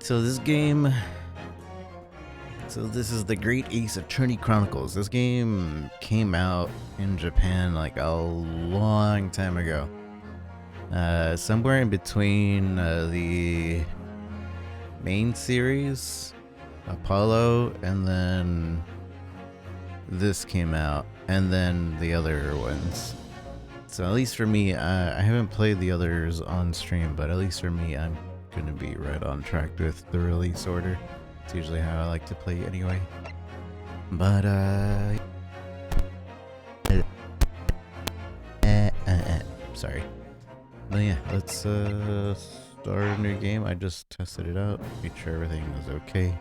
So this game, this is the Great Ace Attorney Chronicles. This game came out in Japan like a long time ago. Somewhere in between the main series, Apollo, and then this came out, and then the other ones. So at least for me, I haven't played the others on stream, but at least for me, I'm gonna be right on track with the release order. It's usually how I like to play anyway. But sorry. But yeah, let's start a new game. I just tested it out, made sure everything was okay.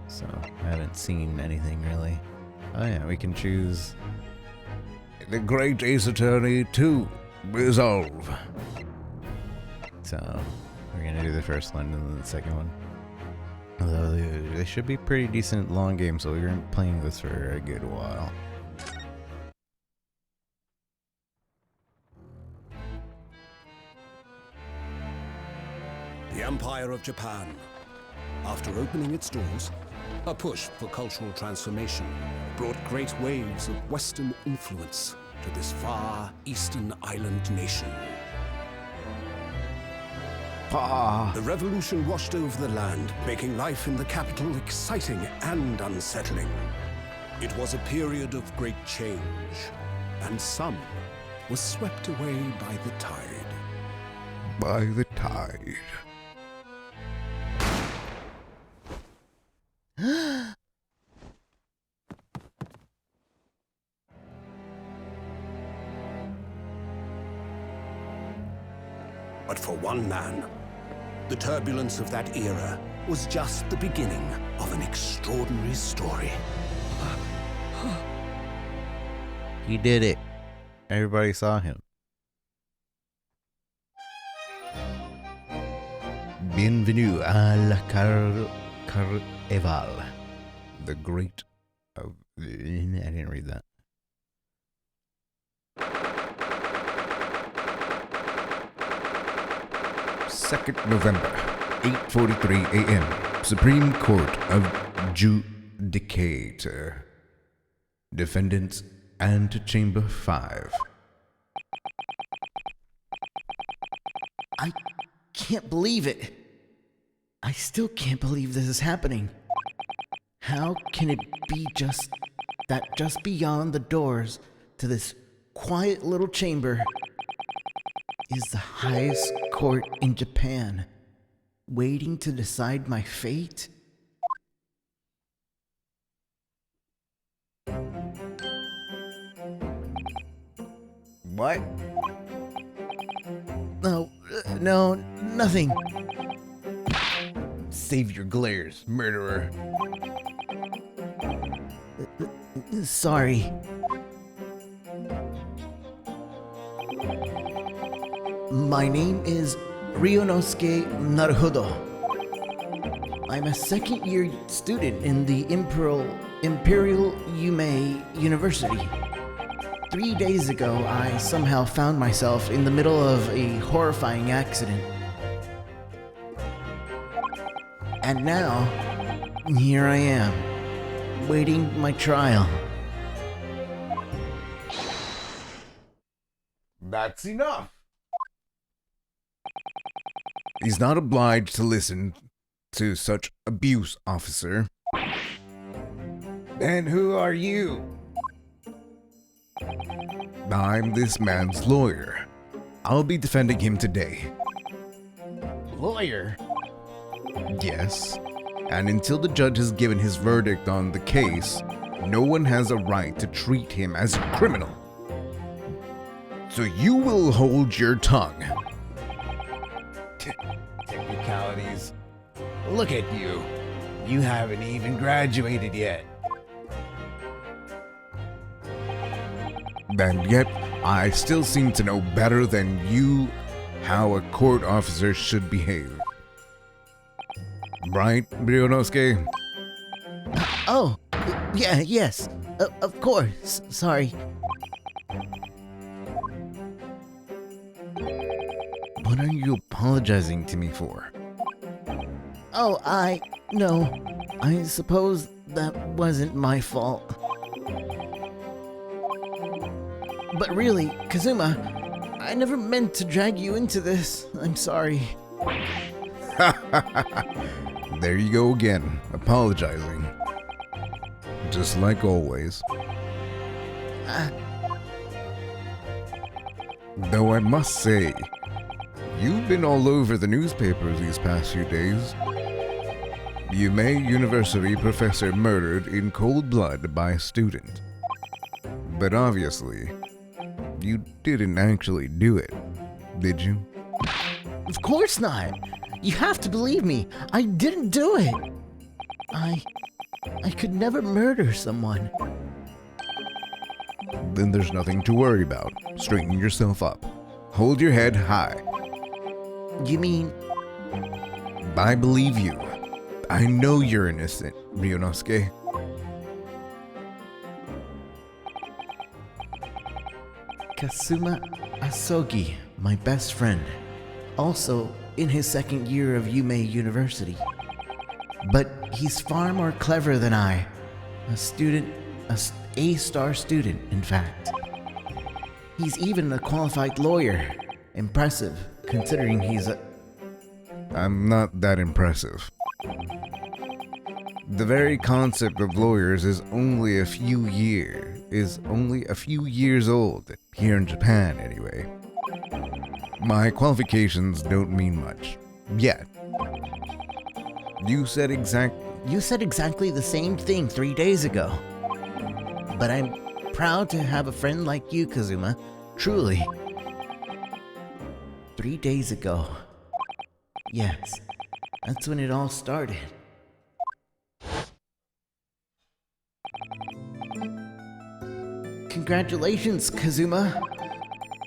So I haven't seen anything really. Oh yeah, we can choose the Great Ace Attorney 2 Resolve. So we're gonna do the first one and then the second one. Although they should be pretty decent long games, so we're playing this for a good while. The Empire of Japan. After opening its doors, a push for cultural transformation brought great waves of Western influence to this far eastern island nation. The revolution washed over the land, making life in the capital exciting and unsettling. It was a period of great change, and some was swept away by the tide. By the tide. But for one man, the turbulence of that era was just the beginning of an extraordinary story. He did it. Everybody saw him. Bienvenue à la Carnival. The Great of... I didn't read that. November, 8:43 a.m. Supreme Court of Judicature. Defendants Antechamber 5. I can't believe it. I still can't believe this is happening. How can it be just beyond the doors to this quiet little chamber is the highest court in Japan, waiting to decide my fate? What? No, nothing. Save your glares, murderer. Sorry. My name is Ryunosuke Naruhodo. I'm a second-year student in the Imperial Yume University. 3 days ago, I somehow found myself in the middle of a horrifying accident. And now, here I am, waiting my trial. That's enough. He's not obliged to listen to such abuse, officer. And who are you? I'm this man's lawyer. I'll be defending him today. Lawyer? Yes. And until the judge has given his verdict on the case, no one has a right to treat him as a criminal. So you will hold your tongue. Technicalities. Look at you. You haven't even graduated yet. And yet, I still seem to know better than you how a court officer should behave. Right, Ryunosuke? Oh, yes, of course, sorry. What are you apologizing to me for? Oh, no. I suppose that wasn't my fault. But really, Kazuma, I never meant to drag you into this. I'm sorry. There you go again, apologizing. Just like always. Though I must say, you've been all over the newspapers these past few days. Yume University professor murdered in cold blood by a student. But obviously, you didn't actually do it, did you? Of course not. You have to believe me. I didn't do it. I could never murder someone. Then there's nothing to worry about. Straighten yourself up. Hold your head high. You mean... I believe you. I know you're innocent, Ryunosuke. Kazuma Asogi, my best friend. Also in his second year of Yume University. But he's far more clever than I. A A-star student, in fact. He's even a qualified lawyer. Impressive, considering he's a... I'm not that impressive. The very concept of lawyers is only a few years old, here in Japan anyway. My qualifications don't mean much. Yet. You said exactly the same thing 3 days ago. But I'm proud to have a friend like you, Kazuma. Truly. 3 days ago. Yes, that's when it all started. Congratulations, Kazuma.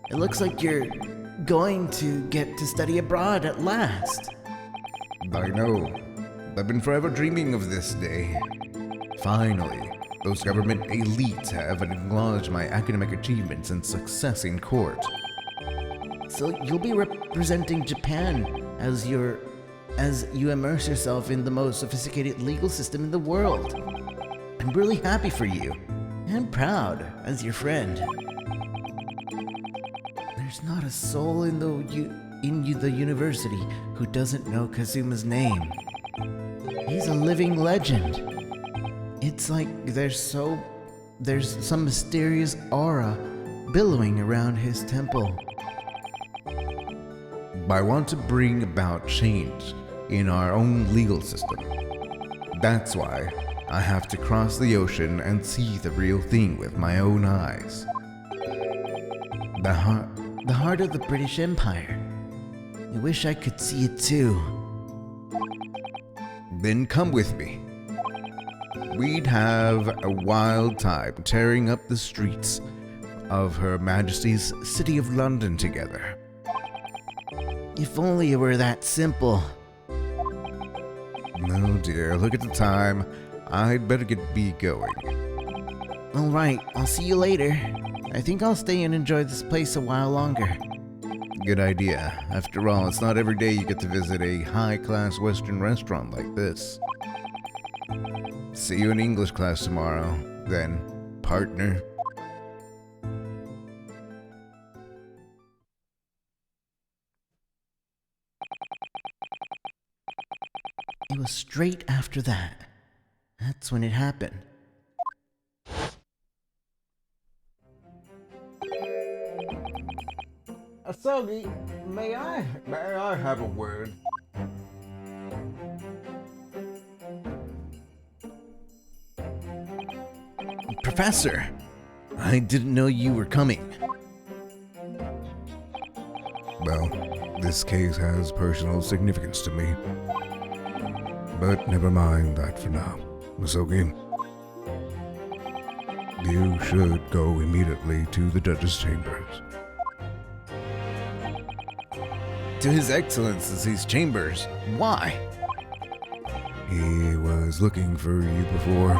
It looks like you're going to get to study abroad at last. I know. I've been forever dreaming of this day. Finally, those government elites have acknowledged my academic achievements and success in court. So you'll be representing Japan as you immerse yourself in the most sophisticated legal system in the world. I'm really happy for you, and proud as your friend. There's not a soul in the university who doesn't know Kazuma's name. He's a living legend. It's like there's some mysterious aura billowing around his temple. I want to bring about change in our own legal system. That's why I have to cross the ocean and see the real thing with my own eyes. The heart of the British Empire. I wish I could see it too. Then come with me. We'd have a wild time tearing up the streets of Her Majesty's City of London together. If only it were that simple. Oh dear, look at the time. I'd better be going. Alright, I'll see you later. I think I'll stay and enjoy this place a while longer. Good idea. After all, it's not every day you get to visit a high-class Western restaurant like this. See you in English class tomorrow, then, partner. It was straight after that. That's when it happened. Asogi, may I have a word? Professor, I didn't know you were coming. Well, this case has personal significance to me. But never mind that for now, Asogi. You should go immediately to the judge's chambers. To His Excellency's chambers. Why? He was looking for you before.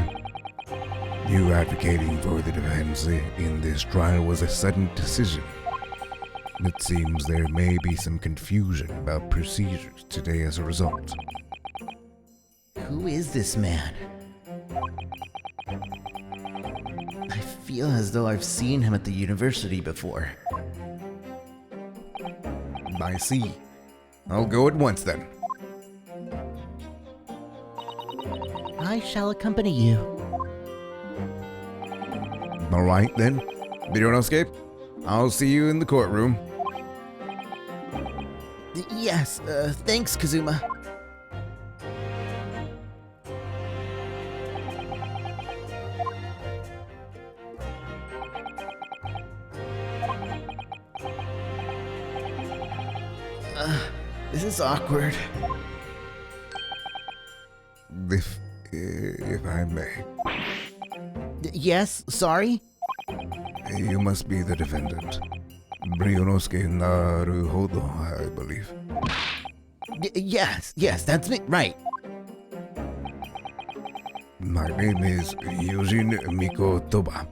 You advocating for the defense in this trial was a sudden decision. It seems there may be some confusion about procedures today as a result. Who is this man? I feel as though I've seen him at the university before. I see. I'll go at once then. I shall accompany you. Alright then. Bironosuke, I'll see you in the courtroom. Yes, thanks, Kazuma. This is awkward. If I may, Yes, sorry? you must be the defendant. Bironosuke Naruhodo, I believe. Yes, that's me, right. My name is Eugene Mikotoba.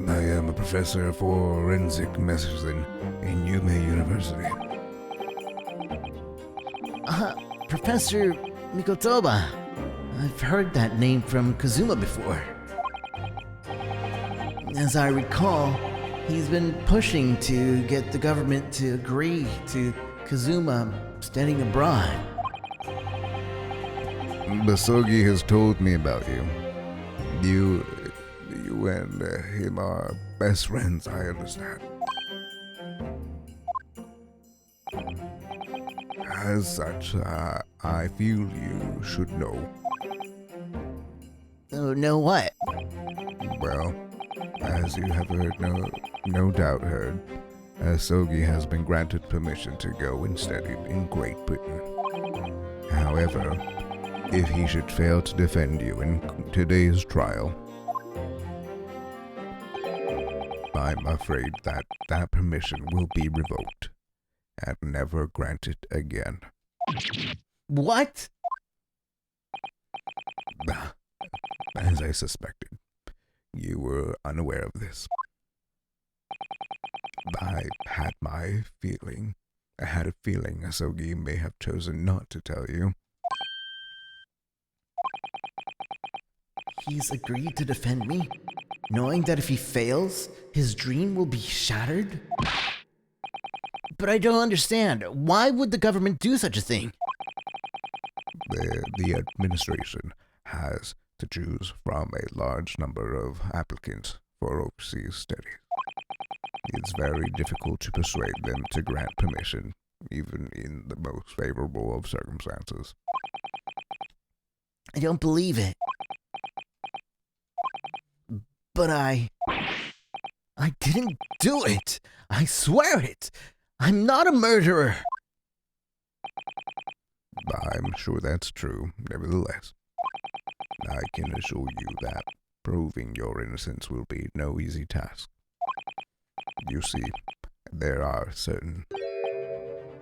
I am a professor of forensic medicine in Yume University. Professor Mikotoba. I've heard that name from Kazuma before. As I recall, he's been pushing to get the government to agree to Kazuma studying abroad. Basogi has told me about you. You and him are best friends, I understand. As such, I feel you should know. Oh, know what? Well, as you have heard, no doubt heard, Asogi has been granted permission to go and study in Great Britain. However, if he should fail to defend you in today's trial, I'm afraid that permission will be revoked and never granted again. What? As I suspected, you were unaware of this. I had a feeling Asogi may have chosen not to tell you. He's agreed to defend me, knowing that if he fails, his dream will be shattered? But I don't understand. Why would the government do such a thing? The administration has to choose from a large number of applicants for overseas studies. It's very difficult to persuade them to grant permission, even in the most favorable of circumstances. I don't believe it. But I didn't do it. I swear it. I'm not a murderer. I'm sure that's true, nevertheless. I can assure you that proving your innocence will be no easy task. You see, there are certain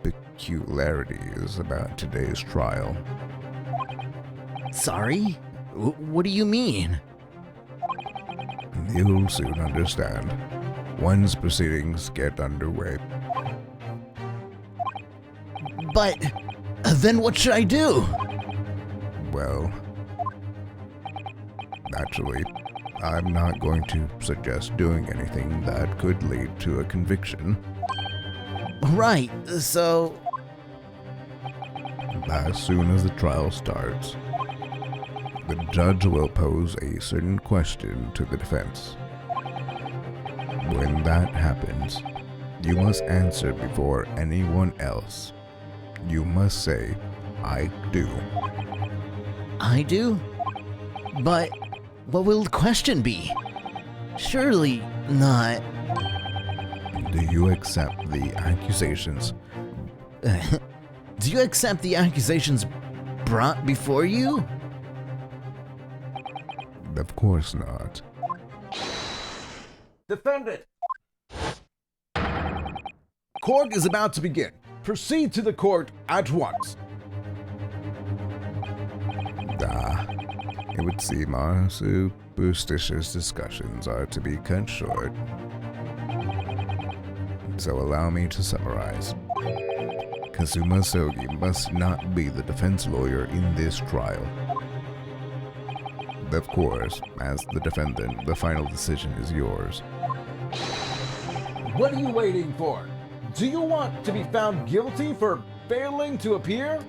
peculiarities about today's trial. Sorry? What do you mean? You'll soon understand once proceedings get underway. But then what should I do? Well, actually, I'm not going to suggest doing anything that could lead to a conviction. Right, so... As soon as the trial starts, the judge will pose a certain question to the defense. When that happens, you must answer before anyone else. You must say, "I do." I do? But what will the question be? Surely not... Do you accept the accusations? Do you accept the accusations brought before you? Of course not. Defendant! Court is about to begin. Proceed to the court at once. It would seem our superstitious discussions are to be cut short. So allow me to summarize. Kazuma Sogi must not be the defense lawyer in this trial. Of course, as the defendant, the final decision is yours. What are you waiting for? Do you want to be found guilty for failing to appear?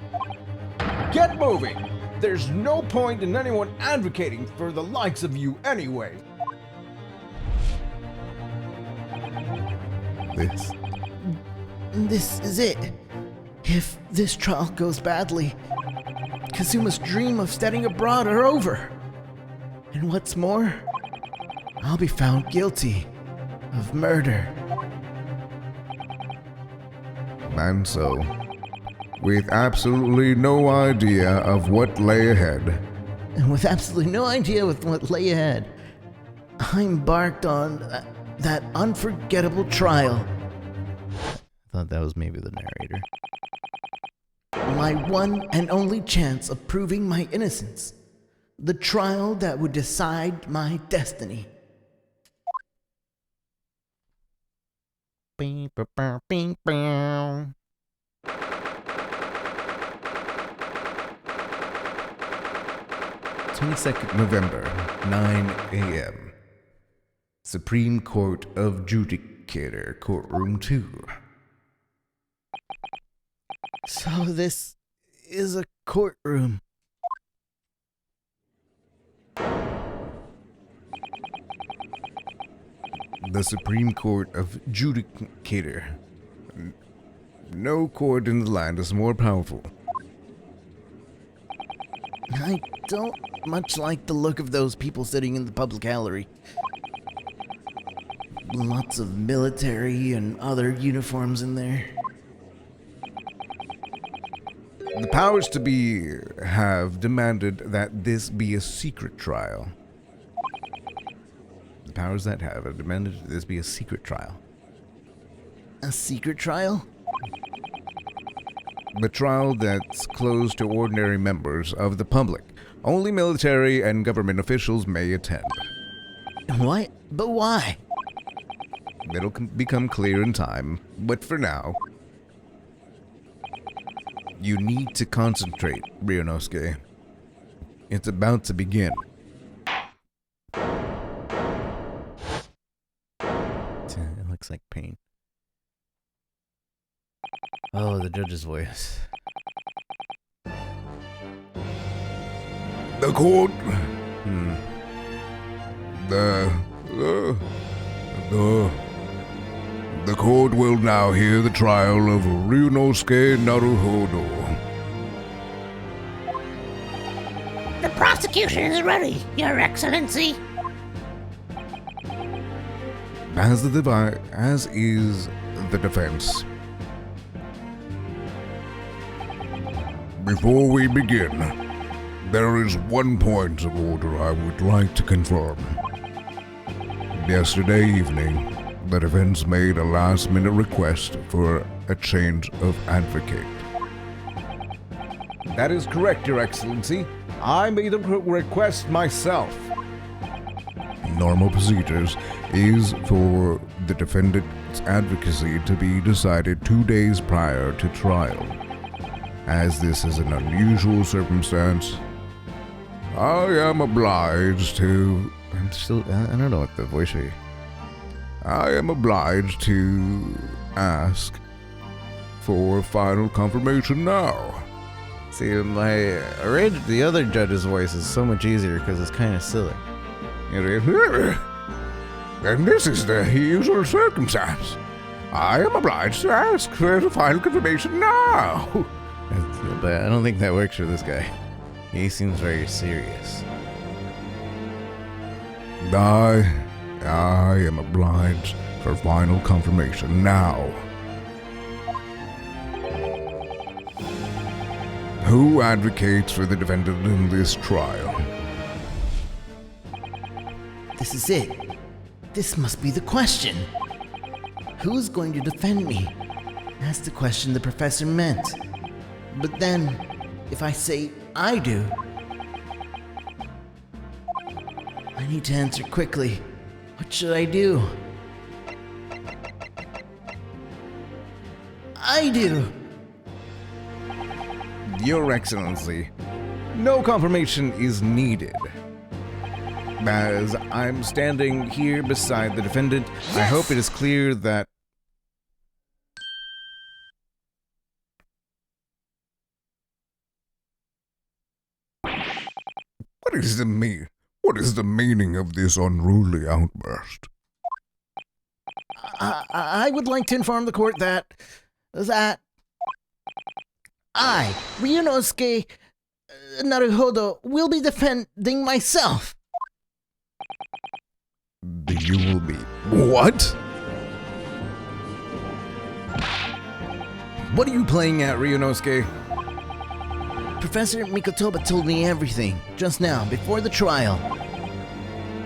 Get moving! There's no point in anyone advocating for the likes of you anyway. This is it. If this trial goes badly, Kazuma's dream of studying abroad are over. And what's more, I'll be found guilty of murder. And so, with absolutely no idea of what lay ahead, And with absolutely no idea with what lay ahead, I embarked on that unforgettable trial. I thought that was maybe the narrator. My one and only chance of proving my innocence. The trial that would decide my destiny. Bing, ba, ba, bing, bow. 22nd November, 9 a.m. Supreme Court of Judicator, Courtroom 2. So this is a courtroom. The Supreme Court of Judicator. No court in the land is more powerful. I don't much like the look of those people sitting in the public gallery. Lots of military and other uniforms in there. The powers to be have demanded that this be a secret trial. The powers that have demanded that this be a secret trial. A secret trial? The trial that's closed to ordinary members of the public. Only military and government officials may attend. What? But why? It'll become clear in time, but for now, you need to concentrate, Ryunosuke. It's about to begin. It looks like pain. Oh, the judge's voice. The court. The court will now hear the trial of Ryunosuke Naruhodo. The prosecution is ready, Your Excellency. As is the defense. Before we begin, there is one point of order I would like to confirm. Yesterday evening, the defense made a last-minute request for a change of advocate. That is correct, Your Excellency. I made the request myself. Normal procedures is for the defendant's advocacy to be decided 2 days prior to trial. As this is an unusual circumstance, I am obliged to... I don't know what the voice is. I am obliged to ask for final confirmation now. See, the other judge's voice is so much easier because it's kind of silly. And this is the usual circumstance. I am obliged to ask for the final confirmation now. But I don't think that works for this guy. He seems very serious. I am obliged for final confirmation now. Who advocates for the defendant in this trial? This is it. This must be the question. Who's going to defend me? That's the question the professor meant. But then, if I say I do, I need to answer quickly. What should I do? I do! Your Excellency, no confirmation is needed. As I'm standing here beside the defendant, I hope it is clear that What is the meaning of this unruly outburst? I would like to inform the court that I, Ryunosuke Naruhodo, will be defending myself. you will be. What? What are you playing at, Ryunosuke? Professor Mikotoba told me everything just now, before the trial.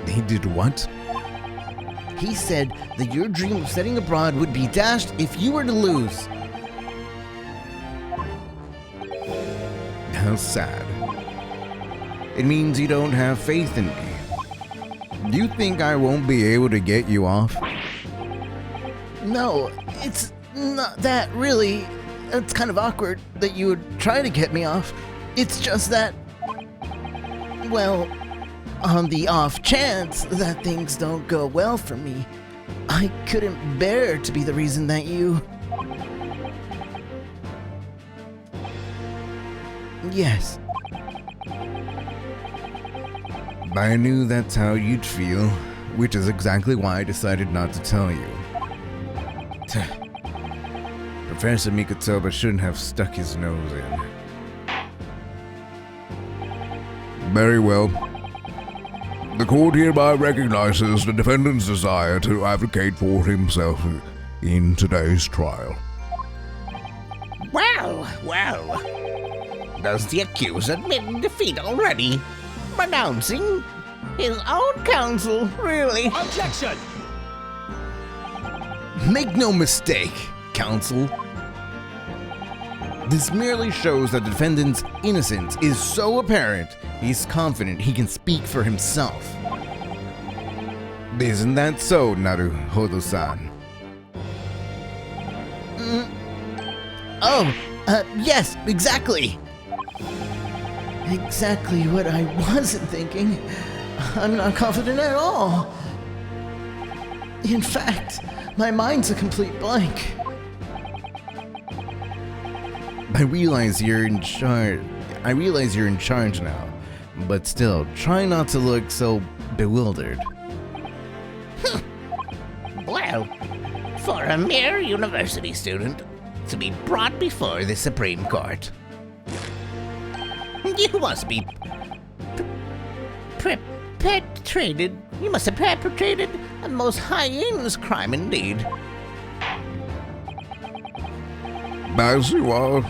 He did what? He said that your dream of studying abroad would be dashed if you were to lose. How sad. It means you don't have faith in me. Do you think I won't be able to get you off? No, it's not that really. It's kind of awkward that you would try to get me off. It's just that, well, on the off chance that things don't go well for me, I couldn't bear to be the reason that you... Yes. I knew that's how you'd feel, which is exactly why I decided not to tell you. Professor Mikotoba shouldn't have stuck his nose in. Very well. The court hereby recognizes the defendant's desire to advocate for himself in today's trial. Well. Does the accused admit defeat already? Renouncing his own counsel, really? Objection! Make no mistake, counsel. This merely shows that the defendant's innocence is so apparent, he's confident he can speak for himself. Isn't that so, Naruhodo-san? Yes, exactly. Exactly what I wasn't thinking. I'm not confident at all. In fact, my mind's a complete blank. I realize you're in charge now, but still, try not to look so bewildered. Well, for a mere university student to be brought before the Supreme Court, you must be perpetrated. You must have perpetrated a most heinous crime indeed. As you are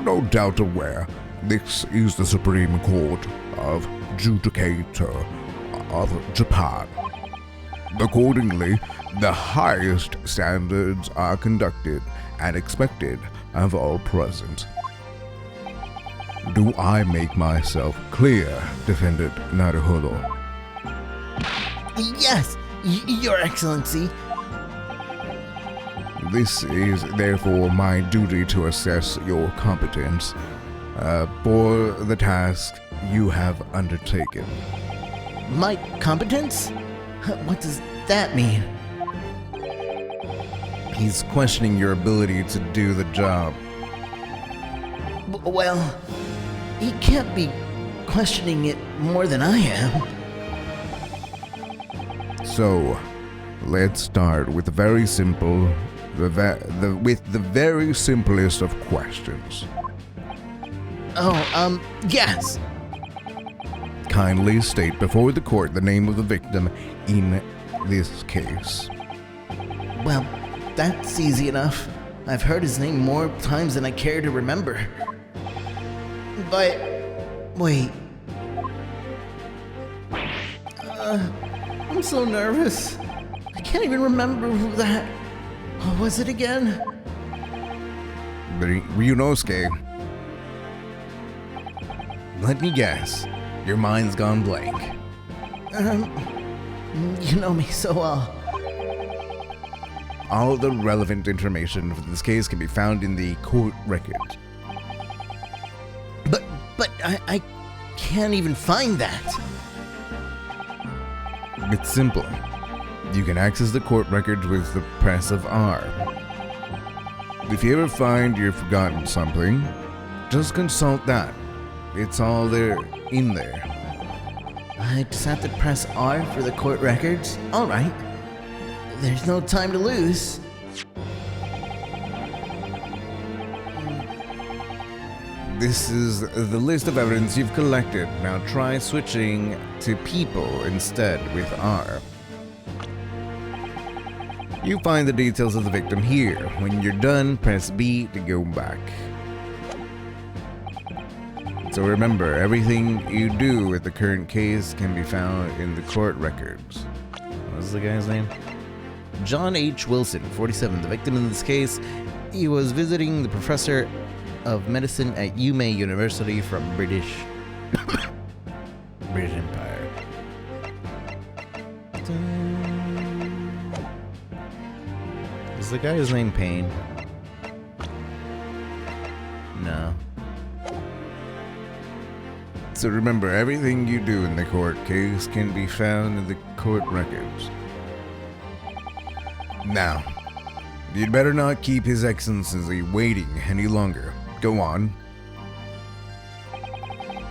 no doubt aware, this is the Supreme Court of Judicature of Japan. Accordingly, the highest standards are conducted and expected of all present. Do I make myself clear, Defendant Naruhodo? Yes, Your Excellency. This is therefore my duty to assess your competence for the task you have undertaken. My competence? What does that mean? He's questioning your ability to do the job. Well, he can't be questioning it more than I am. So, let's start with the very simple, with the very simplest of questions. Yes. Kindly state before the court the name of the victim in this case. Well, that's easy enough. I've heard his name more times than I care to remember. But, wait. I'm so nervous. I can't even remember who that... What was it again? Ryunosuke. Let me guess. Your mind's gone blank. You know me so well. All the relevant information for this case can be found in the court record. But I can't even find that. It's simple. You can access the court records with the press of R. If you ever find you've forgotten something, just consult that. It's all there in there. I just have to press R for the court records? Alright. There's no time to lose. This is the list of evidence you've collected. Now try switching to people instead with R. You find the details of the victim here. When you're done, press B to go back. So remember, everything you do with the current case can be found in the court records. What's the guy's name? John H. Wilson, 47. The victim in this case, he was visiting the professor of medicine at UMay University from British Empire. Is the guy's name Payne? No. So remember, everything you do in the court case can be found in the court records. Now, you'd better not keep His Excellency waiting any longer. Go on.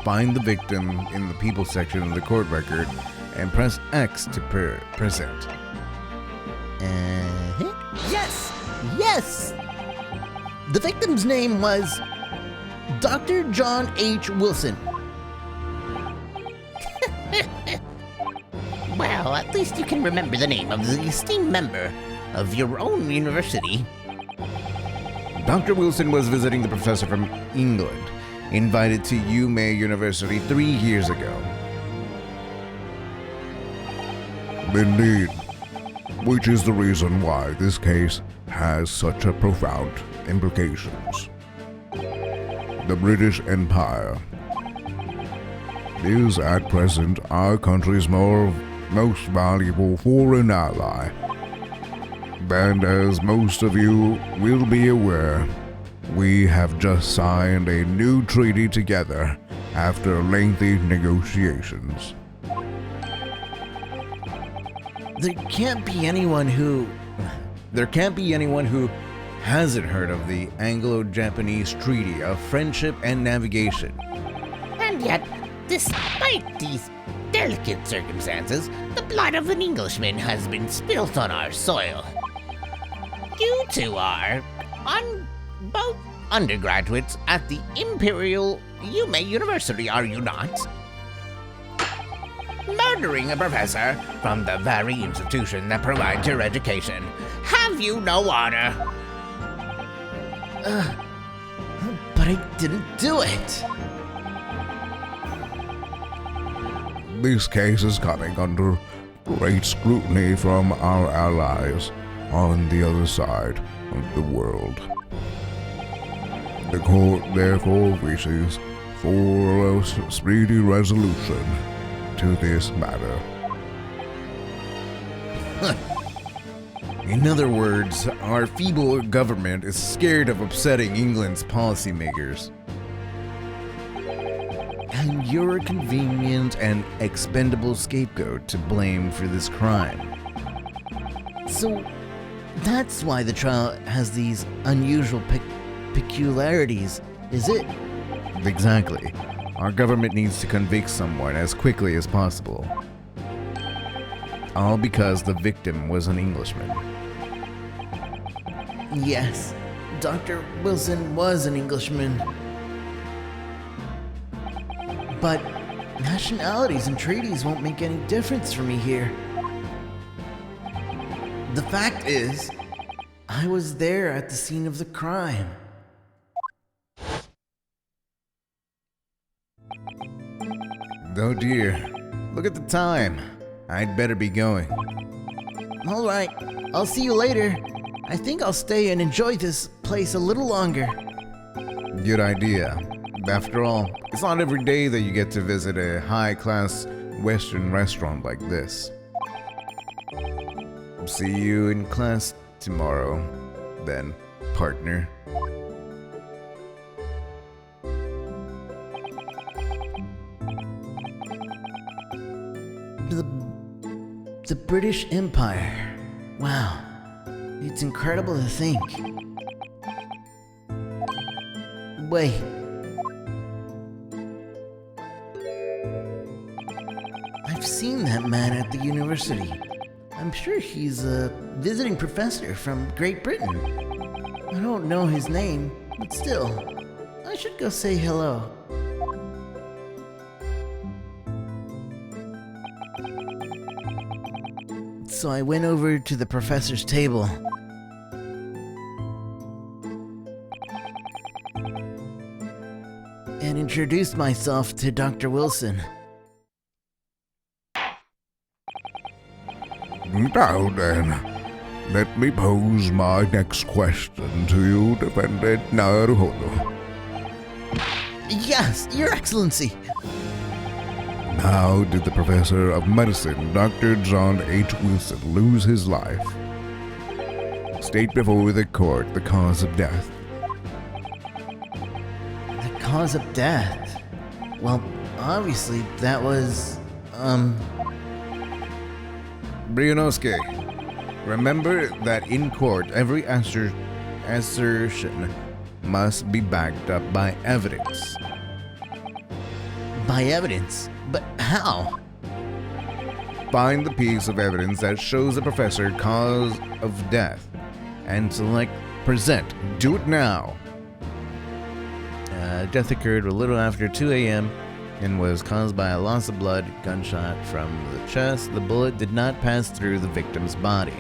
Find the victim in the people section of the court record and press X to present. Yes! Yes! The victim's name was Dr. John H. Wilson. Well, at least you can remember the name of the esteemed member of your own university. Dr. Wilson was visiting the professor from England, invited to UMay University 3 years ago. Indeed, which is the reason why this case has such a profound implications. The British Empire is at present our country's most valuable foreign ally. And as most of you will be aware, we have just signed a new treaty together after lengthy negotiations. There can't be anyone who hasn't heard of the Anglo-Japanese Treaty of Friendship and Navigation. And yet, despite these delicate circumstances, the blood of an Englishman has been spilt on our soil. You two are both undergraduates at the Imperial UMay University, are you not? Murdering a professor from the very institution that provides your education. Have you no honor? But I didn't do it. This case is coming under great scrutiny from our allies on the other side of the world. The court therefore wishes for a speedy resolution to this matter. In other words, our feeble government is scared of upsetting England's policymakers. And you're a convenient and expendable scapegoat to blame for this crime. So that's why the trial has these unusual peculiarities, is it? Exactly. Our government needs to convict someone as quickly as possible. All because the victim was an Englishman. Yes, Dr. Wilson was an Englishman. But nationalities and treaties won't make any difference for me here. The fact is, I was there at the scene of the crime. Oh dear. Look at the time. I'd better be going. Alright, I'll see you later. I think I'll stay and enjoy this place a little longer. Good idea. After all, it's not every day that you get to visit a high-class Western restaurant like this. See you in class tomorrow, then, partner. The British Empire. Wow. It's incredible to think. Wait. I've seen that man at the university. I'm sure he's a visiting professor from Great Britain. I don't know his name, but still, I should go say hello. So I went over to the professor's table. And introduced myself to Dr. Wilson. Now then, let me pose my next question to you, Defendant Naruhodo. Yes, Your Excellency. How did the Professor of Medicine, Dr. John H. Wilson, lose his life? State before the court the cause of death. The cause of death? Well, obviously, that was, Brionosuke, remember that in court every assertion must be backed up by evidence. by evidence. But how? Find the piece of evidence that shows the professor cause of death and select present. Do it now. Death occurred a little after 2 a.m. and was caused by a loss of blood, gunshot from the chest. The bullet did not pass through the victim's body.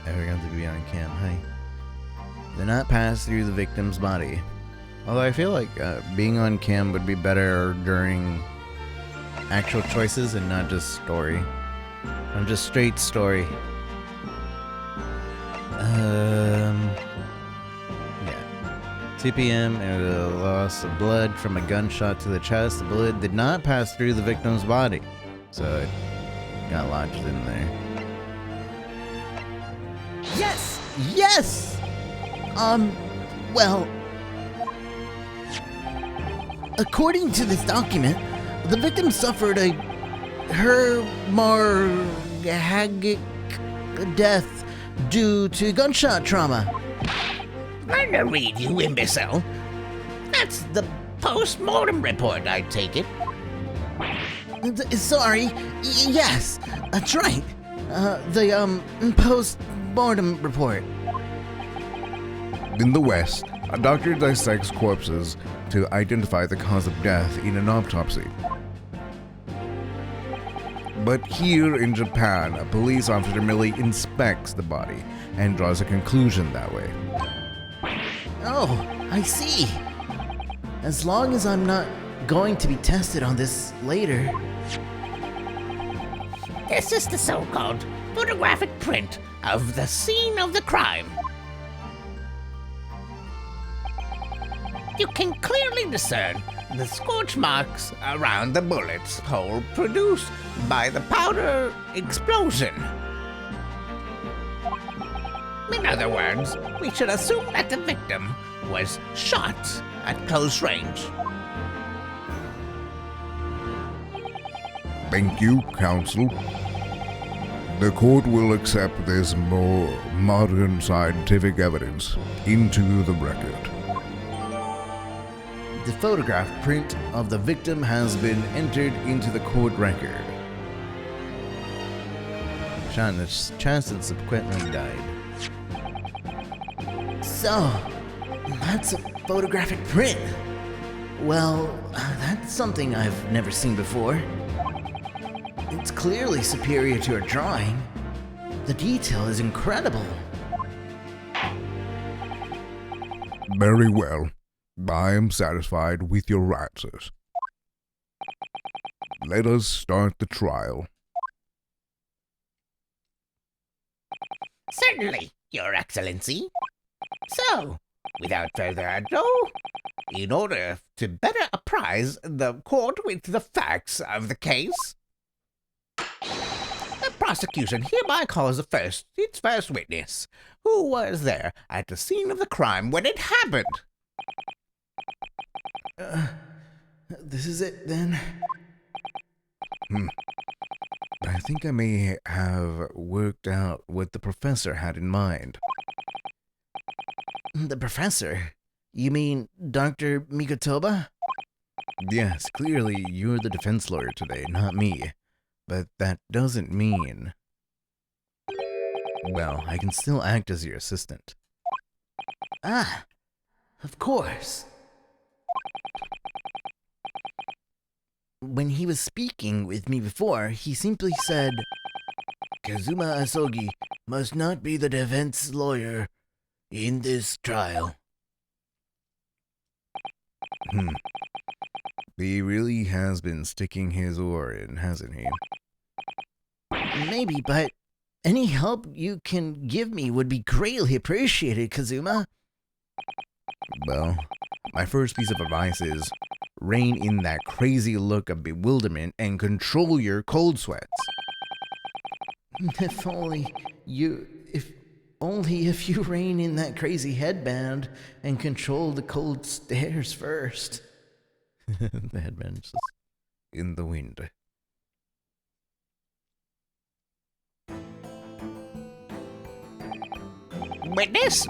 We're going to be on cam. Hi. Did not pass through the victim's body. Although I feel like being on cam would be better during actual choices and not just story. I'm just straight story. Yeah. 2 p.m. and a loss of blood from a gunshot to the chest. The bullet did not pass through the victim's body, so it got lodged in there. Yes! Yes! Well, according to this document, the victim suffered a hemorrhagic death due to gunshot trauma. Learn to read, you imbecile. That's the post-mortem report, I take it. Sorry, yes, that's right. The post-mortem report. In the West, a doctor dissects corpses to identify the cause of death in an autopsy. But here in Japan, a police officer merely inspects the body and draws a conclusion that way. Oh, I see. As long as I'm not going to be tested on this later. This is the so-called photographic print of the scene of the crime. You can clearly discern the scorch marks around the bullet's hole produced by the powder explosion. In other words, we should assume that the victim was shot at close range. Thank you, counsel. The court will accept this more modern scientific evidence into the record. The photograph print of the victim has been entered into the court record. Chanston subsequently died. So, that's a photographic print. Well, that's something I've never seen before. It's clearly superior to a drawing. The detail is incredible. Very well. I am satisfied with your answers. Let us start the trial. Certainly, Your Excellency. So, without further ado, in order to better apprise the court with the facts of the case, the prosecution hereby calls its first witness, who was there at the scene of the crime when it happened. This is it then? think I may have worked out what the professor had in mind. The professor? You mean Dr. Mikotoba? Yes, clearly you're the defense lawyer today, not me. But that doesn't mean... Well, I can still act as your assistant. Ah, of course. When he was speaking with me before, he simply said, Kazuma Asogi must not be the defense lawyer in this trial. He really has been sticking his oar in, hasn't he? Maybe, but any help you can give me would be greatly appreciated, Kazuma. Well, my first piece of advice is rein in that crazy look of bewilderment and control your cold sweats. If only you rein in that crazy headband and control the cold stares first. The headband just in the wind. Witness,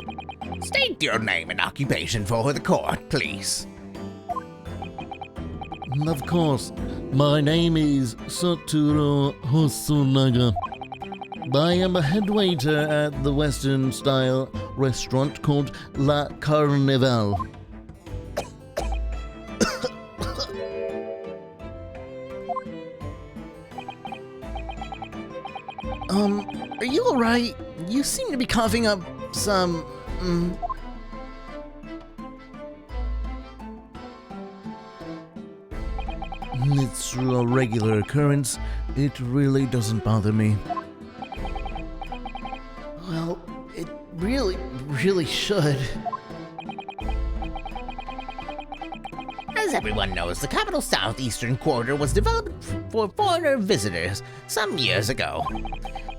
state your name and occupation for the court, please. Of course, my name is Satoru Hosonaga. I am a head waiter at the Western-style restaurant called La Carnival. Are you alright? You seem to be coughing up some, It's a regular occurrence. It really doesn't bother me. Well, it really should. As everyone knows, the capital southeastern corridor was developed for foreigner visitors some years ago.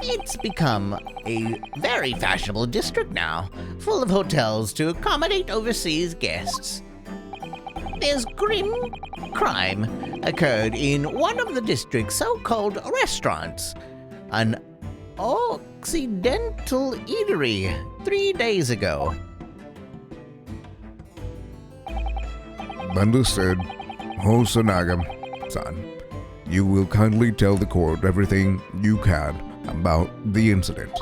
It's become a very fashionable district now, full of hotels to accommodate overseas guests. There's grim crime occurred in one of the district's so-called restaurants, an Occidental eatery, 3 days ago. Understood. Hosonaga-san, you will kindly tell the court everything you can about the incident.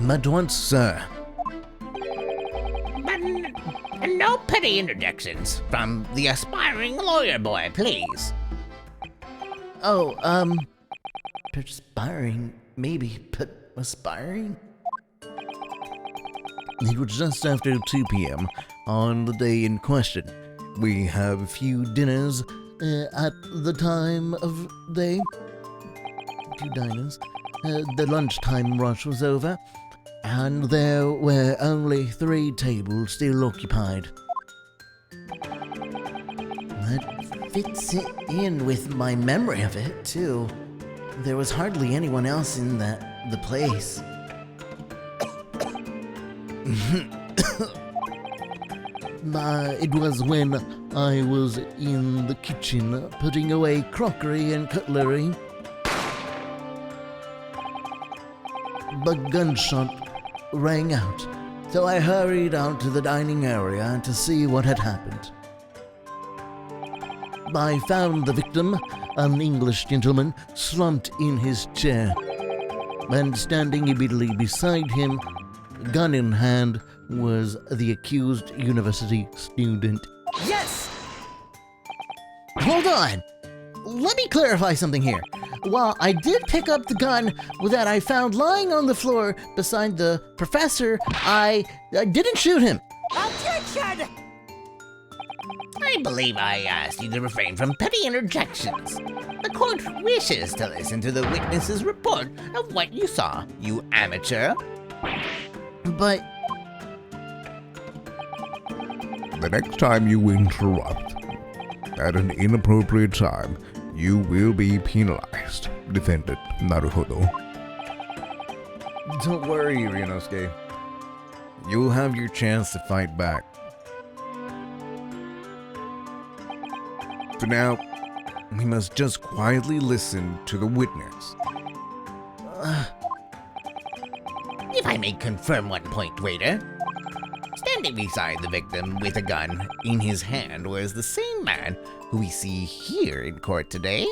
At once, sir. But no petty introductions from the aspiring lawyer boy, please. Oh, perspiring, maybe, but aspiring? It was just after 2 p.m. on the day in question. We have a few dinners at the time of day. Few diners. The lunchtime rush was over, and there were only 3 tables still occupied. That fits it in with my memory of it, too. There was hardly anyone else in the place. It was when I was in the kitchen putting away crockery and cutlery. The gunshot rang out, so I hurried out to the dining area to see what had happened. I found the victim, an English gentleman, slumped in his chair, and standing immediately beside him, gun in hand, was the accused university student. Yes! Hold on! Let me clarify something here. While I did pick up the gun that I found lying on the floor beside the professor, I didn't shoot him. Objection! I believe I asked you to refrain from petty interjections. The court wishes to listen to the witness's report of what you saw, you amateur. But The next time you interrupt at an inappropriate time, you will be penalized. Defendant Naruhodo. Don't worry, Ryunosuke. You'll have your chance to fight back. For now, We must just quietly listen to the witness. If I may confirm one point, waiter. Standing beside the victim with a gun in his hand was the same man who we see here in court today.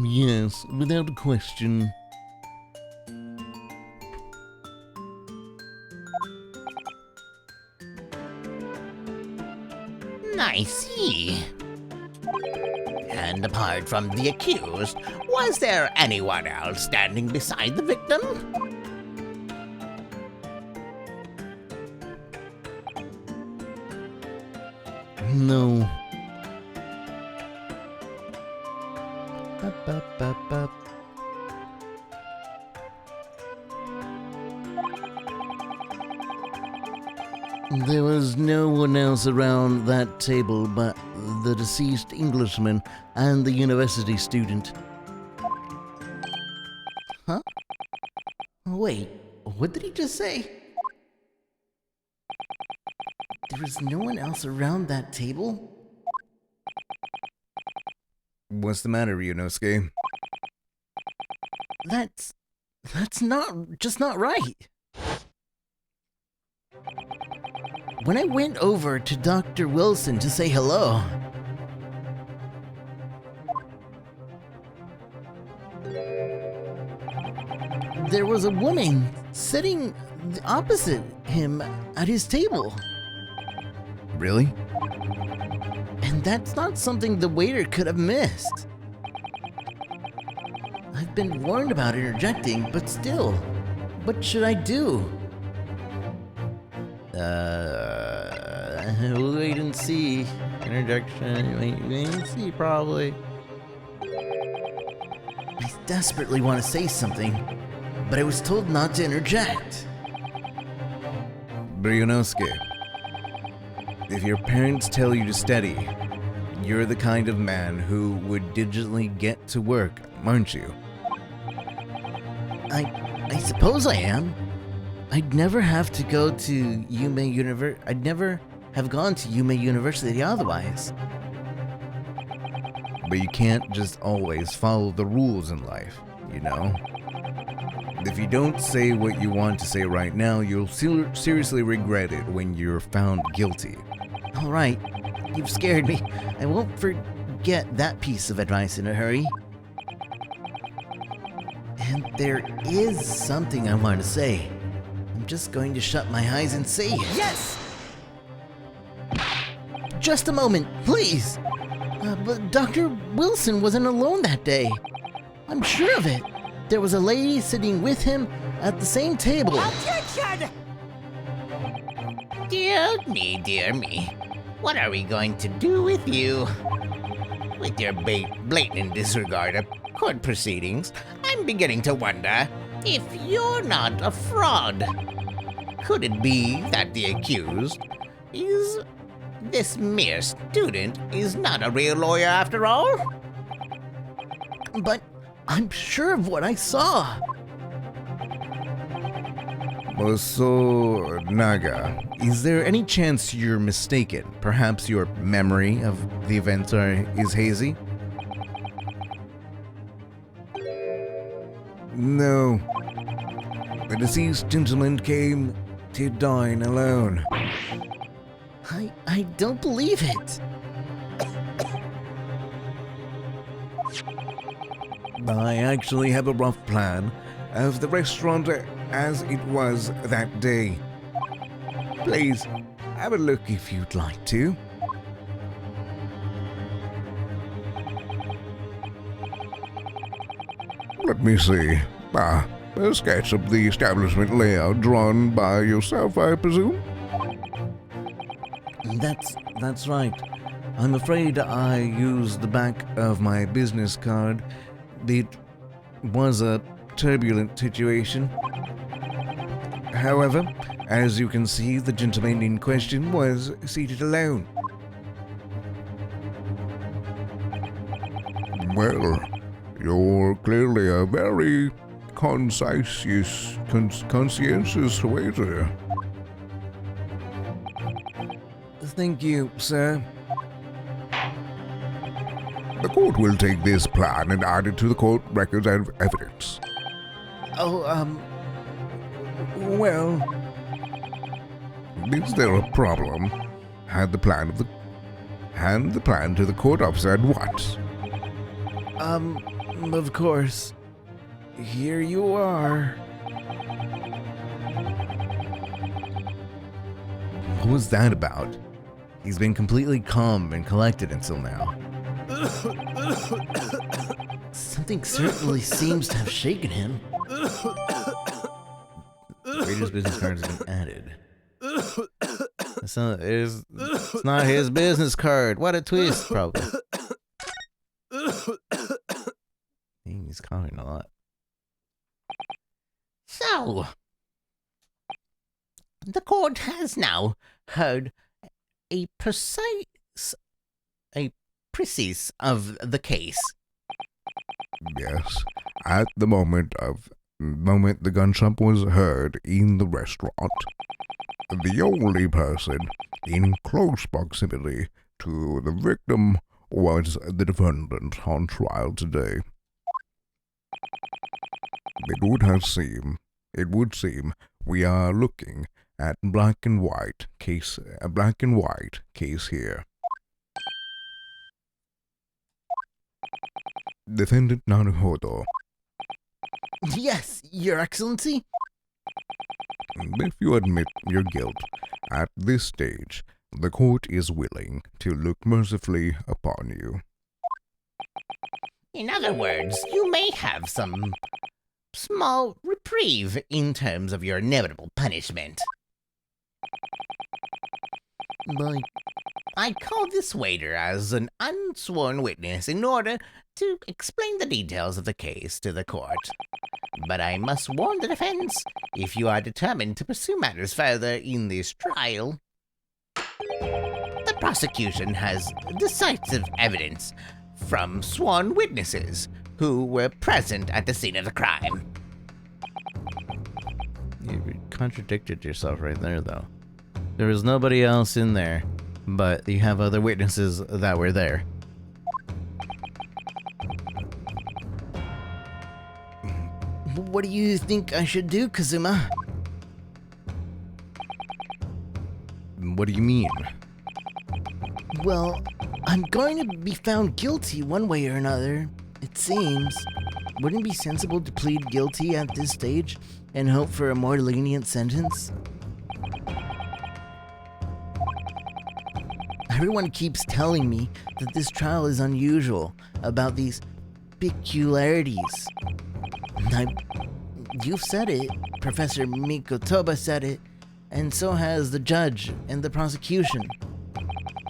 Yes, without a question. I see. And apart from the accused, was there anyone else standing beside the victim? No. There was no one else around that table but the deceased Englishman and the university student. Huh? Wait, what did he just say? There was no one else around that table? What's the matter, Ryunosuke? That's not right. When I went over to Dr. Wilson to say hello, there was a woman sitting opposite him at his table. Really? And that's not something the waiter could have missed. I've been warned about interjecting, but still, what should I do? Wait and see. Interjection, wait and see, probably. I desperately want to say something, but I was told not to interject. Ryunosuke, if your parents tell you to study, you're the kind of man who would diligently get to work, aren't you? I suppose I am. I'd never have to go to Yume University. I'd never have gone to Yume University otherwise. But you can't just always follow the rules in life, you know? If you don't say what you want to say right now, you'll seriously regret it when you're found guilty. All right, you've scared me. I won't forget that piece of advice in a hurry. And there is something I want to say. I'm just going to shut my eyes and say it. Yes! Just a moment, please. But Dr. Wilson wasn't alone that day. I'm sure of it. There was a lady sitting with him at the same table. Objection! Dear me. What are we going to do with you? With your blatant disregard of court proceedings, I'm beginning to wonder if you're not a fraud. Could it be that the accused is this mere student is not a real lawyer after all? But I'm sure of what I saw. So, Naga, is there any chance you're mistaken? Perhaps your memory of the events is hazy? No. The deceased gentleman came to dine alone. I don't believe it. I actually have a rough plan of the restaurant as it was that day. Please, have a look if you'd like to. Let me see. A sketch of the establishment layout drawn by yourself, I presume? That's right. I'm afraid I used the back of my business card. It was a turbulent situation. However, as you can see, the gentleman in question was seated alone. Well, you're clearly a very conscientious waiter. Thank you, sir. The court will take this plan and add it to the court records and evidence. Oh, well, Is there a problem? Hand the plan to the court officer at once. of course. Here you are. What was that about? He's been completely calm and collected until now. Something certainly seems to have shaken him. Waiter's business card has been added. It's not his business card. What a twist, probably. He's coughing a lot. So, the court has now heard a precise of the case. Yes. At the moment the gunshot was heard in the restaurant, the only person in close proximity to the victim was the defendant on trial today. It would seem we are looking at a black and white case here. Defendant Naruhodo, Yes, Your Excellency. if you admit your guilt at this stage, the court is willing to look mercifully upon you. In other words, you may have some small reprieve in terms of your inevitable punishment. I call this waiter as an unsworn witness in order to explain the details of the case to the court. But I must warn the defense, if you are determined to pursue matters further in this trial, the prosecution has decisive evidence from sworn witnesses who were present at the scene of the crime. You contradicted yourself right there, though. There was nobody else in there, but you have other witnesses that were there. What do you think I should do, Kazuma? What do you mean? Well, I'm going to be found guilty one way or another, it seems. Wouldn't it be sensible to plead guilty at this stage and hope for a more lenient sentence? Everyone keeps telling me that this trial is unusual, about these peculiarities. You've said it, Professor Mikotoba said it, and so has the judge and the prosecution.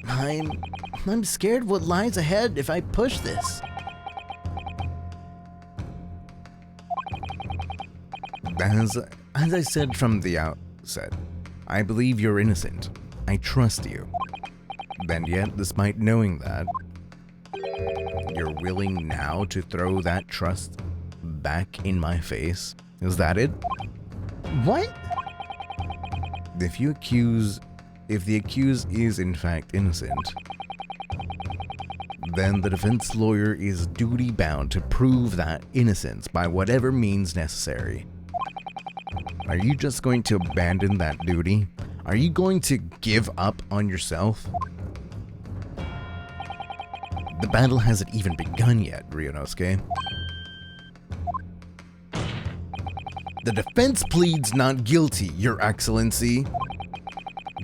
I'm scared what lies ahead if I push this. As I said from the outset, I believe you're innocent. I trust you. And yet, despite knowing that, you're willing now to throw that trust back in my face? Is that it? What? If the accused is in fact innocent, then the defense lawyer is duty bound to prove that innocence by whatever means necessary. Are you just going to abandon that duty? Are you going to give up on yourself? The battle hasn't even begun yet, Ryunosuke. The defense pleads not guilty, Your Excellency.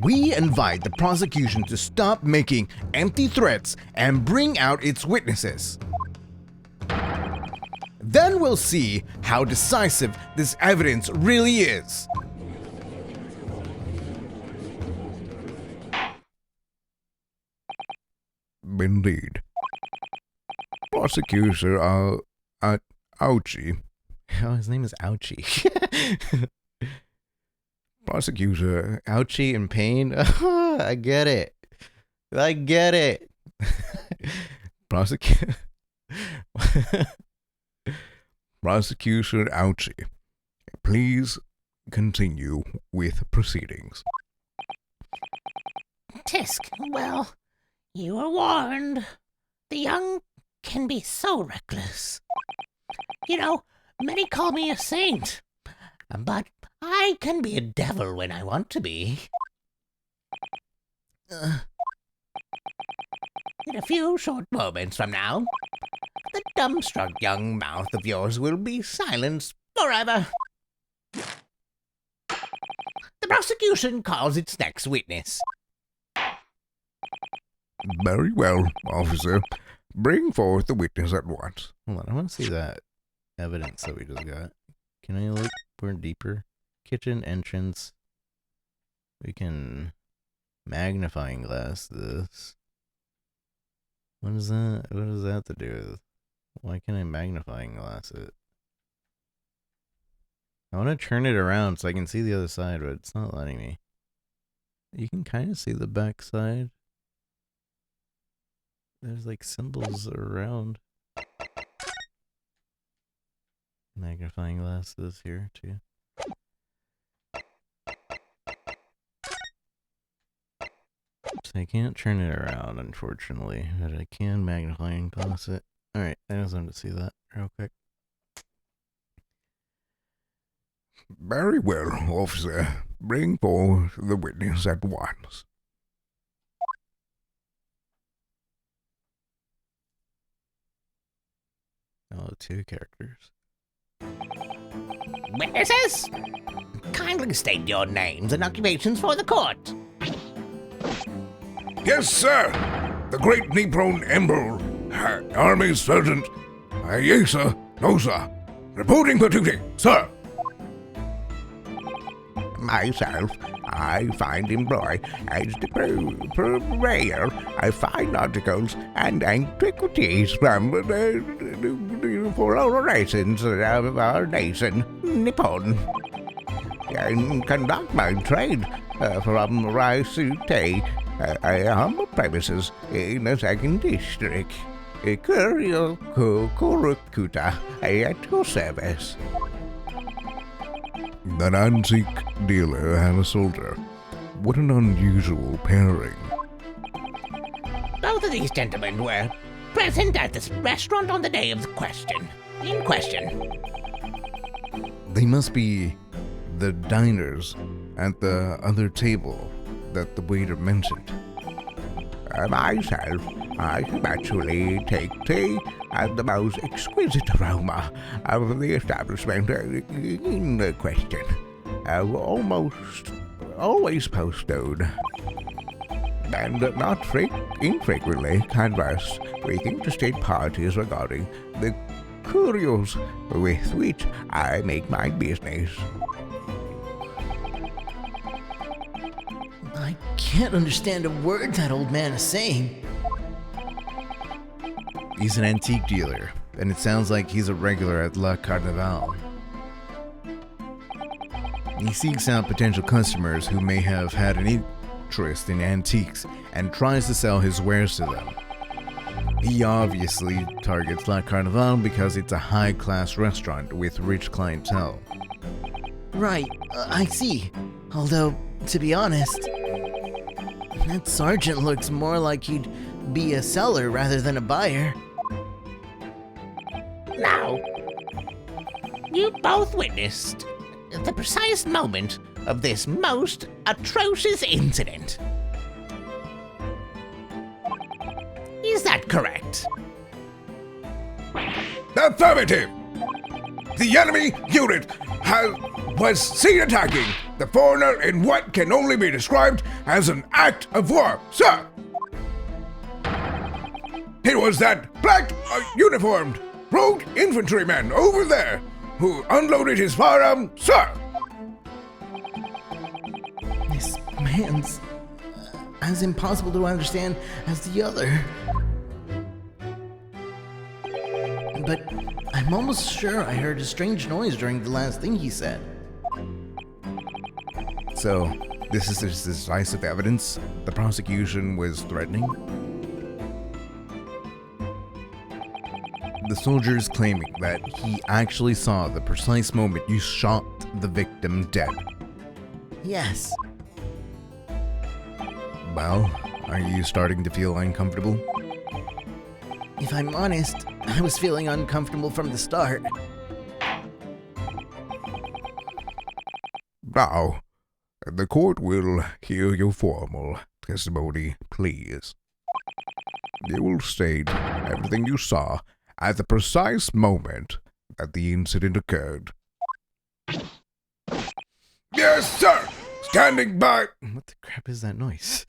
We invite the prosecution to stop making empty threats and bring out its witnesses. Then we'll see how decisive this evidence really is. Indeed. Prosecutor Ouchie. Oh, his name is Ouchie. Prosecutor Ouchie in pain. I get it. I get Prosecution Ouchie, please continue with proceedings. Tisk, well, you were warned. The young can be so reckless. You know, many call me a saint, but I can be a devil when I want to be. In a few short moments from now, the dumbstruck young mouth of yours will be silenced forever. The prosecution calls its next witness. Very well, officer. Bring forth the witness at once. Hold on, I want to see that evidence that we just got. Can I look more deeper? Kitchen entrance. We can magnifying glass this. What is that? What does that have to do with? Why can't I magnifying glass it? I want to turn it around so I can see the other side, but it's not letting me. You can kind of see the back side. There's like symbols around. Magnifying glasses here too. So I can't turn it around, unfortunately, but I can magnifying glass it. Alright, I just wanted to see that real quick. Very well, officer. Bring forth the witness at once. Oh, two characters. Witnesses, kindly state your names and occupations for the court. Yes, sir. The Great Nipron Emerald, Army Sergeant Ayesa Nosa, reporting for duty, sir. Myself, I find employ as the purveyor of fine articles and antiquities for all nations of our nation, Nippon. And conduct my trade from Raisute, a humble premises in the 2nd District. Kurokuta, at your service. An antique dealer and a soldier. What an unusual pairing. Both of these gentlemen were present at this restaurant on the day of the question. In question. They must be the diners at the other table that the waiter mentioned. Myself, I habitually take tea and the most exquisite aroma of the establishment in question. Almost always postponed. And not infrequently converse with interstate parties regarding the curios with which I make my business. I can't understand a word that old man is saying. He's an antique dealer, and it sounds like he's a regular at La Carnival. He seeks out potential customers who may have had an interest in antiques and tries to sell his wares to them. He obviously targets La Carnival because it's a high-class restaurant with rich clientele. Right, I see. Although, to be honest, that sergeant looks more like he'd be a seller rather than a buyer. Now, you both witnessed the precise moment of this most atrocious incident. Is that correct? Affirmative! The enemy unit was seen attacking the foreigner in what can only be described as an act of war, sir! It was that black uniformed rogue infantryman over there who unloaded his firearm, sir! This man's as impossible to understand as the other. But I'm almost sure I heard a strange noise during the last thing he said. So, this is decisive evidence the prosecution was threatening? The soldier is claiming that he actually saw the precise moment you shot the victim dead. Yes. Well, are you starting to feel uncomfortable? If I'm honest, I was feeling uncomfortable from the start. Now, the court will hear your formal testimony, please. You will state everything you saw at the precise moment that the incident occurred. Yes, sir! Standing by! What the crap is that noise?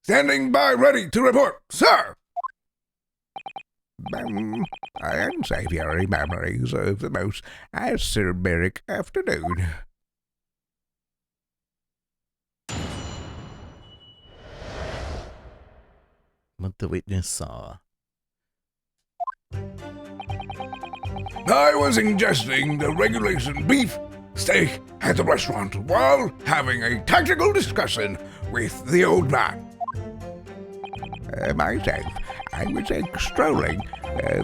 Standing by, ready to report, sir! Unsavory memories of the most acerbic afternoon. What the witness saw. I was ingesting the regulation beef steak at the restaurant while having a tactical discussion with the old man. Myself, I was extolling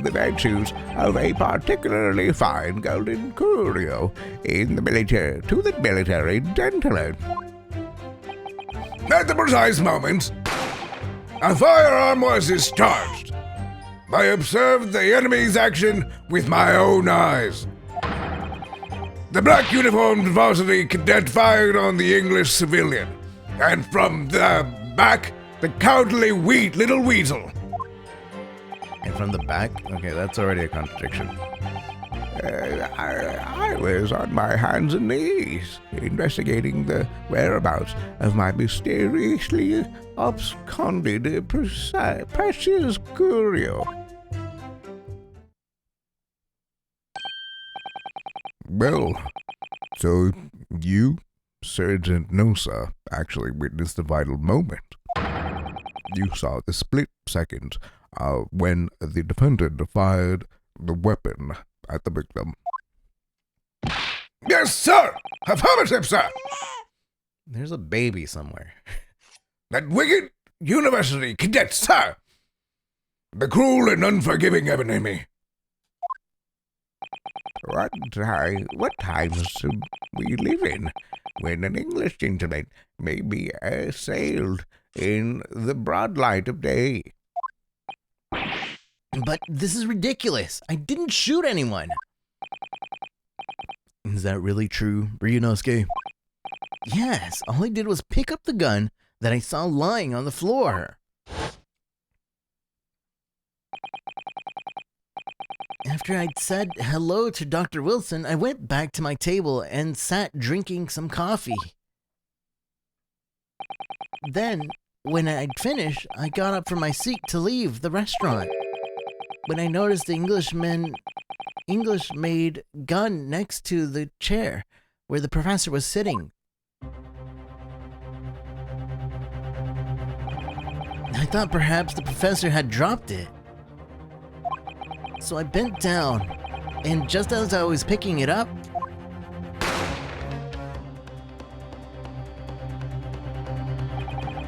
the virtues of a particularly fine golden curio in the military to the military gentleman. At the precise moment, a firearm was discharged. I observed the enemy's action with my own eyes. The black uniformed varsity cadet fired on the English civilian, and from the back, the cowardly little weasel. And from the back? Okay, that's already a contradiction. I was on my hands and knees, investigating the whereabouts of my mysteriously absconded precious curio. Well, so you, Sergeant Nosa, actually witnessed the vital moment. You saw the split second when the defendant fired the weapon at the victim. Yes, sir! Affirmative, sir! There's a baby somewhere. That wicked university cadet, sir! The cruel and unforgiving enemy. What times do we live in when an English gentleman may be assailed in the broad light of day? But this is ridiculous. I didn't shoot anyone. Is that really true, Ryunosuke? Yes, all I did was pick up the gun that I saw lying on the floor. After I'd said hello to Dr. Wilson, I went back to my table and sat drinking some coffee. Then, when I'd finished, I got up from my seat to leave the restaurant. When I noticed the English-made gun next to the chair where the professor was sitting. I thought perhaps the professor had dropped it. So I bent down, and just as I was picking it up,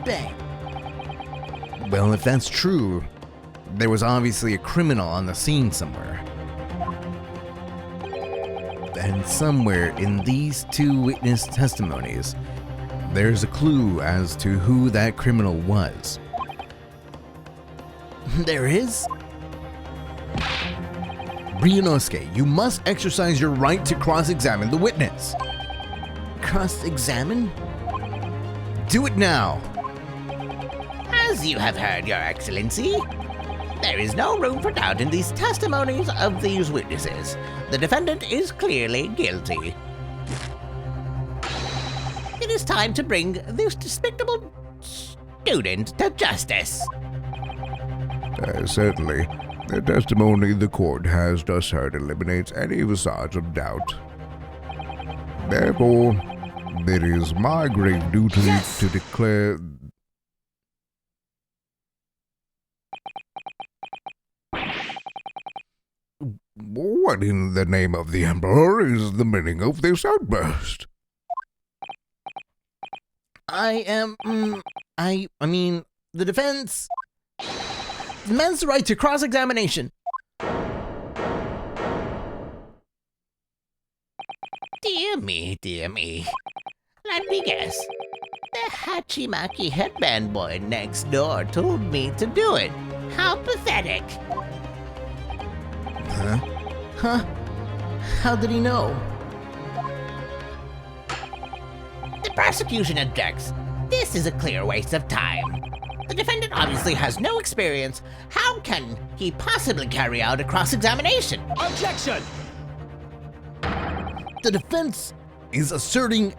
bang. Well, if that's true, there was obviously a criminal on the scene somewhere. And somewhere in these two witness testimonies, there's a clue as to who that criminal was. There is? Ryunosuke, you must exercise your right to cross-examine the witness. Cross-examine? Do it now. As you have heard, Your Excellency, there is no room for doubt in these testimonies of these witnesses. The defendant is clearly guilty. It is time to bring this despicable student to justice. Certainly. The testimony the court has thus heard eliminates any visage of doubt. Therefore, it is my grave duty to declare... What in the name of the Emperor is the meaning of this outburst? I mean, the defense demands the right to cross-examination. Dear me, dear me. Let me guess. The Hachimaki headband boy next door told me to do it. How pathetic. Huh? How did he know? The prosecution objects. This is a clear waste of time. The defendant obviously has no experience. How can he possibly carry out a cross-examination? Objection! The defense is asserting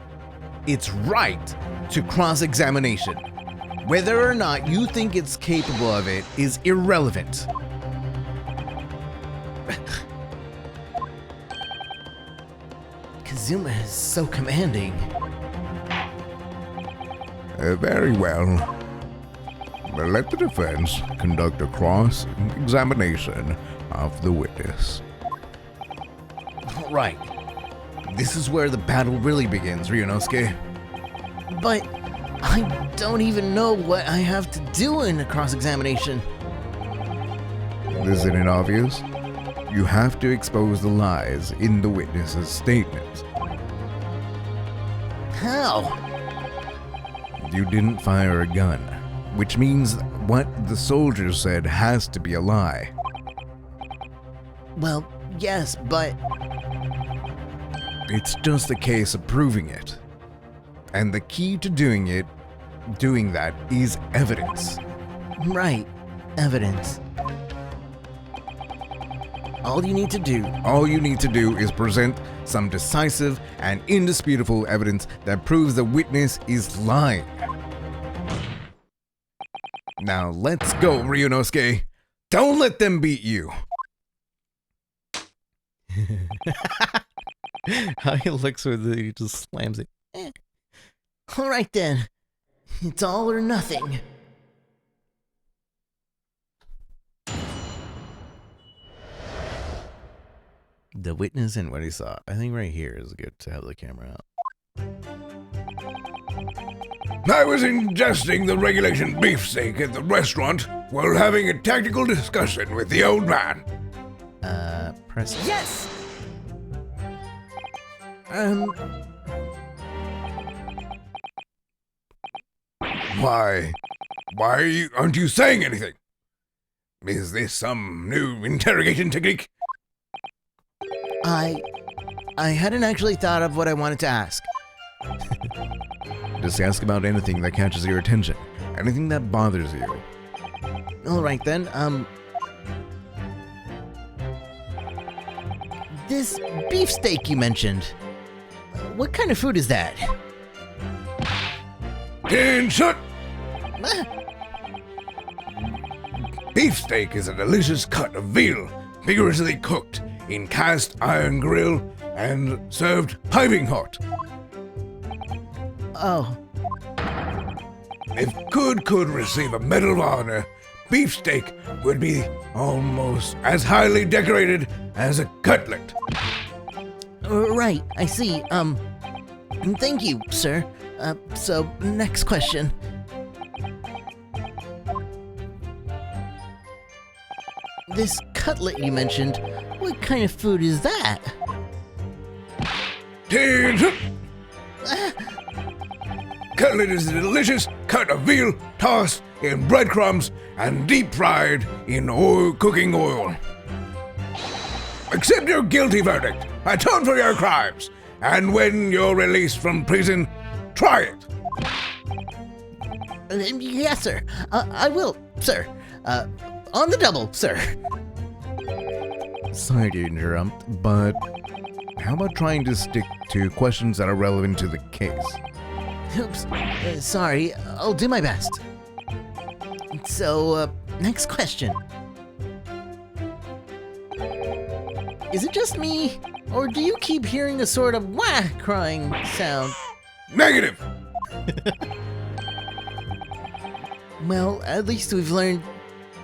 its right to cross-examination. Whether or not you think it's capable of it is irrelevant. Kazuma is so commanding. Very well. Let the defense conduct a cross-examination of the witness. All right. This is where the battle really begins, Ryunosuke. But I don't even know what I have to do in a cross-examination. Isn't it obvious? You have to expose the lies in the witness's statement. How? You didn't fire a gun, which means what the soldier said has to be a lie. Well, yes, but It's just a case of proving it. And the key to doing that is evidence. right, evidence. All you need to do. All you need to do is present some decisive and indisputable evidence that proves the witness is lying. Now let's go, Ryunosuke. Don't let them beat you. How he looks with it, he just slams it. All right then. It's all or nothing. The witness and what he saw. I think right here is good to have the camera out. I was ingesting the regulation beefsteak at the restaurant while having a tactical discussion with the old man. Press. Yes! Why aren't you saying anything? Is this some new interrogation technique? I hadn't actually thought of what I wanted to ask. Just ask about anything that catches your attention. Anything that bothers you. All right then. This beefsteak you mentioned. What kind of food is that? Shut! Beefsteak is a delicious cut of veal, vigorously cooked in cast iron grill and served piping hot. Oh, If good could receive a Medal of Honor, beefsteak would be almost as highly decorated as a cutlet. right. I see. Thank you, sir. So next question. This cutlet you mentioned, what kind of food is that? Cutlet is a delicious cut of veal tossed in breadcrumbs and deep fried in cooking oil. Accept your guilty verdict, atone for your crimes, and when you're released from prison, try it. Yes, sir. I will, sir. On the double, sir. Sorry to interrupt, but how about trying to stick to questions that are relevant to the case? Oops. Sorry. I'll do my best. So, next question. Is it just me, or do you keep hearing a sort of wah crying sound? Negative. Well, at least we've learned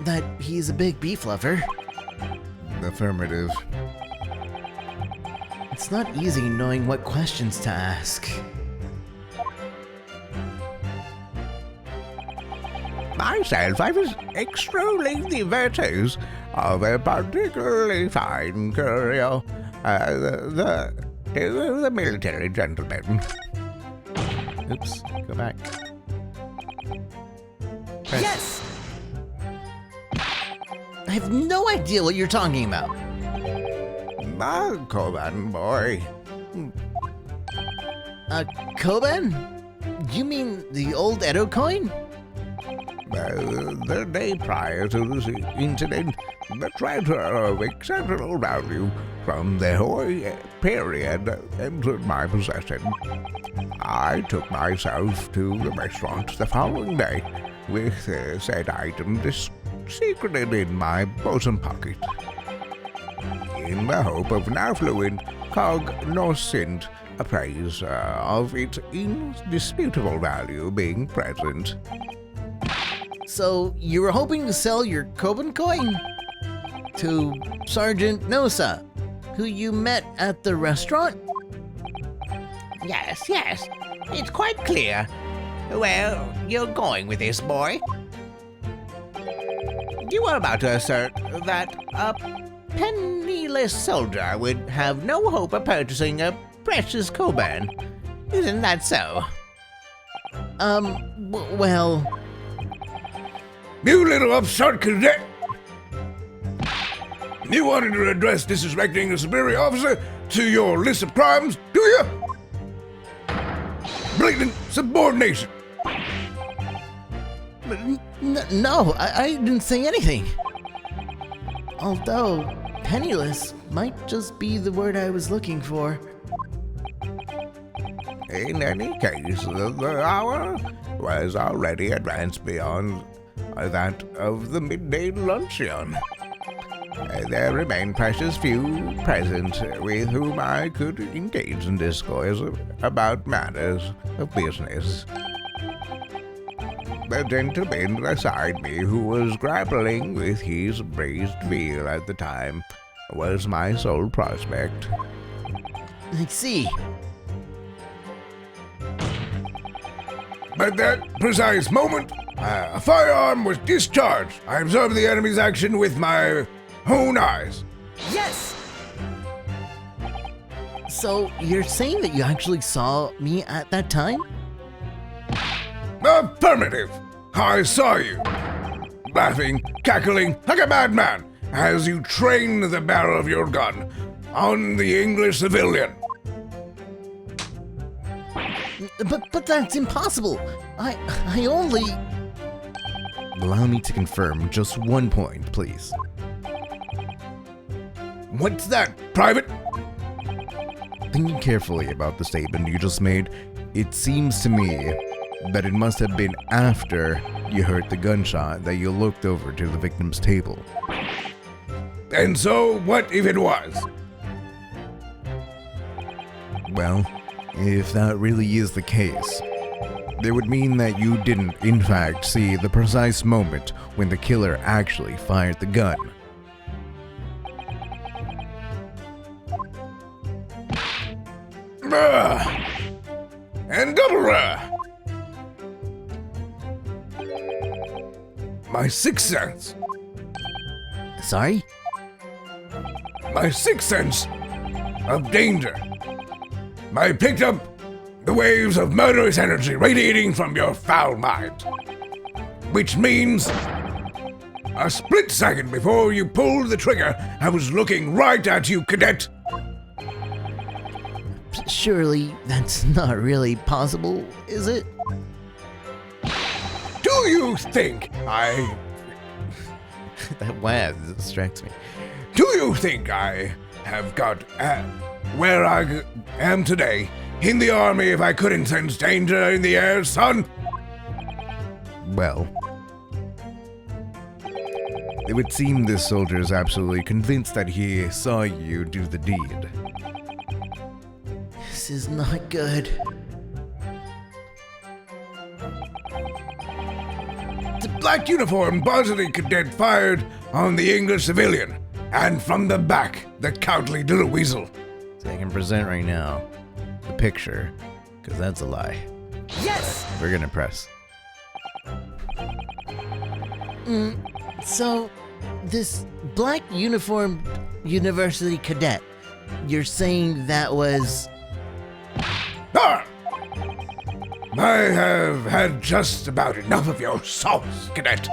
that he's a big beef lover. Affirmative. It's not easy knowing what questions to ask. Myself, I was extolling the virtues of a particularly fine curio. to the military gentlemen. Oops, go back. Yes! I have no idea what you're talking about. My Koban boy. Koban? You mean the old Edo coin? The day prior to this incident, the treasure of exceptional value from the Hoi period entered my possession. I took myself to the restaurant the following day with said item secreted in my bosom pocket, in the hope of an affluent cognoscent appraise of its indisputable value being present. So you were hoping to sell your Koban coin to Sergeant Nosa, who you met at the restaurant? Yes, yes. It's quite clear where you're going with this, boy. You are about to assert that a penniless soldier would have no hope of purchasing a precious Koban. Isn't that so? Well, You little upstart cadet! You wanted to address disrespecting a superior officer to your list of crimes, do you? Blatant subordination. no, I didn't say anything. Although, penniless might just be the word I was looking for. In any case, the hour was already advanced beyond that of the midday luncheon. There remained precious few present with whom I could engage in discourse about matters of business. The gentleman beside me, who was grappling with his braised veal at the time, was my sole prospect. I see. At that precise moment, a firearm was discharged. I observed the enemy's action with my own eyes. Yes! So you're saying that you actually saw me at that time? Affirmative! I saw you, laughing, cackling like a madman as you trained the barrel of your gun on the English civilian. But that's impossible. I only... Allow me to confirm just one point, please. What's that, Private? Thinking carefully about the statement you just made, it seems to me that it must have been after you heard the gunshot that you looked over to the victim's table. And so, what if it was? Well, if that really is the case, it would mean that you didn't, in fact, see the precise moment when the killer actually fired the gun. And double my sixth sense. Sorry? My sixth sense of danger. I picked up the waves of murderous energy radiating from your foul mind. Which means a split second before you pulled the trigger, I was looking right at you, cadet. Surely that's not really possible, is it? Do you think I... That wow distracts me. Do you think I have got where I am today in the army if I couldn't sense danger in the air, son? Well, it would seem this soldier is absolutely convinced that he saw you do the deed. This is not good. The black uniform varsity cadet fired on the English civilian, and from the back, the cowardly little weasel. So I can present right now the picture, because that's a lie. Yes! We're gonna press. So, this black uniformed university cadet you're saying that was... Ah! I have had just about enough of your sauce, Cadet.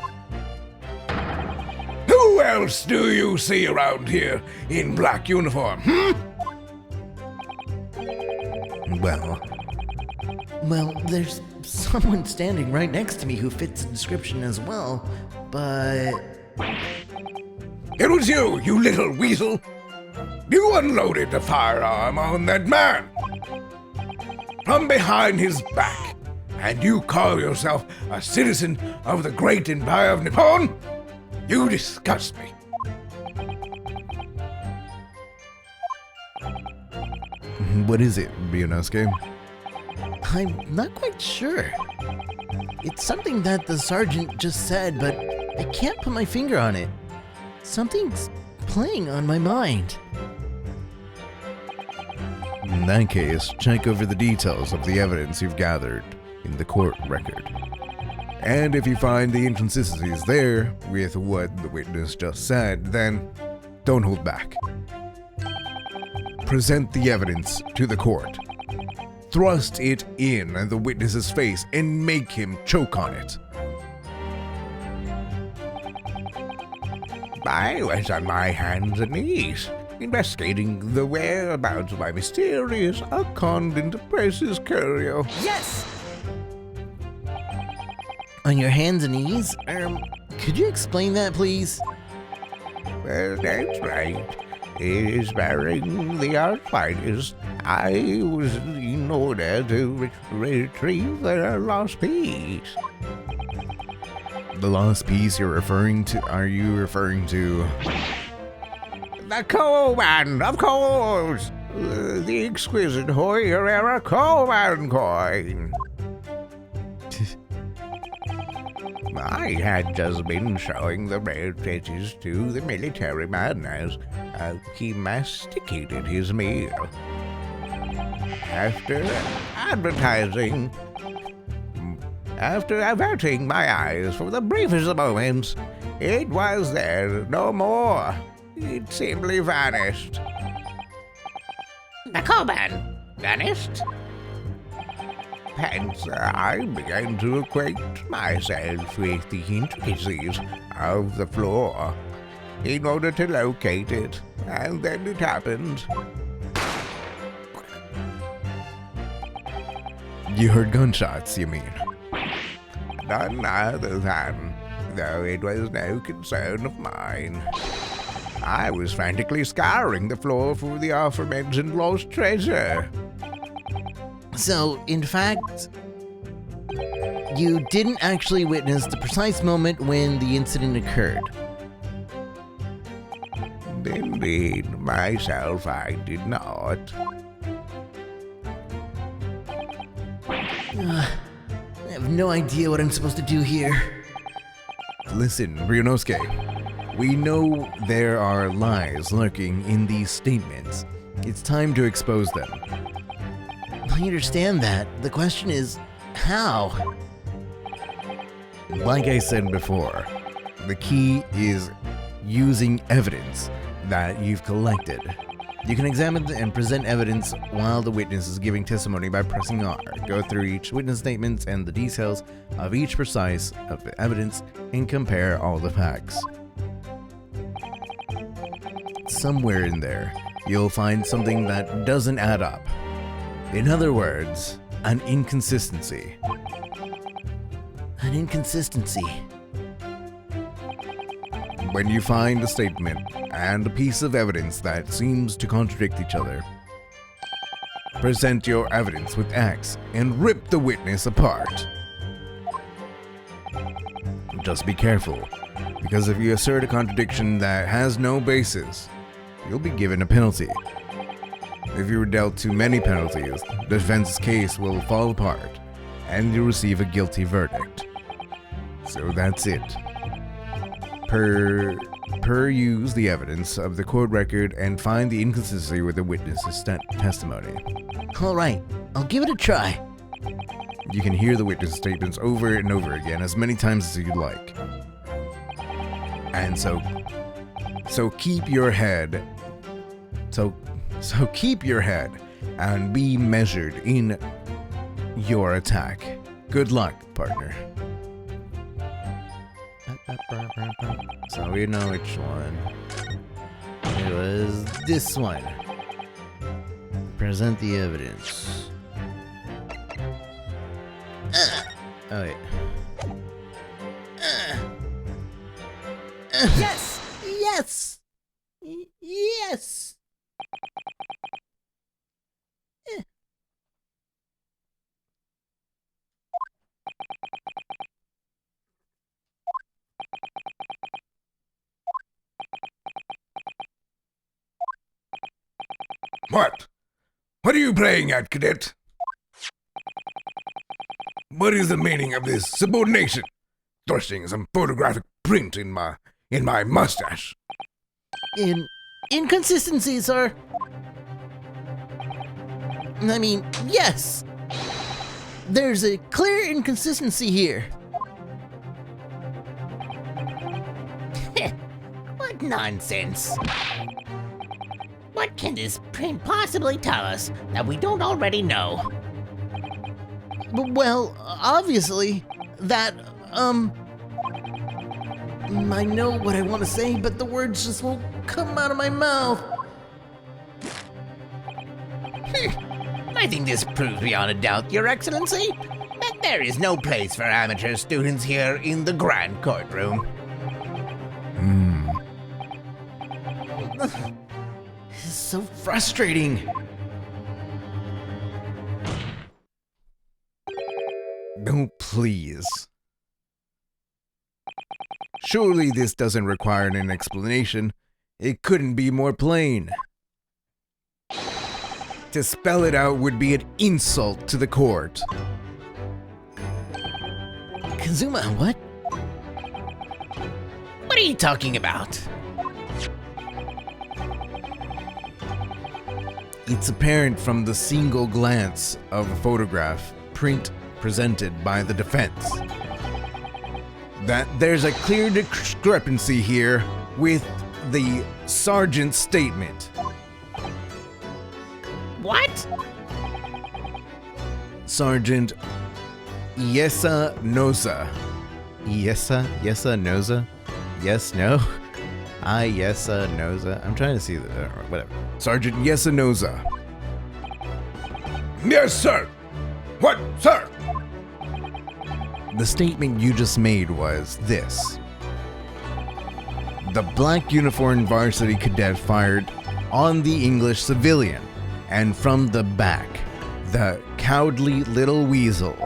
Who else do you see around here in black uniform, Well, there's someone standing right next to me who fits the description as well, but... It was you, you little weasel. You unloaded the firearm on that man from behind his back, and you call yourself a citizen of the great empire of Nippon? You disgust me. What is it, Ryunosuke? I'm not quite sure. It's something that the sergeant just said, but I can't put my finger on it. Something's playing on my mind. In that case, check over the details of the evidence you've gathered in the court record. And if you find the inconsistencies there with what the witness just said, then don't hold back. Present the evidence to the court. Thrust it in the witness's face and make him choke on it. I was on my hands and knees, investigating the whereabouts of my mysterious, according Precious Curio. Yes! On your hands and knees? Could you explain that, please? Well, that's right. It is bearing the arthritis. I was in order to retrieve the lost piece. The lost piece you're referring to, are you referring to? The Coleman, of course! The exquisite Hoyer-era Coleman coin. I had just been showing the rare treasures to the military man as he masticated his meal. After averting my eyes for the briefest of moments, it was there no more. It simply vanished. The Coban vanished? Hence, I began to acquaint myself with the intricacies of the floor in order to locate it, and then it happened. You heard gunshots, you mean? None other than, though it was no concern of mine. I was frantically scouring the floor for the aforementioned lost treasure. So, in fact, you didn't actually witness the precise moment when the incident occurred. Indeed, myself I did not. I have no idea what I'm supposed to do here. Listen, Ryunosuke, we know there are lies lurking in these statements. It's time to expose them. I understand that. The question is, how? Like I said before, the key is using evidence that you've collected. You can examine and present evidence while the witness is giving testimony by pressing R. Go through each witness statements and the details of each precise of the evidence and compare all the facts. Somewhere in there, you'll find something that doesn't add up. In other words, an inconsistency. An inconsistency. When you find a statement and a piece of evidence that seems to contradict each other, present your evidence with X and rip the witness apart. Just be careful, because if you assert a contradiction that has no basis, you'll be given a penalty. If you were dealt too many penalties, the defense's case will fall apart, and you'll receive a guilty verdict. So that's it. Peruse the evidence of the court record and find the inconsistency with the witness's testimony. Alright, I'll give it a try. You can hear the witness statements over and over again as many times as you'd like. And so keep your head. So So keep your head and be measured in your attack. Good luck, partner. So we know which one. It was this one. Present the evidence. Oh wait. Yes! Yes! Yes! What? What are you playing at, cadet? What is the meaning of this subordination? Thrusting some photographic print in my mustache. Inconsistency, sir. I mean, yes. There's a clear inconsistency here. What nonsense! What can this print possibly tell us that we don't already know? Well, obviously, that, I know what I want to say, but the words just won't come out of my mouth. I think this proves beyond a doubt, Your Excellency, that there is no place for amateur students here in the Grand Courtroom. This is so frustrating. Oh, please. Surely this doesn't require an explanation. It couldn't be more plain. To spell it out would be an insult to the court. Kazuma, what? What are you talking about? It's apparent from the single glance of a photograph print presented by the defense that there's a clear discrepancy here with the sergeant's statement. What? Sergeant Yesa Noza. Yesa Noza? Yes, no? Yesa Noza. I'm trying to see the whatever. Sergeant Yesa Noza. Yes, sir. What, sir? The statement you just made was this. The black uniformed varsity cadet fired on the English civilian, and from the back, the cowardly little weasel.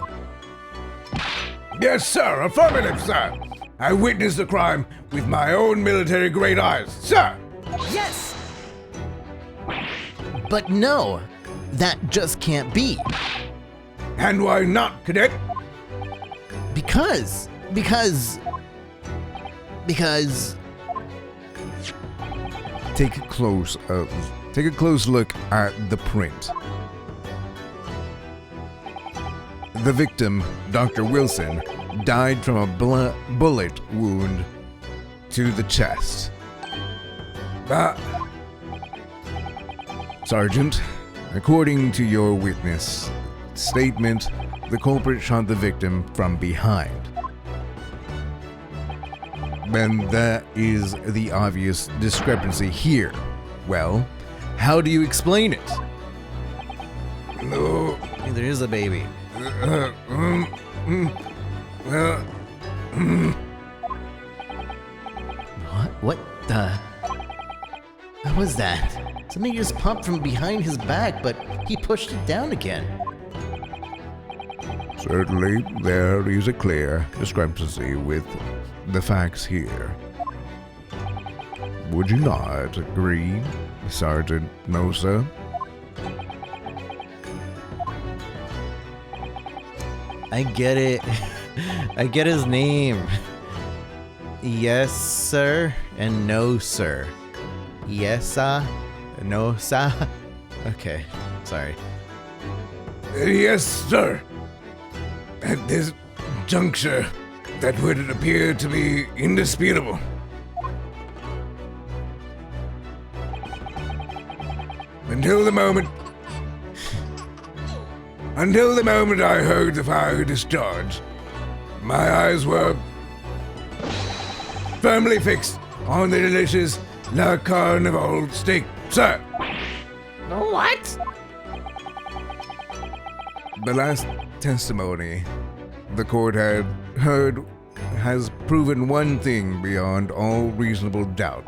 Yes, sir. Affirmative, sir. I witnessed the crime with my own military-grade eyes, sir. Yes! But no, that just can't be. And why not, cadet? Because. Take a close look at the print. The victim, Dr. Wilson, died from a bullet wound to the chest. Sergeant, according to your witness statement, the culprit shot the victim from behind. Then that is the obvious discrepancy here. Well, how do you explain it? No. There is a baby. Well, What the? What was that? Something just popped from behind his back, but he pushed it down again. certainly there is a clear discrepancy with the facts here. Would you not agree, Sergeant Nosa? I get it. I get his name. Yes, sir, and no, sir. Yes, no, sir. Okay, sorry. Yes, sir. At this juncture, that would appear to be indisputable. Until the moment I heard the fire discharge, my eyes were firmly fixed on the delicious La Carnival steak, sir. What? The last testimony the court had heard has proven one thing beyond all reasonable doubt.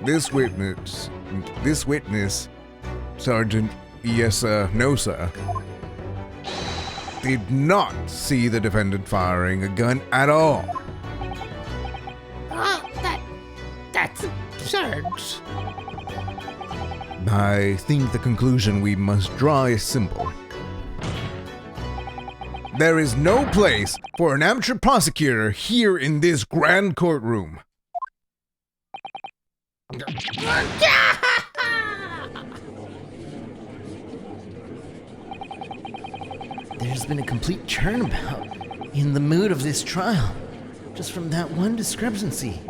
This witness, Sergeant Yes Sir, No Sir, did not see the defendant firing a gun at all. That's absurd. I think the conclusion we must draw is simple. There is no place for an amateur prosecutor here in this grand courtroom. There's been a complete turnabout in the mood of this trial, just from that one discrepancy.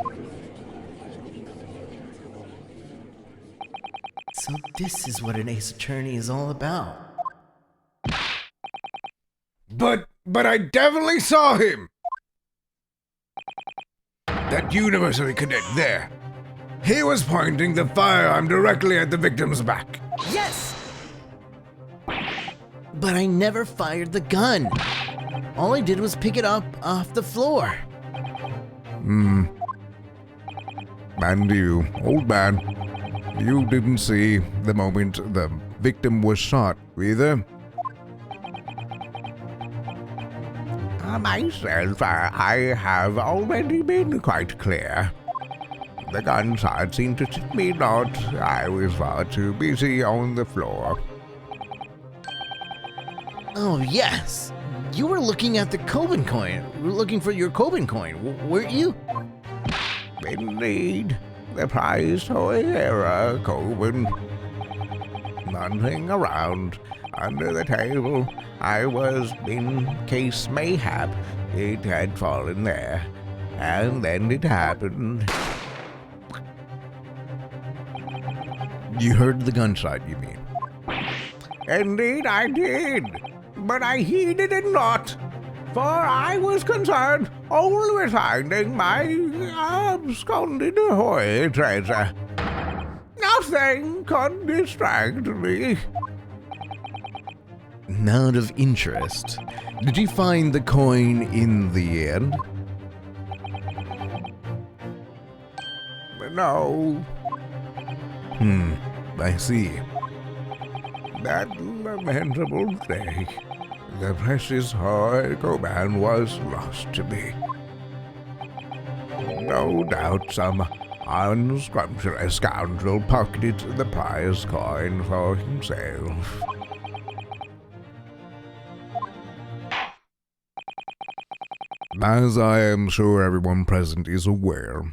So this is what an ace attorney is all about. But I definitely saw him! That university cadet there. He was pointing the firearm directly at the victim's back. Yes! But I never fired the gun. All I did was pick it up off the floor. And you, old man, you didn't see the moment the victim was shot either? Myself, I have already been quite clear. The gunshot seemed to hit me not. I was far too busy on the floor. Oh, yes. You were looking at the Coben coin. Looking for your Coben coin, weren't you? Indeed, the prized toy era, Coben. Nothing around. Under the table, I was, in case mayhap, it had fallen there. And then it happened. You heard the gunshot, you mean? Indeed I did, but I heeded it not, for I was concerned only with finding my absconded toy treasure. Nothing could distract me. Out of interest, did you find the coin in the end? No, I see. that lamentable day, the precious toy Coban was lost to me. No doubt some unscrupulous scoundrel pocketed the prize coin for himself. As I am sure everyone present is aware,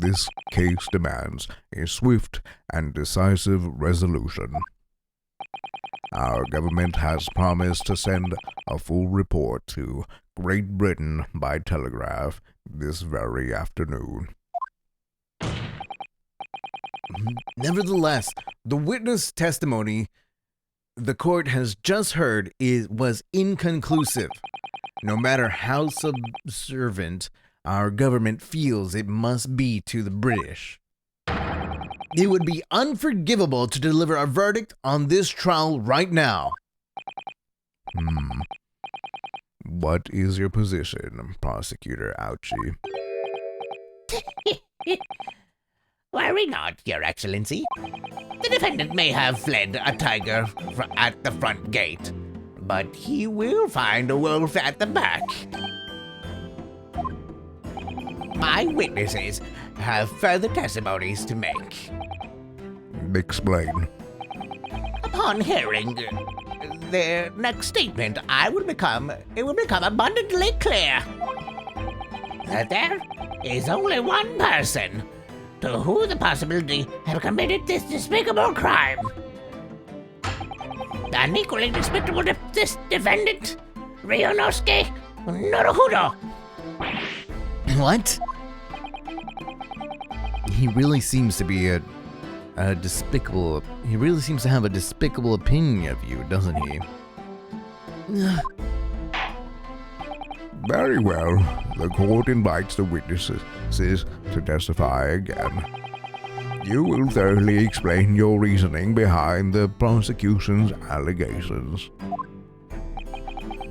this case demands a swift and decisive resolution. Our government has promised to send a full report to Great Britain by telegraph this very afternoon. Nevertheless, the witness testimony the court has just heard was inconclusive. No matter how subservient our government feels it must be to the British, it would be unforgivable to deliver a verdict on this trial right now. What is your position, Prosecutor Ouchie? Worry not, Your Excellency. The defendant may have fled a tiger at the front gate, but he will find a wolf at the back. My witnesses have further testimonies to make. Explain. Upon hearing their next statement, it will become abundantly clear that there is only one person to whom the possibility have committed this despicable crime. An equally despicable this defendant, Ryunosuke Naruhodo. What? He really seems to be a despicable. He really seems to have a despicable opinion of you, doesn't he? Very well. The court invites the witnesses to testify again. You will thoroughly explain your reasoning behind the prosecution's allegations.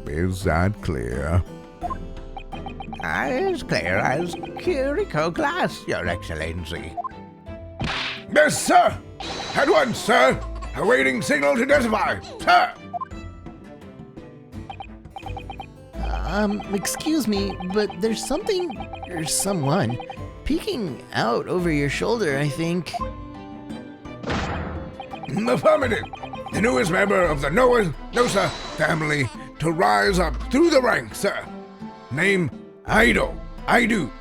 Is that clear? As clear as curico glass, Your Excellency. Yes, sir! At once, sir! Awaiting signal to testify, sir! Excuse me, but there's something or someone peeking out over your shoulder, I think. Affirmative! The newest member of the Nosa family to rise up through the ranks, sir. Name Aido. I do.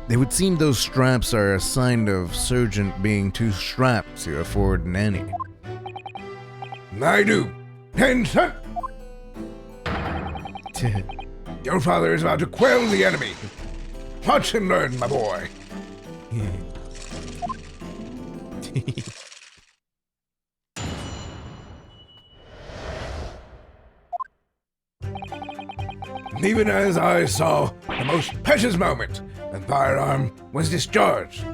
It would seem those straps are a sign of Sergeant being too strapped to afford nanny. I do. And sir, your father is about to quell the enemy. Watch and learn, my boy. Even as I saw the most precious moment, the firearm was discharged.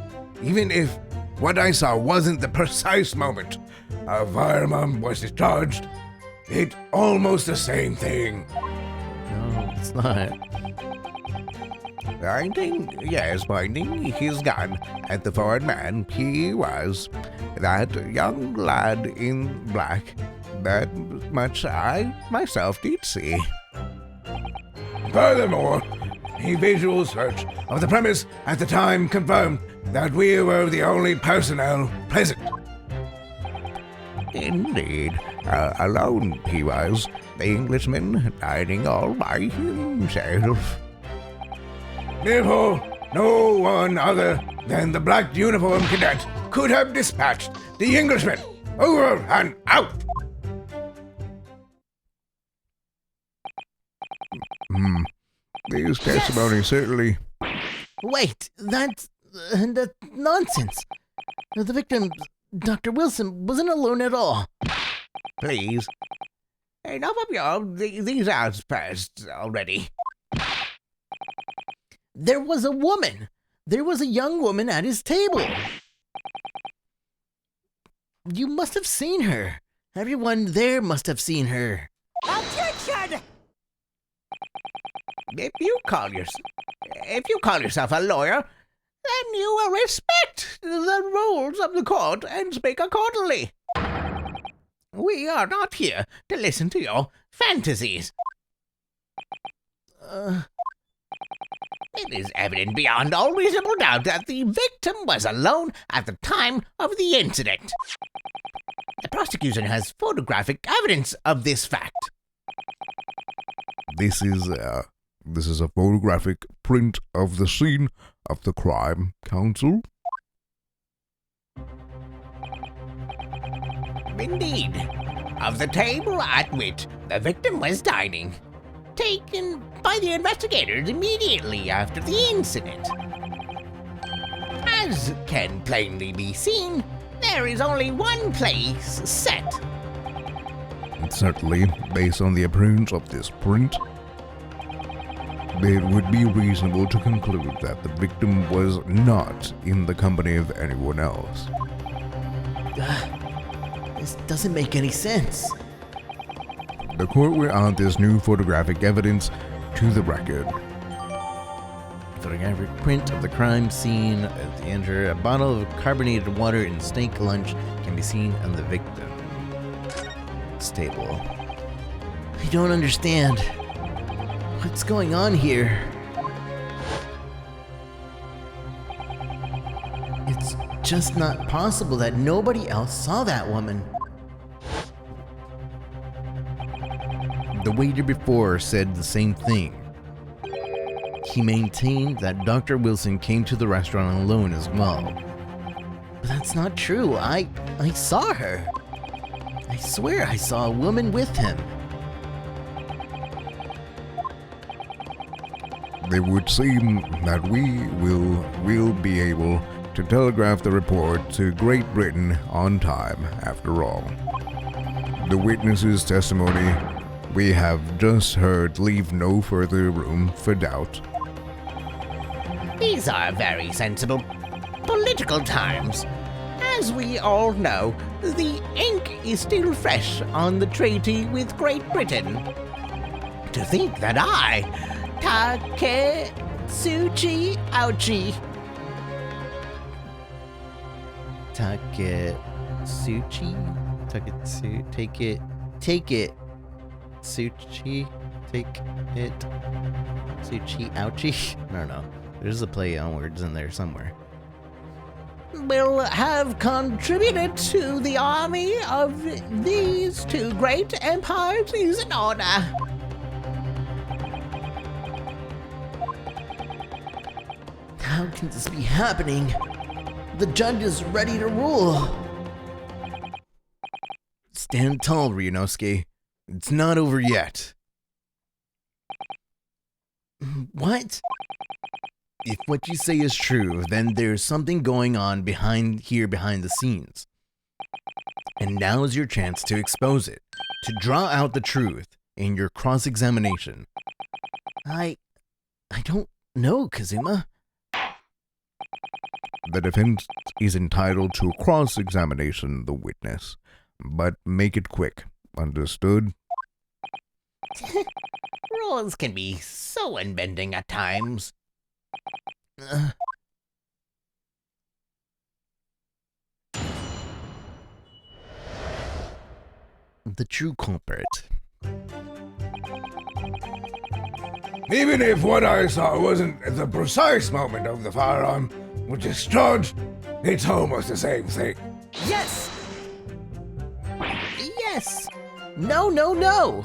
Even if what I saw wasn't the precise moment a firearm was discharged, it's almost the same thing. No, it's not. Pointing his gun at the forward man, he was that young lad in black. That much I myself did see. Furthermore, a visual search of the premise at the time confirmed that we were the only personnel present. Indeed, alone he was, the Englishman dining all by himself. Therefore, no one other than the black uniform cadet could have dispatched the Englishman. Over and out! These testimonies certainly... Wait, that's nonsense. The victim, Dr. Wilson, wasn't alone at all. Please. Enough of your these outbursts already. There was a woman. There was a young woman at his table. You must have seen her. Everyone there must have seen her. Objection! If you call yourself a lawyer, then you will respect the rules of the court and speak accordingly. We are not here to listen to your fantasies. It is evident beyond all reasonable doubt that the victim was alone at the time of the incident. The prosecution has photographic evidence of this fact. This is a photographic print of the scene of the crime, Counsel. Indeed, of the table at which the victim was dining, taken by the investigators immediately after the incident. As can plainly be seen, there is only one place set. Certainly, based on the appearance of this print, it would be reasonable to conclude that the victim was not in the company of anyone else. This doesn't make any sense. The court will add this new photographic evidence to the record. Photographic print of the crime scene at the enter. A bottle of carbonated water and steak lunch can be seen on the victim's table. I don't understand. What's going on here? It's just not possible that nobody else saw that woman. The waiter before said the same thing. He maintained that Dr. Wilson came to the restaurant alone as well. But that's not true. I saw her. I swear I saw a woman with him. it would seem that we will be able to telegraph the report to Great Britain on time, after all. The witness's testimony we have just heard leave no further room for doubt. These are very sensible political times. As we all know, the ink is still fresh on the treaty with Great Britain. To think that I, Taketsuchi Ouchi, Taketsuchi? Take it. Suchi? Take it. Suchi ouchie? I don't know. There's a play on words in there somewhere. will have contributed to the army of these two great empires is an honor. How can this be happening? The judge is ready to rule. Stand tall, Ryunosuke. It's not over yet. What? If what you say is true, then there's something going on behind the scenes. And now is your chance to expose it, to draw out the truth in your cross-examination. I don't know, Kazuma. The defense is entitled to cross-examination the witness, but make it quick. Understood? Rules can be so unbending at times. The true culprit. Even if what I saw wasn't at the precise moment of the firearm was discharged, it's almost the same thing. Yes! Yes! No!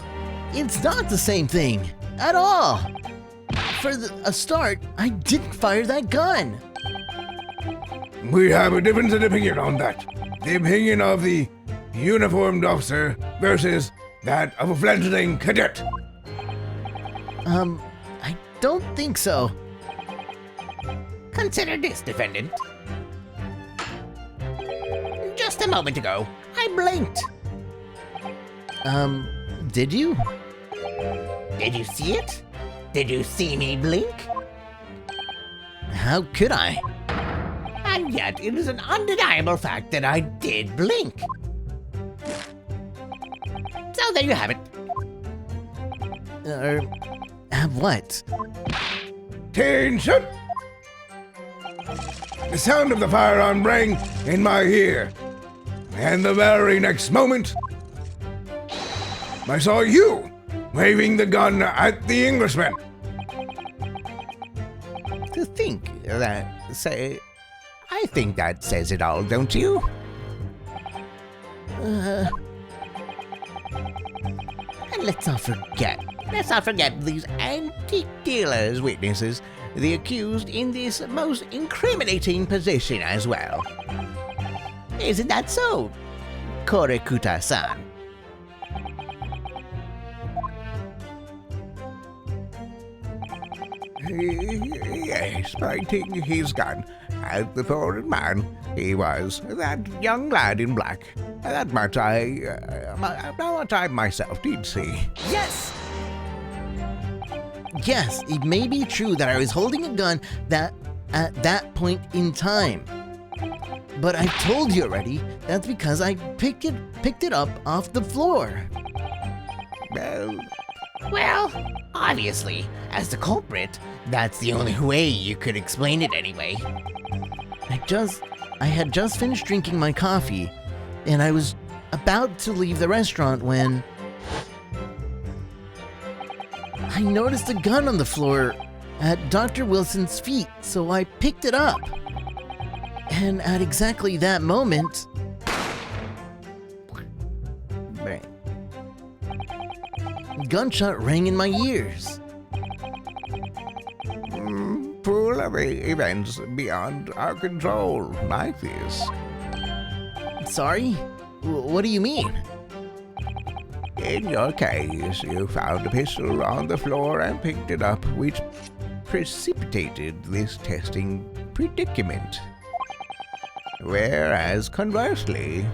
It's not the same thing at all. For a start, I didn't fire that gun. We have a difference of opinion on that. The opinion of the uniformed officer versus that of a fledgling cadet. I don't think so. Consider this, defendant. Just a moment ago, I blinked. Did you? Did you see it? Did you see me blink? How could I? And yet, it is an undeniable fact that I did blink. So there you have it. Have what? Attention! The sound of the firearm rang in my ear, and the very next moment, I saw you waving the gun at the Englishman. To think that, I think that says it all, don't you? And let's not forget these antique dealers' witnesses, the accused in this most incriminating position as well. Isn't that so, Korekuta-san? Yes, pointing his gun at the foreign man. He was that young lad in black. That much I myself did see. Yes! Yes, it may be true that I was holding a gun at that point in time. But I told you already, that's because I picked it up off the floor. Well, obviously, as the culprit, that's the only way you could explain it anyway. I had just finished drinking my coffee, and I was about to leave the restaurant when I noticed a gun on the floor at Dr. Wilson's feet, so I picked it up. And at exactly that moment, bang, gunshot rang in my ears. Full of events beyond our control, like this. Sorry? What do you mean? In your case, you found a pistol on the floor and picked it up, which precipitated this testing predicament. Whereas conversely,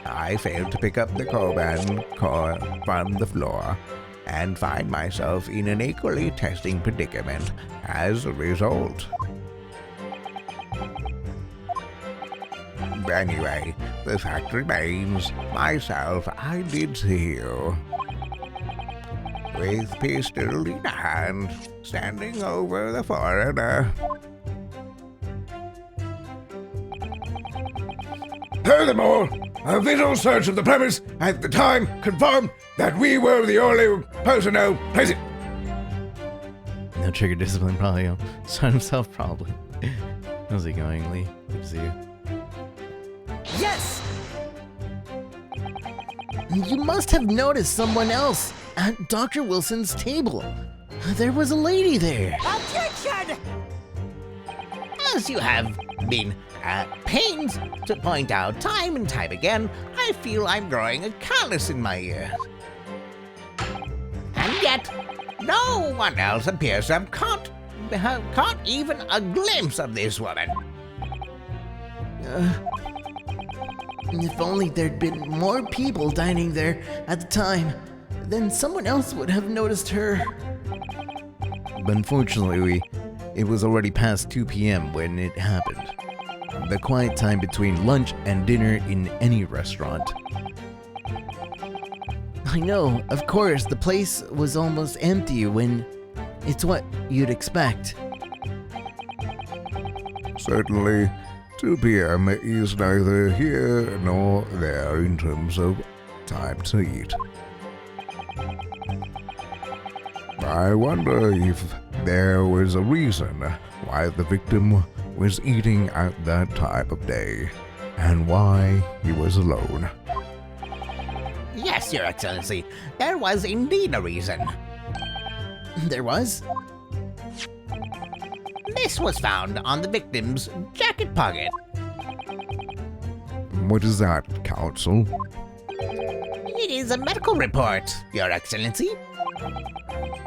I failed to pick up the Koban core from the floor and find myself in an equally testing predicament as a result. Anyway, the fact remains, myself, I did see you. With pistol in hand, standing over the foreigner. Furthermore, a visual search of the premise at the time confirmed that we were the only personnel present. No trigger discipline, probably. Shot himself, probably. How's it going, Lee? Good to see you. Yes! You must have noticed someone else at Dr. Wilson's table. There was a lady there. Objection! As you have been at pains to point out time and time again, I feel I'm growing a callus in my ears. And yet, no one else appears to have caught even a glimpse of this woman. If only there'd been more people dining there at the time, then someone else would have noticed her. But unfortunately, it was already past 2 p.m. when it happened. The quiet time between lunch and dinner in any restaurant. I know, of course, the place was almost empty when it's what you'd expect. Certainly, 2 p.m. is neither here nor there in terms of time to eat. I wonder if there was a reason why the victim was eating at that time of day, and why he was alone. Yes, Your Excellency, there was indeed a reason. There was? This was found on the victim's jacket pocket. What is that, Counsel? It is a medical report, Your Excellency.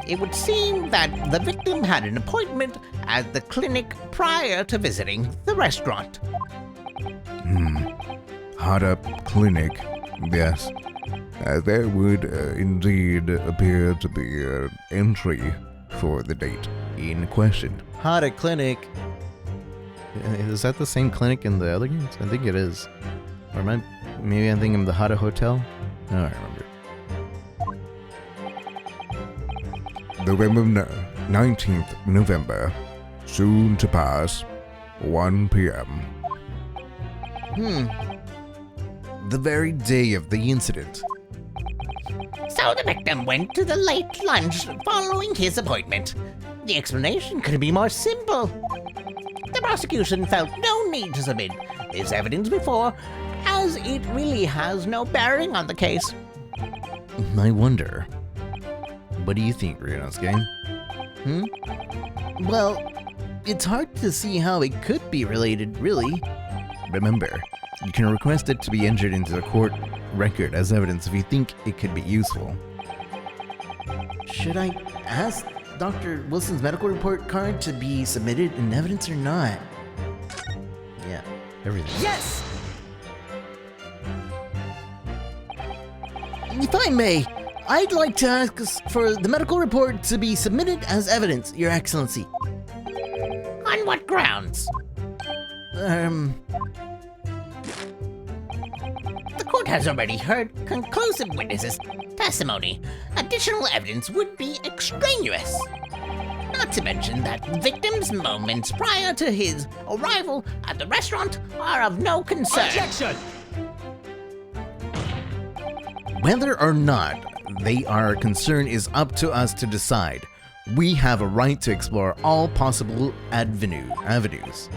It would seem that the victim had an appointment at the clinic prior to visiting the restaurant. Hot Up Clinic, yes. There would indeed appear to be an entry for the date in question. Hada Clinic. Is that the same clinic in the other games? I think it is. Or maybe I'm thinking of the Hada Hotel? No, I remember. November 19th November, soon to pass, 1 p.m. The very day of the incident. So the victim went to the late lunch following his appointment. The explanation could be more simple. The prosecution felt no need to submit this evidence before, as it really has no bearing on the case. I wonder. What do you think, Ryunosuke? Well, it's hard to see how it could be related, really. Remember, you can request it to be entered into the court record as evidence if you think it could be useful. Should I ask Dr. Wilson's medical report card to be submitted in evidence or not? Yeah, everything. Yes! If I may, I'd like to ask for the medical report to be submitted as evidence, Your Excellency. On what grounds? Um, The court has already heard conclusive witnesses' testimony. Additional evidence would be extraneous. Not to mention that victim's moments prior to his arrival at the restaurant are of no concern. Objection! Whether or not they are concerned is up to us to decide. We have a right to explore all possible avenues.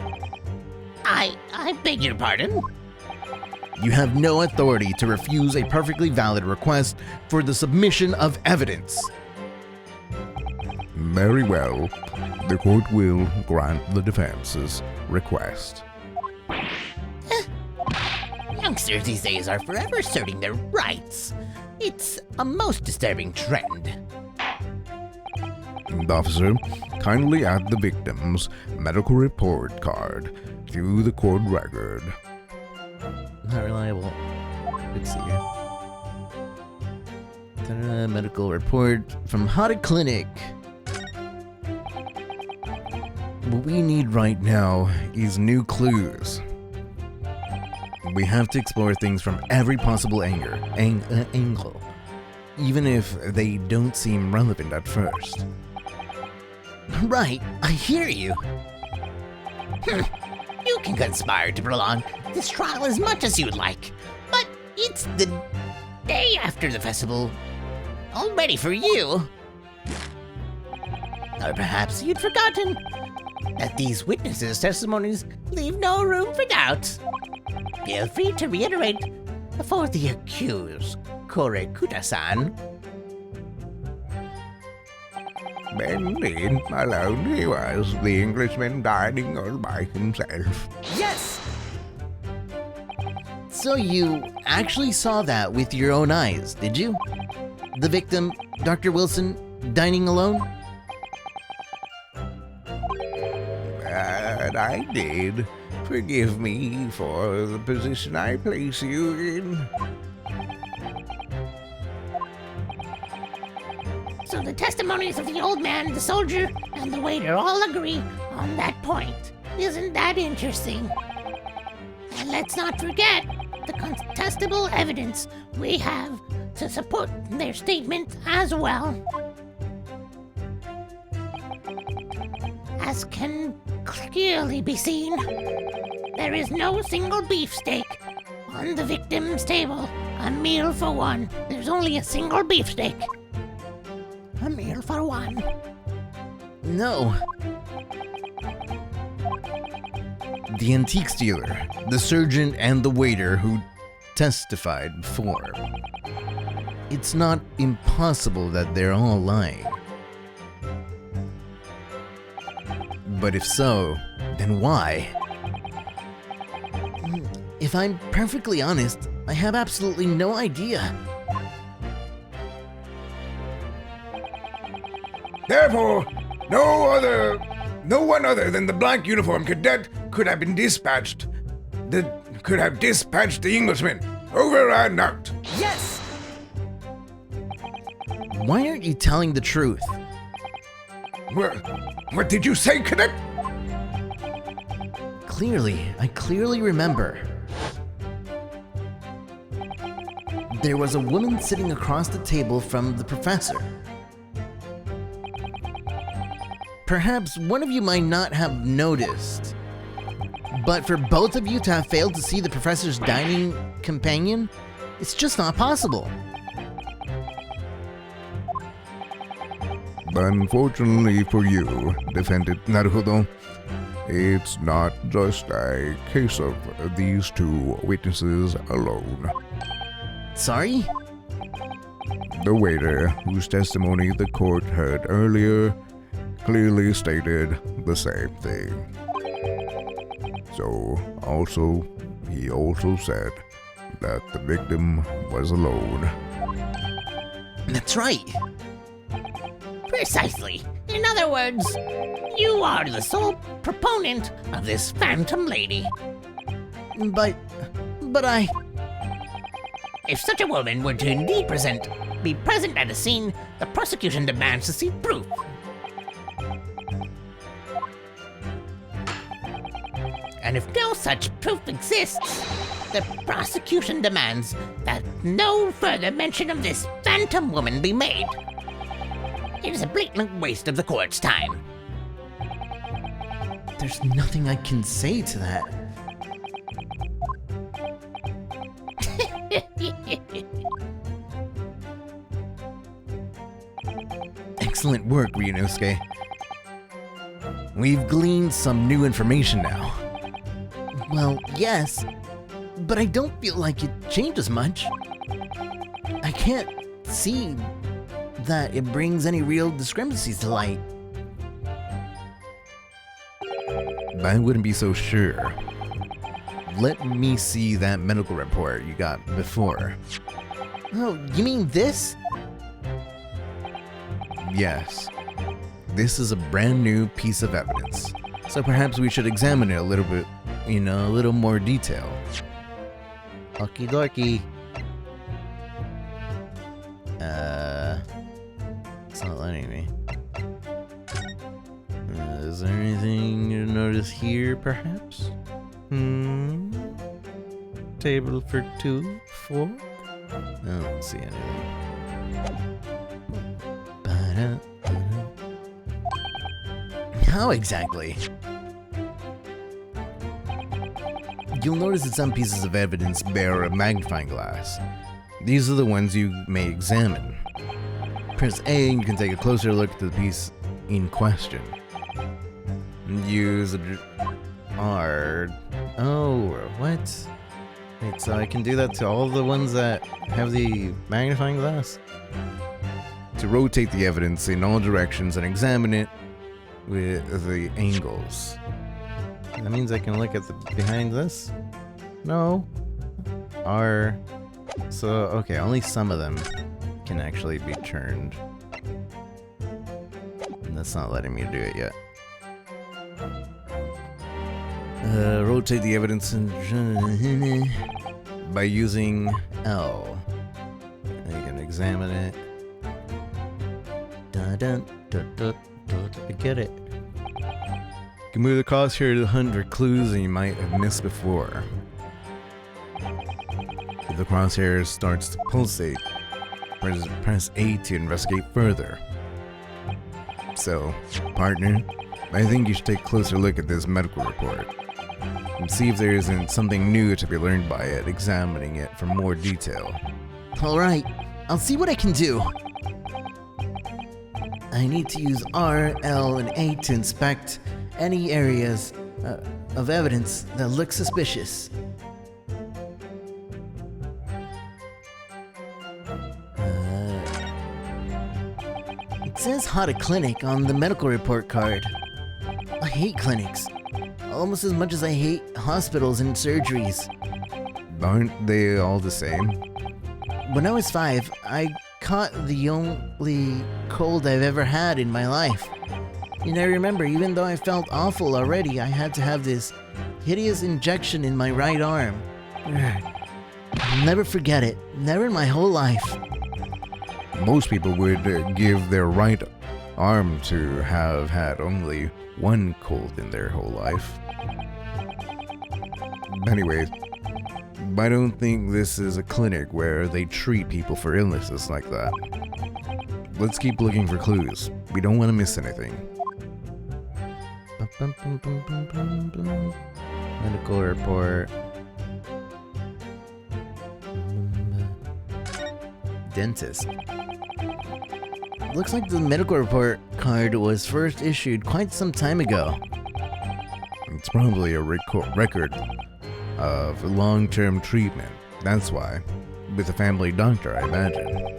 I beg your pardon? You have no authority to refuse a perfectly valid request for the submission of evidence. Very well. The court will grant the defense's request. Youngsters these days are forever asserting their rights. It's a most disturbing trend. Officer, Kindly add the victim's medical report card to the court record. Not reliable. Let's see. Medical report from Hada Clinic. What we need right now is new clues. We have to explore things from every possible angle, even if they don't seem relevant at first. Right, I hear you. You can conspire to prolong this trial as much as you'd like, but it's the day after the festival. All ready for you. Or perhaps you'd forgotten that these witnesses' testimonies leave no room for doubt. Feel free to reiterate before the accused, Korekuta-san. Indeed, alone he was, the Englishman dining all by himself. Yes! So you actually saw that with your own eyes, did you? The victim, Dr. Wilson, dining alone? And I did. Forgive me for the position I place you in. So the testimonies of the old man, the soldier, and the waiter all agree on that point. Isn't that interesting? And let's not forget the contestable evidence we have to support their statement as well. As can clearly be seen, there is no single beefsteak on the victim's table. A meal for one. There's only a single beefsteak. A meal for one. No. The antiques dealer, the surgeon, and the waiter who testified before. It's not impossible that they're all lying. But if so, then why? If I'm perfectly honest, I have absolutely no idea. Therefore, no one other than the black uniform cadet could have been dispatched. Could have dispatched the Englishman. Over and out. Yes! Why aren't you telling the truth? What did you say, cadet? I clearly remember. There was a woman sitting across the table from the professor. Perhaps one of you might not have noticed, but for both of you to have failed to see the professor's dining companion, it's just not possible. Unfortunately for you, Defendant Naruhodo, it's not just a case of these two witnesses alone. Sorry? The waiter, whose testimony the court heard earlier, clearly stated the same thing. So, he also said that the victim was alone. That's right. Precisely. In other words, you are the sole proponent of this phantom lady. But I... If such a woman were to indeed be present at a scene, the prosecution demands to see proof. And if no such proof exists, the prosecution demands that no further mention of this phantom woman be made. It is a blatant waste of the court's time. There's nothing I can say to that. Excellent work, Ryunosuke. We've gleaned some new information now. Well, yes, but I don't feel like it changes much. I can't see that it brings any real discrepancies to light. I wouldn't be so sure. Let me see that medical report you got before. Oh, you mean this? Yes. this is a brand new piece of evidence, so perhaps we should examine it a little bit, in a little more detail. Okie dokie. It's not letting me. Is there anything you notice here, perhaps? Table for 2, 4? I don't see anything. How exactly? You'll notice that some pieces of evidence bear a magnifying glass. These are the ones you may examine. Press A and you can take a closer look at the piece in question. Use R. Oh, what? Wait, so I can do that to all the ones that have the magnifying glass? To rotate the evidence in all directions and examine it with the angles. That means I can look at the behind this? No. R. So, okay, only some of them can actually be turned. And that's not letting me do it yet. Rotate the evidence by using L. You can examine it. I get it. You can move the crosshair to hunt for clues that you might have missed before. If the crosshair starts to pulsate, press A to investigate further. So, partner, I think you should take a closer look at this medical report and see if there isn't something new to be learned by it, examining it for more detail. Alright, I'll see what I can do. I need to use R, L, and A to inspect any areas of evidence that look suspicious. It says Hada Clinic on the medical report card. I hate clinics, almost as much as I hate hospitals and surgeries. Aren't they all the same? When I was 5, I caught the only cold I've ever had in my life. And I remember, even though I felt awful already, I had to have this hideous injection in my right arm. I'll never forget it. Never in my whole life. Most people would give their right arm to have had only one cold in their whole life. Anyway, I don't think this is a clinic where they treat people for illnesses like that. Let's keep looking for clues. We don't want to miss anything. Medical report. Dentist. Looks like the medical report card was first issued quite some time ago. It's probably a record of long-term treatment. That's why. With a family doctor, I imagine.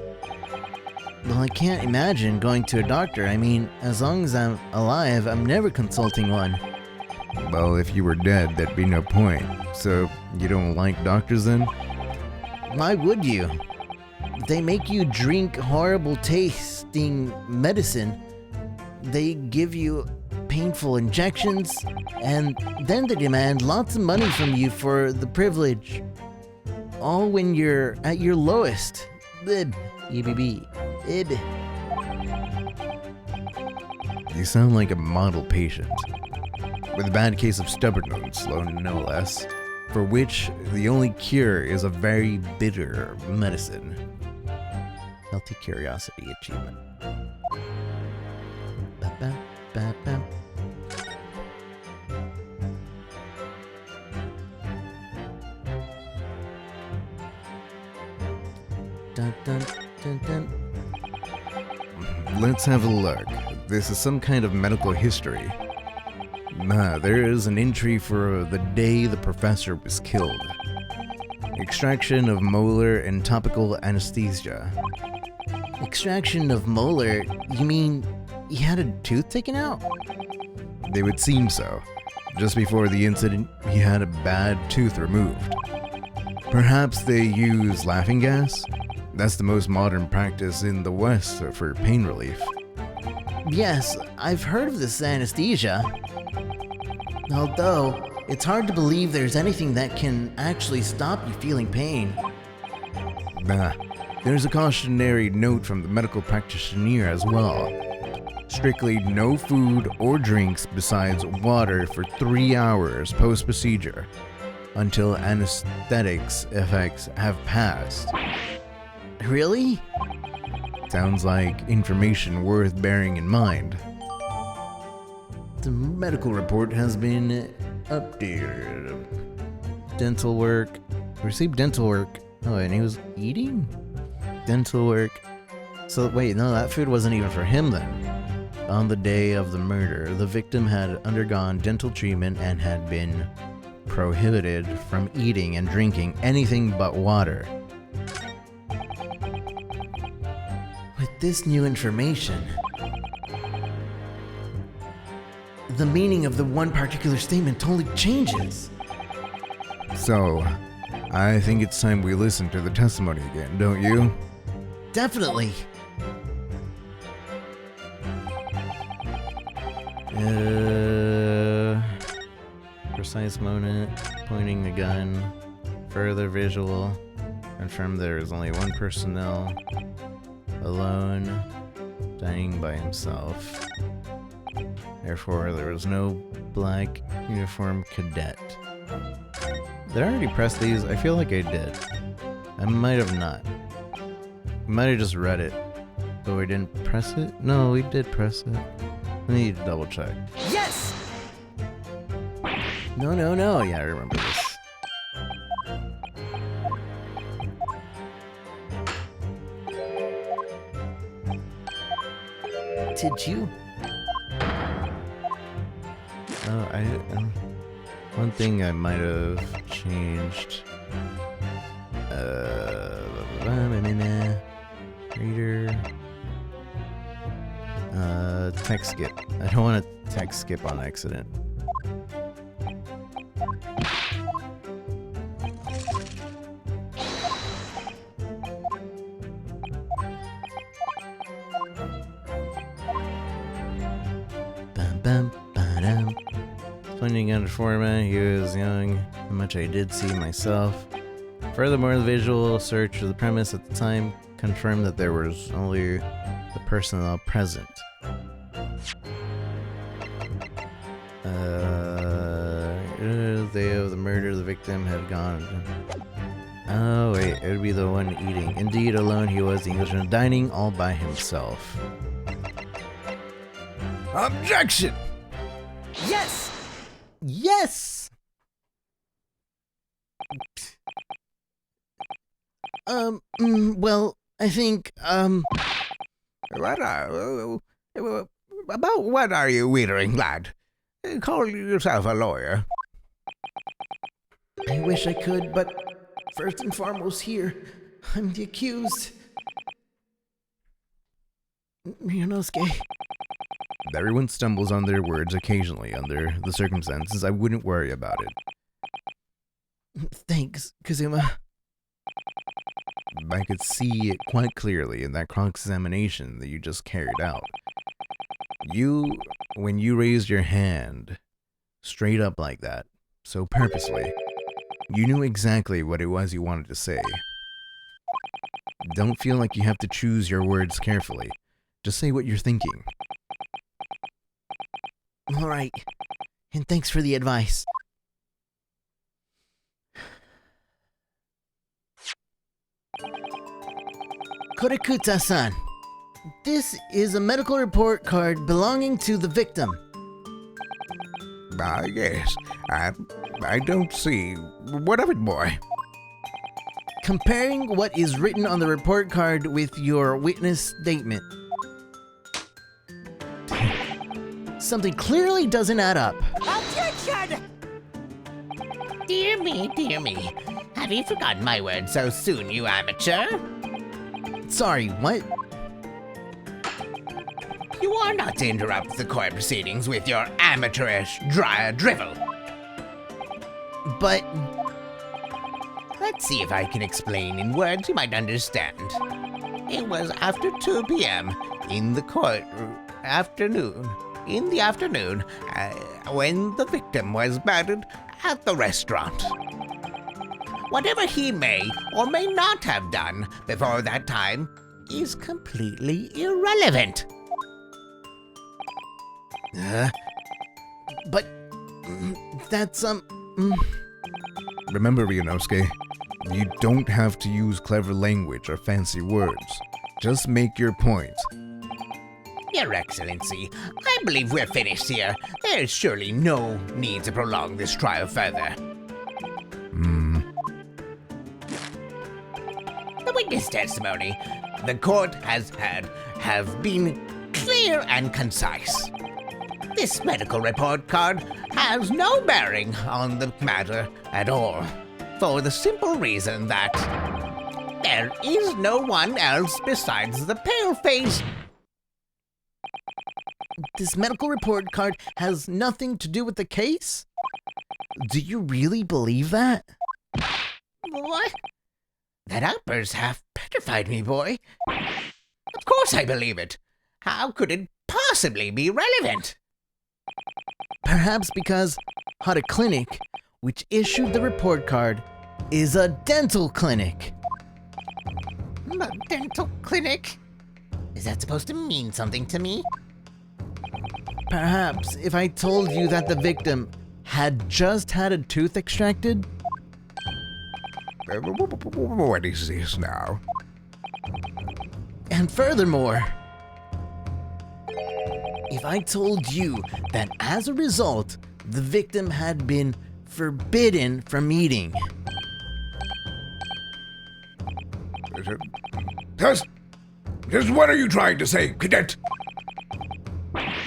Well, I can't imagine going to a doctor. I mean, as long as I'm alive, I'm never consulting one. Well, if you were dead, there'd be no point. So, you don't like doctors then? Why would you? They make you drink horrible tasting medicine. They give you painful injections, and then they demand lots of money from you for the privilege. All when you're at your lowest. Bib. EBB. Ib. You sound like a model patient. With a bad case of stubbornness, no less, for which the only cure is a very bitter medicine. Healthy curiosity achievement. Ba-ba-ba-ba. Dun, dun, dun, dun. Let's have a look. This is some kind of medical history. There is an entry for the day the professor was killed. Extraction of molar and topical anesthesia. Extraction of molar? You mean he had a tooth taken out? They would seem so. Just before the incident, he had a bad tooth removed. Perhaps they use laughing gas? That's the most modern practice in the West for pain relief. Yes, I've heard of this anesthesia. Although, it's hard to believe there's anything that can actually stop you feeling pain. Nah, there's a cautionary note from the medical practitioner as well. Strictly no food or drinks besides water for 3 hours post-procedure until anesthetics effects have passed. Really? Sounds like information worth bearing in mind. The medical report has been updated. Dental work. Received dental work. Oh, and he was eating? Dental work. So, wait, no, that food wasn't even for him then. On the day of the murder, the victim had undergone dental treatment and had been prohibited from eating and drinking anything but water. With this new information, the meaning of the one particular statement totally changes. So, I think it's time we listen to the testimony again, don't you? Definitely. Precise moment, pointing the gun, further visual, confirm there is only one personnel, alone, dining by himself. Therefore, there was no black uniform cadet. Did I already press these? I feel like I did. I might have not. We might have just read it, but we didn't press it? No, we did press it. I need to double check. Yes! No. Yeah, I remember this. Did you? Oh, one thing I might have changed. Reader. Text skip. I don't want to text skip on accident. Pointing out a format, he was young, how much I did see myself. Furthermore, the visual search of the premise at the time confirmed that there was only the personnel present. The day of the murder, the victim had gone. Oh wait, it would be the one eating. Indeed, alone he was, the Englishman, dining all by himself. Objection! Yes! Yes! Well, I think, What about what are you wheedling, lad? Call yourself a lawyer. I wish I could, but first and foremost here, I'm the accused. Ryunosuke. Everyone stumbles on their words occasionally under the circumstances. I wouldn't worry about it. Thanks, Kazuma. I could see it quite clearly in that cross-examination that you just carried out. When you raised your hand, straight up like that, so purposely, you knew exactly what it was you wanted to say. Don't feel like you have to choose your words carefully. Just say what you're thinking. All right, and thanks for the advice. Kurikuta-san, this is a medical report card belonging to the victim. Yes. I don't see. What of it, boy? Comparing what is written on the report card with your witness statement. Something clearly doesn't add up. Objection! Dear me. Have you forgotten my words so soon, you amateur? Sorry, what? You are not to interrupt the court proceedings with your amateurish drivel. But Let's see if I can explain in words you might understand. It was after 2 p.m. in the court afternoon, when the victim was murdered at the restaurant. Whatever he may or may not have done before that time is completely irrelevant. But that's Remember, Ryunosuke, you don't have to use clever language or fancy words. Just make your point. Your Excellency, I believe we're finished here. There's surely no need to prolong this trial further. The witness testimony the court has heard have been clear and concise. This medical report card has no bearing on the matter at all, for the simple reason that there is no one else besides the pale-faced. This medical report card has nothing to do with the case? Do you really believe that? What? That outburst half petrified me, boy. Of course I believe it. How could it possibly be relevant? Perhaps because Hata Clinic, which issued the report card, is a dental clinic. A dental clinic? Is that supposed to mean something to me? Perhaps if I told you that the victim had just had a tooth extracted? What is this now? And furthermore, if I told you that as a result, the victim had been forbidden from eating. Just what are you trying to say, Cadet?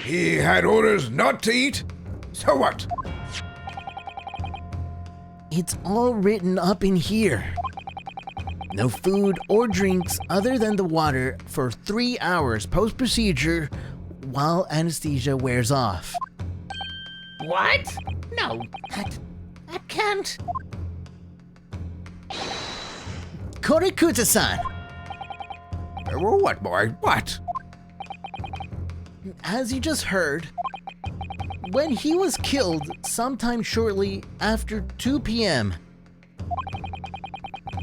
He had orders not to eat? So what? It's all written up in here. No food or drinks other than the water for 3 hours post-procedure while anesthesia wears off. What? No, that can't. Korikuta-san, What, boy? What? as you just heard, when he was killed sometime shortly after 2 p.m.,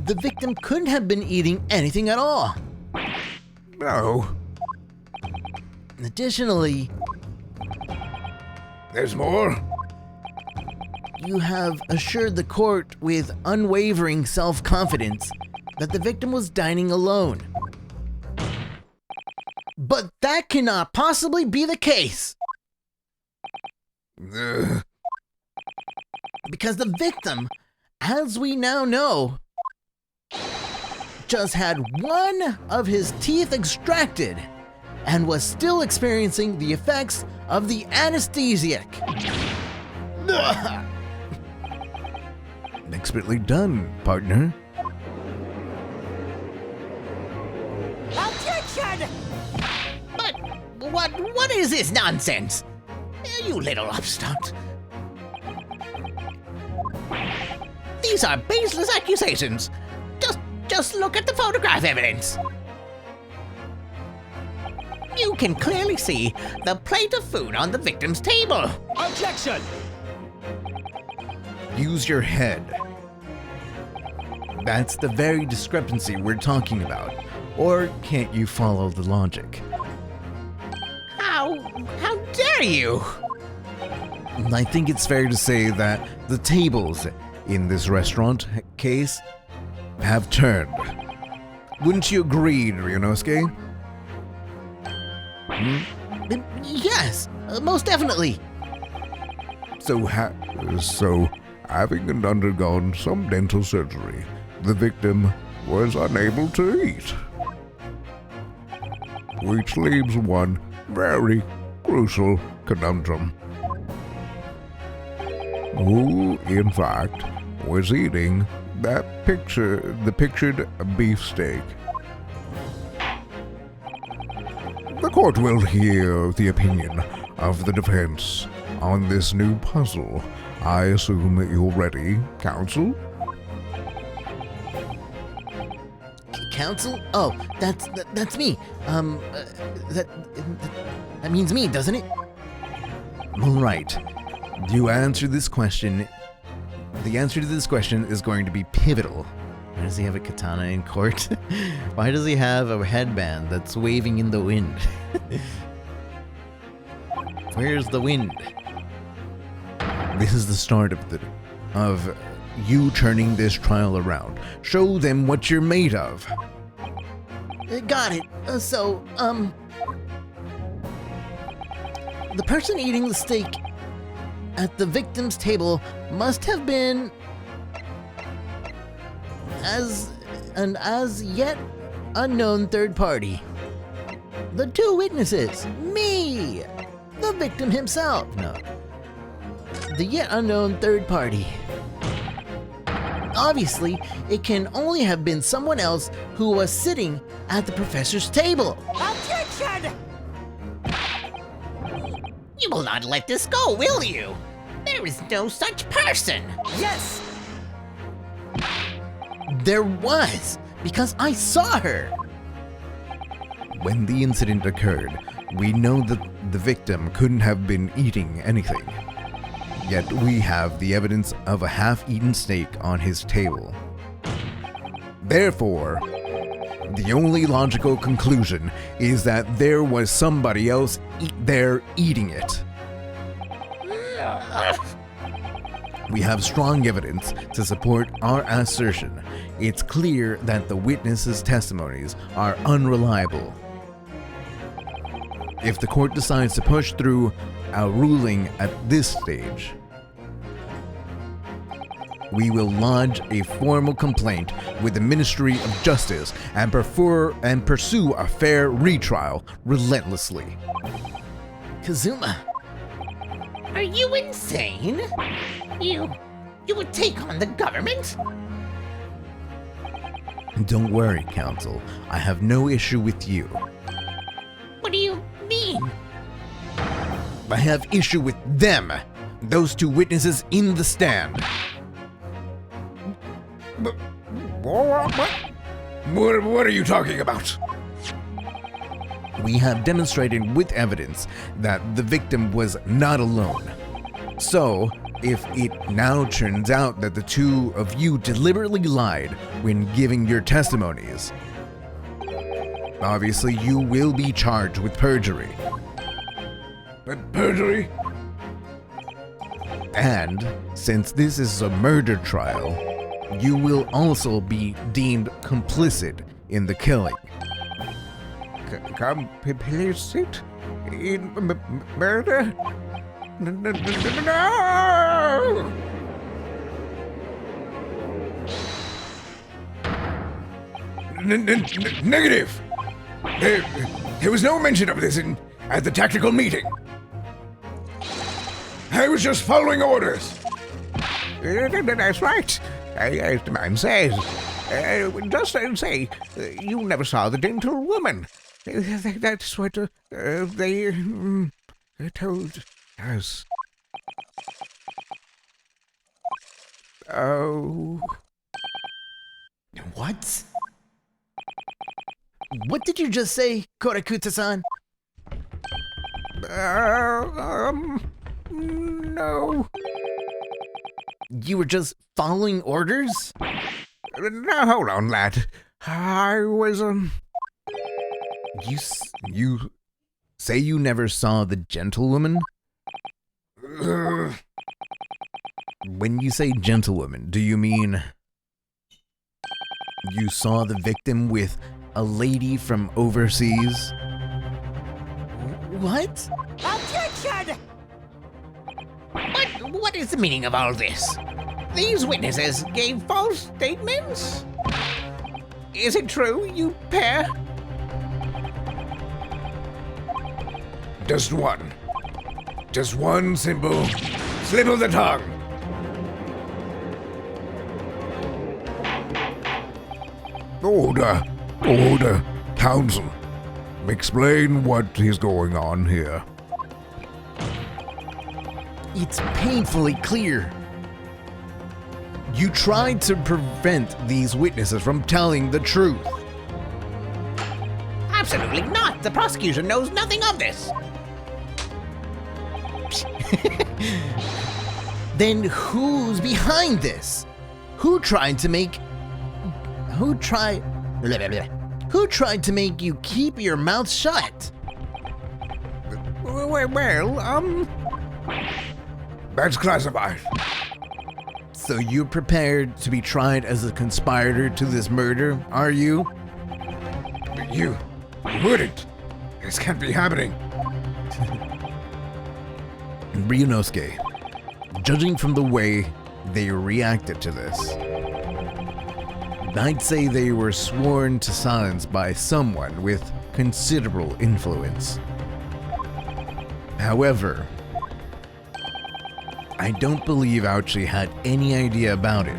the victim couldn't have been eating anything at all. No. Additionally, There's more? you have assured the court with unwavering self-confidence that the victim was dining alone. But that cannot possibly be the case, because the victim, as we now know, just had one of his teeth extracted and was still experiencing the effects of the anesthesic. Expertly done, partner. Objection! But what is this nonsense? You little upstart. These are baseless accusations. Just look at the photograph evidence. You can clearly see the plate of food on the victim's table. Objection! Use your head. That's the very discrepancy we're talking about. Or can't you follow the logic? How dare you? I think it's fair to say that the tables in this restaurant case have turned. Wouldn't you agree, Ryunosuke? Yes, most definitely. So, having undergone some dental surgery, the victim was unable to eat. Which leaves one very crucial conundrum. Who, in fact, was eating the pictured beefsteak? The court will hear the opinion of the defense on this new puzzle. I assume that you're ready, counsel? counsel? Oh, that's me. That means me, doesn't it? Right. You answer this question. The answer to this question is going to be pivotal. Why does he have a katana in court? Why does he have a headband that's waving in the wind? Where's the wind? This is the start of you turning this trial around. Show them what you're made of. Got it. The person eating the steak at the victim's table must have been an as yet unknown third party. The two witnesses, me, the victim himself, No. the yet unknown third party. Obviously, it can only have been someone else who was sitting at the professor's table. Objection! You will not let this go, will you? There is no such person. Yes! There was, because I saw her. When the incident occurred, we know that the victim couldn't have been eating anything. Yet we have the evidence of a half-eaten steak on his table. Therefore, the only logical conclusion is that there was somebody else there eating it. We have strong evidence to support our assertion. It's clear that the witnesses' testimonies are unreliable. If the court decides to push through a ruling at this stage, we will lodge a formal complaint with the Ministry of Justice and pursue a fair retrial relentlessly. Kazuma, Are you insane? You would take on the government? Don't worry, Counsel. I have no issue with you. What do you mean? I have issue with them, those two witnesses in the stand. What are you talking about? We have demonstrated with evidence that the victim was not alone. So, if it now turns out that the two of you deliberately lied when giving your testimonies, obviously you will be charged with perjury. But perjury? And since this is a murder trial, you will also be deemed complicit in the killing. Complicit in murder? No! Negative! There was no mention of this at the tactical meeting. I was just following orders. That's right. As the man says. Just say, you never saw the gentlewoman. That's what they told us. Oh. what? What did you just say, Korakuta-san? No. You were just following orders? Now, hold on, lad. I was, You say you never saw the gentlewoman? When you say gentlewoman, do you mean you saw the victim with a lady from overseas? What? Objection! What is the meaning of all this? These witnesses gave false statements? Is it true, you pair? Just one. Just one simple slip of the tongue. Order. Order. Counsel. Explain what is going on here. It's painfully clear. You tried to prevent these witnesses from telling the truth. Absolutely not! The prosecution knows nothing of this! Then who's behind this? Who tried to make you keep your mouth shut? Well, that's classified. So you're prepared to be tried as a conspirator to this murder, are you? You wouldn't. This can't be happening. Ryunosuke, judging from the way they reacted to this, I'd say they were sworn to silence by someone with considerable influence. However, I don't believe Ouchie had any idea about it.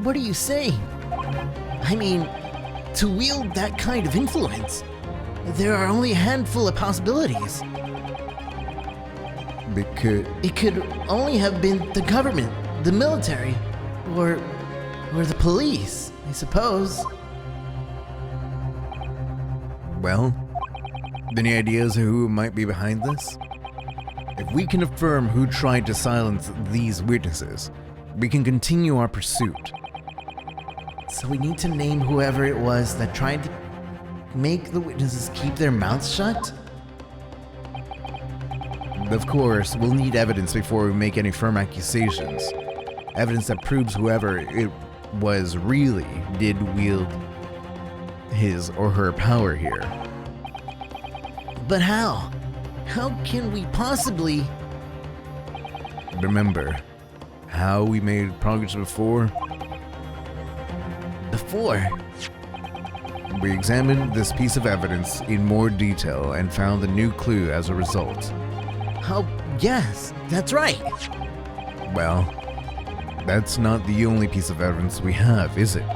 What are you saying? I mean, to wield that kind of influence, there are only a handful of possibilities. It could only have been the government, the military, or the police, I suppose. Well, any ideas who might be behind this? If we can affirm who tried to silence these witnesses, we can continue our pursuit. So we need to name whoever it was that tried to make the witnesses keep their mouths shut? Of course, we'll need evidence before we make any firm accusations. Evidence that proves whoever it was really did wield his or her power here. But how? How can we possibly... Remember how we made progress before? We examined this piece of evidence in more detail and found a new clue as a result. Yes, that's right. Well, that's not the only piece of evidence we have, is it?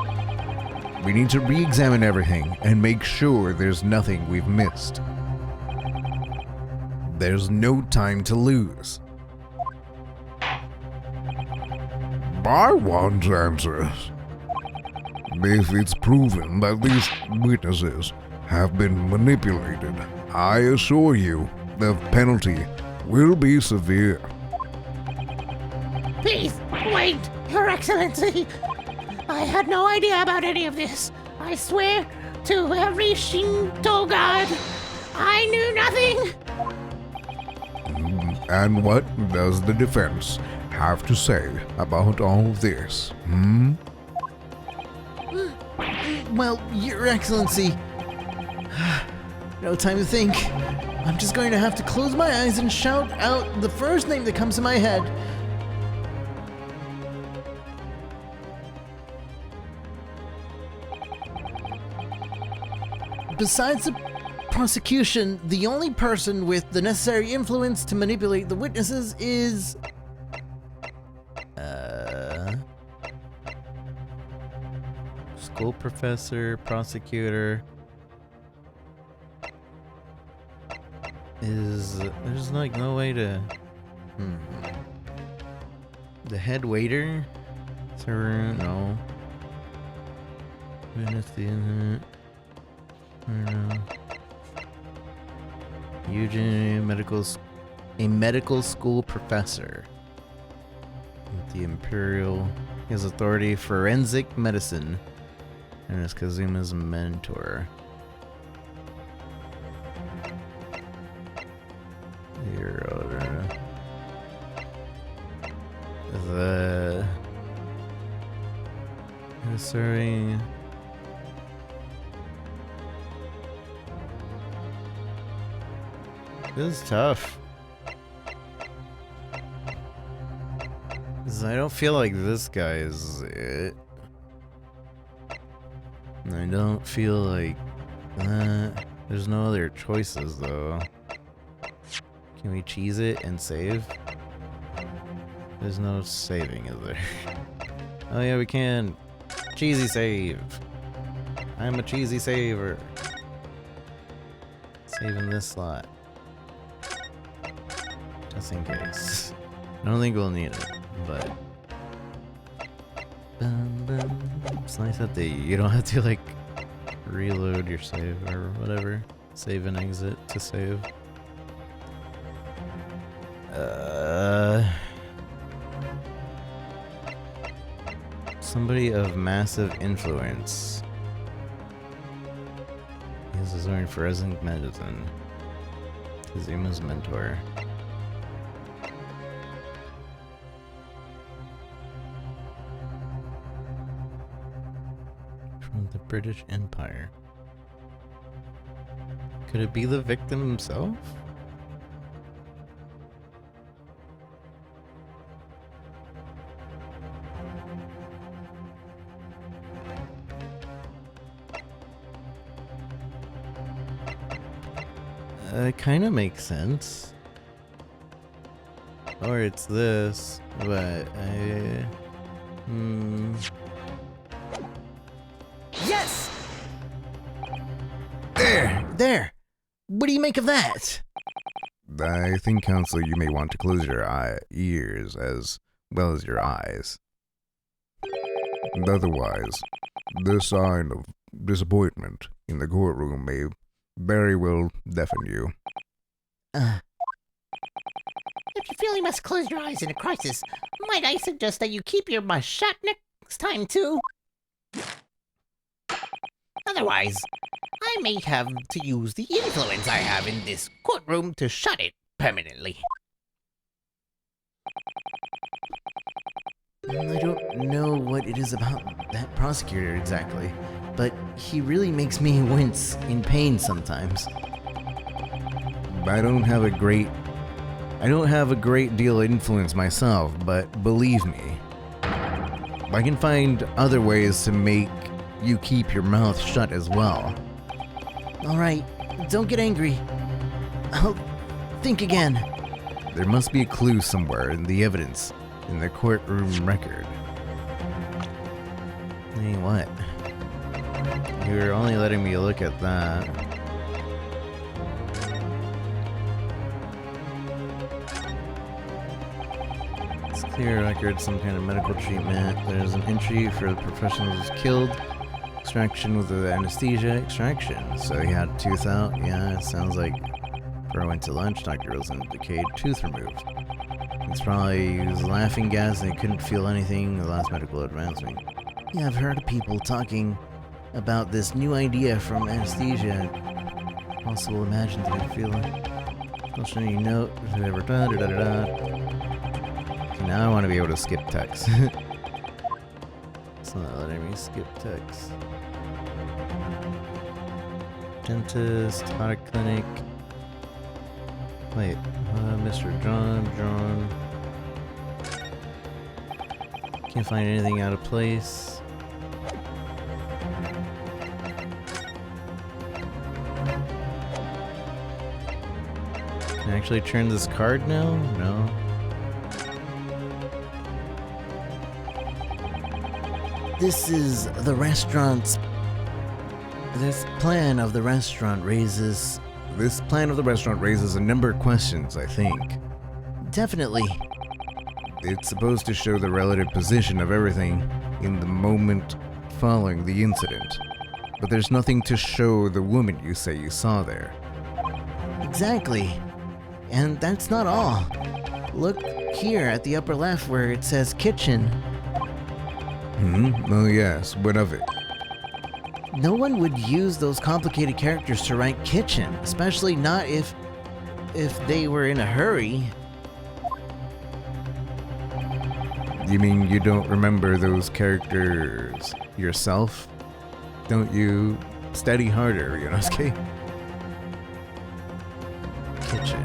We need to re-examine everything and make sure there's nothing we've missed. There's no time to lose. I want answers. If it's proven that these witnesses have been manipulated, I assure you the penalty will be severe. Please, wait, Your Excellency! I had no idea about any of this. I swear to every Shinto god, I knew nothing! And what does the defense have to say about all this, Well, Your Excellency, no time to think. I'm just going to have to close my eyes and shout out the first name that comes to my head. Besides the prosecution, the only person with the necessary influence to manipulate the witnesses is... School professor, prosecutor. There's like no way to... The head waiter? Sir, no. Witness the incident. I don't know. Eugene, a medical school professor. With the Imperial... He has authority forensic medicine. And is Kazuma's mentor. Serving. This is tough. 'Cause I don't feel like this guy is it. I don't feel like that. There's no other choices though. Can we cheese it and save? There's no saving, is there? Oh yeah, we can. Cheesy save. I'm a cheesy saver. Saving this slot. Just in case. I don't think we'll need it, but... It's nice that you don't have to like reload your save or whatever. Save and exit to save. Somebody of massive influence. He is learning forensic medicine. Kazuma's mentor. From the British Empire. Could it be the victim himself? It kind of makes sense. Or it's this, but Yes! There! What do you make of that? I think, Counselor, you may want to close your ears as well as your eyes. And otherwise, the sign of disappointment in the courtroom may very well deafen you. If you feel you must close your eyes in a crisis, might I suggest that you keep your mouth shut next time, too? Otherwise, I may have to use the influence I have in this courtroom to shut it permanently. I don't know what it is about that prosecutor exactly, but he really makes me wince in pain sometimes. I don't have a great deal of influence myself, but believe me, I can find other ways to make you keep your mouth shut as well. Alright, don't get angry. I'll think again. There must be a clue somewhere in the evidence in the courtroom record. Hey, what? You're only letting me look at that. It's clear record, some kind of medical treatment. There's an entry for the professional who was killed. Extraction with the anesthesia. Extraction. So he had a tooth out. Yeah, it sounds like before I went to lunch, Dr. Wilson decayed tooth removed. It's probably he was laughing gas and he couldn't feel anything. The last medical advancement. Yeah, I've heard of people talking about this new idea from anesthesia. Possible imaginative feeling. Cautionary note. Whatever. Okay, now I want to be able to skip text. It's not letting me skip text. Dentist, audit clinic. Wait, Mr. John. Can't find anything out of place. Can I actually turn this card now? No. This is the restaurant's... This plan of the restaurant raises a number of questions, I think. Definitely. It's supposed to show the relative position of everything in the moment following the incident. But there's nothing to show the woman you say you saw there. Exactly. And that's not all. Look here at the upper left where it says kitchen. Oh yes, what of it? No one would use those complicated characters to write kitchen, especially not if they were in a hurry. You mean you don't remember those characters yourself? Don't you? Study harder, Yonosuke. Kitchen.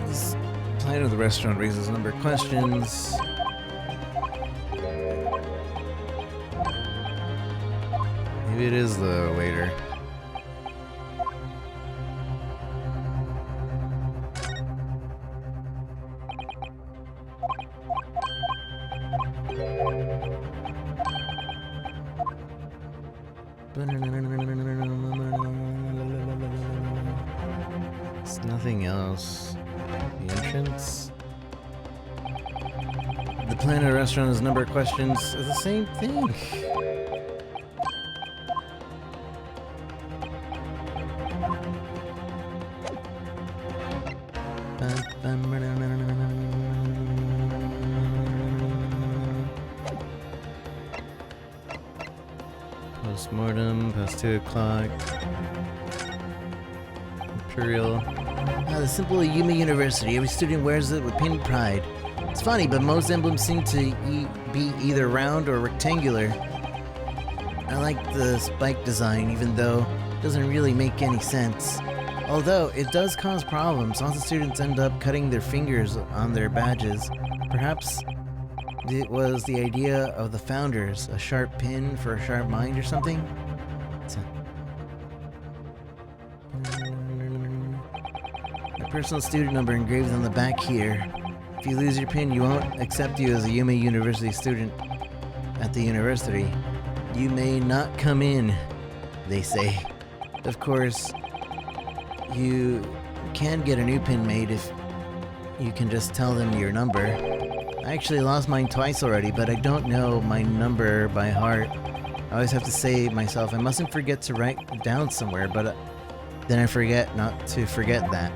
This plan of the restaurant raises a number of questions. Maybe it is the waiter. It's nothing else. The entrance? The plan of a restaurant is a number of questions. It's the same thing. Postmortem, past 2 o'clock. Imperial. The symbol of Yuma University. Every student wears it with pain and pride. It's funny, but most emblems seem to be either round or rectangular. I like the spike design, even though it doesn't really make any sense. Although, it does cause problems. Lots of students end up cutting their fingers on their badges. Perhaps it was the idea of the founders, a sharp pin for a sharp mind or something? My personal student number engraved on the back here. If you lose your pin, you won't accept you as a Yuma University student at the university. You may not come in, they say. Of course, you can get a new pin made if you can just tell them your number. I actually lost mine twice already, but I don't know my number by heart. I always have to say myself, I mustn't forget to write it down somewhere, but then I forget not to forget that.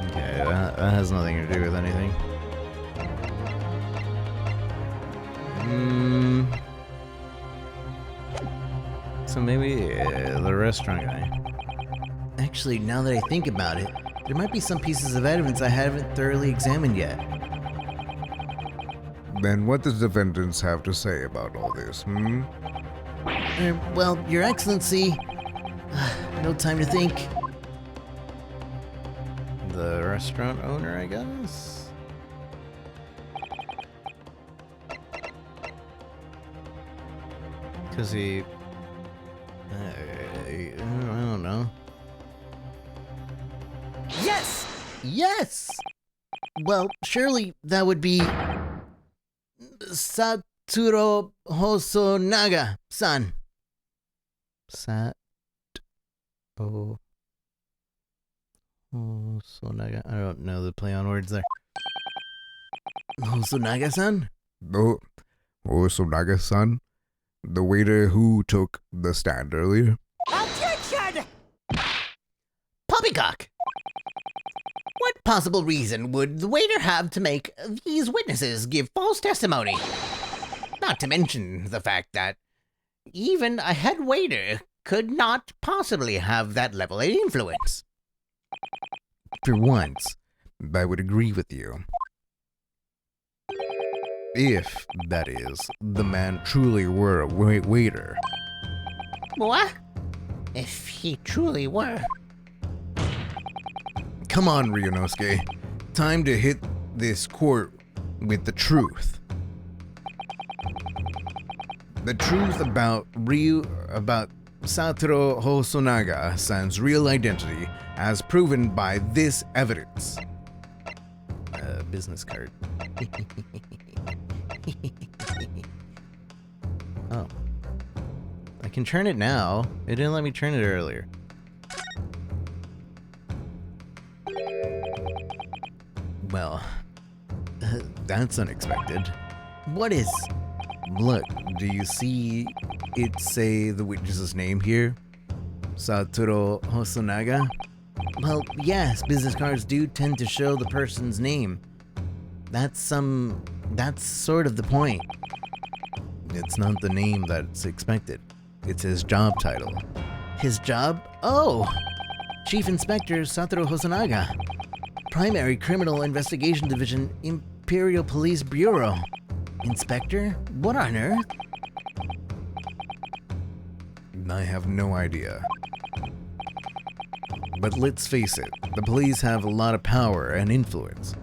Okay, that has nothing to do with anything. So maybe the restaurant guy. Actually, now that I think about it, there might be some pieces of evidence I haven't thoroughly examined yet. Then what does defendants have to say about all this, Well, Your Excellency, no time to think. The restaurant owner, I guess? Because he... I don't know. Yes! Yes! Well, surely that would be Satoru Hosonaga-san. Hosonaga. I don't know the play on words there. Hosonaga-san? Oh, Sonaga-san? The waiter who took the stand earlier? Objection! Poppycock! What possible reason would the waiter have to make these witnesses give false testimony? Not to mention the fact that even a head waiter could not possibly have that level of influence. For once, I would agree with you. If, that is, the man truly were a waiter. What? If he truly were. Come on, Ryunosuke. Time to hit this court with the truth. The truth about Satoru Hosonaga-san's real identity as proven by this evidence. Business card. Oh. I can turn it now. It didn't let me turn it earlier. Well, that's unexpected. What is? Look, do you see it say the witness's name here? Satoru Hosonaga? Well, yes, business cards do tend to show the person's name. That's sort of the point. It's not the name that's expected. It's his job title. His job? Oh! Chief Inspector Satoru Hosonaga. Primary Criminal Investigation Division, Imperial Police Bureau. Inspector? What on earth? I have no idea. But let's face it, the police have a lot of power and influence.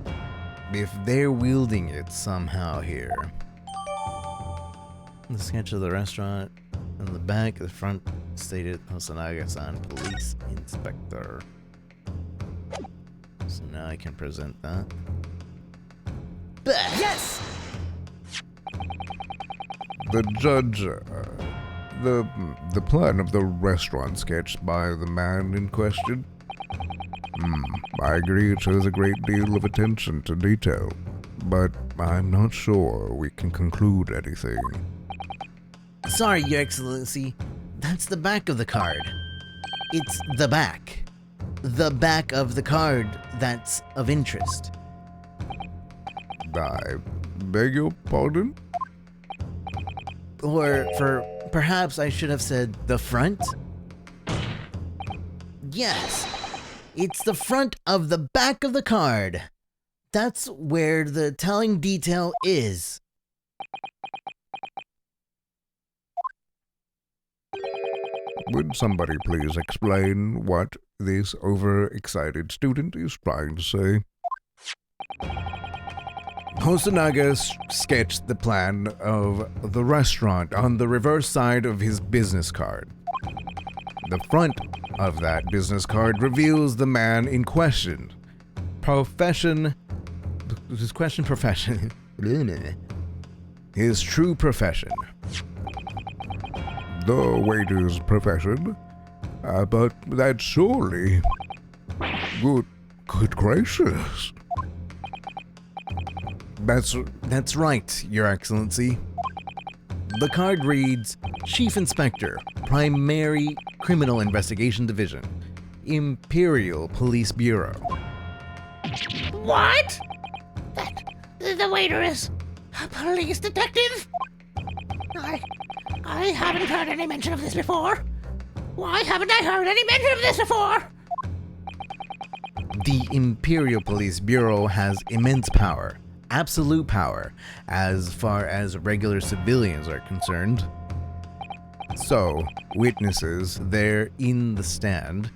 If they're wielding it somehow here. The sketch of the restaurant on the back, the front stated Hosonaga-san, police inspector. So now I can present that. Yes! The judge, the plan of the restaurant sketched by the man in question? I agree it shows a great deal of attention to detail, but I'm not sure we can conclude anything. Sorry, Your Excellency. That's the back of the card. It's the back. The back of the card that's of interest. I beg your pardon? Or perhaps I should have said the front? Yes, it's the front of the back of the card. That's where the telling detail is. Would somebody please explain what this overexcited student is trying to say? Hosonaga sketched the plan of the restaurant on the reverse side of his business card. The front of that business card reveals the man in question. Profession. His true profession. The waiter's profession? But that's surely... Good gracious. That's right, Your Excellency. The card reads, Chief Inspector, Primary Criminal Investigation Division, Imperial Police Bureau. What? The waiter is a police detective? I haven't heard any mention of this before. Why haven't I heard any mention of this before? The Imperial Police Bureau has immense power, absolute power, as far as regular civilians are concerned. So, witnesses there in the stand.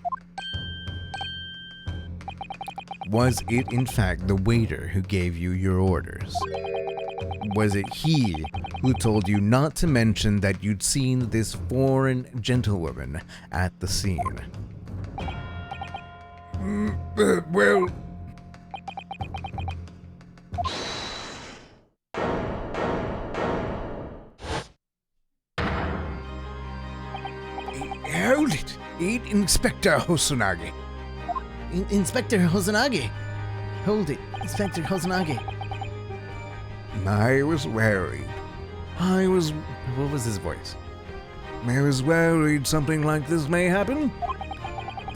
Was it in fact the waiter who gave you your orders? Was it he who told you not to mention that you'd seen this foreign gentlewoman at the scene? Well... Hold it! Inspector Hosunagi. Inspector Hosanagi. Hold it, Inspector Hosanagi. I was worried. What was his voice? I was worried something like this may happen.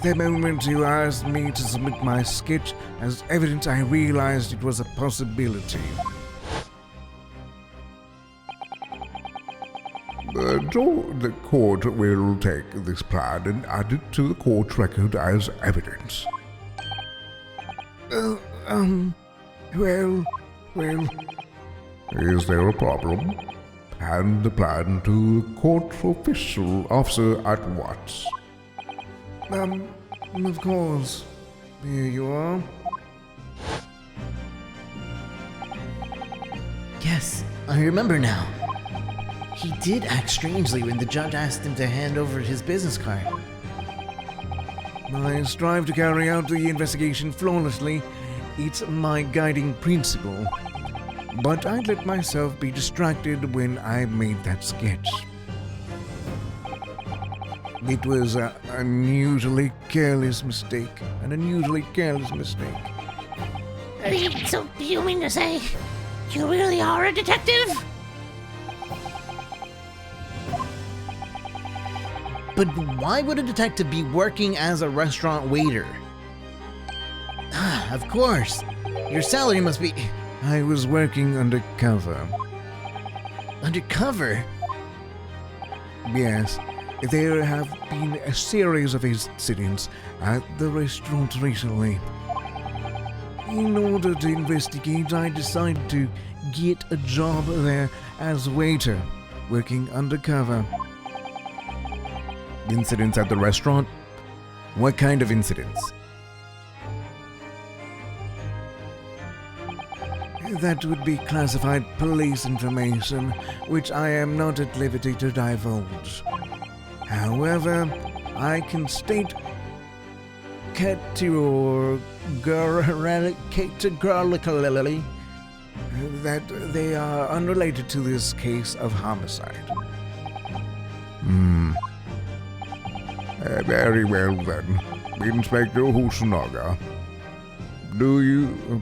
The moment you asked me to submit my sketch as evidence, I realized it was a possibility. The court will take this plan and add it to the court record as evidence. Well... Is there a problem? Hand the plan to court officer at once. Of course. Here you are. Yes, I remember now. He did act strangely when the judge asked him to hand over his business card. I strive to carry out the investigation flawlessly. It's my guiding principle. But I let myself be distracted when I made that sketch. It was an unusually careless mistake. So you mean to say you really are a detective? But why would a detective be working as a restaurant waiter? Of course. Your salary must be... I was working undercover. Undercover? Yes, there have been a series of incidents at the restaurant recently. In order to investigate, I decided to get a job there as waiter, working undercover. Incidents at the restaurant? What kind of incidents? That would be classified police information, which I am not at liberty to divulge. However, I can state categorically that they are unrelated to this case of homicide. Very well then, Inspector Hosonaga.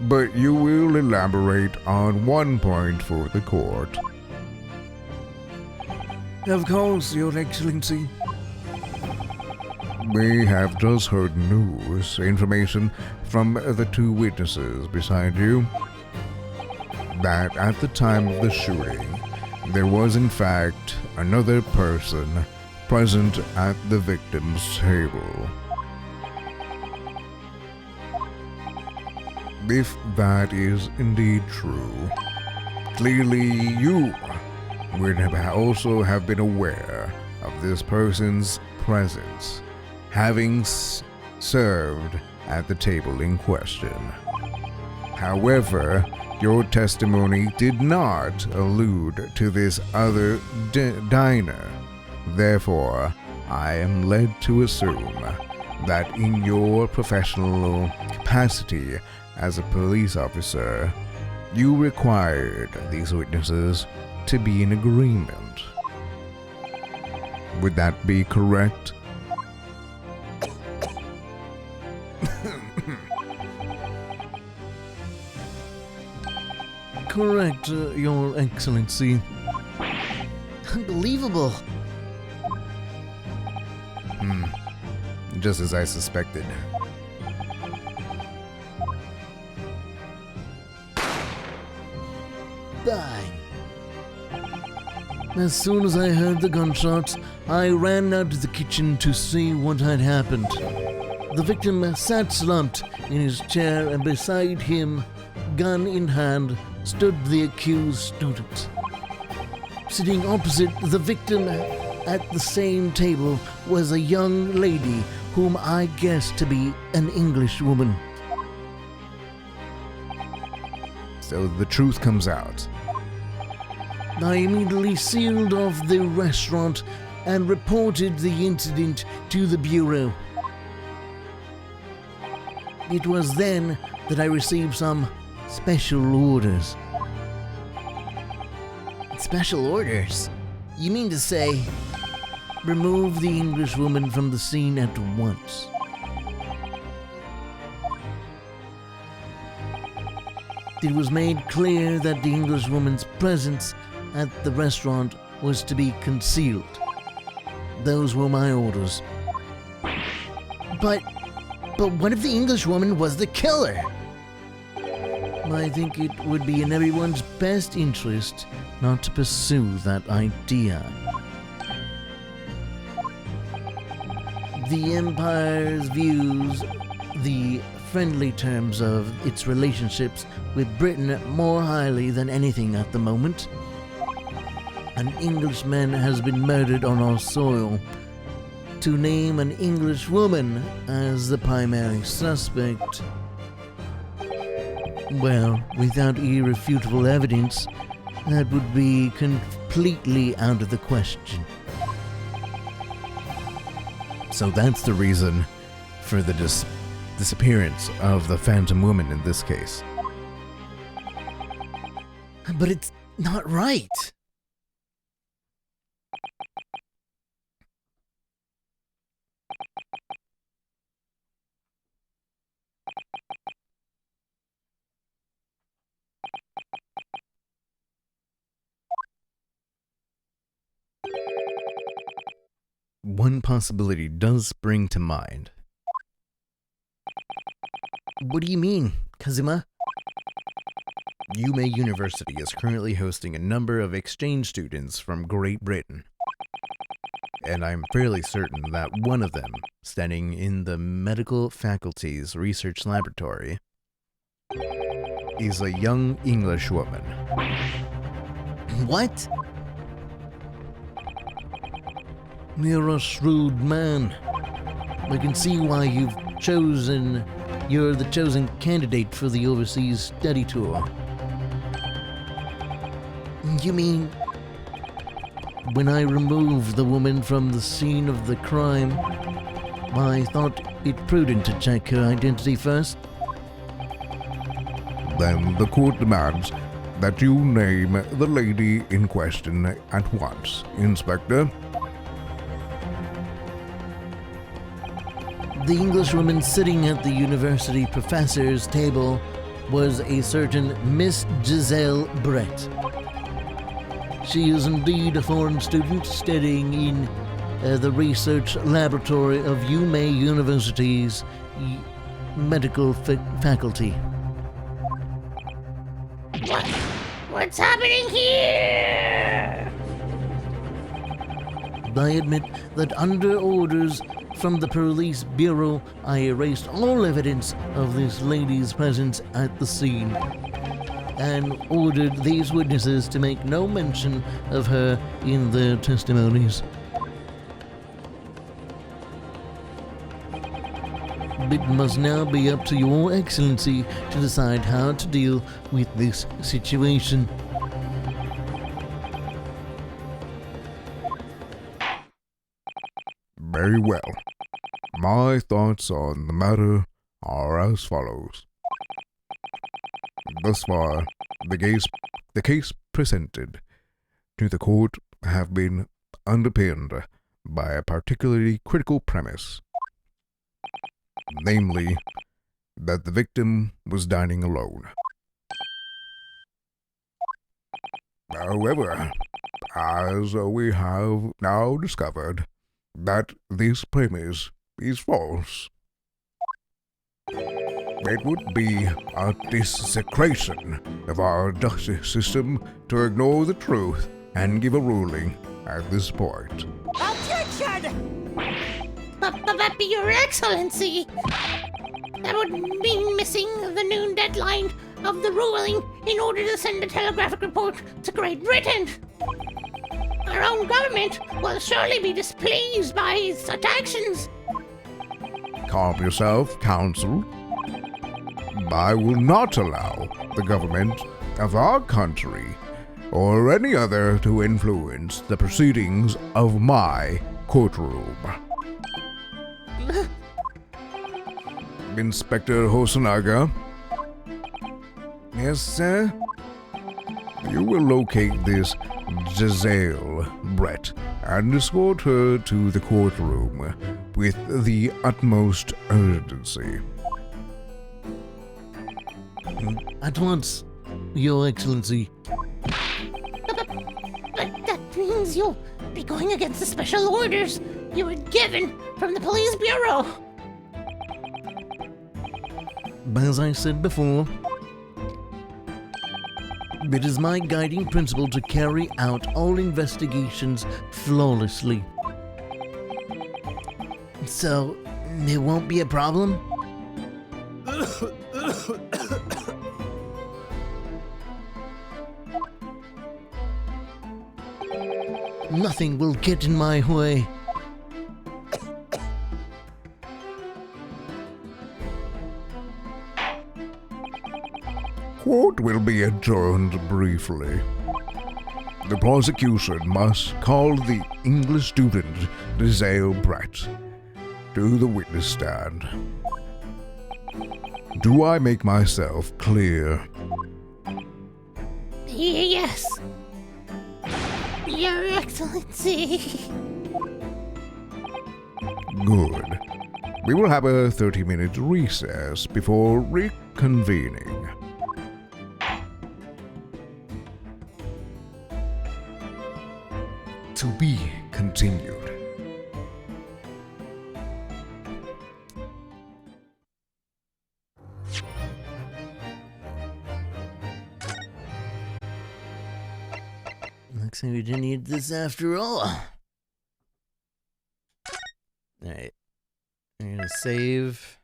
But you will elaborate on one point for the court. Of course, Your Excellency. We have just heard information from the two witnesses beside you, that at the time of the shooting, there was in fact another person present at the victim's table. If that is indeed true, clearly you would also have been aware of this person's presence, having served at the table in question. However, your testimony did not allude to this other diner. Therefore, I am led to assume that in your professional capacity as a police officer, you required these witnesses to be in agreement. Would that be correct? Correct, Your Excellency. Unbelievable. Just as I suspected. Bang. As soon as I heard the gunshots, I ran out to the kitchen to see what had happened. The victim sat slumped in his chair, and beside him, gun in hand, stood the accused student. Sitting opposite the victim at the same table was a young lady whom I guessed to be an English woman. So the truth comes out. I immediately sealed off the restaurant and reported the incident to the Bureau. It was then that I received some special orders. Special orders? You mean to say... Remove the English woman from the scene at once. It was made clear that the English woman's presence at the restaurant was to be concealed. Those were my orders. But what if the English woman was the killer? I think it would be in everyone's best interest not to pursue that idea. The Empire's views the friendly terms of its relationships with Britain more highly than anything at the moment. An Englishman has been murdered on our soil. To name an English woman as the primary suspect, well, without irrefutable evidence, that would be completely out of the question. So that's the reason for the disappearance of the Phantom Woman in this case. But it's not right. One possibility does spring to mind. What do you mean, Kazuma? Yume University is currently hosting a number of exchange students from Great Britain. And I'm fairly certain that one of them, standing in the medical faculty's research laboratory, is a young English woman. What? You're a shrewd man. I can see why you're the chosen candidate for the overseas study tour. You mean... When I removed the woman from the scene of the crime, I thought it prudent to check her identity first. Then the court demands that you name the lady in question at once, Inspector. The Englishwoman sitting at the university professor's table was a certain Miss Giselle Brett. She is indeed a foreign student studying in the research laboratory of UMay University's medical faculty. What's happening here? I admit that under orders from the police bureau, I erased all evidence of this lady's presence at the scene and ordered these witnesses to make no mention of her in their testimonies. It must now be up to Your Excellency to decide how to deal with this situation. Very well. My thoughts on the matter are as follows. Thus far, the case presented to the court have been underpinned by a particularly critical premise, namely, that the victim was dining alone. However, as we have now discovered, that this premise is false. It would be a desecration of our justice system to ignore the truth and give a ruling at this point. Objection! But Your Excellency, that would mean missing the noon deadline of the ruling in order to send a telegraphic report to Great Britain. Our own government will surely be displeased by such actions. Calm yourself, Counsel. I will not allow the government of our country or any other to influence the proceedings of my courtroom. Inspector Hosonaga. Yes, sir? You will locate this Giselle Brett and escort her to the courtroom with the utmost urgency. At once, Your Excellency. But that means you'll be going against the special orders you were given from the police bureau. As I said before, it is my guiding principle to carry out all investigations flawlessly. So, it won't be a problem? Nothing will get in my way. Court will be adjourned briefly. The prosecution must call the English student Giselle Brett to the witness stand. Do I make myself clear? Yes. Your Excellency. Good. We will have a 30-minute recess before reconvening. To be continued. Looks like we didn't need this after all. Alright. I'm gonna save.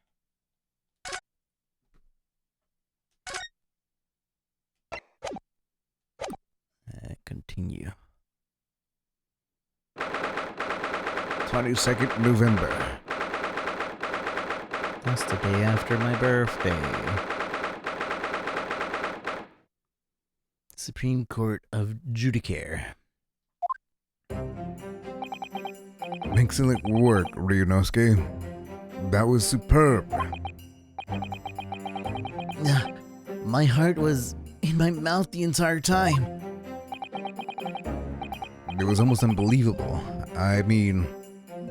Continue. 22nd November. That's the day after my birthday. Supreme Court of Judicare. Excellent work, Ryunosuke. That was superb. My heart was in my mouth the entire time. It was almost unbelievable. I mean,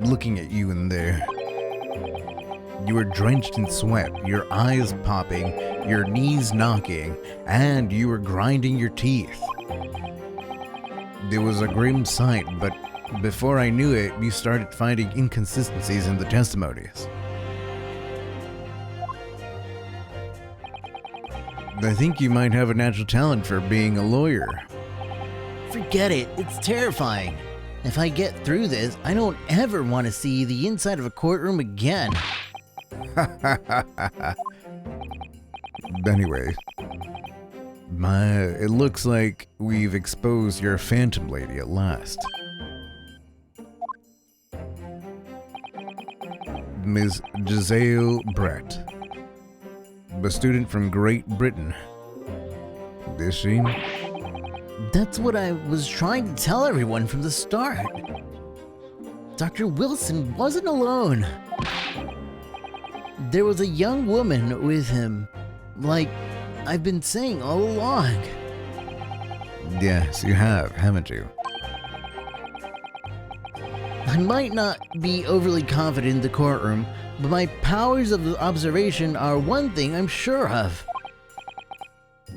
looking at you in there. You were drenched in sweat, your eyes popping, your knees knocking, and you were grinding your teeth. It was a grim sight, but before I knew it, you started finding inconsistencies in the testimonies. I think you might have a natural talent for being a lawyer. Forget it, it's terrifying. If I get through this, I don't ever want to see the inside of a courtroom again. Anyway, it looks like we've exposed your phantom lady at last. Ms. Giselle Brett, a student from Great Britain. Is she? That's what I was trying to tell everyone from the start. Dr. Wilson wasn't alone. There was a young woman with him, like I've been saying all along. Yes, you have, haven't you? I might not be overly confident in the courtroom, but my powers of observation are one thing I'm sure of.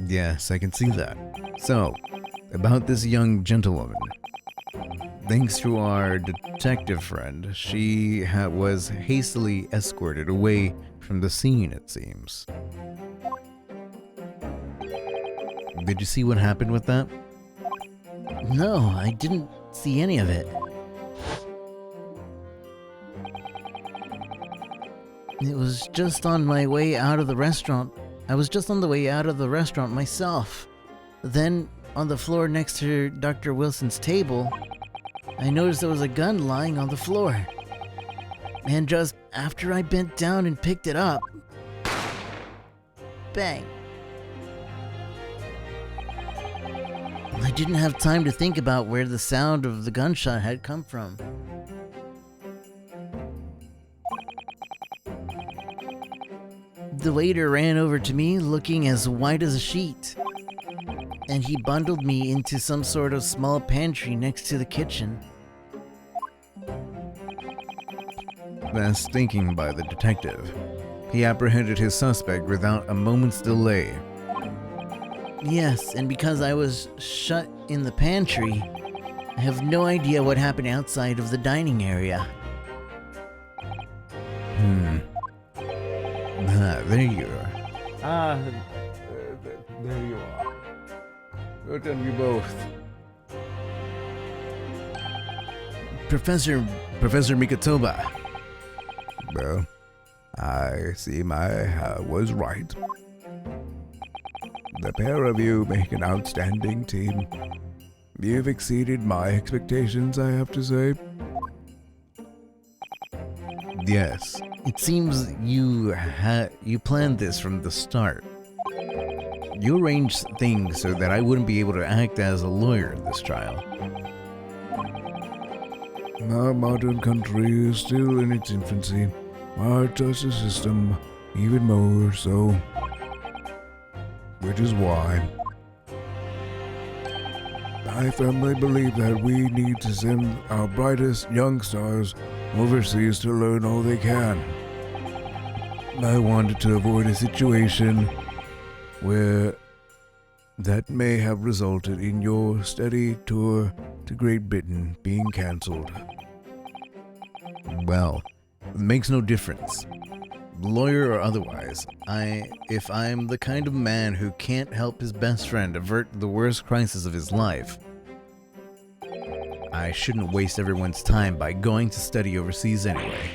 Yes, I can see that. So, about this young gentlewoman. Thanks to our detective friend, she was hastily escorted away from the scene, it seems. Did you see what happened with that? No, I didn't see any of it. It was just on my way out of the restaurant. I was just on the way out of the restaurant myself. Then, on the floor next to Dr. Wilson's table, I noticed there was a gun lying on the floor. And just after I bent down and picked it up, bang. I didn't have time to think about where the sound of the gunshot had come from. The waiter ran over to me looking as white as a sheet, and he bundled me into some sort of small pantry next to the kitchen. As thinking by the detective, he apprehended his suspect without a moment's delay. Yes, and because I was shut in the pantry, I have no idea what happened outside of the dining area. There you are. There you are. Good on you both. Professor Mikotoba. Well, I see I was right. The pair of you make an outstanding team. You've exceeded my expectations, I have to say. Yes, it seems you planned this from the start. You arranged things so that I wouldn't be able to act as a lawyer in this trial. Our modern country is still in its infancy. Our justice system, even more so. Which is why I firmly believe that we need to send our brightest young stars overseas to learn all they can. I wanted to avoid a situation where that may have resulted in your steady tour to Great Britain being cancelled. Well, it makes no difference. Lawyer or otherwise, if I'm the kind of man who can't help his best friend avert the worst crisis of his life, I shouldn't waste everyone's time by going to study overseas anyway.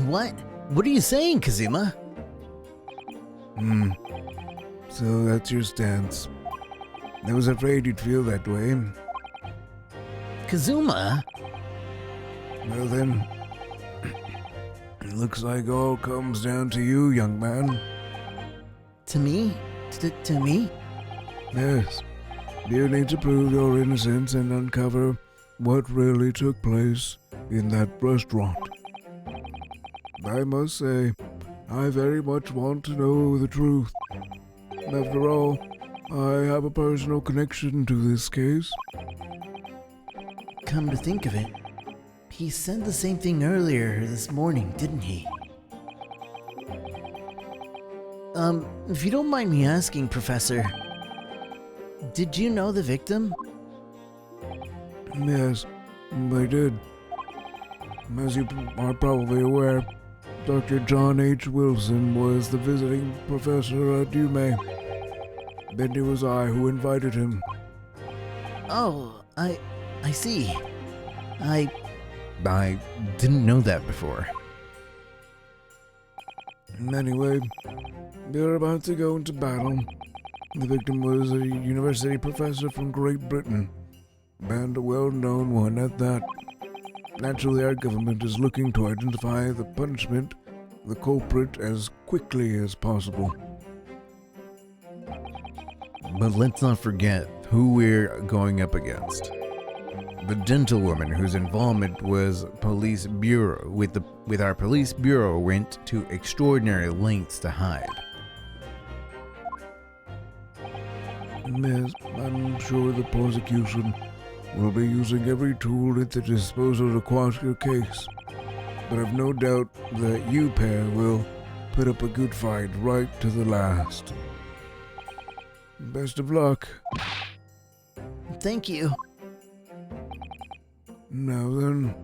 What? What are you saying, Kazuma? So that's your stance. I was afraid you'd feel that way. Kazuma? Well then, it looks like all comes down to you, young man. To me? To me? Yes. You need to prove your innocence and uncover what really took place in that restaurant. I must say, I very much want to know the truth. After all, I have a personal connection to this case. Come to think of it, he said the same thing earlier this morning, didn't he? If you don't mind me asking, Professor, did you know the victim? Yes, they did. As you are probably aware, Dr. John H. Wilson was the visiting professor at UMA. Then it was I who invited him. Oh, I see. I didn't know that before. Anyway, they're about to go into battle. The victim was a university professor from Great Britain, and a well-known one at that. Naturally, our government is looking to identify the punishment, the culprit, as quickly as possible. But let's not forget who we're going up against. The gentlewoman whose involvement was police bureau with our police bureau went to extraordinary lengths to hide. Yes, I'm sure the prosecution will be using every tool at their disposal to quash your case. But I've no doubt that you pair will put up a good fight right to the last. Best of luck. thank you. Now then,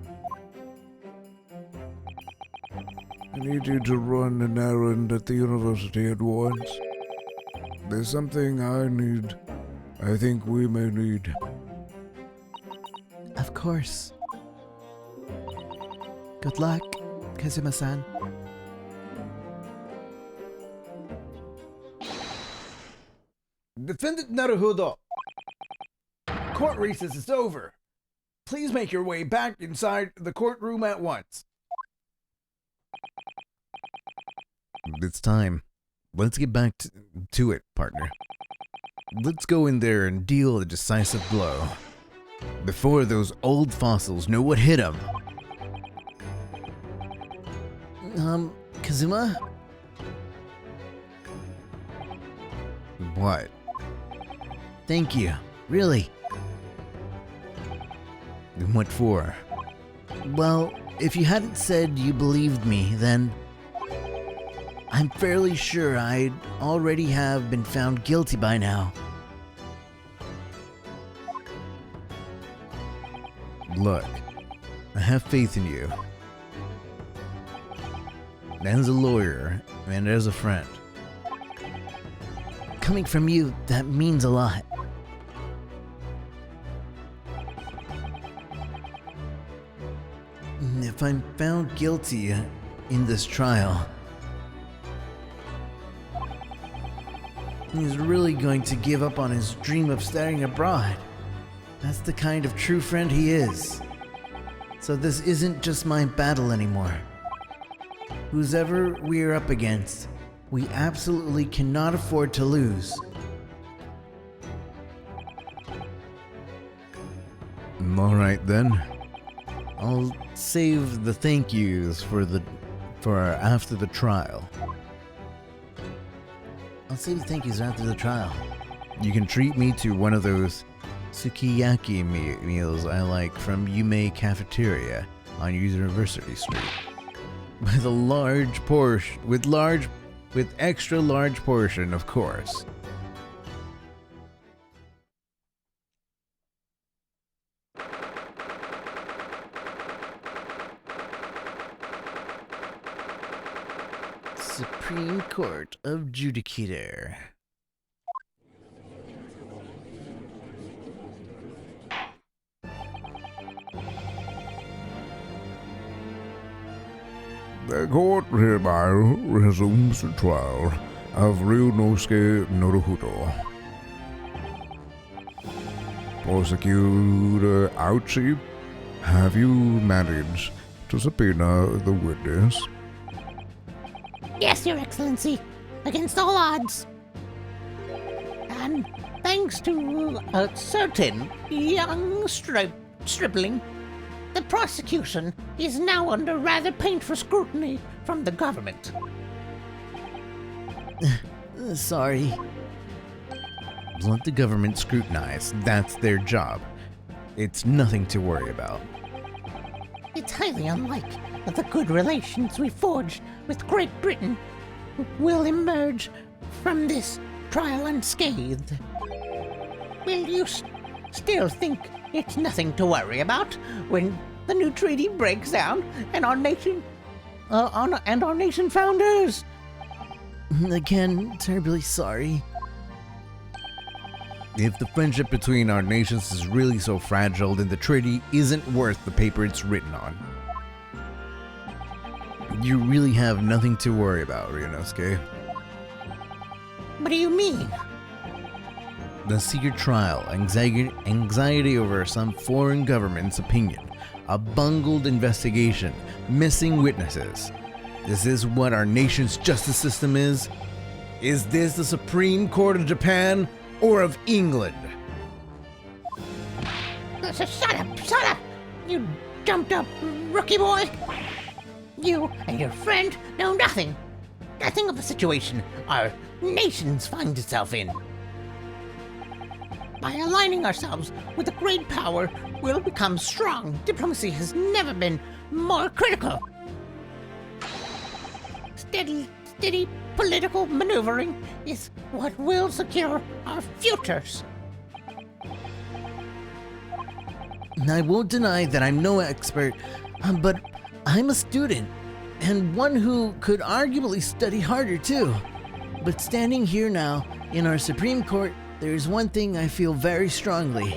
I need you to run an errand at the university at once. There's something I think we may need. Of course. Good luck, Kazuma-san. Defendant Naruhodo, court recess is over. Please make your way back inside the courtroom at once. It's time. Let's get back to it, partner. Let's go in there and deal a decisive blow. Before those old fossils know what hit them. Kazuma? What? Thank you. Really. And what for? Well, if you hadn't said you believed me, then I'm fairly sure I'd already have been found guilty by now. Look, I have faith in you. As a lawyer and as a friend. Coming from you, that means a lot. If I'm found guilty in this trial, he's really going to give up on his dream of studying abroad. That's the kind of true friend he is. So this isn't just my battle anymore. Whoever we're up against, we absolutely cannot afford to lose. Alright then. I'll save the thank yous for after the trial. I'll say the thank yous after the trial. You can treat me to one of those sukiyaki meals I like from Yume Cafeteria on University Street. With a large portion, with extra large portion, of course. Supreme Court of Judicature. The court hereby resumes the trial of Ryunosuke Naruhodo. Prosecutor Ouchi, have you managed to subpoena the witness? Yes, Your Excellency, against all odds. And thanks to a certain young stripling, the prosecution is now under rather painful scrutiny from the government. Sorry. Let the government scrutinize. That's their job. It's nothing to worry about. It's highly unlike the good relations we forged with Great Britain will emerge from this trial unscathed. Will you still think it's nothing to worry about when the new treaty breaks down and our nation founders? Again, terribly sorry. If the friendship between our nations is really so fragile, then the treaty isn't worth the paper it's written on. You really have nothing to worry about, Ryunosuke. What do you mean? The secret trial, anxiety over some foreign government's opinion, a bungled investigation, missing witnesses. Is this what our nation's justice system is? Is this the Supreme Court of Japan or of England? Shut up! You jumped up, rookie boy! You and your friend know nothing of the situation our nations finds itself in. By aligning ourselves with a great power, we'll become strong. Diplomacy has never been more critical. Steady political maneuvering is what will secure our futures. I won't deny that I'm no expert, but I'm a student, and one who could arguably study harder too. But standing here now, in our Supreme Court, there's one thing I feel very strongly.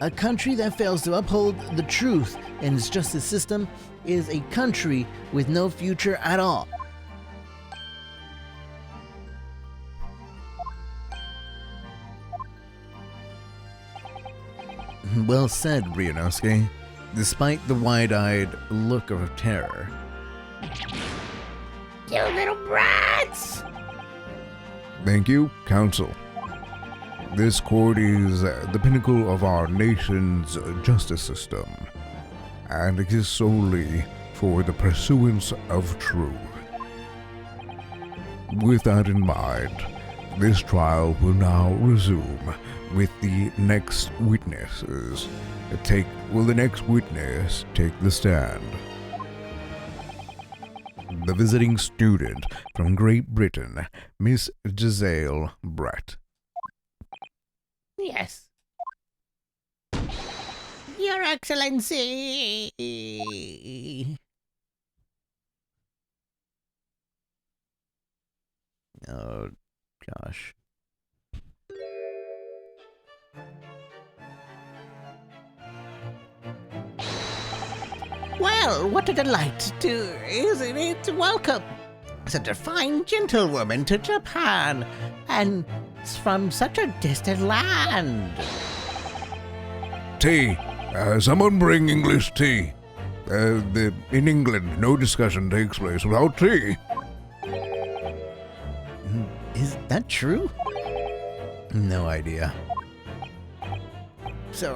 A country that fails to uphold the truth in its justice system is a country with no future at all. Well said, Ryunosuke, despite the wide-eyed look of terror. You little brats! Thank you, Council. This court is the pinnacle of our nation's justice system, and it is solely for the pursuance of truth. With that in mind, this trial will now resume with the next witnesses. Will the next witness take the stand? The visiting student from Great Britain, Miss Giselle Brett. Yes. Your Excellency! Oh, gosh. Well, what a delight isn't it? Welcome. Such a fine gentlewoman to Japan, and from such a distant land. Tea. Someone bring English tea. In England, no discussion takes place without tea. Is that true? No idea. So,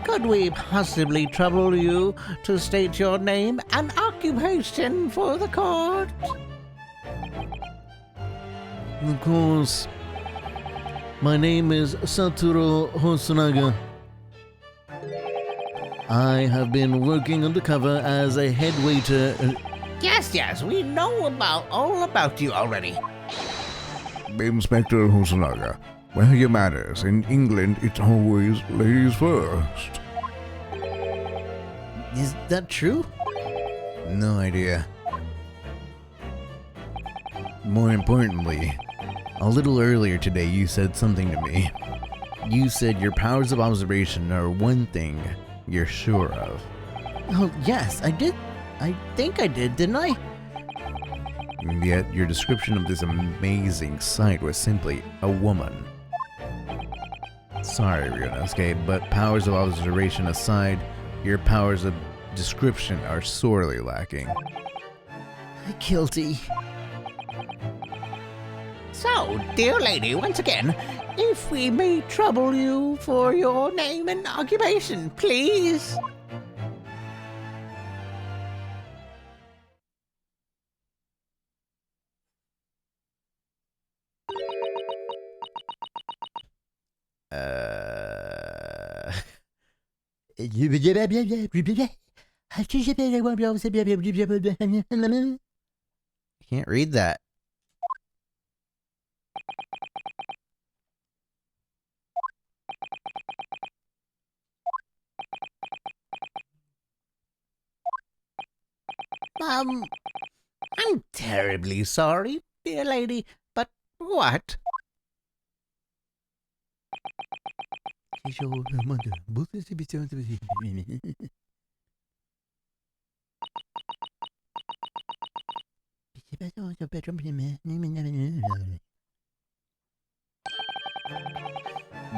could we possibly trouble you to state your name and occupation for the court? Of course. My name is Satoru Hosonaga. I have been working undercover as a head waiter. Yes, we know all about you already. Inspector Hosonaga, well, your manners. In England, it's always ladies first. Is that true? No idea. More importantly, a little earlier today you said something to me. You said your powers of observation are one thing you're sure of. Oh, yes, I did. I think I did, didn't I? And yet your description of this amazing sight was simply a woman. Sorry, Ryunosuke, but powers of observation aside, your powers of description are sorely lacking. Guilty. So, dear lady, once again, if we may trouble you for your name and occupation, please. Can't read that. I'm terribly sorry, dear lady, but what?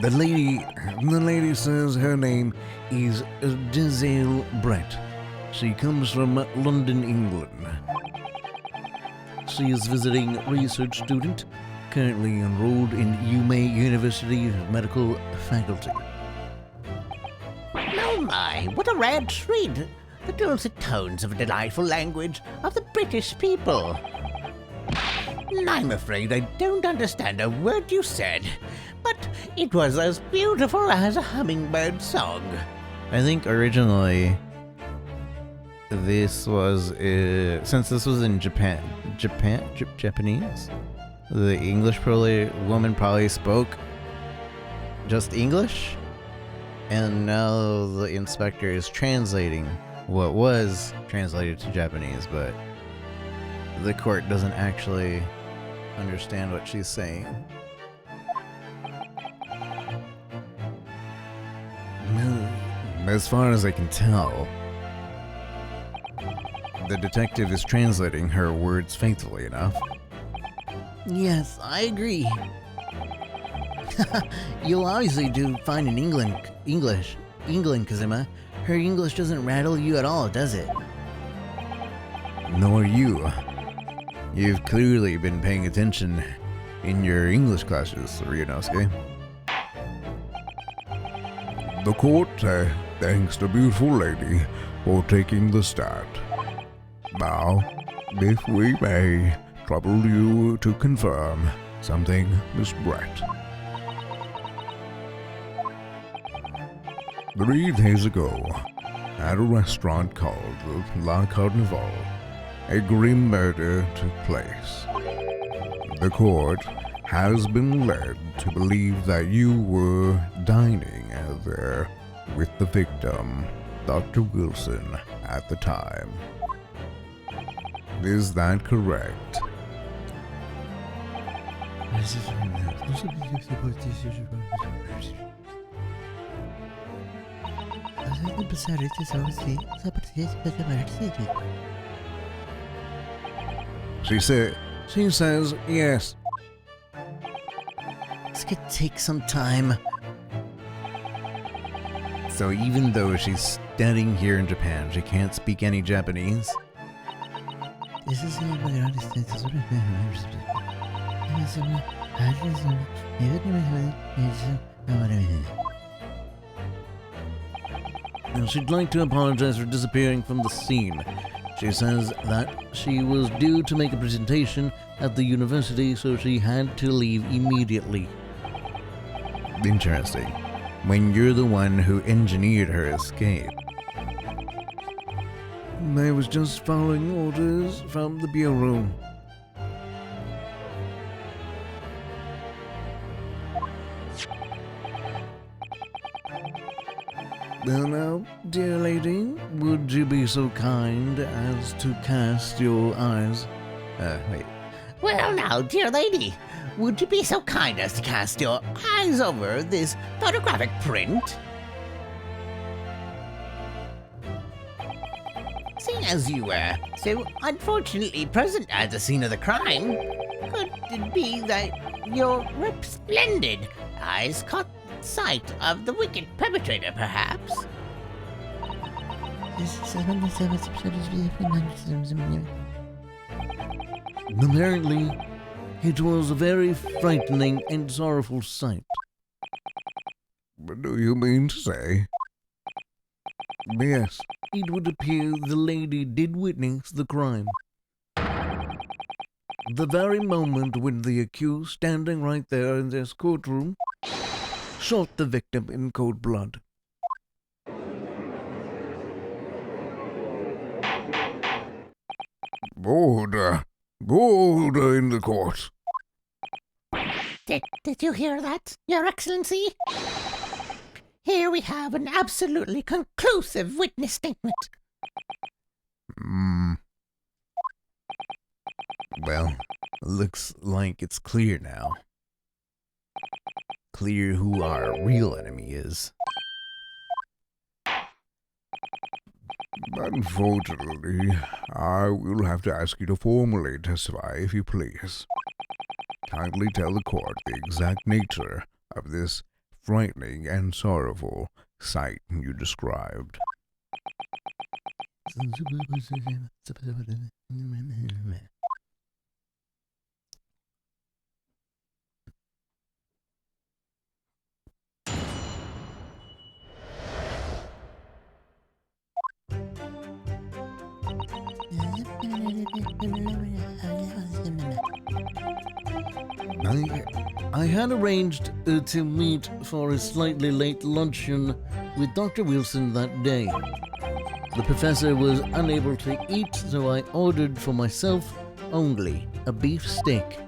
The lady says her name is Giselle Brett. She comes from London, England. She is visiting research student, currently enrolled in UMay University Medical Faculty. Oh my, what a rare treat! The dulcet tones of a delightful language of the British people. I'm afraid I don't understand a word you said, but it was as beautiful as a hummingbird song. I think originally this was, since this was in Japanese, the English woman probably spoke just English, and now the inspector is translating what was translated to Japanese, but the court doesn't actually understand what she's saying. As far as I can tell, the detective is translating her words faithfully enough. Yes, I agree. You'll obviously do fine in England, Kazuma. Her English doesn't rattle you at all, does it? Nor you. You've clearly been paying attention in your English classes, Ryunosuke. The court thanks the beautiful lady for taking the stand. Now, if we may trouble you to confirm something, Miss Brett. 3 days ago, at a restaurant called La Carnival, a grim murder took place. The court has been led to believe that you were dining there with the victim, Dr. Wilson, at the time. Is that correct? She says yes. This could take some time. So even though she's studying here in Japan, she can't speak any Japanese? And she'd like to apologize for disappearing from the scene. She says that she was due to make a presentation at the university, so she had to leave immediately. Interesting. When you're the one who engineered her escape. I was just following orders from the bureau. Now, dear lady, would you be so kind as to cast your eyes? Wait. Well now, dear lady, would you be so kind as to cast your eyes over this photographic print? Seeing as you were so unfortunately present at the scene of the crime, could it be that your resplendent eyes caught sight of the wicked perpetrator, perhaps? Apparently, it was a very frightening and sorrowful sight. What do you mean to say? Yes, it would appear the lady did witness the crime. The very moment when the accused, standing right there in this courtroom, shot the victim in cold blood. Order. Order in the court. Did you hear that, Your Excellency? Here we have an absolutely conclusive witness statement. Well, looks like it's clear now. Clear who our real enemy is. Unfortunately, I will have to ask you to formally testify, if you please. Kindly tell the court the exact nature of this frightening and sorrowful sight you described. I had arranged to meet for a slightly late luncheon with Dr. Wilson that day. The professor was unable to eat, so I ordered for myself only a beef steak.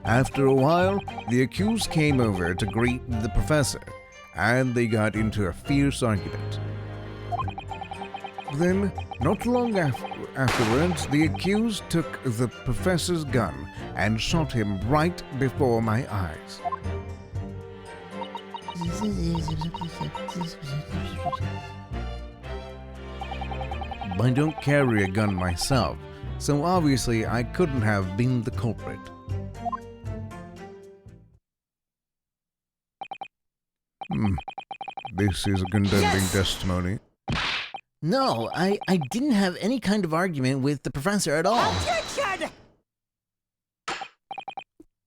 After a while, the accused came over to greet the professor, and they got into a fierce argument. Then, not long afterwards, the accused took the professor's gun and shot him right before my eyes. I don't carry a gun myself, so obviously I couldn't have been the culprit. This is a condemning testimony. No, I didn't have any kind of argument with the professor at all. Objection!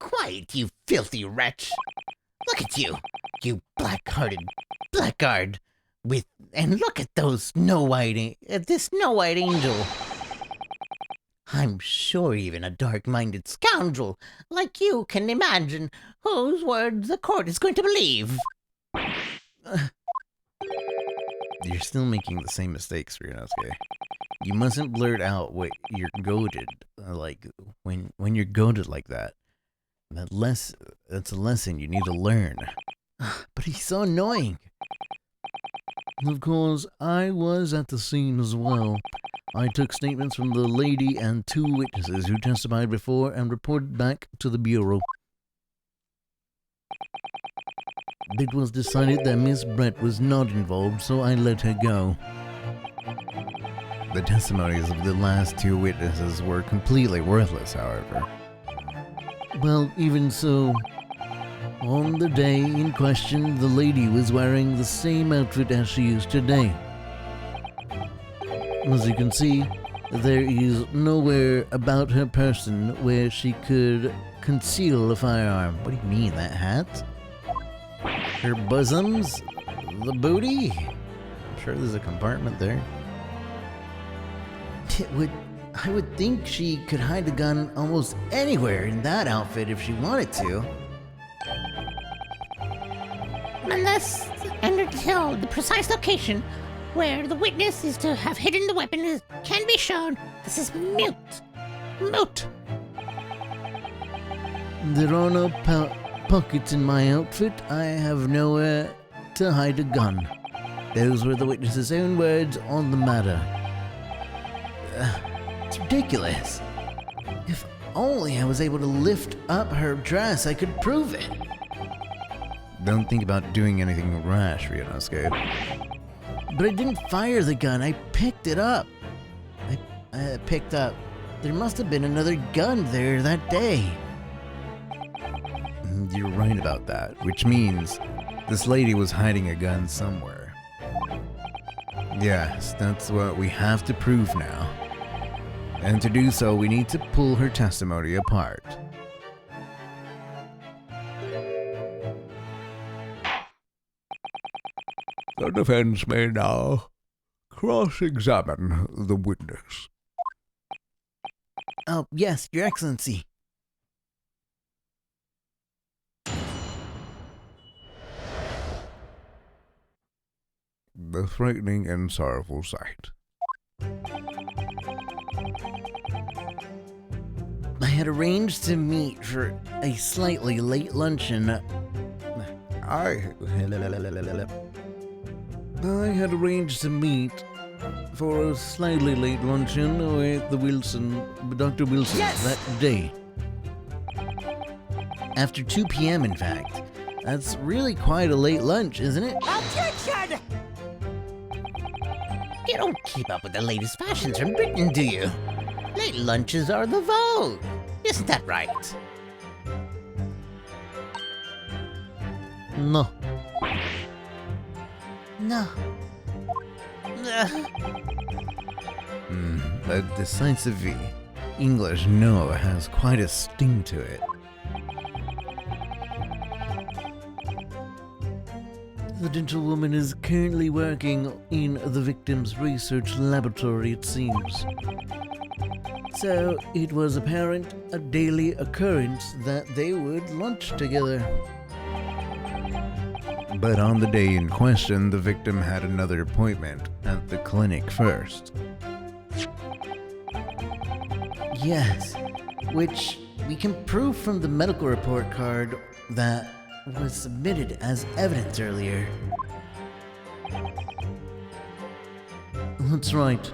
Quiet, you filthy wretch. Look at you, you black-hearted blackguard. And look at those this snow-white angel. I'm sure even a dark-minded scoundrel like you can imagine whose words the court is going to believe. You're still making the same mistakes, Ryunosuke. You mustn't blurt out what you're goaded, like, when you're goaded like that. That's a lesson you need to learn. But he's so annoying. Of course, I was at the scene as well. I took statements from the lady and 2 witnesses who testified before and reported back to the Bureau. It was decided that Miss Brett was not involved, so I let her go. The testimonies of the last 2 witnesses were completely worthless, however. Well, even so, on the day in question, the lady was wearing the same outfit as she is today. As you can see, there is nowhere about her person where she could conceal a firearm. What do you mean, that hat? Her bosoms? The booty? I'm sure there's a compartment there. I would think she could hide a gun almost anywhere in that outfit if she wanted to. Unless and until the precise location where the witness is to have hidden the weapon can be shown, this is mute. Moot. There are no pockets in my outfit. I have nowhere to hide a gun. Those were the witness's own words on the matter. It's ridiculous. If only I was able to lift up her dress, I could prove it. Don't think about doing anything rash, Ryunosuke. But I didn't fire the gun. I picked it up. I picked up. There must have been another gun there that day. You're right about that, which means this lady was hiding a gun somewhere. Yes, that's what we have to prove now. And to do so, we need to pull her testimony apart. The defense may now cross-examine the witness. Oh, yes, Your Excellency. the frightening and sorrowful sight. I had arranged to meet for a slightly late luncheon. I had arranged to meet for a slightly late luncheon with Dr. Wilson Yes! that day. After 2 p.m., in fact. That's really quite a late lunch, isn't it? Objection! You don't keep up with the latest fashions from Britain, do you? Late lunches are the vogue. Isn't that right? No. No. That decisive V. English no has quite a sting to it. The gentlewoman is currently working in the victim's research laboratory, it seems. So it was apparent, a daily occurrence, that they would lunch together. But on the day in question, the victim had another appointment at the clinic first. Yes, which we can prove from the medical report card that was submitted as evidence earlier. That's right.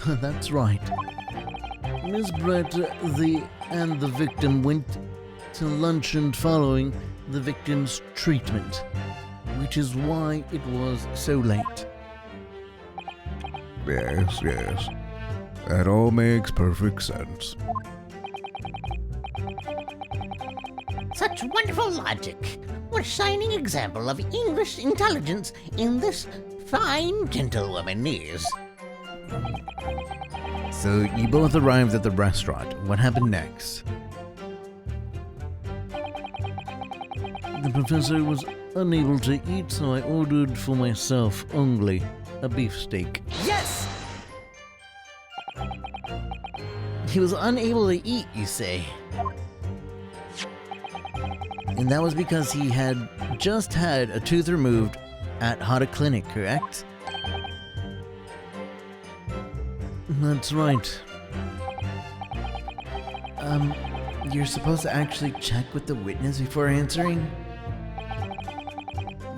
That's right. Miss Brett and the victim went to luncheon following the victim's treatment, which is why it was so late. Yes, yes. That all makes perfect sense. Such wonderful logic. What a shining example of English intelligence in this fine gentlewoman is. So you both arrived at the restaurant. What happened next? The professor was unable to eat, so I ordered for myself only a beefsteak. Yes! He was unable to eat, you say? And that was because he had just had a tooth removed at Hada Clinic, correct? That's right. You're supposed to actually check with the witness before answering?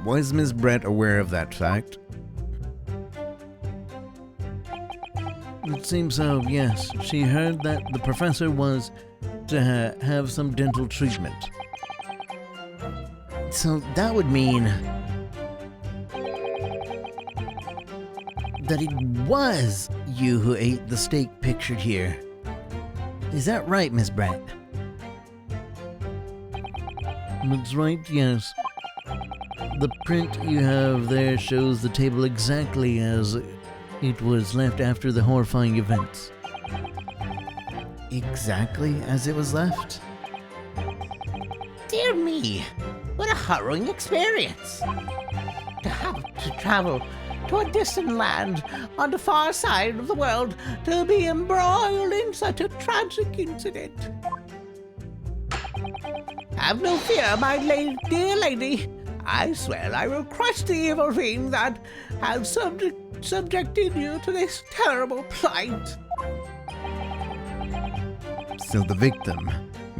Was Miss Brett aware of that fact? It seems so, yes. She heard that the professor was to have some dental treatment. So that would mean that it was you who ate the steak pictured here. Is that right, Miss Brett? That's right, yes. The print you have there shows the table exactly as it was left after the horrifying events. Exactly as it was left? Dear me, what a harrowing experience. To have to travel to a distant land on the far side of the world to be embroiled in such a tragic incident. Have no fear, my dear lady. I swear I will crush the evil fiend that has subjected you to this terrible plight. So the victim,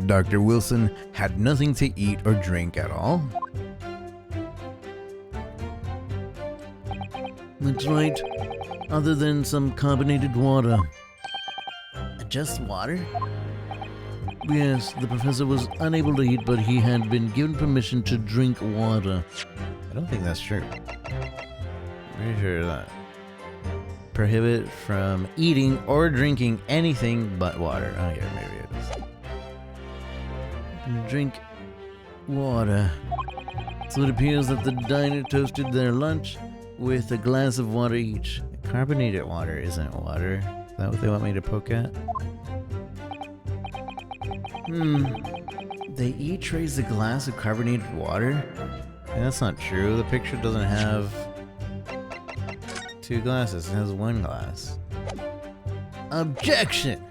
Dr. Wilson, had nothing to eat or drink at all? That's right. Other than some carbonated water. Just water? Yes, the professor was unable to eat, but he had been given permission to drink water. I don't think that's true. Pretty sure that prohibit from eating or drinking anything but water. Oh yeah, maybe it is. Drink water. So it appears that the diner toasted their lunch with a glass of water each. Carbonated water isn't water. Is that what they want me to poke at? They each raised a glass of carbonated water? Yeah, that's not true. The picture doesn't have 2 glasses. It has 1 glass. Objection!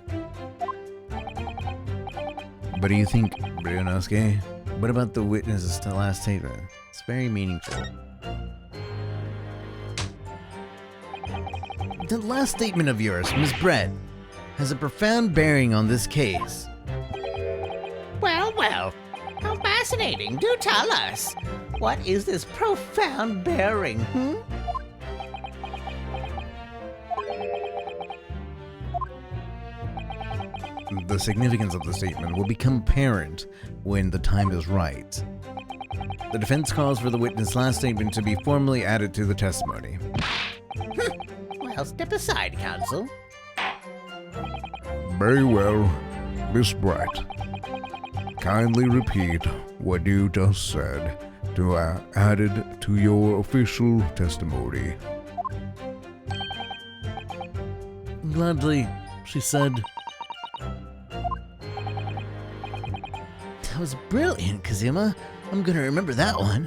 But do you think, Brunosuke? What about the witness's last statement? It's very meaningful. That last statement of yours, Miss Brett, has a profound bearing on this case. Well, well, how fascinating. Do tell us. What is this profound bearing, The significance of the statement will become apparent when the time is right. The defense calls for the witness' last statement to be formally added to the testimony. Well, step aside, counsel. Very well, Miss Brett. Kindly repeat what you just said to add it to your official testimony. Gladly, she said. That was brilliant, Kazuma. I'm gonna remember that one.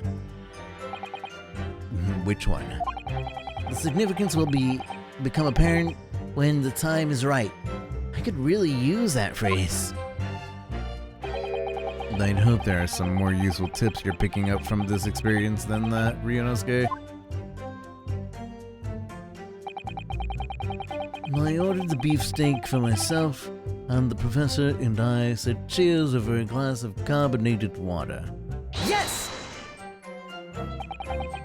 Which one? The significance will become apparent when the time is right. I could really use that phrase. I'd hope there are some more useful tips you're picking up from this experience than that, Ryunosuke. I ordered the beefsteak for myself, and the professor and I said cheers over a glass of carbonated water. Yes!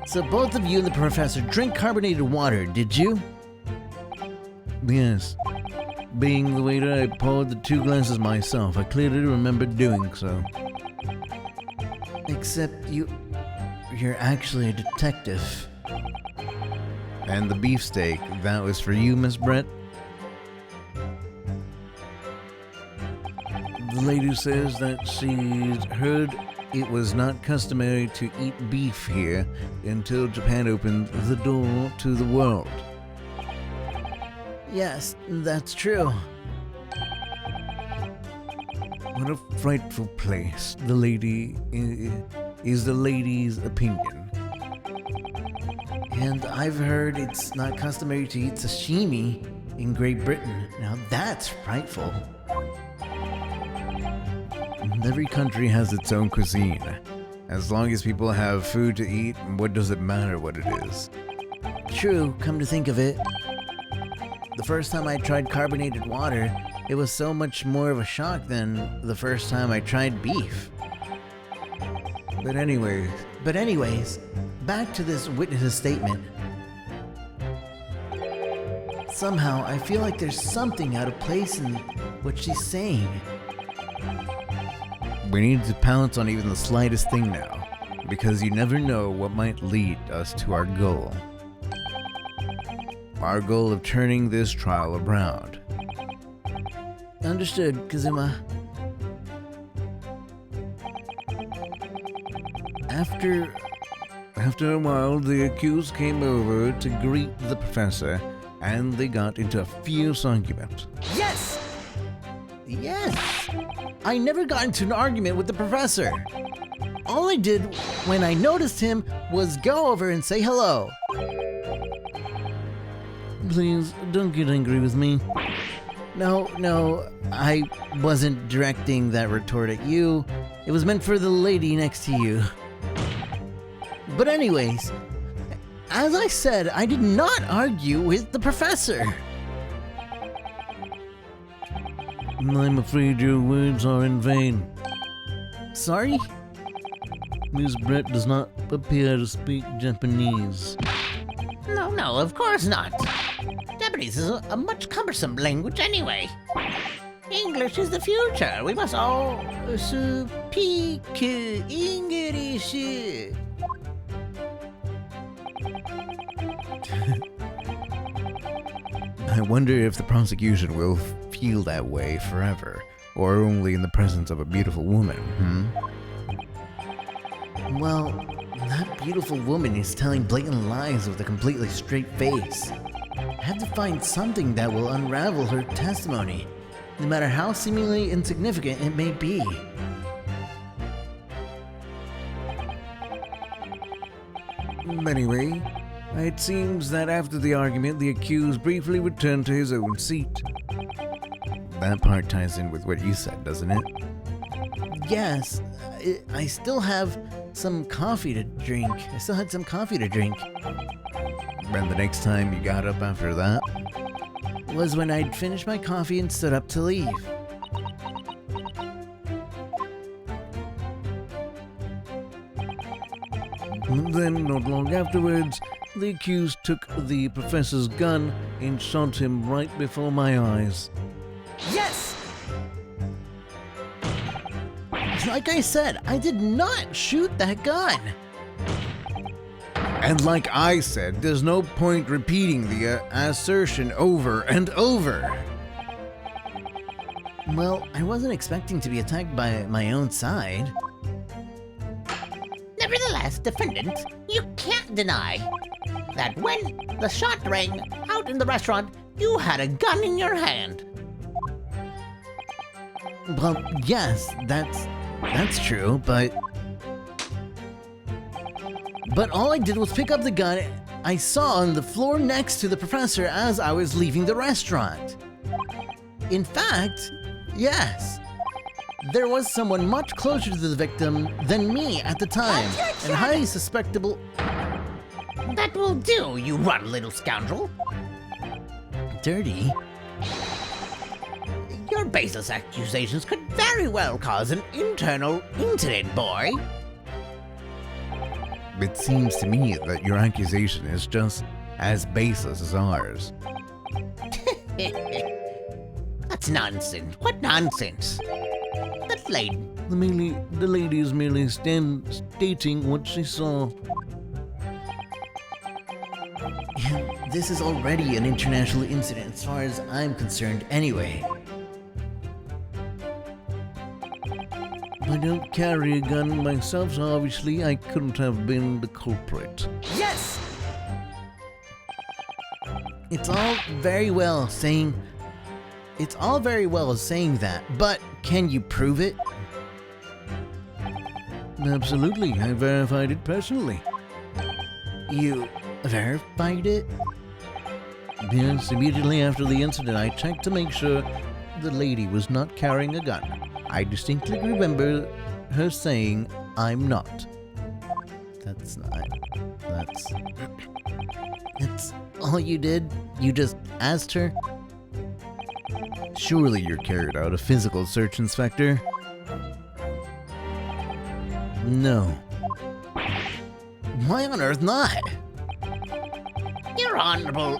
So both of you and the professor drink carbonated water, did you? Yes. Being the waiter, I poured the 2 glasses myself. I clearly remember doing so. Except you're actually a detective. And the beefsteak, that was for you, Miss Brett? The lady says that she's heard it was not customary to eat beef here until Japan opened the door to the world. Yes, that's true. What a frightful place. The lady is the lady's opinion. And I've heard it's not customary to eat sashimi in Great Britain. Now that's frightful. Every country has its own cuisine. As long as people have food to eat, what does it matter what it is? True, come to think of it. The first time I tried carbonated water, it was so much more of a shock than the first time I tried beef. But anyways, back to this witness's statement. Somehow, I feel like there's something out of place in what she's saying. We need to pounce on even the slightest thing now, because you never know what might lead us to our goal. Our goal of turning this trial around. Understood, Kazuma. After a while, the accused came over to greet the professor, and they got into a fierce argument. Yes! Yes! I never got into an argument with the professor. All I did when I noticed him was go over and say hello. Please, don't get angry with me. No, I wasn't directing that retort at you. It was meant for the lady next to you. But anyways, as I said, I did not argue with the professor. I'm afraid your words are in vain. Sorry? Miss Brett does not appear to speak Japanese. No, of course not. Japanese is a much cumbersome language anyway. English is the future. We must all speak English. I wonder if the prosecution will feel that way forever, or only in the presence of a beautiful woman, Well, that beautiful woman is telling blatant lies with a completely straight face. I have to find something that will unravel her testimony, no matter how seemingly insignificant it may be. Anyway, it seems that after the argument, the accused briefly returned to his own seat. That part ties in with what you said, doesn't it? Yes, I still have some coffee to drink. I still had some coffee to drink. And the next time you got up after that? was when I'd finished my coffee and stood up to leave. Then, not long afterwards, the accused took the professor's gun and shot him right before my eyes. Yes! Like I said, I did not shoot that gun. And like I said, there's no point repeating the assertion over and over. Well, I wasn't expecting to be attacked by my own side. Nevertheless, defendant, you can't deny that when the shot rang out in the restaurant, you had a gun in your hand. Well, yes, that's true, but all I did was pick up the gun I saw on the floor next to the professor as I was leaving the restaurant. In fact, yes, there was someone much closer to the victim than me at the time, and highly suspectable. That will do, you rotten little scoundrel. Dirty? Your baseless accusations could very well cause an internal incident, boy. It seems to me that your accusation is just as baseless as ours. That's nonsense. What nonsense? That lady. The lady is merely stating what she saw. This is already an international incident as far as I'm concerned anyway. I don't carry a gun myself, so obviously I couldn't have been the culprit. Yes! It's all very well saying that, but can you prove it? Absolutely, I verified it personally. You verified it? Yes, immediately after the incident, I checked to make sure the lady was not carrying a gun. I distinctly remember her saying, "I'm not." That's all you did? You just asked her? Surely you carried out a physical search, Inspector? No. Why on earth not? Your Honorable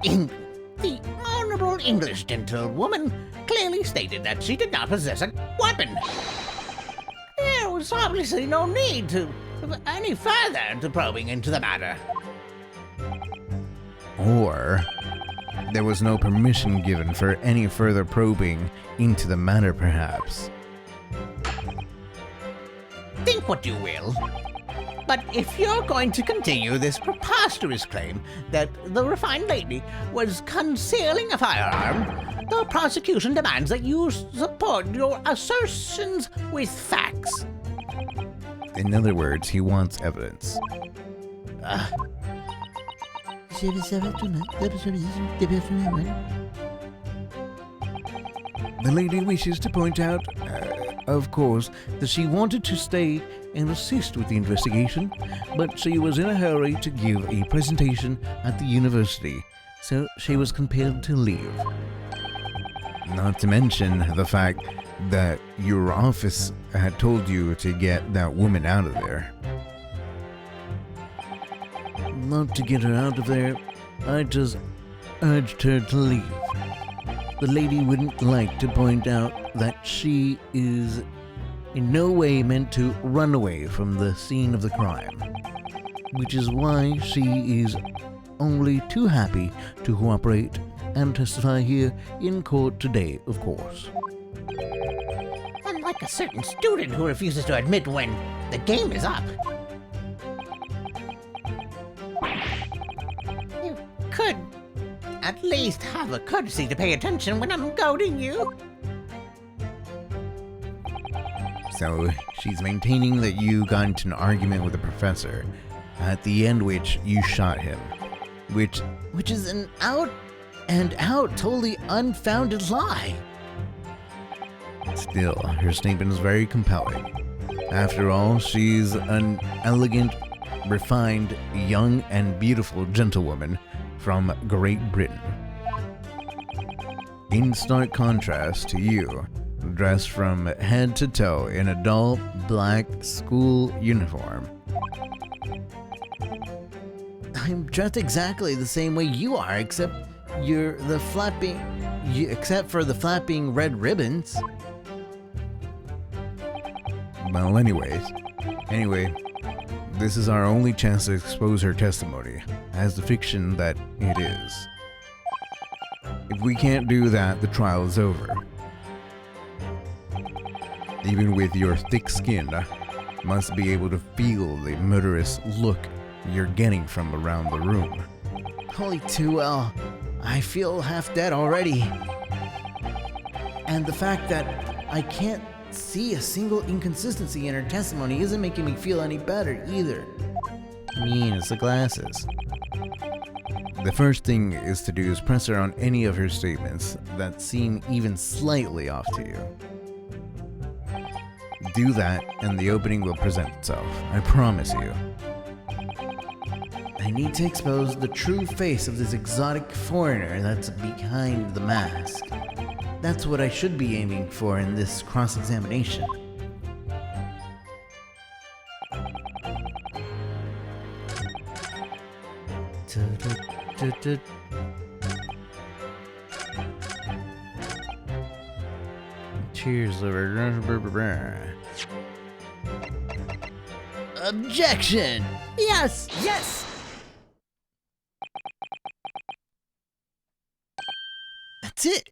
the Honorable English gentlewoman clearly stated that she did not possess a weapon. There was obviously no need to any further to probing into the matter. Or there was no permission given for any further probing into the matter, perhaps. Think what you will. But if you're going to continue this preposterous claim that the refined lady was concealing a firearm, the prosecution demands that you support your assertions with facts. In other words, he wants evidence. The lady wishes to point out, of course, that she wanted to stay and assist with the investigation, but she was in a hurry to give a presentation at the university, so she was compelled to leave. Not to mention the fact that your office had told you to get that woman out of there. Not to get her out of there, I just urged her to leave. The lady wouldn't like to point out that she is in no way meant to run away from the scene of the crime, which is why she is only too happy to cooperate and testify here in court today, of course. Unlike a certain student who refuses to admit when the game is up. You could at least have a courtesy to pay attention when I'm goading you. So she's maintaining that you got into an argument with the professor, at the end which you shot him, which is an out and out, totally unfounded lie. Still, her statement is very compelling. After all, she's an elegant, refined, young, and beautiful gentlewoman from Great Britain. In stark contrast to you, dressed from head to toe in a dull black school uniform. I'm dressed exactly the same way you are, except except for the flapping red ribbons. Well, anyway, this is our only chance to expose her testimony as the fiction that it is. If we can't do that, the trial is over. Even with your thick skin, must be able to feel the murderous look you're getting from around the room. Only too well. I feel half dead already. And the fact that I can't see a single inconsistency in her testimony isn't making me feel any better either. It's the glasses. The first thing is to do is press her on any of her statements that seem even slightly off to you. Do that, and the opening will present itself. I promise you. I need to expose the true face of this exotic foreigner that's behind the mask. That's what I should be aiming for in this cross-examination. Cheers, Objection! Yes! Yes! That's it!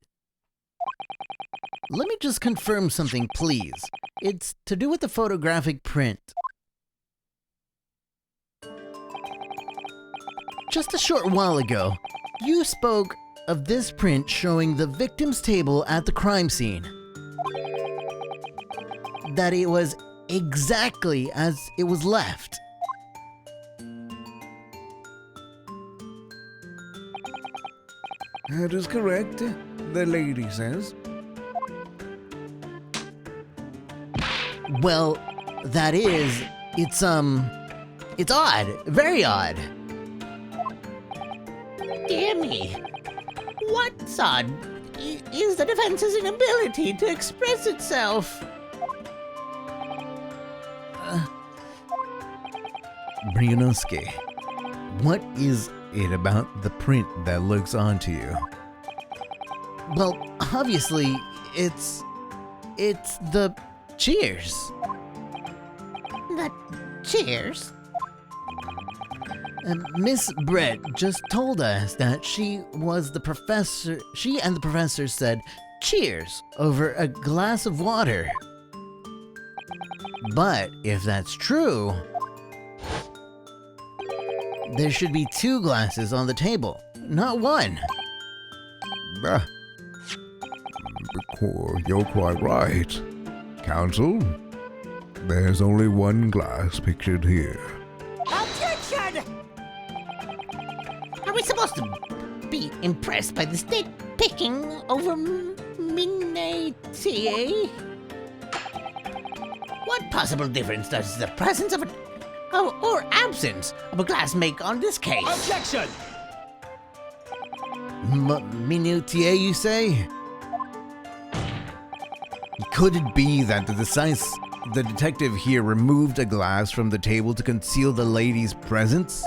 Let me just confirm something, please. It's to do with the photographic print. Just a short while ago, you spoke of this print showing the victim's table at the crime scene. That it was exactly as it was left. That is correct, the lady says. Well, that is, it's odd, very odd. Dear me. What's odd is the defense's inability to express itself. Brianowski, what is it about the print that looks onto you? Well, obviously, it's the cheers. The cheers? Miss Brett just told us that she and the professor said cheers over a glass of water. But if that's true, there should be 2 glasses on the table, not 1. You're quite right. Counsel, there's only 1 glass pictured here. Objection! Are we supposed to be impressed by the state picking over Minetier? What possible difference does the presence of or absence of a glass make on this case? Objection! Minutier, you say? Could it be that the detective here removed a glass from the table to conceal the lady's presence?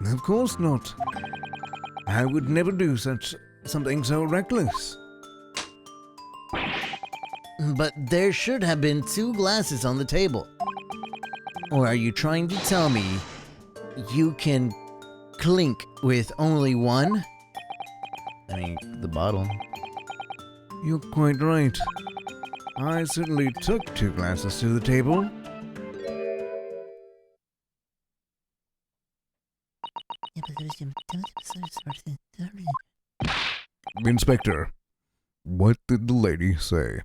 Of course not. I would never do something so reckless. But there should have been 2 glasses on the table. Or are you trying to tell me you can clink with only 1? I mean, the bottle. You're quite right. I certainly took 2 glasses to the table. Inspector, what did the lady say?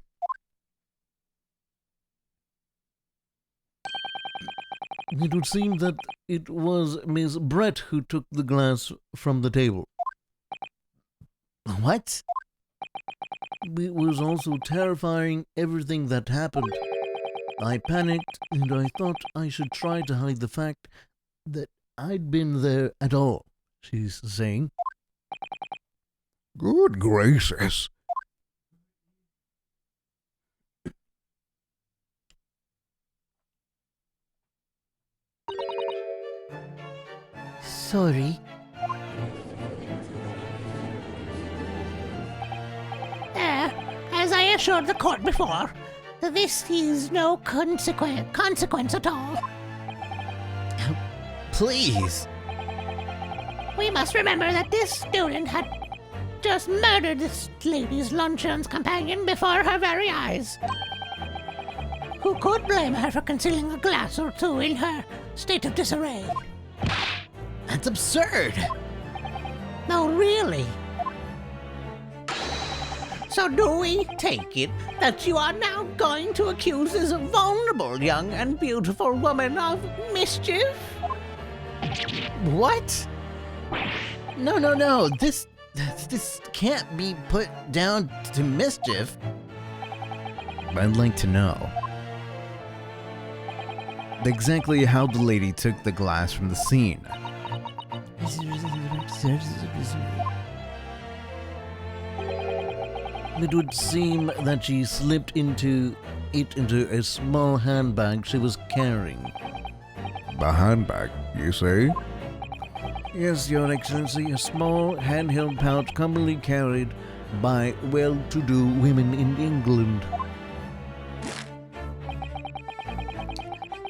It would seem that it was Miss Brett who took the glass from the table. What? It was also terrifying, everything that happened. I panicked and I thought I should try to hide the fact that I'd been there at all, she's saying. Good gracious. Sorry. As I assured the court before, this is no consequence at all. Please. We must remember that this student had just murdered this lady's luncheon's companion before her very eyes. Who could blame her for concealing a glass or two in her state of disarray? That's absurd. No, really. So do we take it that you are now going to accuse this vulnerable young and beautiful woman of mischief? What? No. This can't be put down to mischief. I'd like to know exactly how the lady took the glass from the scene. It would seem that she slipped into a small handbag she was carrying. The handbag, you say? Yes, Your Excellency, a small handheld pouch commonly carried by well-to-do women in England.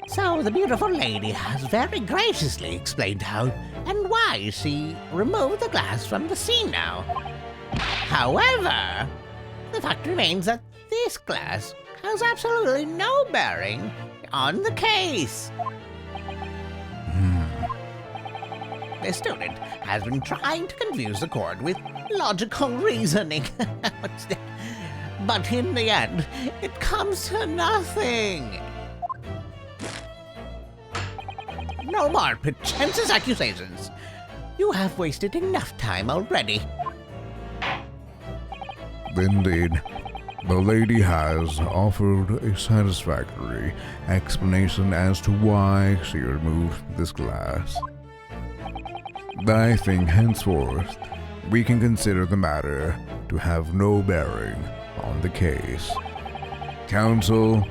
So the beautiful lady has very graciously explained how and why she removed the glass from the scene now. However, the fact remains that this glass has absolutely no bearing on the case. The student has been trying to confuse the court with logical reasoning. But in the end, it comes to nothing. No more pretentious accusations. You have wasted enough time already. Indeed. The lady has offered a satisfactory explanation as to why she removed this glass. I think henceforth we can consider the matter to have no bearing on the case. Counsel,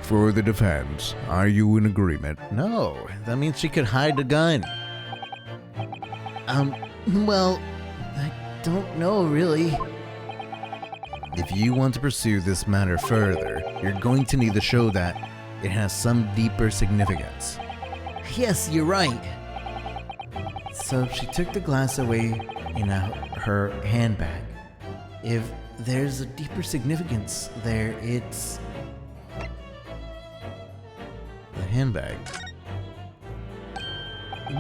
for the defense, are you in agreement? No, that means she could hide a gun. Well, I don't know really. If you want to pursue this matter further, you're going to need to show that it has some deeper significance. Yes, you're right. So she took the glass away in her handbag. If there's a deeper significance there, it's The handbag.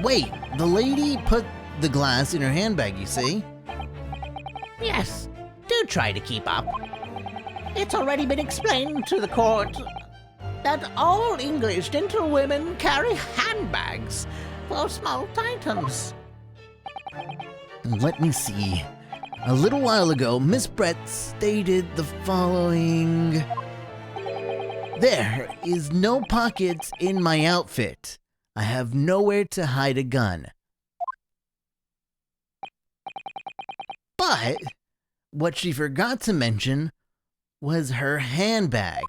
Wait, the lady put the glass in her handbag, you see? Yes, do try to keep up. It's already been explained to the court that all English gentlewomen carry handbags for small items. Let me see. A little while ago, Miss Brett stated the following. There is no pockets in my outfit. I have nowhere to hide a gun. But what she forgot to mention was her handbag,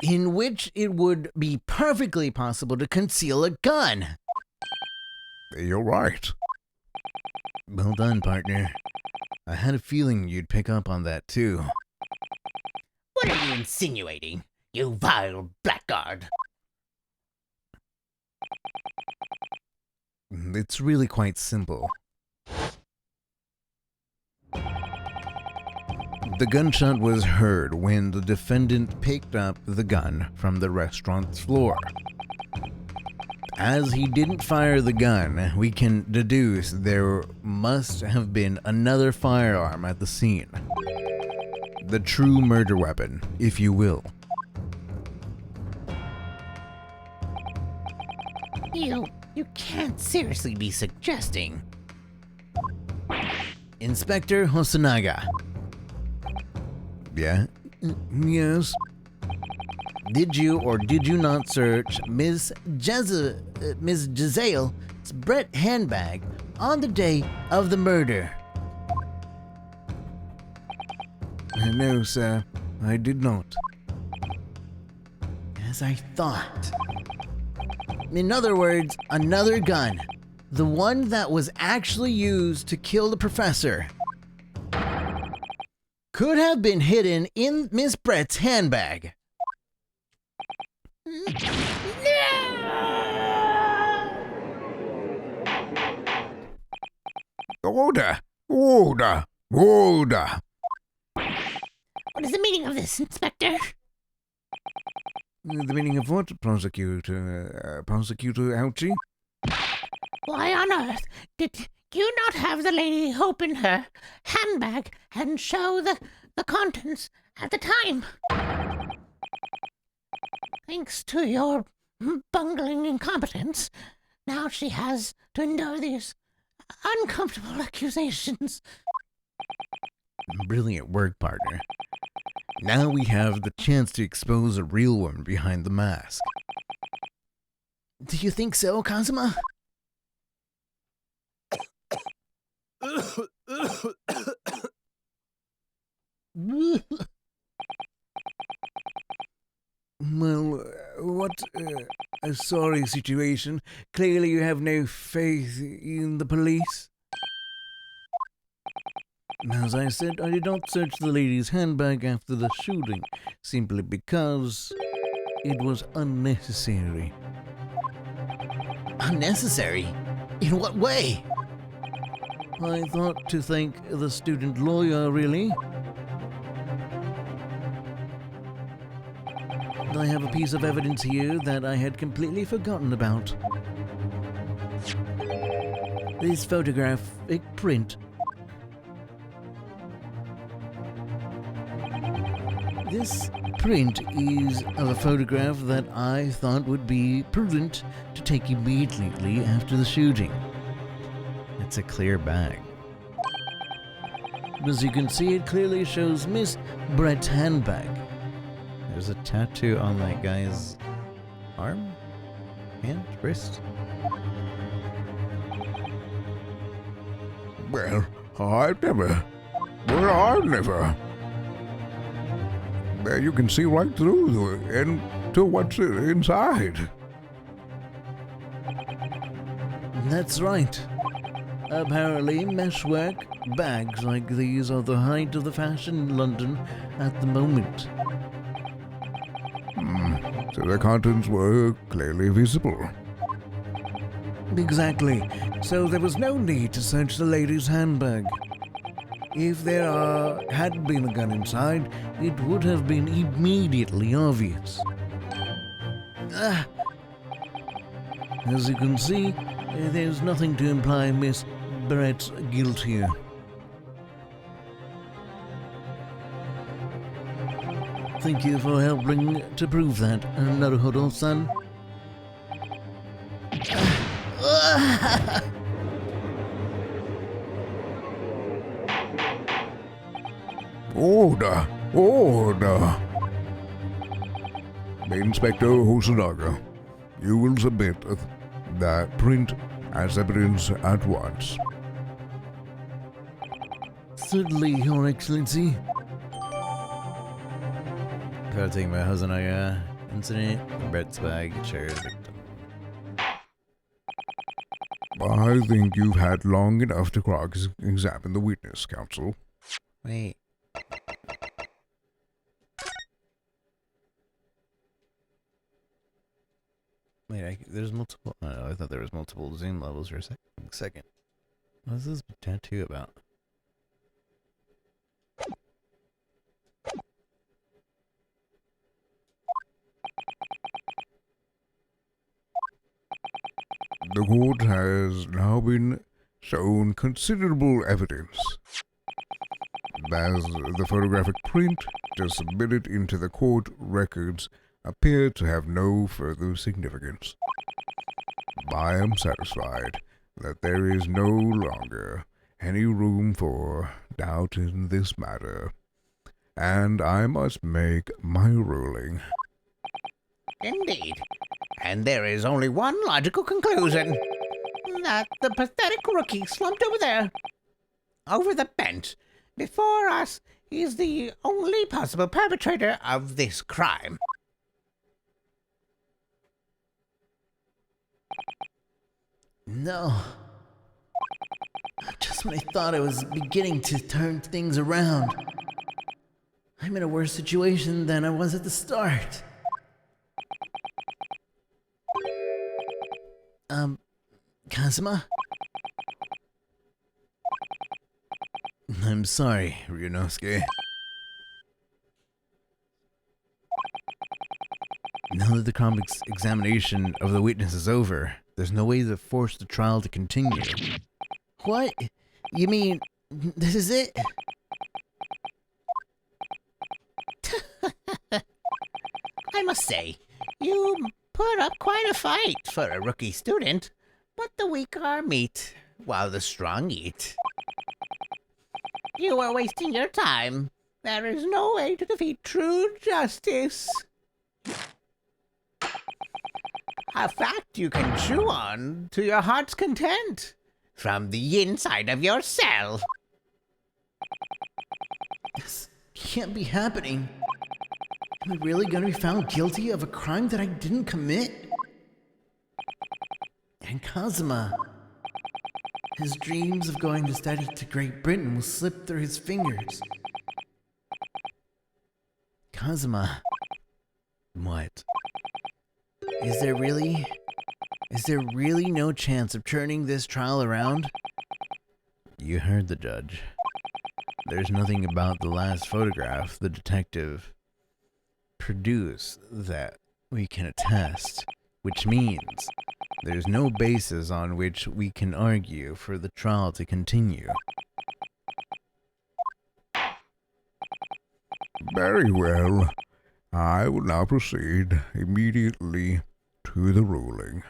in which it would be perfectly possible to conceal a gun. You're right. Well done, partner. I had a feeling you'd pick up on that too. What are you insinuating, you vile blackguard? It's really quite simple. The gunshot was heard when the defendant picked up the gun from the restaurant's floor. As he didn't fire the gun, we can deduce there must have been another firearm at the scene. The true murder weapon, if you will. You can't seriously be suggesting. Inspector Hosonaga. Yeah? Yes. Did you or did you not search Miss Gisele's Brett handbag on the day of the murder? No, sir, I did not. As I thought. In other words, another gun. The one that was actually used to kill the professor. Could have been hidden in Miss Brett's handbag. Order! Order! Order! What is the meaning of this, Inspector? The meaning of what, Prosecutor Ouchie? Why on earth did you not have the lady open her handbag and show the contents at the time? Thanks to your bungling incompetence, now she has to endure these uncomfortable accusations. Brilliant work, partner. Now we have the chance to expose a real one behind the mask. Do you think so, Kazuma? Well, what a sorry situation. Clearly you have no faith in the police. As I said, I did not search the lady's handbag after the shooting, simply because it was unnecessary. Unnecessary? In what way? I thought to thank the student lawyer, really. I have a piece of evidence here that I had completely forgotten about. This photographic print. This print is of a photograph that I thought would be prudent to take immediately after the shooting. It's a clear bag. As you can see, it clearly shows Miss Brett's handbag. There's a tattoo on that guy's arm? Hand? Wrist? Well, I never. You can see right through into what's inside. That's right. Apparently, meshwork bags like these are the height of the fashion in London at the moment. So the contents were clearly visible. Exactly. So there was no need to search the lady's handbag. If there had been a gun inside, it would have been immediately obvious. As you can see, there's nothing to imply Miss Brett's guilt here. Thank you for helping to prove that, Naruhodo-san. Order! Order! Inspector Hosonaga, you will submit that print as evidence at once. Certainly, Your Excellency. Quoting my Hosonaga incident, Brett's bag shares victim. I think you've had long enough to cross-examine the witness, counsel. Wait. Wait, there's multiple. Oh, I thought there was multiple zoom levels for a second. What's this tattoo about? The court has now been shown considerable evidence, as the photographic print just submitted into the court records appear to have no further significance. I am satisfied that there is no longer any room for doubt in this matter, and I must make my ruling. Indeed. And there is only one logical conclusion. that the pathetic rookie slumped over there, over the bench, before us, is the only possible perpetrator of this crime. No. Just when I thought I was beginning to turn things around, I'm in a worse situation than I was at the start. Kazuma? I'm sorry, Ryunosuke. Now that the examination of the witness is over, there's no way to force the trial to continue. What? You mean, this is it? I must say, you put up quite a fight for a rookie student, but the weak are meat, while the strong eat. You are wasting your time. There is no way to defeat true justice. A fact you can chew on to your heart's content, from the inside of your cell. This can't be happening. Am I really gonna be found guilty of a crime that I didn't commit? And Kazuma, his dreams of going to study to Great Britain will slip through his fingers. Kazuma. What? Is there really no chance of turning this trial around? You heard the judge. There's nothing about the last photograph the detective produced that we can attest, which means there's no basis on which we can argue for the trial to continue. Very well. I will now proceed immediately to the ruling.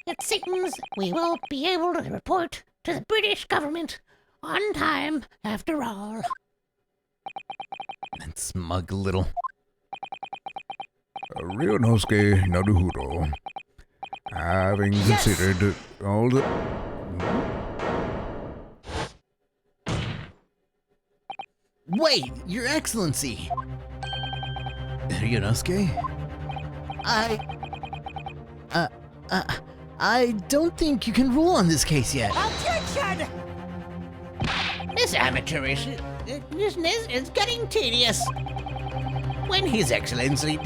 It seems we will be able to report to the British government on time after all. And smug little. Ryunosuke Naruhiro, having considered all the... Wait, Your Excellency! Ryunosuke? I don't think you can rule on this case yet. Objection! This amateurishness is getting tedious. When His Excellency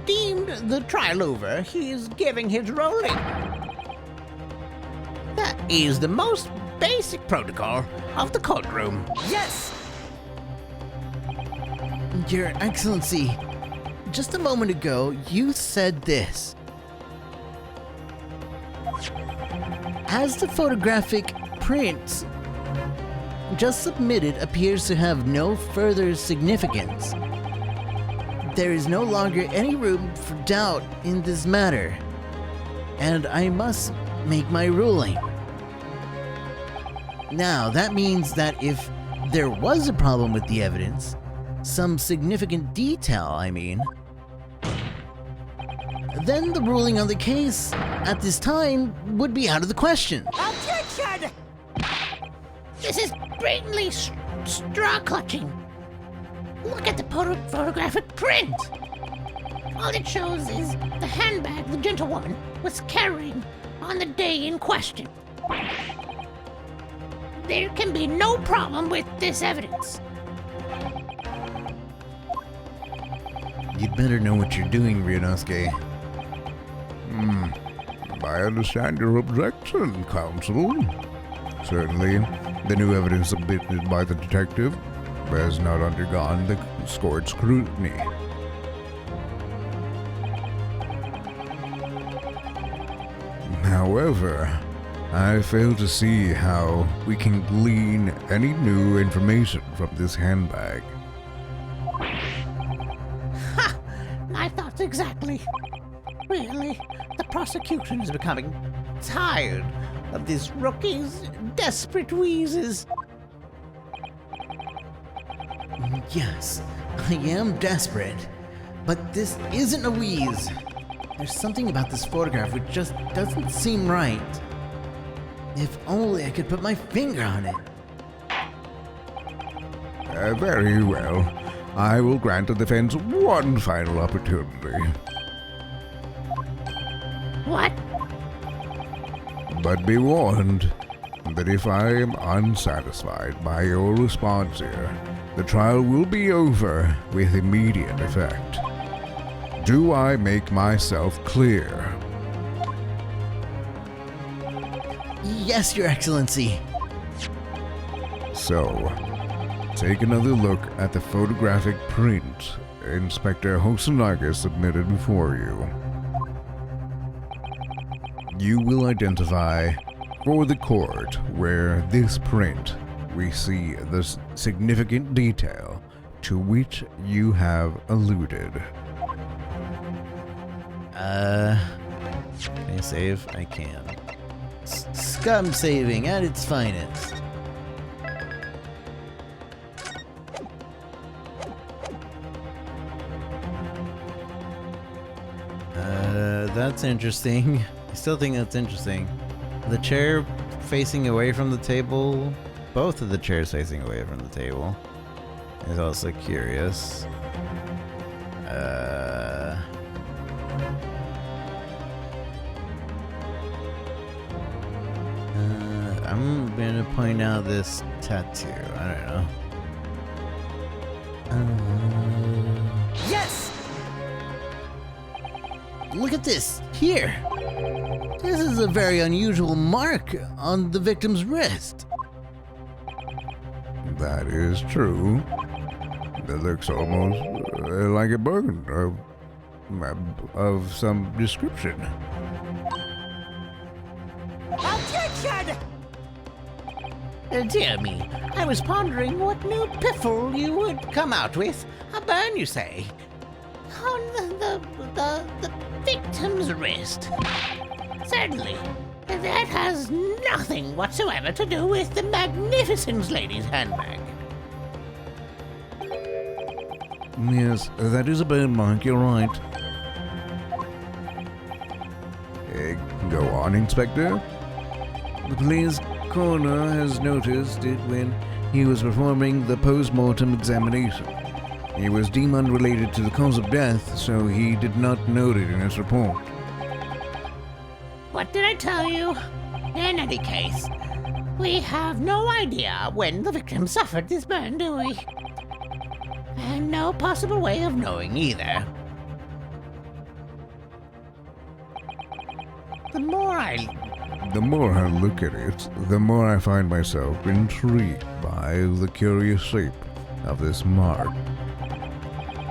deemed the trial over, he is giving his ruling. That is the most basic protocol of the courtroom. Yes! Your Excellency, just a moment ago, you said this. As the photographic print just submitted appears to have no further significance, there is no longer any room for doubt in this matter, and I must make my ruling. Now, that means that if there was a problem with the evidence, some significant detail, I mean, then the ruling on the case at this time would be out of the question. Objection! This is blatantly straw clutching. Look at the photographic print. All it shows is the handbag the gentlewoman was carrying on the day in question. There can be no problem with this evidence. You'd better know what you're doing, Ryunosuke. I understand your objection, counsel. Certainly, the new evidence submitted by the detective has not undergone the scored scrutiny. However, I fail to see how we can glean any new information from this handbag. Ha! My thoughts exactly. Really, the prosecution is becoming tired of this rookie's desperate wheezes. Yes, I am desperate, but this isn't a wheeze. There's something about this photograph which just doesn't seem right. If only I could put my finger on it. Very well. I will grant the defense one final opportunity. What? But be warned that if I am unsatisfied by your response here, the trial will be over with immediate effect. Do I make myself clear? Yes, Your Excellency. So, take another look at the photographic print Inspector Hosonaga submitted before you. You will identify for the court where this print we see the significant detail to which you have alluded. Can I save? I can. Scum saving at its finest. That's interesting. I still think that's interesting. The chair facing away from the table, both of the chairs facing away from the table, is also curious. I'm gonna point out this tattoo. I don't know. Yes! Look at this! Here! This is a very unusual mark on the victim's wrist. That is true. That looks almost like a burn of some description. Objection! Dear me, I was pondering what new piffle you would come out with. A burn, you say? On the victim's wrist. Certainly. That has nothing whatsoever to do with the magnificent lady's handbag. Yes, that is a burn mark, you're right. Go on, Inspector. The police coroner has noticed it when he was performing the post-mortem examination. It was deemed unrelated to the cause of death, so he did not note it in his report. What did I tell you? In any case, we have no idea when the victim suffered this burn, do we? And no possible way of knowing either. The more I look at it, the more I find myself intrigued by the curious shape of this mark.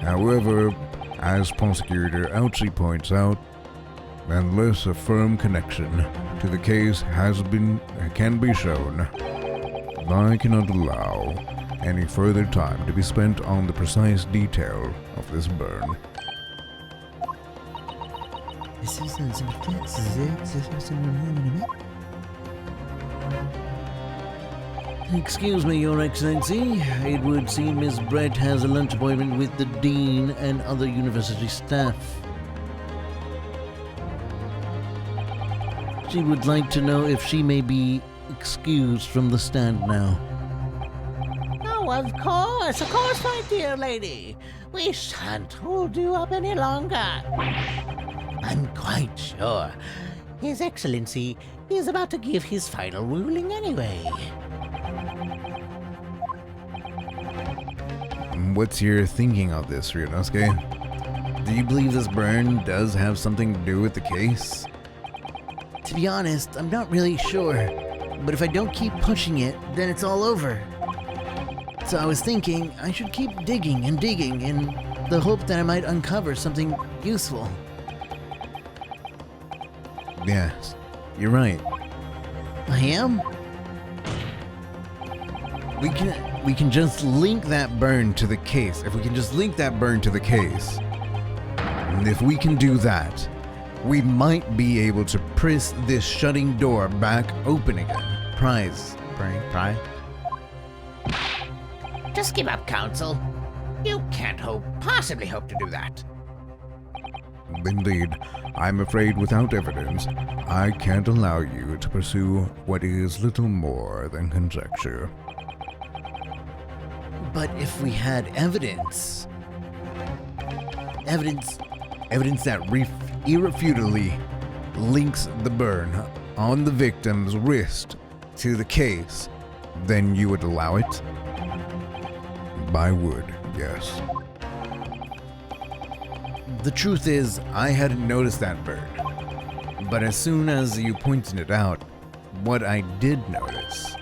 However, as Prosecutor Ouchie points out, unless a firm connection to the case can be shown, I cannot allow any further time to be spent on the precise detail of this burn. Excuse me, Your Excellency. It would seem Miss Brett has a lunch appointment with the Dean and other university staff. She would like to know if she may be excused from the stand now. Oh, of course, my dear lady. We shan't hold you up any longer. I'm quite sure His Excellency is about to give his final ruling anyway. What's your thinking of this, Ryunosuke? Do you believe this burn does have something to do with the case? To be honest, I'm not really sure. But if I don't keep pushing it, then it's all over. So I was thinking I should keep digging and digging in the hope that I might uncover something useful. Yes, you're right. I am? We can just link that burn to the case. If we can just link that burn to the case, and if we can do that, we might be able to press this shutting door back open again. Pry. Just give up, Counsel. You can't possibly hope to do that. Indeed, I'm afraid without evidence, I can't allow you to pursue what is little more than conjecture. But if we had evidence that irrefutably links the burn on the victim's wrist to the case, then you would allow it? I would, yes. The truth is, I hadn't noticed that burn. But as soon as you pointed it out, what I did notice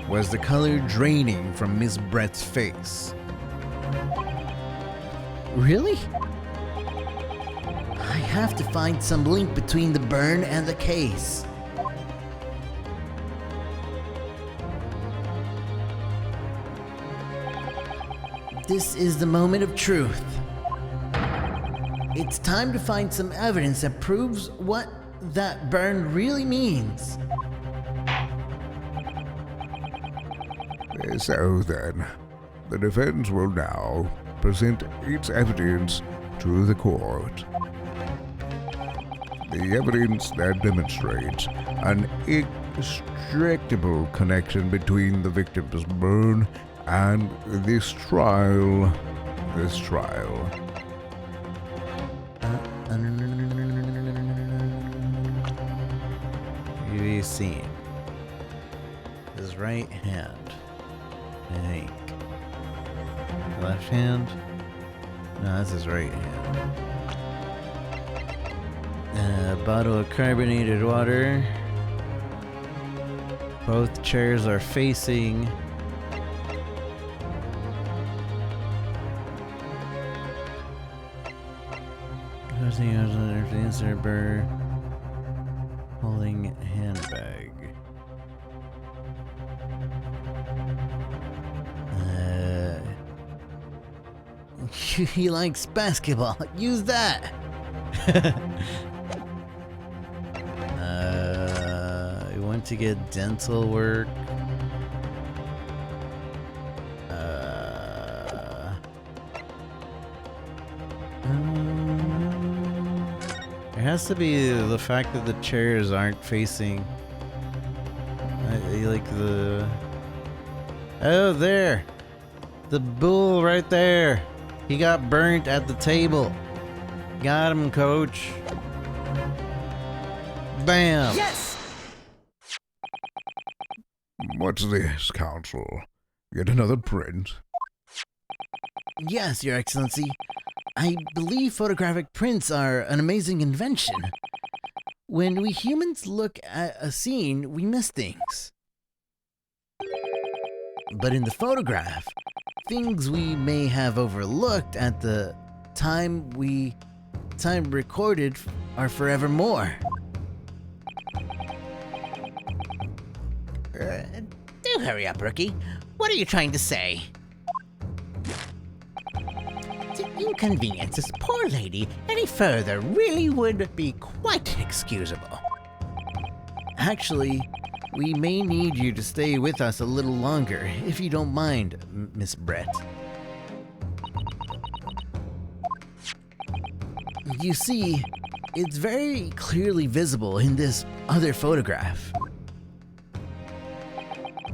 was the color draining from Miss Brett's face. Really? I have to find some link between the burn and the case. This is the moment of truth. It's time to find some evidence that proves what that burn really means. So then, the defense will now present its evidence to the court. The evidence that demonstrates an inextricable connection between the victim's burn and this trial. You seen his right hand, I think. Left hand? No, that's his right hand. A bottle of carbonated water. Both chairs are facing. Answer bird holding handbag. He likes basketball. Use that. We went to get dental work. It has to be the fact that the chairs aren't facing. Like the. Oh, there! The bull right there! He got burnt at the table. Got him, coach. Bam! Yes! What's this, counsel? Yet another print? Yes, Your Excellency. I believe photographic prints are an amazing invention. When we humans look at a scene, we miss things. But in the photograph, things we may have overlooked at the time recorded are forevermore. Do hurry up, Rookie. What are you trying to say? To inconvenience this poor lady any further really would be quite inexcusable. Actually, we may need you to stay with us a little longer, if you don't mind, Miss Brett. You see, it's very clearly visible in this other photograph.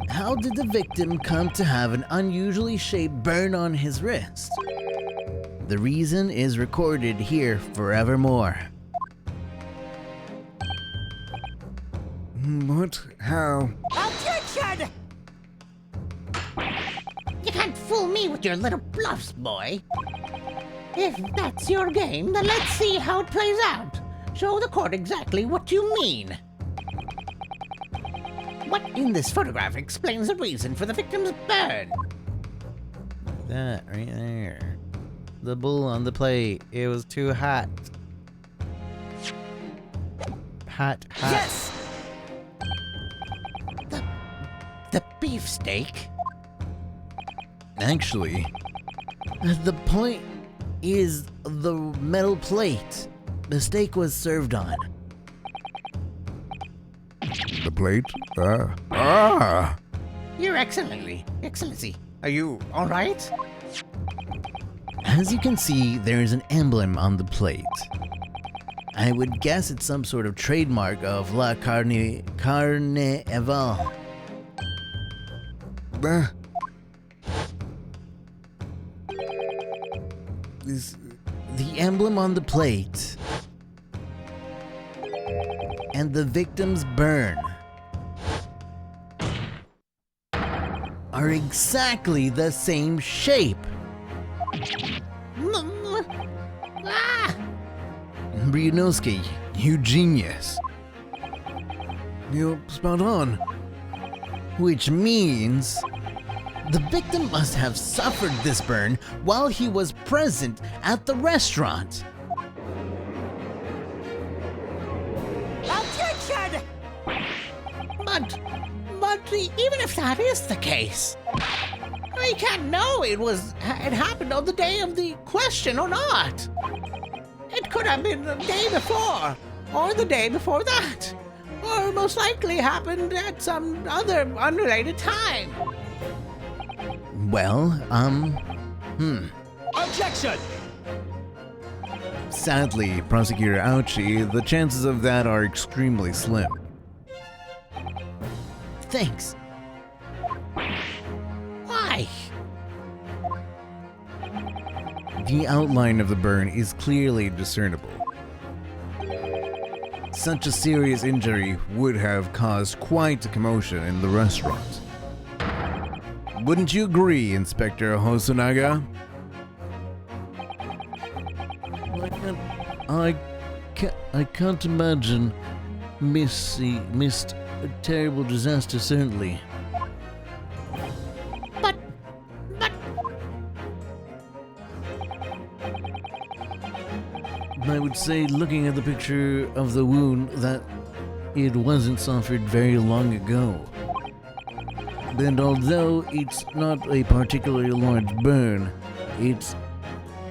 How did the victim come to have an unusually shaped burn on his wrist? The reason is recorded here forevermore. What? How? Objection! You can't fool me with your little bluffs, boy. If that's your game, then let's see how it plays out. Show the court exactly what you mean. What in this photograph explains the reason for the victim's burn? That right there. The bull on the plate. It was too hot. Hot. Yes! The beefsteak? Actually, the point is the metal plate the steak was served on. The plate? Your Excellency, are you all right? As you can see, there is an emblem on the plate. I would guess it's some sort of trademark of La Carnival. Is the emblem on the plate and the victim's burn are exactly the same shape. Ah! Brianowski, you genius. You're spot on. Which means the victim must have suffered this burn while he was present at the restaurant. Objection! But even if that is the case, we can't know it happened on the day of the question or not. It could have been the day before, or the day before that, or most likely happened at some other unrelated time. Well, Objection! Sadly, Prosecutor Ouchie, the chances of that are extremely slim. Thanks. Why? The outline of the burn is clearly discernible. Such a serious injury would have caused quite a commotion in the restaurant. Wouldn't you agree, Inspector Hosonaga? I can't imagine missed a terrible disaster, certainly. But I would say, looking at the picture of the wound, that it wasn't suffered very long ago. And although it's not a particularly large burn, it's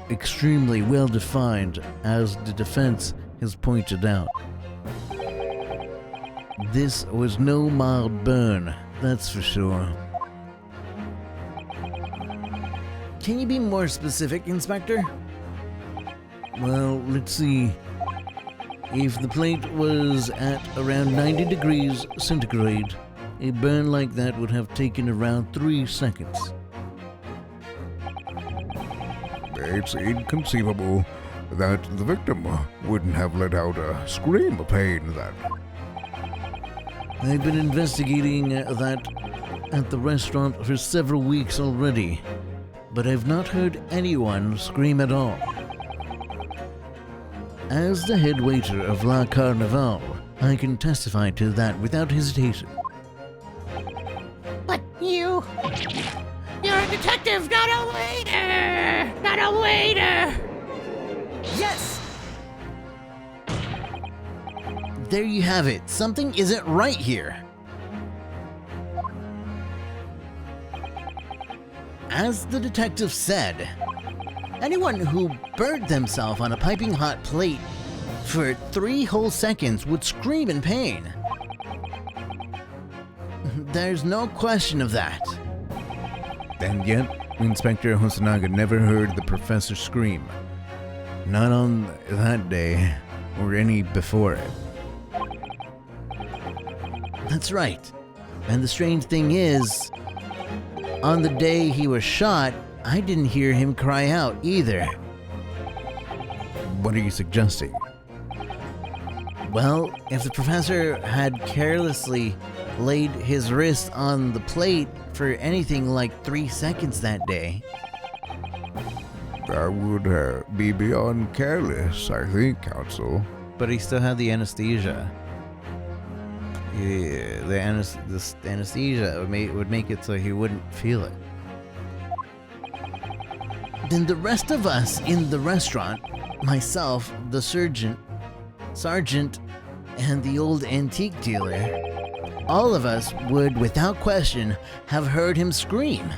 extremely well defined, as the defense has pointed out. This was no mild burn, that's for sure. Can you be more specific, Inspector? Well, let's see. If the plate was at around 90 degrees centigrade, a burn like that would have taken around 3 seconds. It's inconceivable that the victim wouldn't have let out a scream of pain then. I've been investigating that at the restaurant for several weeks already, but I've not heard anyone scream at all. As the head waiter of La Carnival, I can testify to that without hesitation. But you're a detective, not a waiter! Not a waiter! Yes! There you have it. Something isn't right here. As the detective said, anyone who burnt themselves on a piping hot plate for 3 whole seconds would scream in pain. There's no question of that. And yet, Inspector Hosonaga never heard the professor scream. Not on that day, or any before it. That's right. And the strange thing is, on the day he was shot, I didn't hear him cry out either. What are you suggesting? Well, if the professor had carelessly laid his wrist on the plate for anything like 3 seconds that day, That would be beyond careless, I think, Counsel. But he still had the anesthesia. Yeah, the anesthesia would make it so he wouldn't feel it. then the rest of us in the restaurant, myself, the sergeant, and the old antique dealer, all of us would, without question, have heard him scream.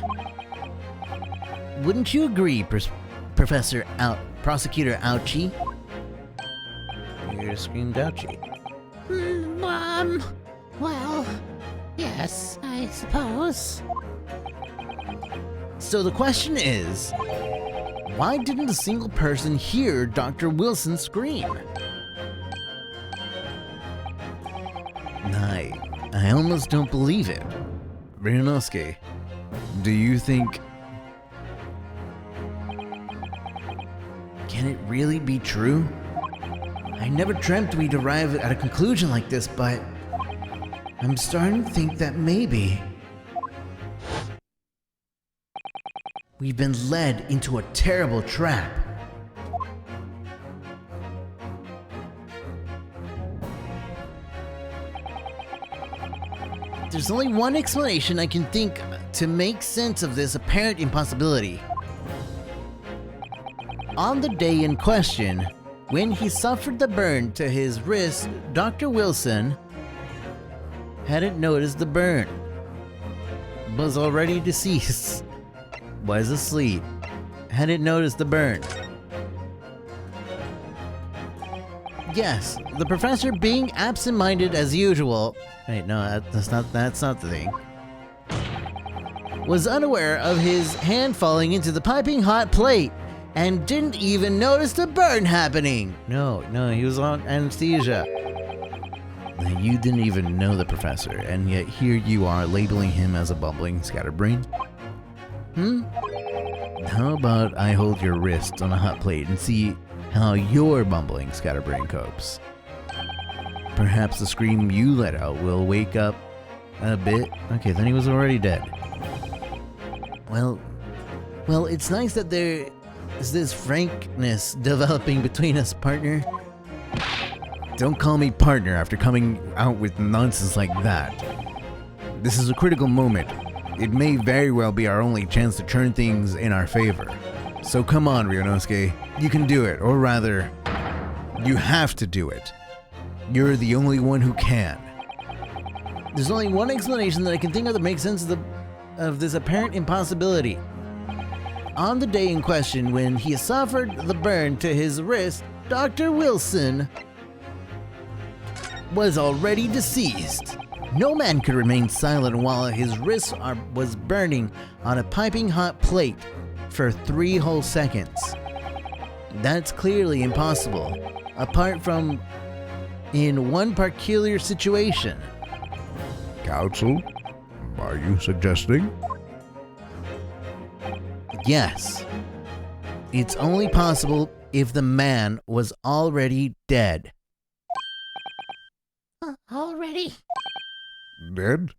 Wouldn't you agree, Prosecutor Ouchie? You screamed ouchie. Well, yes, I suppose. So the question is, why didn't a single person hear Dr. Wilson scream? almost don't believe it. Ryunosuke, do you think... Can it really be true? I never dreamt we'd arrive at a conclusion like this, but I'm starting to think that maybe we've been led into a terrible trap. There's only one explanation I can think to make sense of this apparent impossibility. On the day in question, when he suffered the burn to his wrist, Dr. Wilson hadn't noticed the burn, was already deceased, was asleep, hadn't noticed the burn. Yes, the professor being absent-minded as usual. Wait, no, that's not the thing. Was unaware of his hand falling into the piping hot plate and didn't even notice the burn happening. No, he was on anesthesia. You didn't even know the professor, and yet here you are labeling him as a bumbling scatterbrain? How about I hold your wrist on a hot plate and see how your bumbling scatterbrain copes? Perhaps the scream you let out will wake up a bit. Okay, then he was already dead. Well, it's nice that there is this frankness developing between us, partner. Don't call me partner after coming out with nonsense like that. This is a critical moment. It may very well be our only chance to turn things in our favor. So come on, Ryunosuke. You can do it, or rather, you have to do it. You're the only one who can. There's only one explanation that I can think of that makes sense of this apparent impossibility. On the day in question, when he suffered the burn to his wrist, Dr. Wilson was already deceased. No man could remain silent while his wrist was burning on a piping hot plate for 3 whole seconds. That's clearly impossible, apart from in one peculiar situation. Counsel, are you suggesting? Yes. It's only possible if the man was already dead. Already? Dead?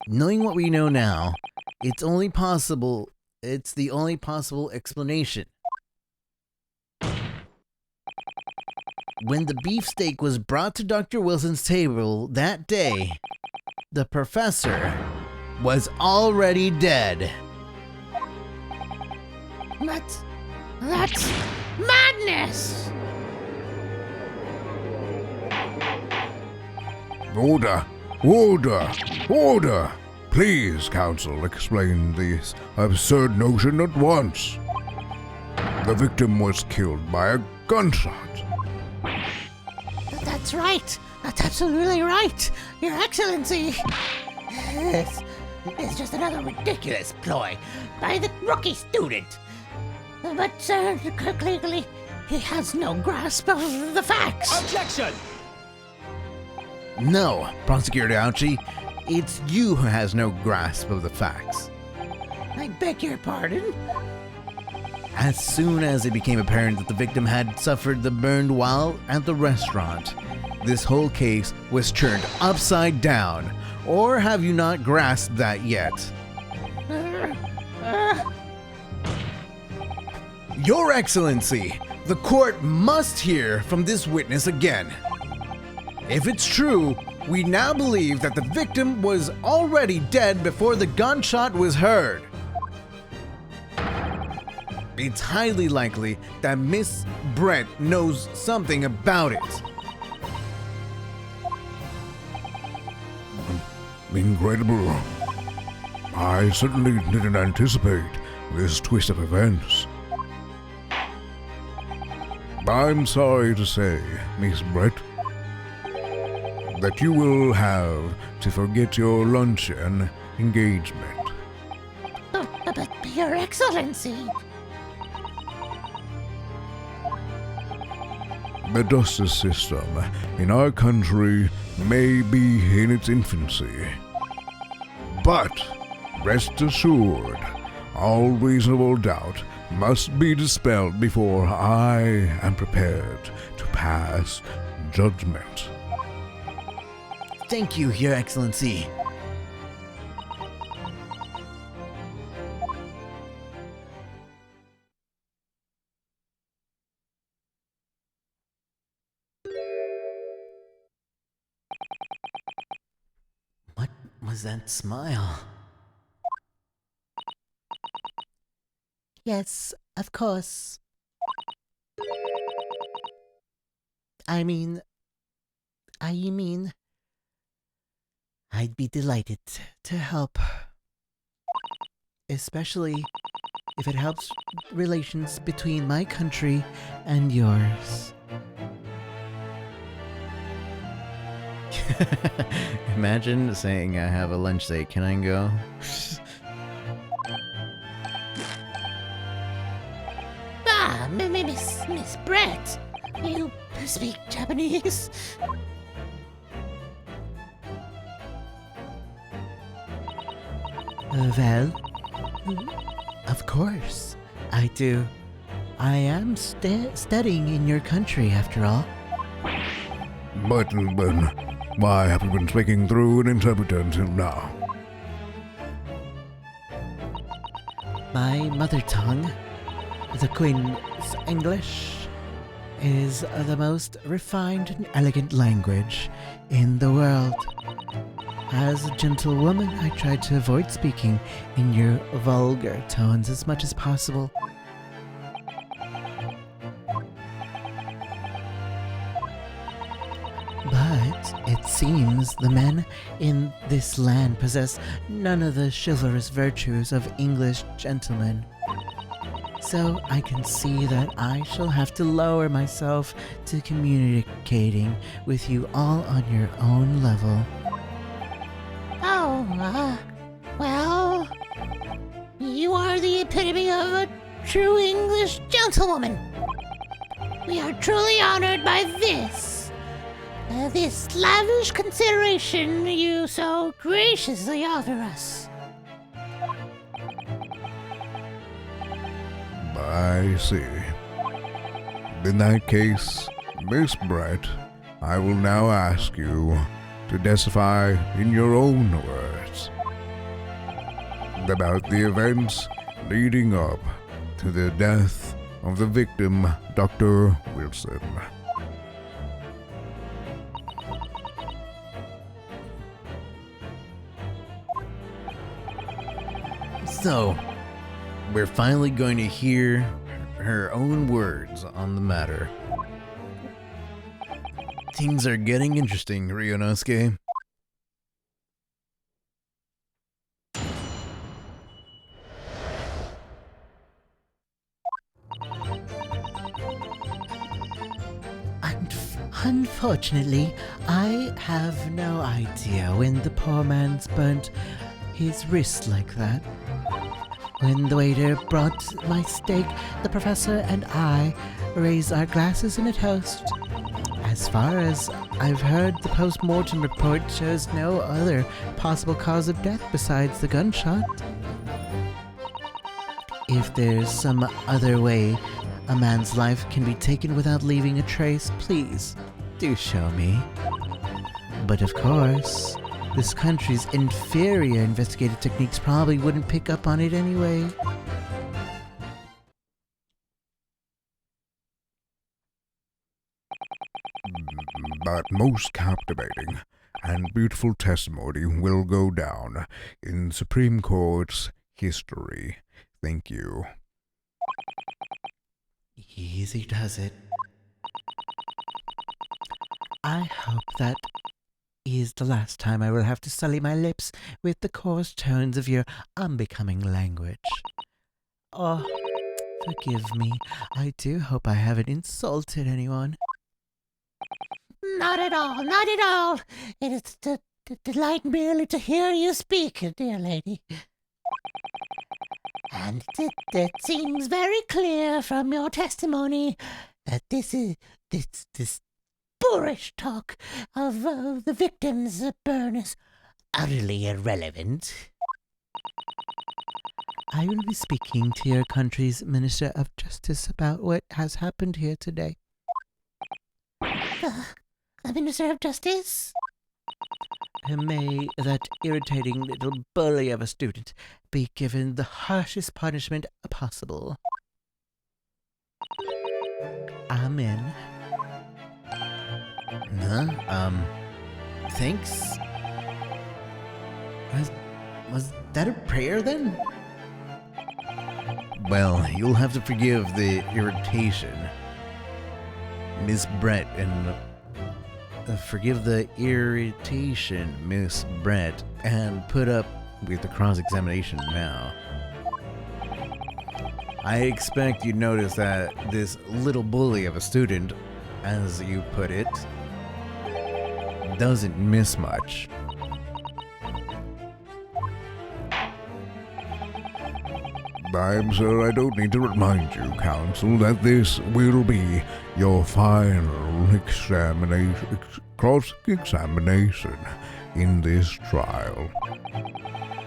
Knowing what we know now, it's the only possible explanation. When the beefsteak was brought to Dr. Wilson's table that day, the professor was already dead. That's madness! Order! Order! Order! Please, Counsel, explain this absurd notion at once. The victim was killed by a gunshot. That's right. That's absolutely right, Your Excellency. This is just another ridiculous ploy by the rookie student. But, sir, clearly, he has no grasp of the facts. Objection! No, Prosecutor Ouchi, it's you who has no grasp of the facts. I beg your pardon? As soon as it became apparent that the victim had suffered the burn while at the restaurant, this whole case was turned upside down. Or have you not grasped that yet? Your Excellency, the court must hear from this witness again. If it's true, we now believe that the victim was already dead before the gunshot was heard. It's highly likely that Miss Brett knows something about it. Incredible. I certainly didn't anticipate this twist of events. I'm sorry to say, Miss Brett, that you will have to forget your luncheon engagement. But Your Excellency. The justice system in our country may be in its infancy. But rest assured, all reasonable doubt must be dispelled before I am prepared to pass judgment. Thank you, Your Excellency. What was that smile? Yes, of course. I mean, I'd be delighted to help. Especially if it helps relations between my country and yours. Imagine saying I have a lunch date. Can I go? Ah, Miss Brett, you speak Japanese? Well, of course, I do. I am studying in your country, after all. But why have you been speaking through an interpreter until now? My mother tongue, the Queen's English, is the most refined and elegant language in the world. As a gentlewoman, I try to avoid speaking in your vulgar tones as much as possible. But it seems the men in this land possess none of the chivalrous virtues of English gentlemen. So I can see that I shall have to lower myself to communicating with you all on your own level. Oh, well, you are the epitome of a true English gentlewoman. We are truly honored by this lavish consideration you so graciously offer us. I see. In that case, Miss Brett, I will now ask you to testify in your own words about the events leading up to the death of the victim, Dr. Wilson. So, we're finally going to hear her own words on the matter. Things are getting interesting, Ryunosuke. Unfortunately, I have no idea when the poor man's burnt his wrist like that. When the waiter brought my steak, the professor and I raised our glasses in a toast. As far as I've heard, the post-mortem report shows no other possible cause of death besides the gunshot. If there's some other way a man's life can be taken without leaving a trace, please do show me. But of course, this country's inferior investigative techniques probably wouldn't pick up on it anyway. But most captivating and beautiful testimony will go down in Supreme Court's history. Thank you. Easy does it. I hope that is the last time I will have to sully my lips with the coarse tones of your unbecoming language. Oh, forgive me. I do hope I haven't insulted anyone. Not at all, not at all. It is a delight merely to hear you speak, dear lady. And it seems very clear from your testimony that this boorish talk of the victim's burn is utterly irrelevant. I will be speaking to your country's Minister of Justice about what has happened here today. The Minister of Justice? May that irritating little bully of a student be given the harshest punishment possible. Amen. Thanks? Was that a prayer then? Well, you'll have to forgive the irritation, Miss Brett, and forgive the irritation, Miss Brett, and put up with the cross-examination now. I expect you notice that this little bully of a student, as you put it, doesn't miss much. I'm sure I don't need to remind you, Counsel, that this will be your final cross-examination in this trial.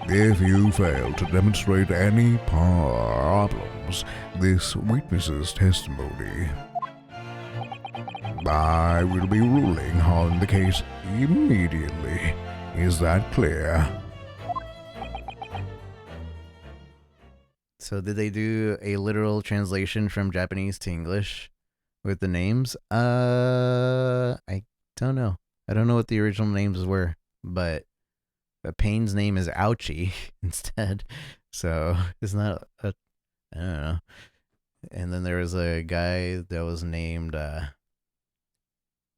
If you fail to demonstrate any problems, this witness's testimony, I will be ruling on the case immediately. Is that clear? So did they do a literal translation from Japanese to English with the names? I don't know. I don't know what the original names were, but Payne's name is Ouchie instead. So it's not I don't know. And then there was a guy that was named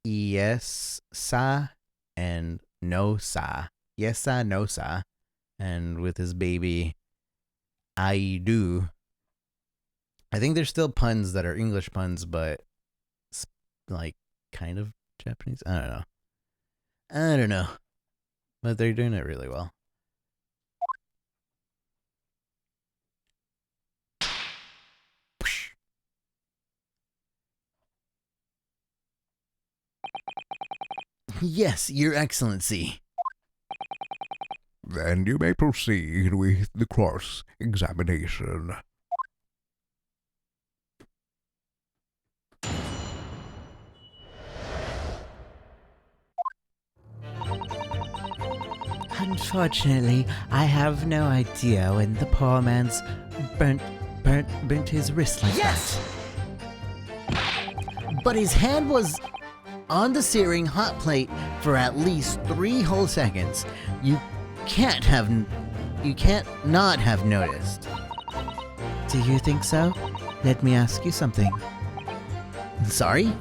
Iesa and Nosa. Yesa Nosa. And with his baby I do. I think there's still puns that are English puns, but like kind of Japanese. I don't know. But they're doing it really well. Yes, Your Excellency. Then you may proceed with the cross-examination. Unfortunately, I have no idea when the poor man's burnt his wrist like that. But his hand was on the searing hot plate for at least 3 whole seconds. You can't not have noticed. Do you think so? Let me ask you something. Sorry?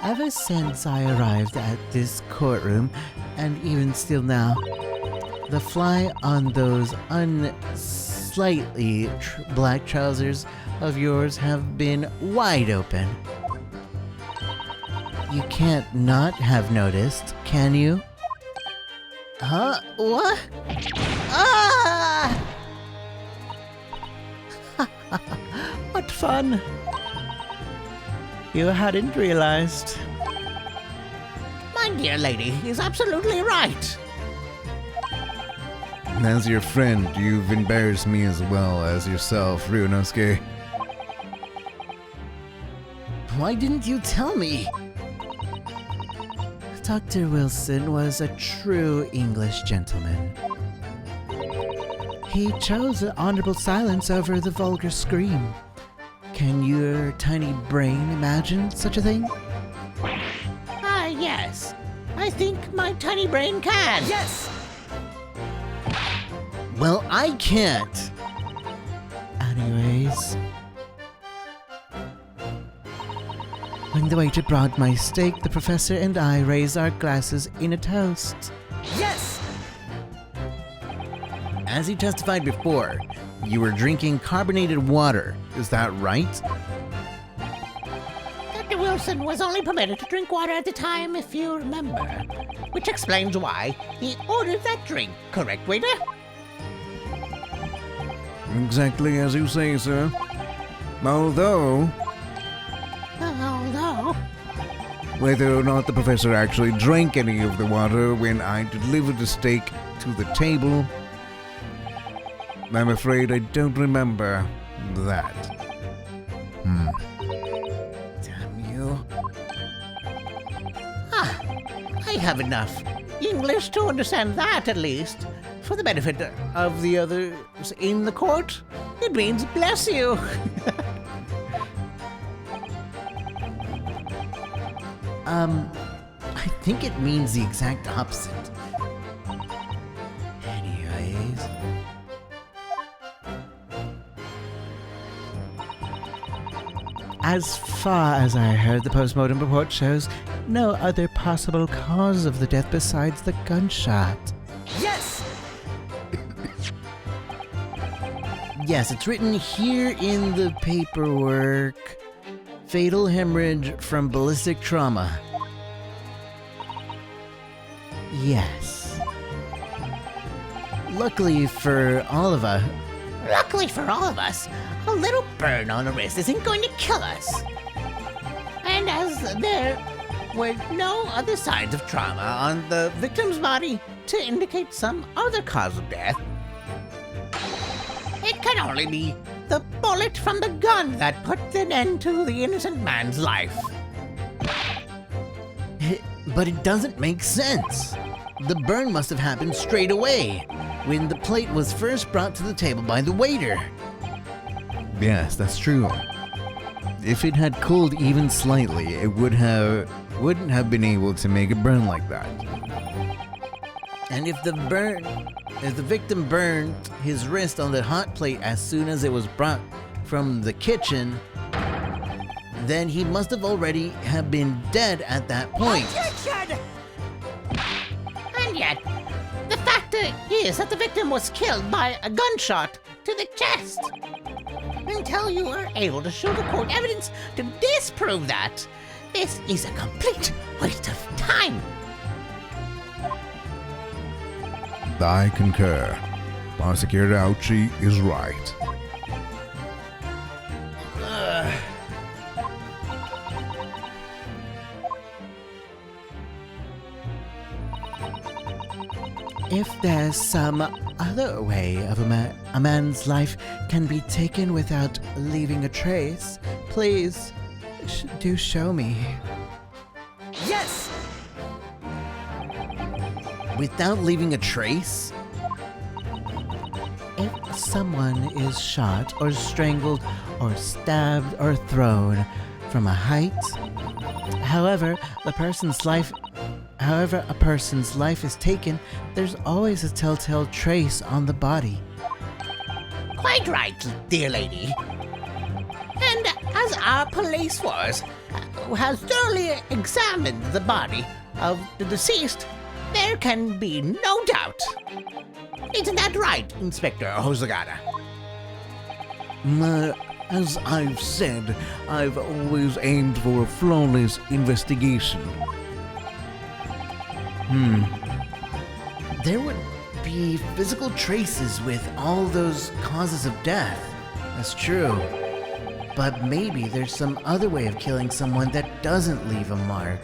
Ever since I arrived at this courtroom, and even still now, the fly on those slightly black trousers of yours have been wide open. You can't not have noticed, can you? Huh? What? Ah! What fun! You hadn't realized. My dear lady is absolutely right. As your friend, you've embarrassed me as well as yourself, Ryunosuke. Why didn't you tell me? Dr. Wilson was a true English gentleman. He chose honorable silence over the vulgar scream. Can your tiny brain imagine such a thing? Yes. I think my tiny brain can. Yes! Well, I can't. Anyways, when the waiter brought my steak, the professor and I raised our glasses in a toast. Yes! As you testified before, you were drinking carbonated water. Is that right? Dr. Wilson was only permitted to drink water at the time, if you remember. Which explains why he ordered that drink, correct, waiter? Exactly as you say, sir. Although, whether or not the professor actually drank any of the water when I delivered the steak to the table. I'm afraid I don't remember that. Damn you. I have enough English to understand that, at least. For the benefit of the others in the court, it means bless you. I think it means the exact opposite. Anyways. As far as I heard, the postmortem report shows no other possible cause of the death besides the gunshot. Yes! Yes, it's written here in the paperwork. Fatal hemorrhage from ballistic trauma. Yes. Luckily for all of us, a little burn on the wrist isn't going to kill us. And as there were no other signs of trauma on the victim's body to indicate some other cause of death, it can only be the bullet from the gun that put an end to the innocent man's life. but it doesn't make sense. The burn must have happened straight away, when the plate was first brought to the table by the waiter. Yes, that's true. If it had cooled even slightly, it wouldn't have been able to make a burn like that. And if the victim burned his wrist on the hot plate as soon as it was brought from the kitchen, then he must have already have been dead at that point. And yet, the fact is that the victim was killed by a gunshot to the chest. Until you are able to show the court evidence to disprove that, this is a complete waste of time. I concur. Prosecutor Ouchie is right. If there's some other way of a man's life can be taken without leaving a trace, please do show me. Yes! Without leaving a trace? If someone is shot or strangled or stabbed or thrown from a height, however a person's life is taken, there's always a telltale trace on the body. Quite right, dear lady. And as our police force has thoroughly examined the body of the deceased, there can be no doubt. Isn't that right, Inspector Hosagata? As I've said, I've always aimed for a flawless investigation. There would be physical traces with all those causes of death. That's true. But maybe there's some other way of killing someone that doesn't leave a mark.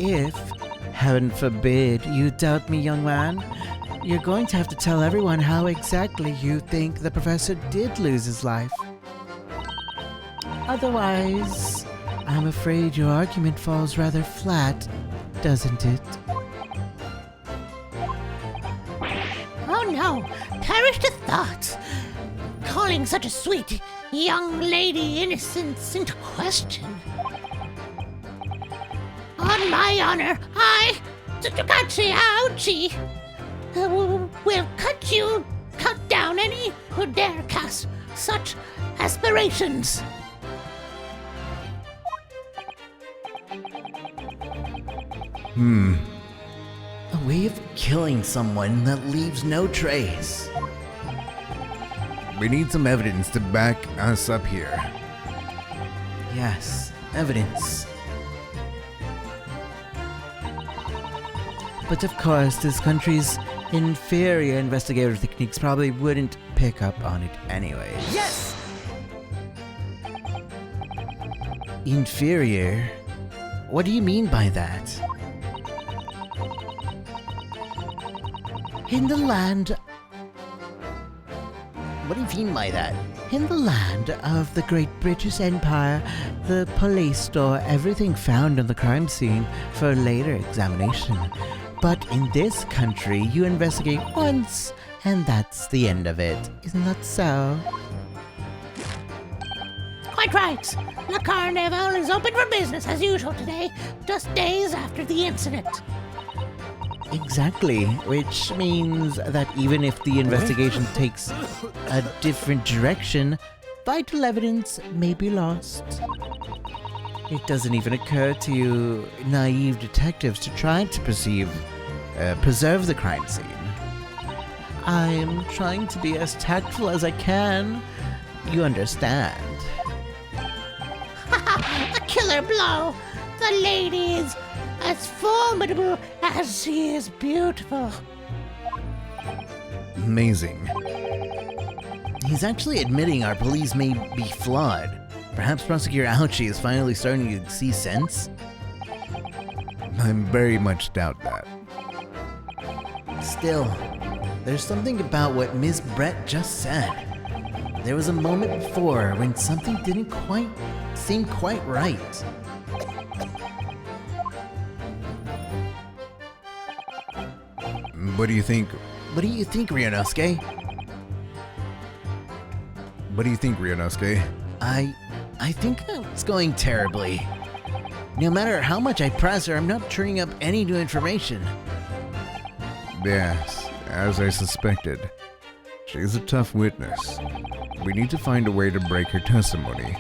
If, heaven forbid, you doubt me, young man, you're going to have to tell everyone how exactly you think the professor did lose his life. Otherwise, I'm afraid your argument falls rather flat, doesn't it? Oh no, perish the thought. Calling such a sweet young lady innocence into question. On my honor, I, Tsukatsu Ouchie, will cut down any who dare cast such aspirations. A way of killing someone that leaves no trace. We need some evidence to back us up here. Yes, evidence. But of course, this country's inferior investigative techniques probably wouldn't pick up on it anyways. Yes! Inferior? What do you mean by that? In the land... What do you mean by that? In the land of the Great British Empire, the police store everything found on the crime scene for later examination. But in this country, you investigate once, and that's the end of it. Isn't that so? Quite right. Le Carnival is open for business as usual today, just days after the incident. Exactly, which means that even if the investigation takes a different direction, vital evidence may be lost. It doesn't even occur to you naive detectives to try to preserve the crime scene. I'm trying to be as tactful as I can. You understand. A killer blow! The lady is as formidable as she is beautiful. Amazing. He's actually admitting our police may be flawed. Perhaps Prosecutor Ouchie is finally starting to see sense? I very much doubt that. Still, there's something about what Ms. Brett just said. There was a moment before when something didn't quite seem quite right. What do you think? What do you think, Ryunosuke? What do you think, Ryunosuke? I think it's going terribly. No matter how much I press her, I'm not turning up any new information. Yes, as I suspected. She's a tough witness. We need to find a way to break her testimony,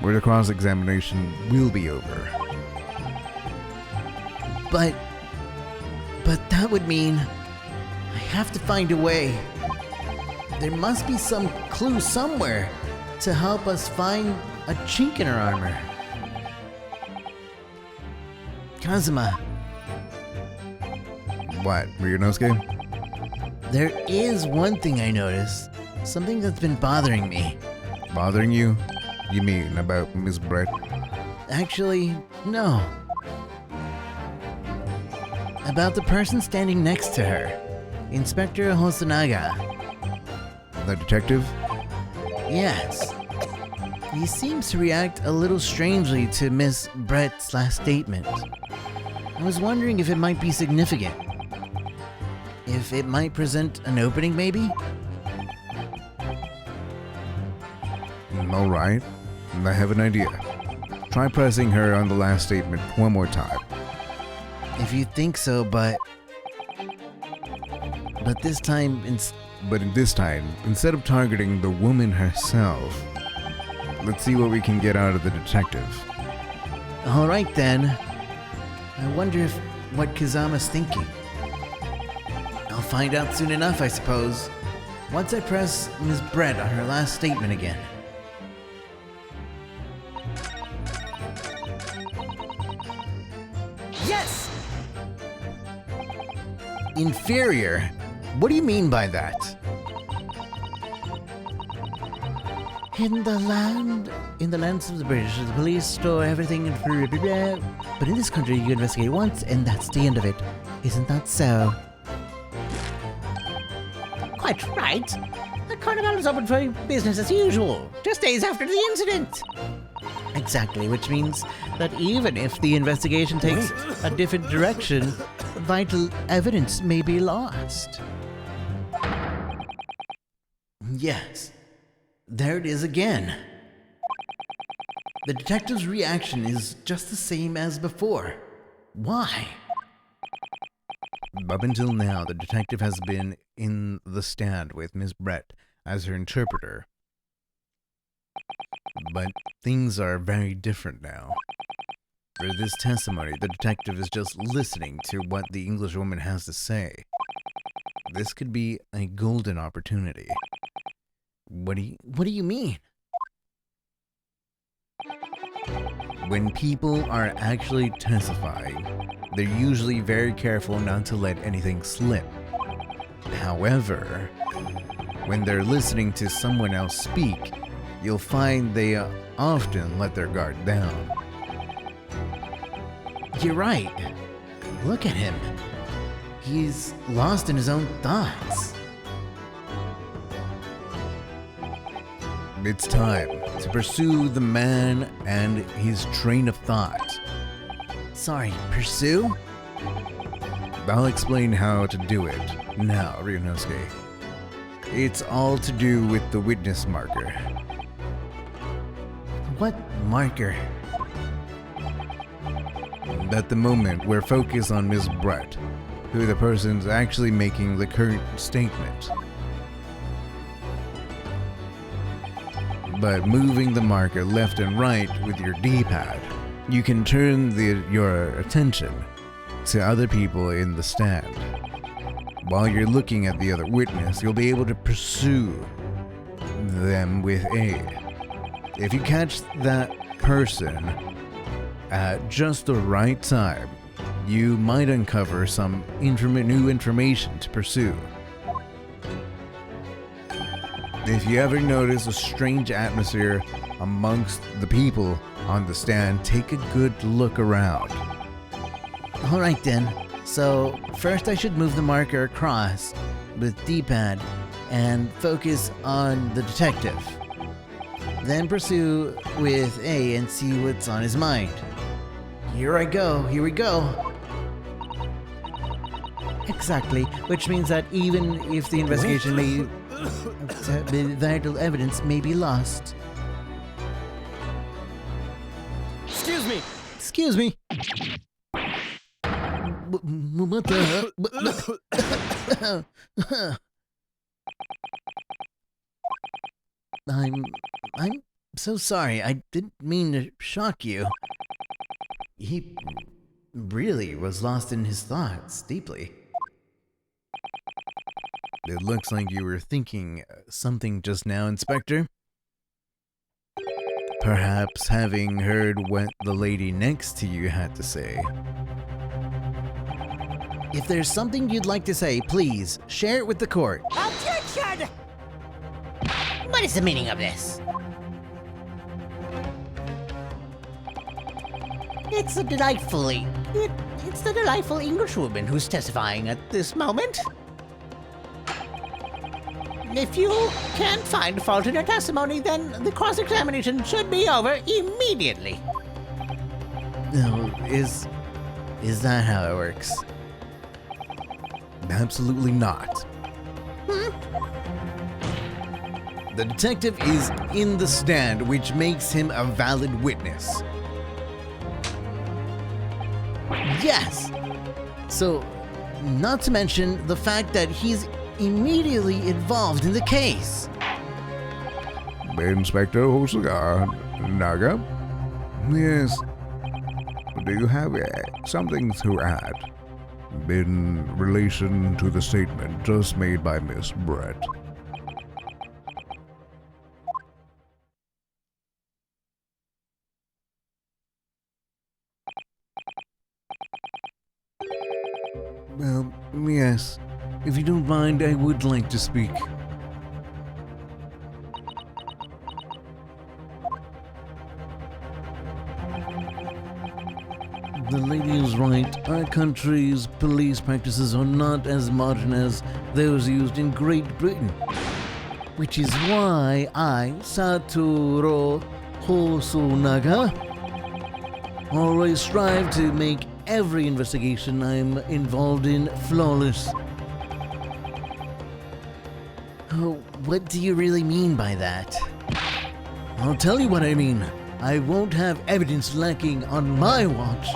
where the cross-examination will be over. But that would mean I have to find a way. There must be some clue somewhere to help us find a chink in her armor. Kazuma, What, Ryunosuke? there is one thing I noticed. Something that's been bothering me. Bothering you? You mean about Miss Brett? Actually, no. About the person standing next to her. Inspector Hosonaga. The detective? Yes. He seems to react a little strangely to Miss Brett's last statement. I was wondering if it might be significant. If it might present an opening, maybe? Alright, I have an idea. Try pressing her on the last statement one more time. If you think so, but this time, But this time, instead of targeting the woman herself, let's see what we can get out of the detective. alright then. I wonder what Kazama's thinking. I'll find out soon enough, I suppose. Once I press Ms. Brett on her last statement again. Yes! Inferior? What do you mean by that? In the lands of the British, the police store everything and blah, blah, blah. But in this country, you investigate once, and that's the end of it. Isn't that so? Quite right. The carnival is open for business as usual, just days after the incident. Exactly, which means that even if the investigation takes a different direction, vital evidence may be lost. Yes, there it is again. The detective's reaction is just the same as before. Why? Up until now, the detective has been in the stand with Miss Brett as her interpreter. But things are very different now. For this testimony, the detective is just listening to what the Englishwoman has to say. This could be a golden opportunity. What do you mean? When people are actually testifying, they're usually very careful not to let anything slip. However, when they're listening to someone else speak, you'll find they often let their guard down. You're right. Look at him. He's lost in his own thoughts. It's time to pursue the man and his train of thought. Sorry, pursue? I'll explain how to do it now, Ryunosuke. It's all to do with the witness marker. What marker? At the moment, we're focused on Miss Brett, who the person's actually making the current statement. But moving the marker left and right with your D-pad, you can turn your attention to other people in the stand. While you're looking at the other witness, you'll be able to pursue them with A. If you catch that person at just the right time, you might uncover some new information to pursue. If you ever notice a strange atmosphere amongst the people on the stand, take a good look around. Alright then, so first I should move the marker across with D-pad and focus on the detective. Then pursue with A and see what's on his mind. Here I go, here we go. Exactly, which means that even if the investigation may... vital evidence may be lost. Excuse me! Excuse me. What the? I'm so sorry. I didn't mean to shock you. He really was lost in his thoughts deeply. It looks like you were thinking something just now, Inspector. Perhaps having heard what the lady next to you had to say. If there's something you'd like to say, please share it with the court. Objection! What is the meaning of this? It's the delightful Englishwoman who's testifying at this moment. If you can't find fault in her testimony, then the cross-examination should be over immediately. No, is that how it works? Absolutely not. The detective is in the stand, which makes him a valid witness. Yes! So, not to mention the fact that he's immediately involved in the case. Inspector Hosoga Naga? Yes. Do you have something to add in relation to the statement just made by Miss Brett? Well, yes. If you don't mind, I would like to speak. The lady is right. Our country's police practices are not as modern as those used in Great Britain. Which is why I, Satoru Hosonaga, always strive to make every investigation I'm involved in flawless. Oh, what do you really mean by that? I'll tell you what I mean. I won't have evidence lacking on my watch.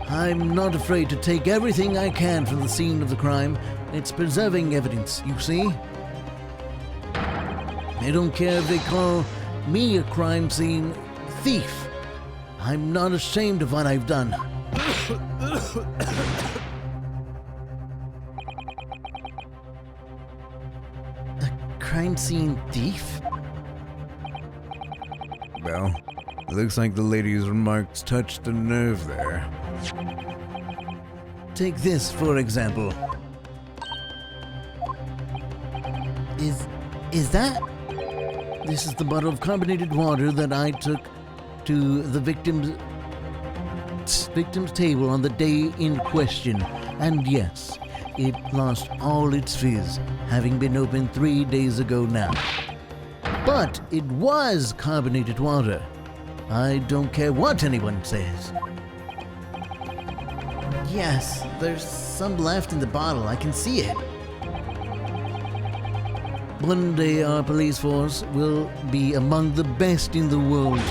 I'm not afraid to take everything I can from the scene of the crime. It's preserving evidence, you see? I don't care if they call me a crime scene thief. I'm not ashamed of what I've done. A crime scene thief? Well, looks like the lady's remarks touched a nerve there. Take this, for example. Is that... This is the bottle of carbonated water that I took to the victim's table on the day in question. And yes, it lost all its fizz, having been opened 3 days ago now. But it was carbonated water. I don't care what anyone says. Yes, there's some left in the bottle. I can see it. One day our police force will be among the best in the world.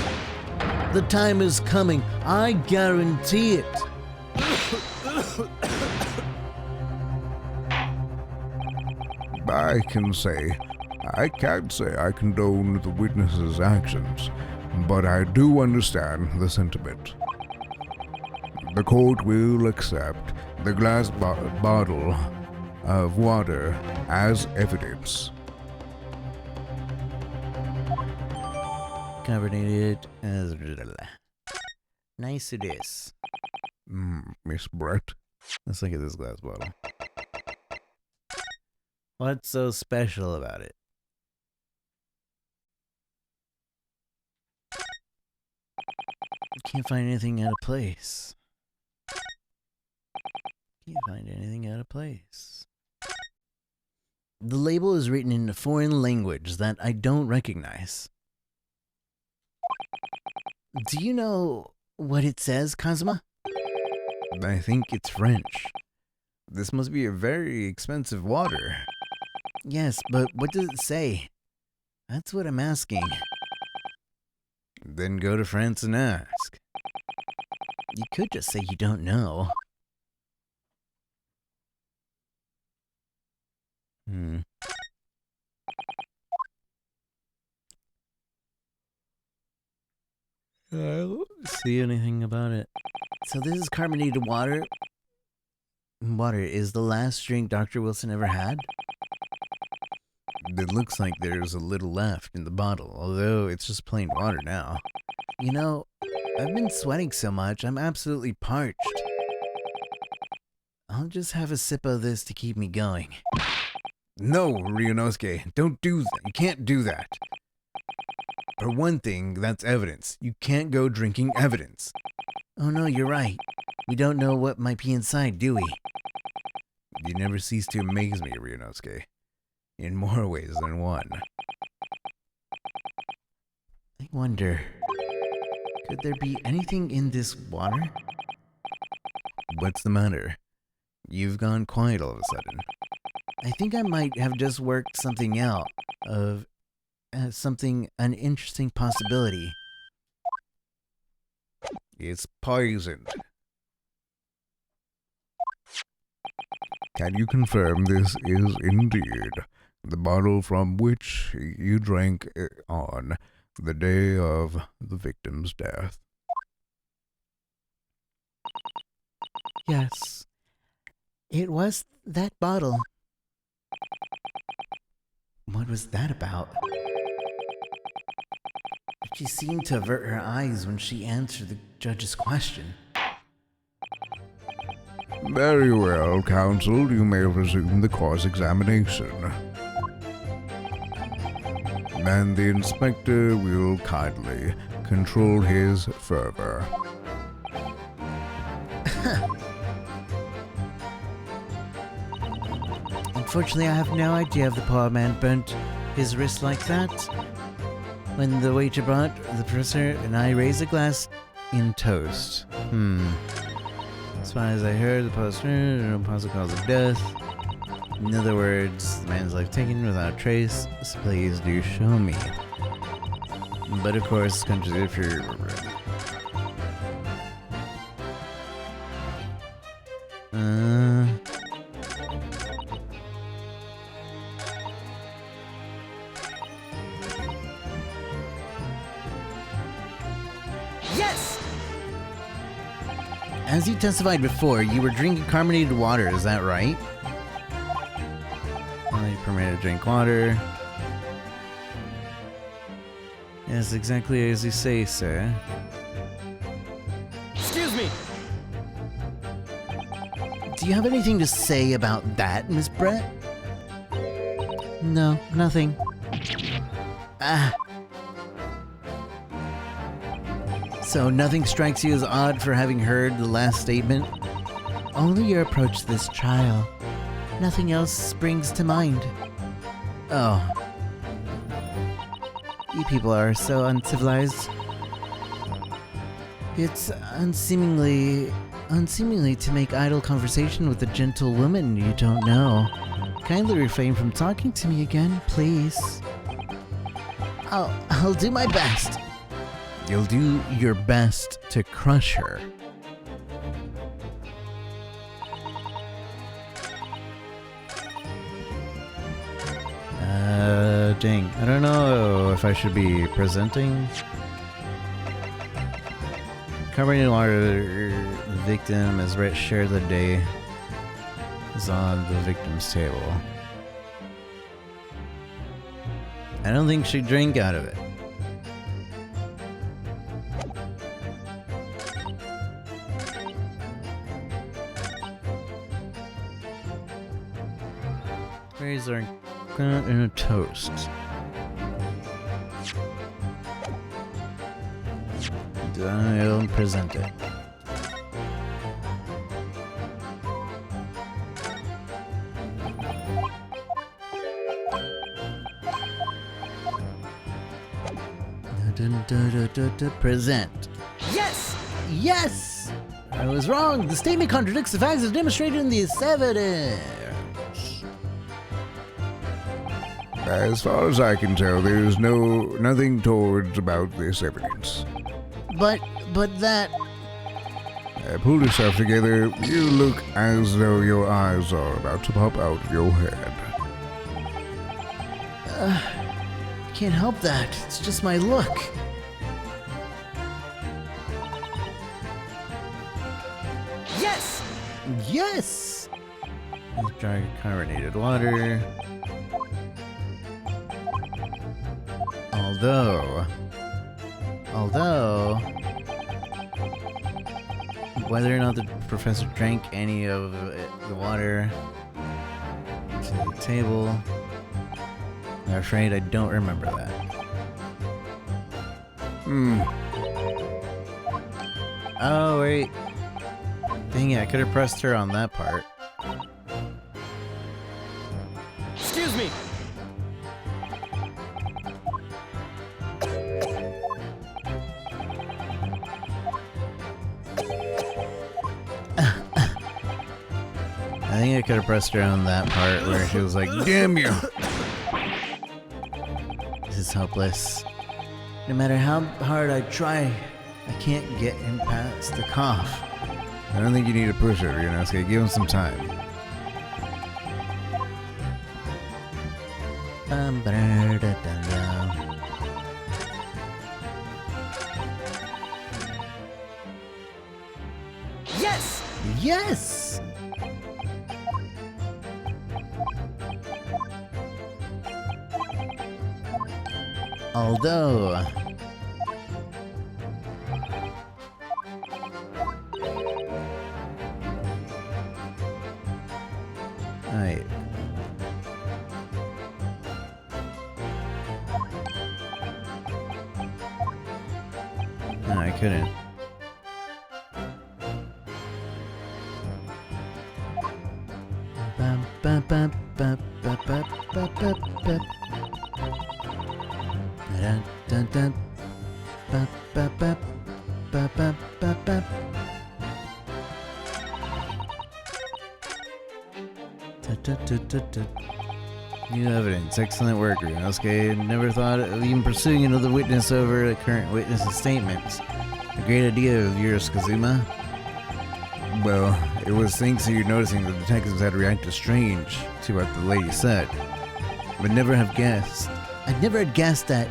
The time is coming. I guarantee it. I can't say I condone the witness's actions, but I do understand the sentiment. The court will accept the glass bottle of water as evidence. Carbonated as nice it is. Miss Brett, Let's look at this glass bottle. What's so special about it? Can't find anything out of place. Can't find anything out of place. The label is written in a foreign language that I don't recognize. Do you know what it says, Kazuma? I think it's French. This must be a very expensive water. Yes, but what does it say? That's what I'm asking. Then go to France and ask. You could just say you don't know. I don't see anything about it. So this is carbonated water? Water is the last drink Dr. Wilson ever had? It looks like there's a little left in the bottle, although it's just plain water now. You know, I've been sweating so much, I'm absolutely parched. I'll just have a sip of this to keep me going. No, Ryunosuke, don't do that. You can't do that. For one thing, that's evidence. You can't go drinking evidence. Oh no, you're right. We don't know what might be inside, do we? You never cease to amaze me, Ryunosuke. In more ways than one. I wonder, could there be anything in this water? What's the matter? You've gone quiet all of a sudden. I think I might have just worked something out of an interesting possibility. it's poisoned. Can you confirm this is indeed the bottle from which you drank on the day of the victim's death? Yes, it was that bottle. What was that about? She seemed to avert her eyes when she answered the judge's question. Very well, counsel. You may resume the cross-examination. And the inspector will kindly control his fervor. Unfortunately, I have no idea if the poor man burnt his wrist like that. When the waiter brought, the professor and I raised a glass in toast. As far as I heard, the poster, no possible cause of death. In other words, the man's life taken without trace. Please do show me. But of course, if you're... Yes! As you testified before, you were drinking carbonated water, is that right? Only permitted to drink water. Yes, exactly as you say, sir. Excuse me! Do you have anything to say about that, Miss Brett? No, nothing. So nothing strikes you as odd for having heard the last statement? Only your approach to this trial. Nothing else springs to mind. Oh. You people are so uncivilized. It's unseemly to make idle conversation with a gentle woman you don't know. Kindly refrain from talking to me again, please. I'll do my best. You'll do your best to crush her. Dang. I don't know if I should be presenting. Covering in water, the victim as Rhett shared the day is on the victim's table. I don't think she drank out of it. Raise our coconut and a toast. I'll present it. Present. Yes! Yes! I was wrong. The statement contradicts the facts as demonstrated in this evidence. As far as I can tell, there's nothing towards about this evidence. But that... Pull yourself together. You look as though your eyes are about to pop out of your head. Can't help that. It's just my look. Yes! Yes! Dry carbonated water. Although, whether or not the professor drank any of the water to the table, I'm afraid I don't remember that. Oh, wait. Dang it, I could have pressed her on that part. Excuse me! I think I could have pressed her on that part where she was like, "Damn you!" This is hopeless. No matter how hard I try, I can't get him past the cough. I don't think you need to push her, Ryunosuke. Give him some time. Yes! Yes! Although, alright. No, I couldn't. New evidence. Excellent work, Ryunosuke. Never thought of even pursuing another witness over the current witness's statements. A great idea of yours, Kazuma. Well, it was thanks to you noticing the detectives had reacted strange to what the lady said. But never have guessed. I'd never had guessed that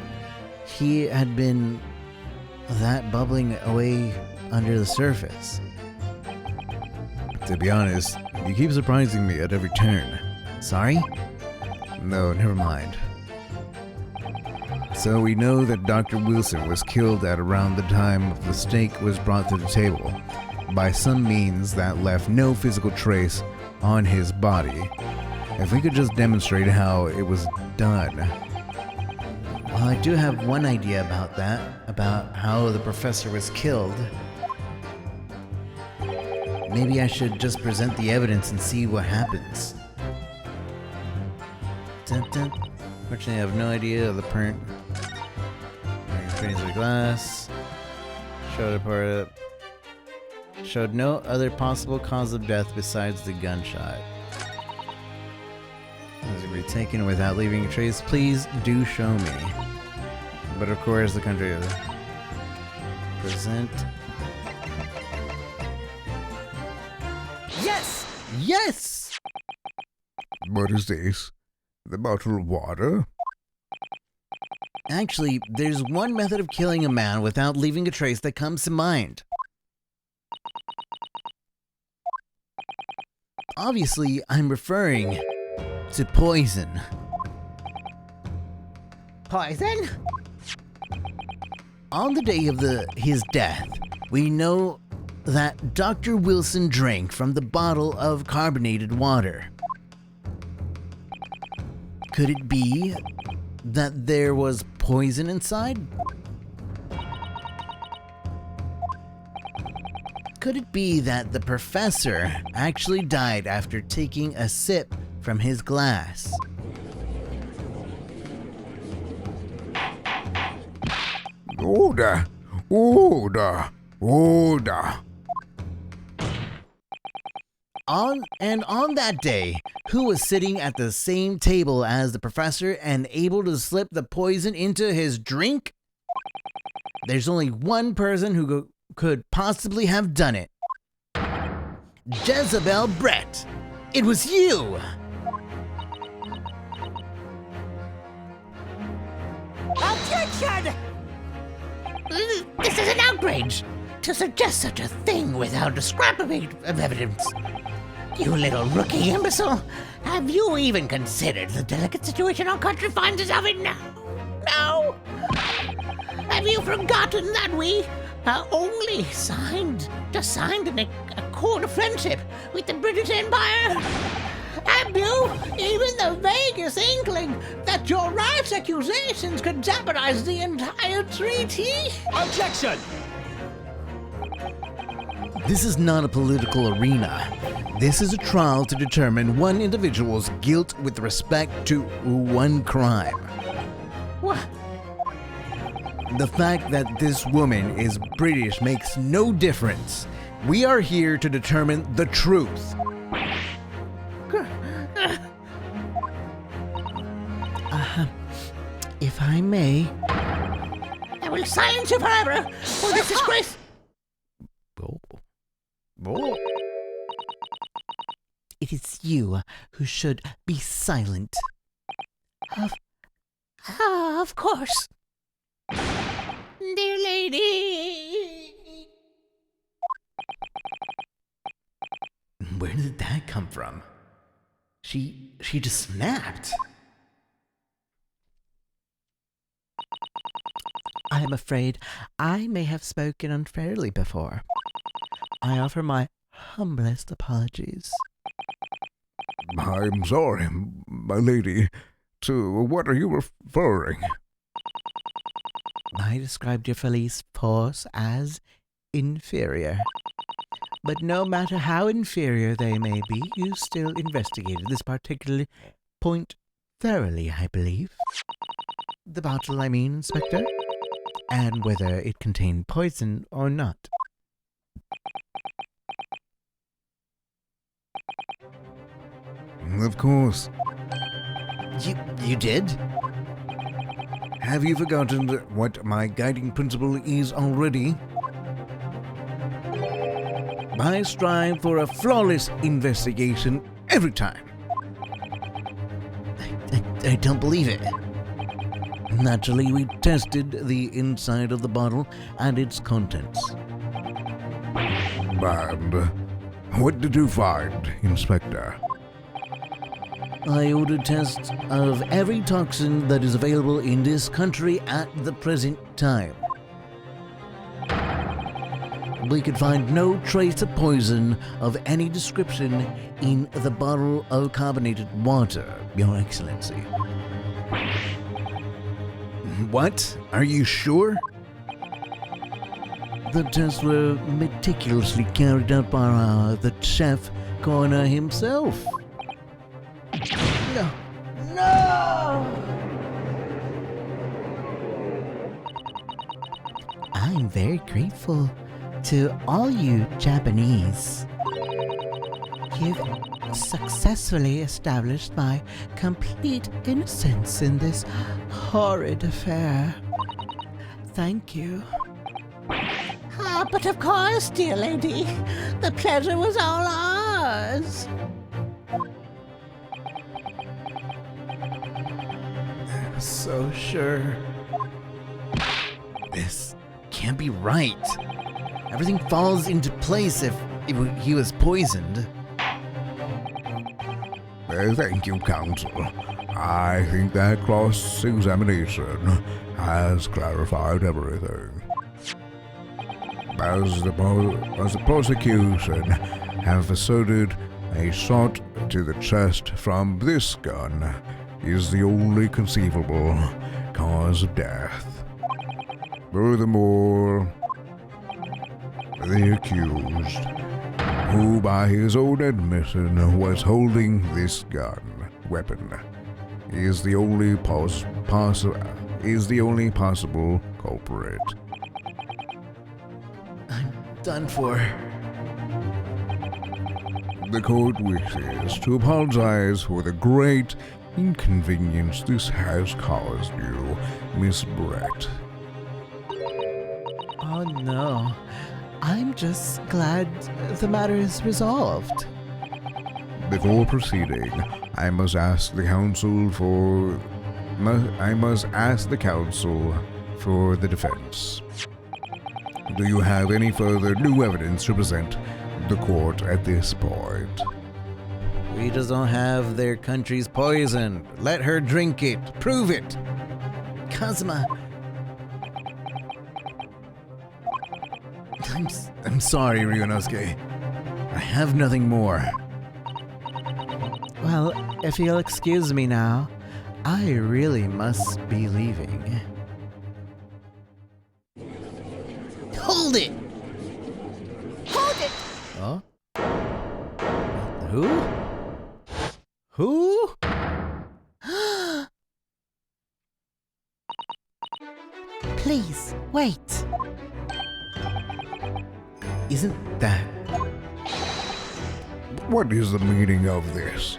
he had been that bubbling away under the surface. To be honest, you keep surprising me at every turn. Sorry? No, never mind. So we know that Dr. Wilson was killed at around the time the steak was brought to the table, by some means that left no physical trace on his body. If we could just demonstrate how it was done. Well, I do have one idea about that, about how the professor was killed. Maybe I should just present the evidence and see what happens. Dun, dun. Fortunately, I have no idea of the parent. Trains of glass. Showed no other possible cause of death besides the gunshot. Was it retaken without leaving a trace? Please do show me. But of course, the country of present. Yes! Yes! What is this? The bottle of water? Actually, there's one method of killing a man without leaving a trace that comes to mind. Obviously, I'm referring to poison. Poison? On the day of his death, we know that Dr. Wilson drank from the bottle of carbonated water. Could it be that there was poison inside? Could it be that the professor actually died after taking a sip from his glass? Order! Order! Order! On that day, who was sitting at the same table as the professor and able to slip the poison into his drink? There's only one person who could possibly have done it. Jezebel Brett. It was you! Objection! This is an outrage! To suggest such a thing without a scrap of evidence. You little rookie imbecile! Have you even considered the delicate situation our country finds itself in now? No! Have you forgotten that we only signed an accord of friendship with the British Empire? Have you even the vaguest inkling that your rash accusations could jeopardize the entire treaty? Objection! This is not a political arena. This is a trial to determine one individual's guilt with respect to one crime. What? The fact that this woman is British makes no difference. We are here to determine the truth. If I may. I will silence you forever for this disgrace. It is you who should be silent. Of course. Dear lady. Where did that come from? She just snapped. I am afraid I may have spoken unfairly before. I offer my humblest apologies. I'm sorry, my lady. To what are you referring? I described your police force as inferior. But no matter how inferior they may be, you still investigated this particular point thoroughly, I believe. The bottle, I mean, Inspector. And whether it contained poison or not. Of course. You did? Have you forgotten what my guiding principle is already? I strive for a flawless investigation every time. I don't believe it. Naturally, we tested the inside of the bottle and its contents. And what did you find, Inspector? I ordered tests of every toxin that is available in this country at the present time. We could find no trace of poison of any description in the bottle of carbonated water, Your Excellency. What? Are you sure? The tests were meticulously carried out by the chef coroner himself. No. No! I'm very grateful to all you Japanese. You've successfully established my complete innocence in this horrid affair. Thank you. Ah, but of course, dear lady. The pleasure was all ours. So sure. This can't be right. Everything falls into place if he was poisoned. Thank you, counsel. I think that cross-examination has clarified everything. As the prosecution have asserted, a shot to the chest from this gun is the only conceivable cause of death. Furthermore, the accused, who by his own admission was holding this weapon, is the only possible culprit. I'm done for. The court wishes to apologize for the great inconvenience this has caused you, Miss Brett. Oh no. I'm just glad the matter is resolved. Before proceeding, I must ask the counsel for the defense. Do you have any further new evidence to present the court at this point? We just don't have their country's poison. Let her drink it. Prove it. Kazuma. I'm sorry, Ryunosuke. I have nothing more. Well, if you'll excuse me now, I really must be leaving. Hold it! Hold it! Huh? Who? Who? Please, wait. Isn't that... What is the meaning of this?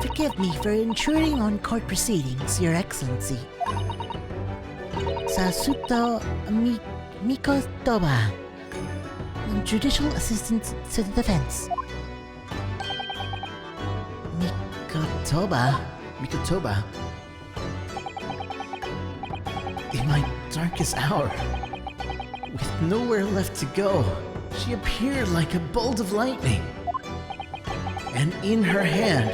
Forgive me for intruding on court proceedings, Your Excellency. Sasuto Mikotoba, Judicial Assistant to the Defense. Mikotoba? In my darkest hour, with nowhere left to go, she appeared like a bolt of lightning. And in her hand,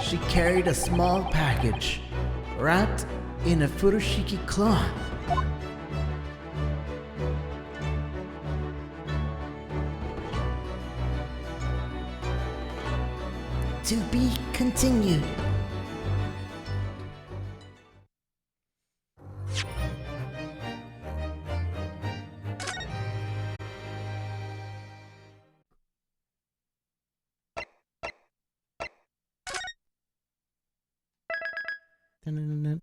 she carried a small package, wrapped in a furoshiki cloth. To be continued. Dun-dun-dun-dun.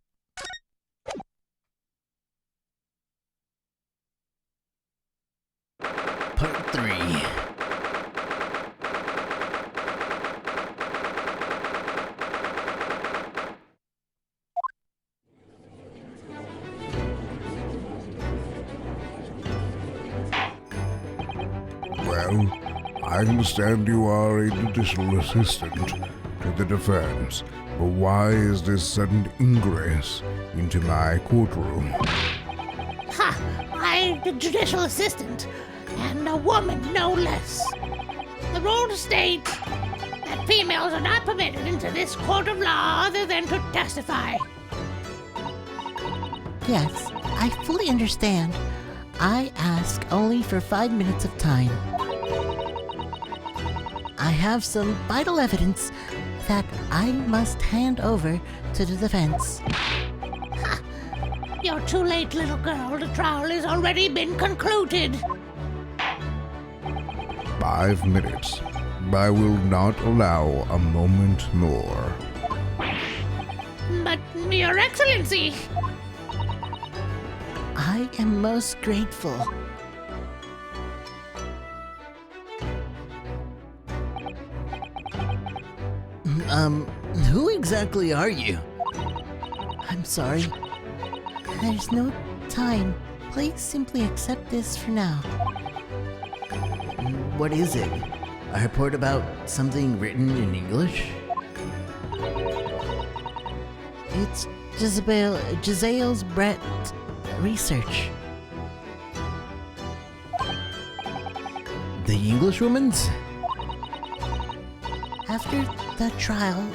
Part 3. Well, I understand you are a judicial assistant to the defense, but why is this sudden ingress into my courtroom? Ha! I'm the judicial assistant, and a woman no less. The rules state that females are not permitted into this court of law other than to testify. Yes, I fully understand. I ask only for 5 minutes of time. I have some vital evidence that I must hand over to the defense. Ha! You're too late, little girl. The trial has already been concluded. 5 minutes. I will not allow a moment more. But, Your Excellency, I am most grateful. Who exactly are you? I'm sorry. There's no time. Please simply accept this for now. What is it? A report about something written in English? It's Giselle's Brett research. The Englishwoman's? After the trial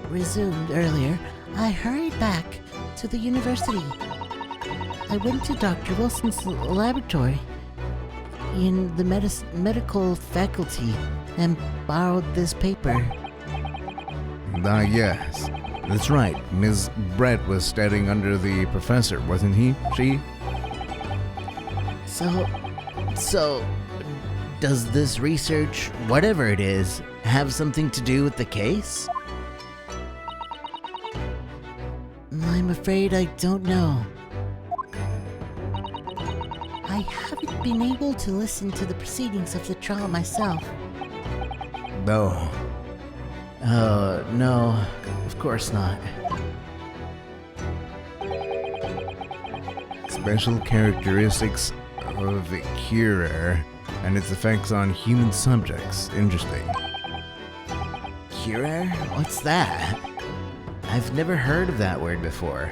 resumed earlier, I hurried back to the university. I went to Dr. Wilson's laboratory in the medical faculty and borrowed this paper. Ah, yes. That's right. Ms. Brett was studying under the professor, wasn't he? She? So, does this research, whatever it is, have something to do with the case? I'm afraid I don't know. I haven't been able to listen to the proceedings of the trial myself. No. No, of course not. Special characteristics of Curer and its effects on human subjects. Interesting. Curer? What's that? I've never heard of that word before.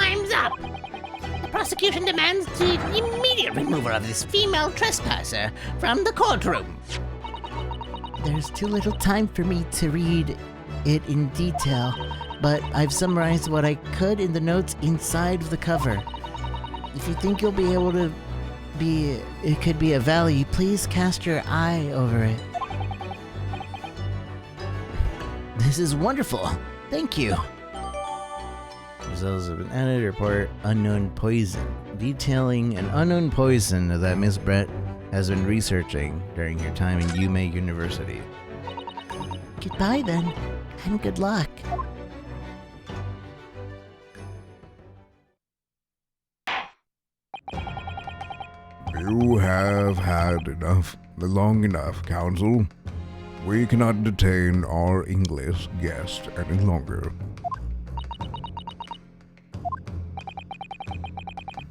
time's up. The prosecution demands the immediate removal of this female trespasser from the courtroom. There's too little time for me to read it in detail, but I've summarized what I could in the notes inside of the cover. If you think you'll be able to it could be of value, please cast your eye over it. This is wonderful. Thank you. Results of an added report, unknown poison, detailing an unknown poison that Miss Brett has been researching during her time in Yume University. Goodbye then, and good luck. You have had enough, long enough, Counsel. We cannot detain our English guest any longer.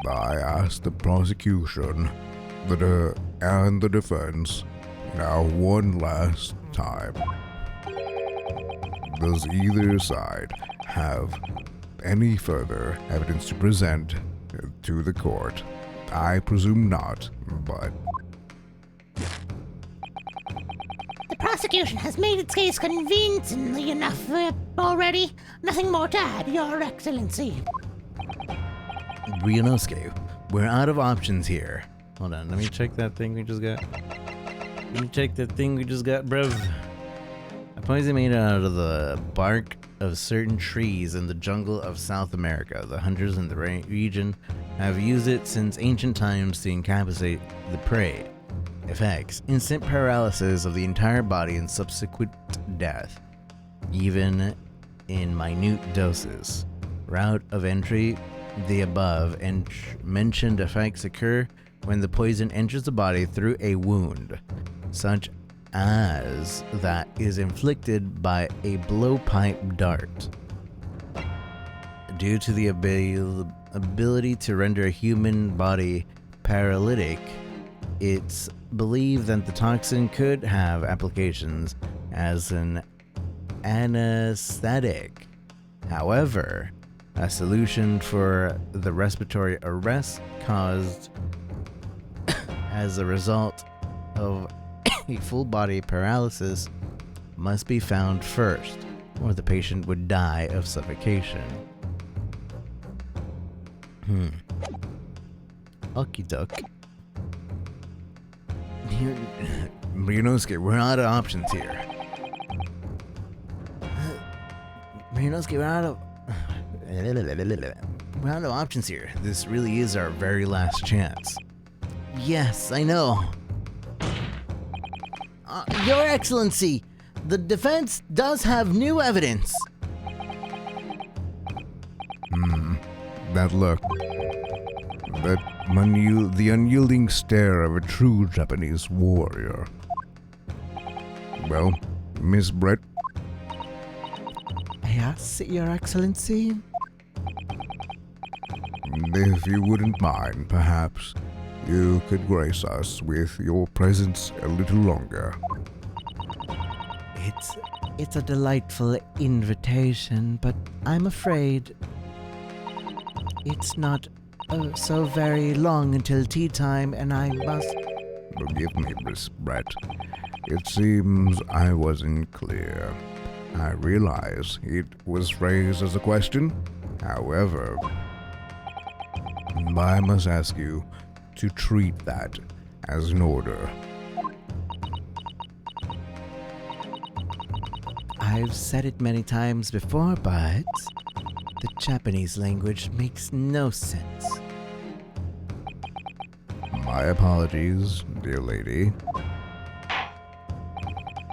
I ask the prosecution, and the defense, now one last time. Does either side have any further evidence to present to the court? I presume not, but... The prosecution has made its case convincingly enough already. Nothing more to add, Your Excellency. Ryunosuke, we're out of options here. Hold on, let me check that thing we just got. Bruv. A poison made out of the bark of certain trees in the jungle of South America. The hunters in the region have used it since ancient times to incapacitate the prey. Effects: instant paralysis of the entire body and subsequent death, even in minute doses. Route of entry: the above mentioned effects occur when the poison enters the body through a wound, such as that is inflicted by a blowpipe dart. Due to the ability to render a human body paralytic, it's believed that the toxin could have applications as an anesthetic. However, a solution for the respiratory arrest caused as a result of a full body paralysis must be found first, or the patient would die of suffocation. Okie doke. Ryunosuke, we're out of options here. Ryunosuke, we're out of We're out of options here. This really is our very last chance. Yes, I know. Your Excellency, the defense does have new evidence. That look. The unyielding stare of a true Japanese warrior. Well, Miss Brett, Yes, Your Excellency. if you wouldn't mind, perhaps you could grace us with your presence a little longer. It's a delightful invitation, but I'm afraid it's not so very long until tea time, and I must... Forgive me, Miss Brett. It seems I wasn't clear. I realize it was phrased as a question. However, I must ask you to treat that as an order. I've said it many times before, but the Japanese language makes no sense. My apologies, dear lady.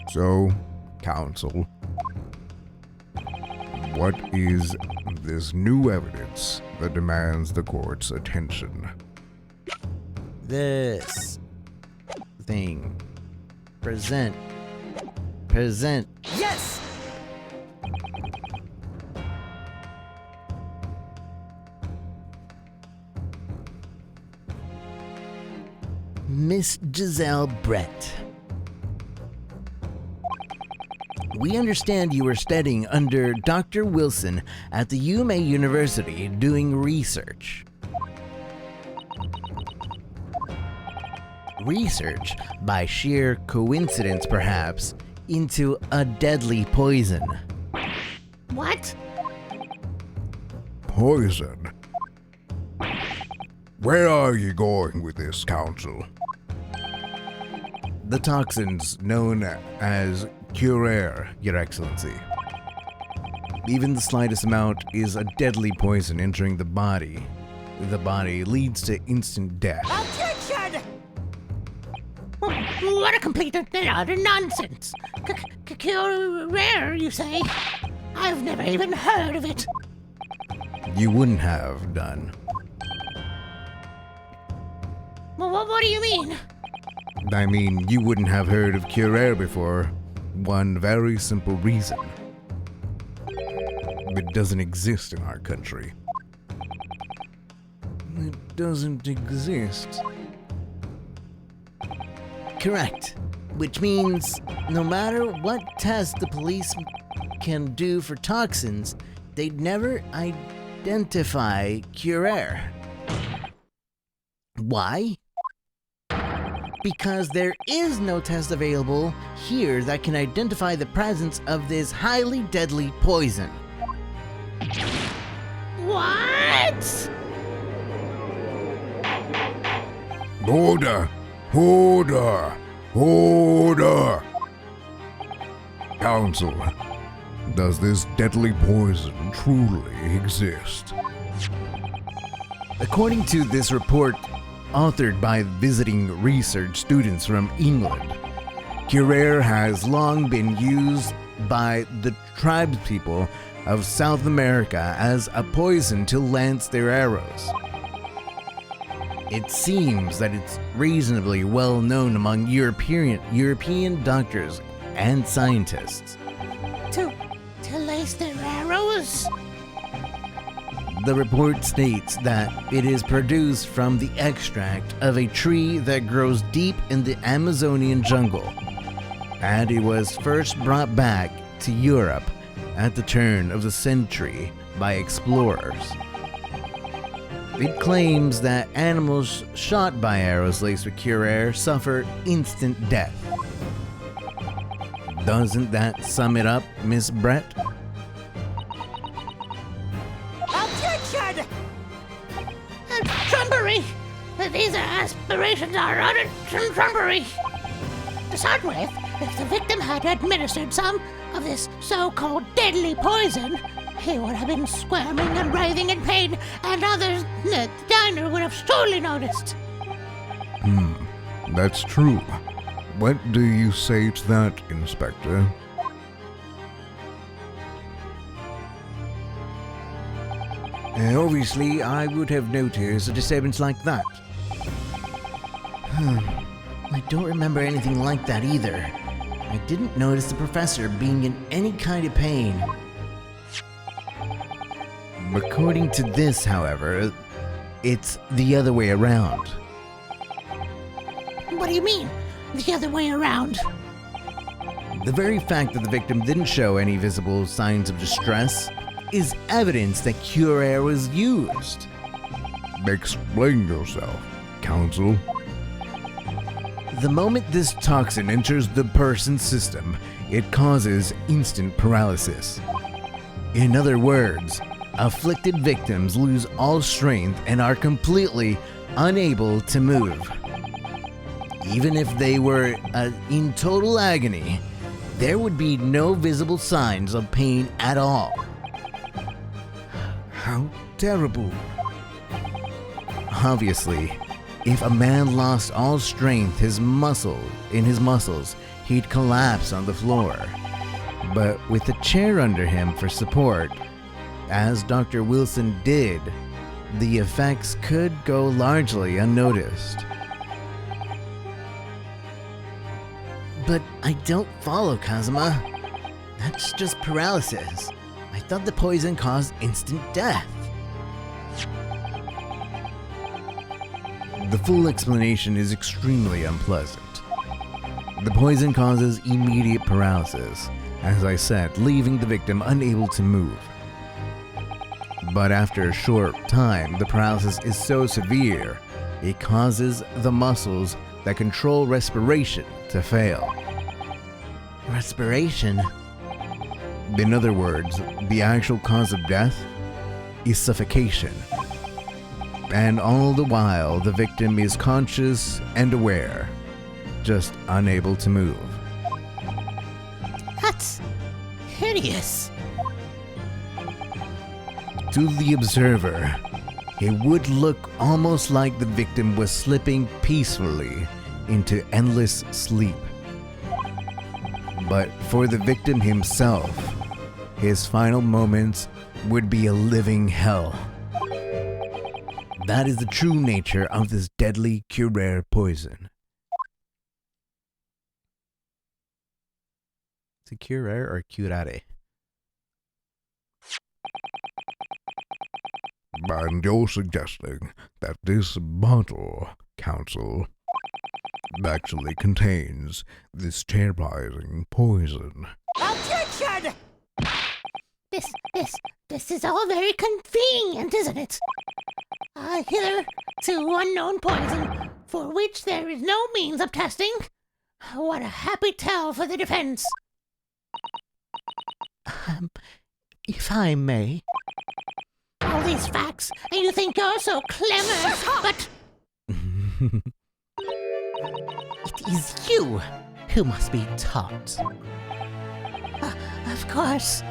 So, counsel, what is this new evidence that demands the court's attention? This thing. Present. Yes! Miss Giselle Brett. We understand you were studying under Dr. Wilson at the UMA University doing research. Research, by sheer coincidence perhaps, into a deadly poison. What? Poison? Where are you going with this, counsel? The toxins known as Curair, Your Excellency. Even the slightest amount is a deadly poison entering the body. The body leads to instant death. Objection! What a complete and utter nonsense! Cure rare, you say? I've never even heard of it. You wouldn't have done. Well, what do you mean? I mean, you wouldn't have heard of Curair before. One very simple reason. It doesn't exist in our country. It doesn't exist. Correct. Which means no matter what test the police can do for toxins, they'd never identify Curair. Why? Because there is no test available here that can identify the presence of this highly deadly poison. What? Order! Order! Order! Counsel, does this deadly poison truly exist? According to this report, authored by visiting research students from England, Curair has long been used by the tribespeople of South America as a poison to lance their arrows. It seems that it's reasonably well known among European doctors and scientists. To lace their arrows? The report states that it is produced from the extract of a tree that grows deep in the Amazonian jungle, and it was first brought back to Europe at the turn of the century by explorers. It claims that animals shot by arrows laced with Curair suffer instant death. Doesn't that sum it up, Miss Brett? Objection! Trumpery! These aspirations are utter trumpery. To start with, if the victim had administered some of this so-called deadly poison, he would have been squirming and writhing in pain, and others the diner would have surely noticed. That's true. What do you say to that, Inspector? Obviously, I would have noticed a disturbance like that. I don't remember anything like that either. I didn't notice the professor being in any kind of pain. According to this, however, it's the other way around. What do you mean, the other way around? The very fact that the victim didn't show any visible signs of distress is evidence that Cure Air was used. Explain yourself, counsel. The moment this toxin enters the person's system, it causes instant paralysis. In other words, afflicted victims lose all strength and are completely unable to move. Even if they were in total agony, there would be no visible signs of pain at all. How terrible. Obviously, if a man lost all strength in his muscles, he'd collapse on the floor. But with a chair under him for support, as Dr. Wilson did, the effects could go largely unnoticed. But I don't follow, Kazuma. That's just paralysis. I thought the poison caused instant death. The full explanation is extremely unpleasant. The poison causes immediate paralysis, as I said, leaving the victim unable to move. But after a short time, the paralysis is so severe, it causes the muscles that control respiration to fail. Respiration? In other words, the actual cause of death is suffocation. And all the while, the victim is conscious and aware, just unable to move. That's hideous. To the observer, it would look almost like the victim was slipping peacefully into endless sleep. But for the victim himself, his final moments would be a living hell. That is the true nature of this deadly Cure poison. Is it Cure or Curare? And you're suggesting that this bottle, counsel, actually contains this terrorizing poison. Objection! This is all very convenient, isn't it? A hitherto unknown poison for which there is no means of testing. What a happy tale for the defense. If I may. All these facts, and you think you're so clever, but It is you who must be taught. of course.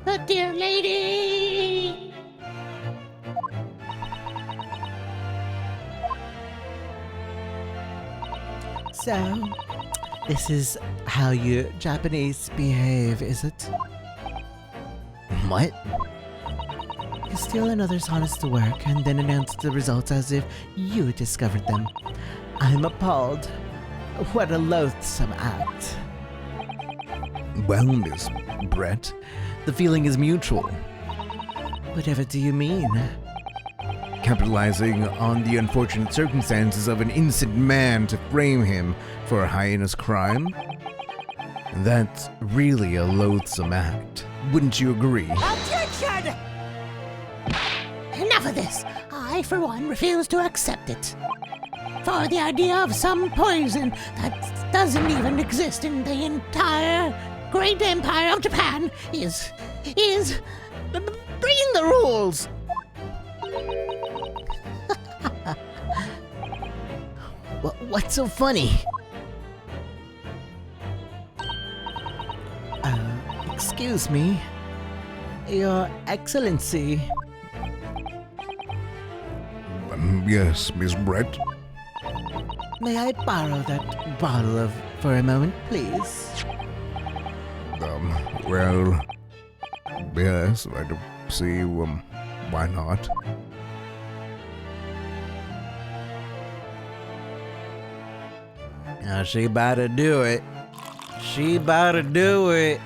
The dear lady. So, this is how you Japanese behave, is it? What? You steal another's honest work and then announce the results as if you discovered them. I'm appalled. What a loathsome act. Well, Miss Brett, the feeling is mutual. Whatever do you mean? Capitalizing on the unfortunate circumstances of an innocent man to frame him for a heinous crime? That's really a loathsome act. Wouldn't you agree? Objection! Enough of this. I, for one, refuse to accept it. For the idea of some poison that doesn't even exist in the entire great empire of Japan is breaking the rules. What's so funny? excuse me? Your Excellency. Yes, Miss Brett. May I borrow that bottle for a moment, please? Well, yes, I don't see, why not? Now she about to do it. She about to do it.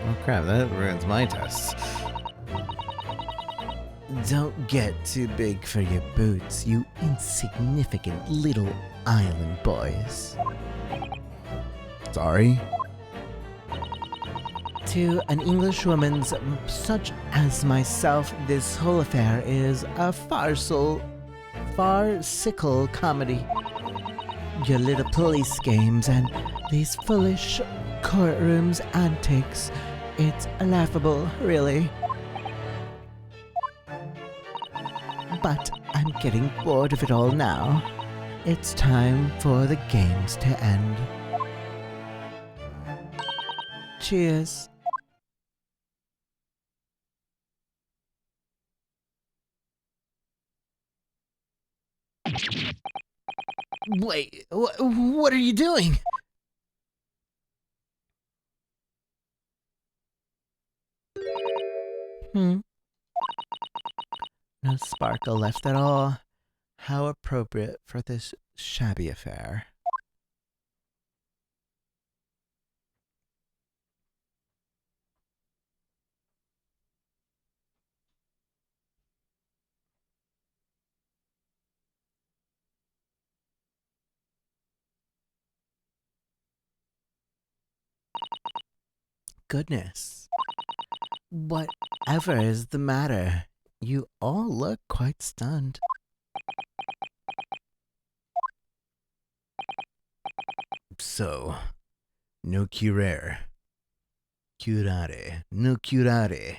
Oh crap, that ruins my tests. Don't get too big for your boots, you insignificant little island boys. Sorry? To an Englishwoman such as myself, this whole affair is a farcical comedy. Your little police games and these foolish courtrooms antics, it's laughable, really. But I'm getting bored of it all now. It's time for the games to end. Cheers. Wait, what are you doing? No sparkle left at all. How appropriate for this shabby affair. Goodness. Whatever is the matter? You all look quite stunned. So, no curare. Curare. No curare.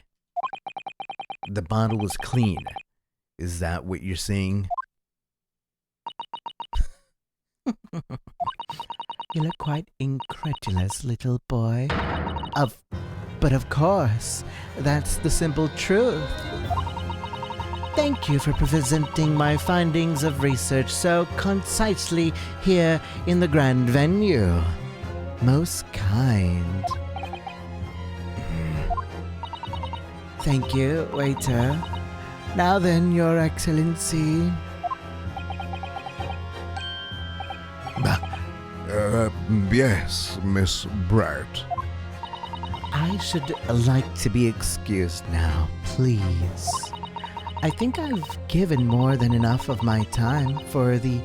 The bottle was clean. Is that what you're saying? You look quite incredulous, little boy. But of course, that's the simple truth. Thank you for presenting my findings of research so concisely here in the grand venue. Most kind. Thank you, waiter. Now then, Your Excellency. Yes, Miss Brett. I should like to be excused now, please. I think I've given more than enough of my time for the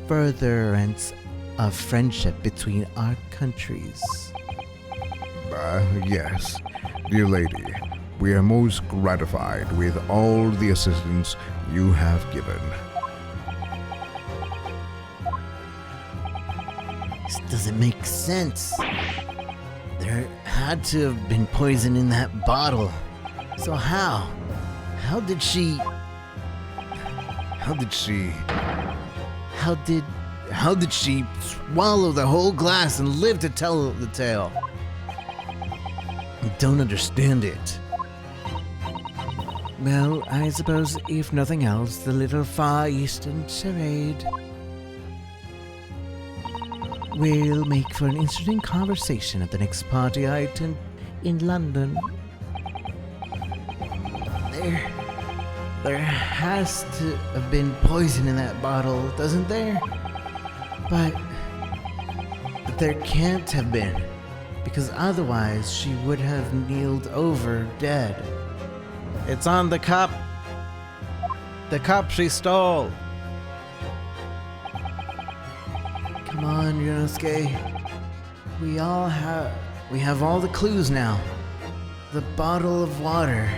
furtherance of friendship between our countries. Yes, dear lady, we are most gratified with all the assistance you have given. This doesn't make sense. There had to have been poison in that bottle. So how? How did she swallow the whole glass and live to tell the tale? I don't understand it. Well, I suppose if nothing else, the little Far Eastern charade will make for an interesting conversation at the next party I attend in London. There has to have been poison in that bottle, doesn't there? But there can't have been, because otherwise she would have kneeled over dead. It's on the cup. The cup she stole. Come on, Yunosuke. We have all the clues now. The bottle of water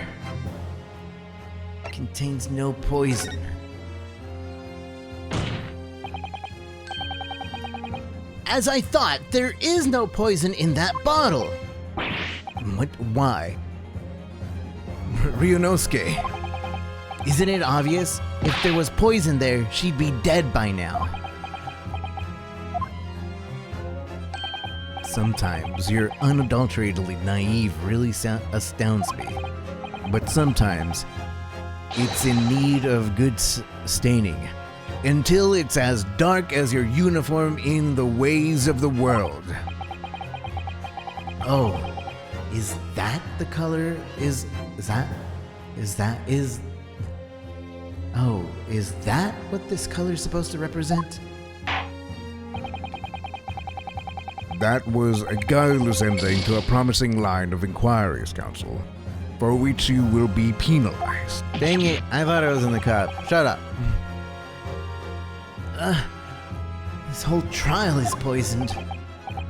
contains no poison. As I thought, there is no poison in that bottle. What? Why? Ryunosuke, isn't it obvious? If there was poison there, she'd be dead by now. Sometimes your unadulteratedly naive really astounds me. But sometimes it's in need of good staining. Until it's as dark as your uniform in the ways of the world. Oh, is that the color? Oh, is that what this color is supposed to represent? That was a guileless ending to a promising line of inquiries, Counsel, for which you will be penalized. Dang it, I thought I was in the cup. Shut up. This whole trial is poisoned.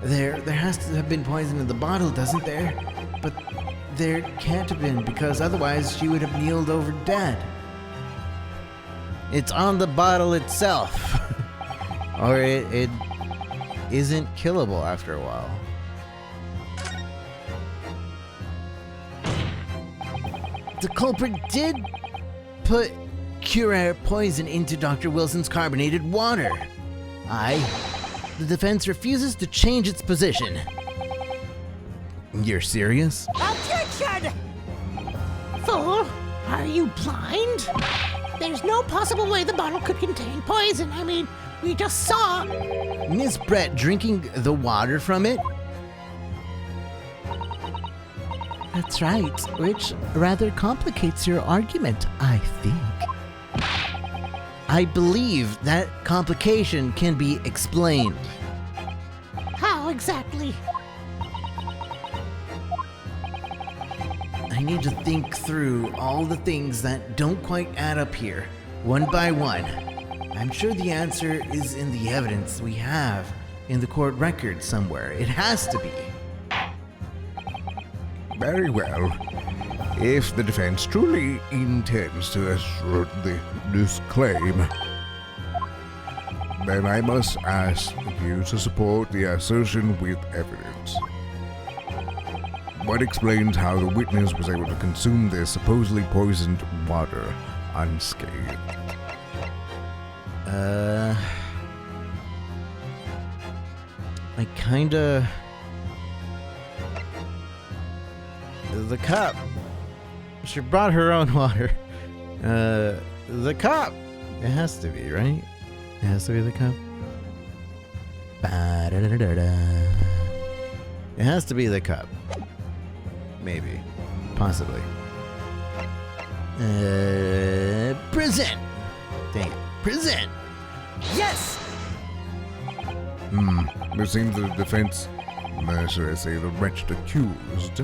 There has to have been poison in the bottle, doesn't there? But there can't have been, because otherwise she would have kneeled over dead. It's on the bottle itself. Or it isn't killable after a while. The culprit did put Curare poison into Dr. Wilson's carbonated water. The defense refuses to change its position. You're serious? Objection! Fool, are you blind? There's no possible way the bottle could contain poison. I mean, we just saw... Miss Brett drinking the water from it? That's right, which rather complicates your argument, I think. I believe that complication can be explained. How exactly? I need to think through all the things that don't quite add up here, one by one. I'm sure the answer is in the evidence we have in the court record somewhere. It has to be. Very well. If the defense truly intends to assert this claim, then I must ask you to support the assertion with evidence. What explains how the witness was able to consume this supposedly poisoned water unscathed? I kinda... The cup. She brought her own water. The cup. It has to be, right? It has to be the cup. Ba-da-da-da-da. It has to be the cup. Maybe. Possibly. Present! Dang it. Present! Yes! It seems the defense, should I say, the wretched accused,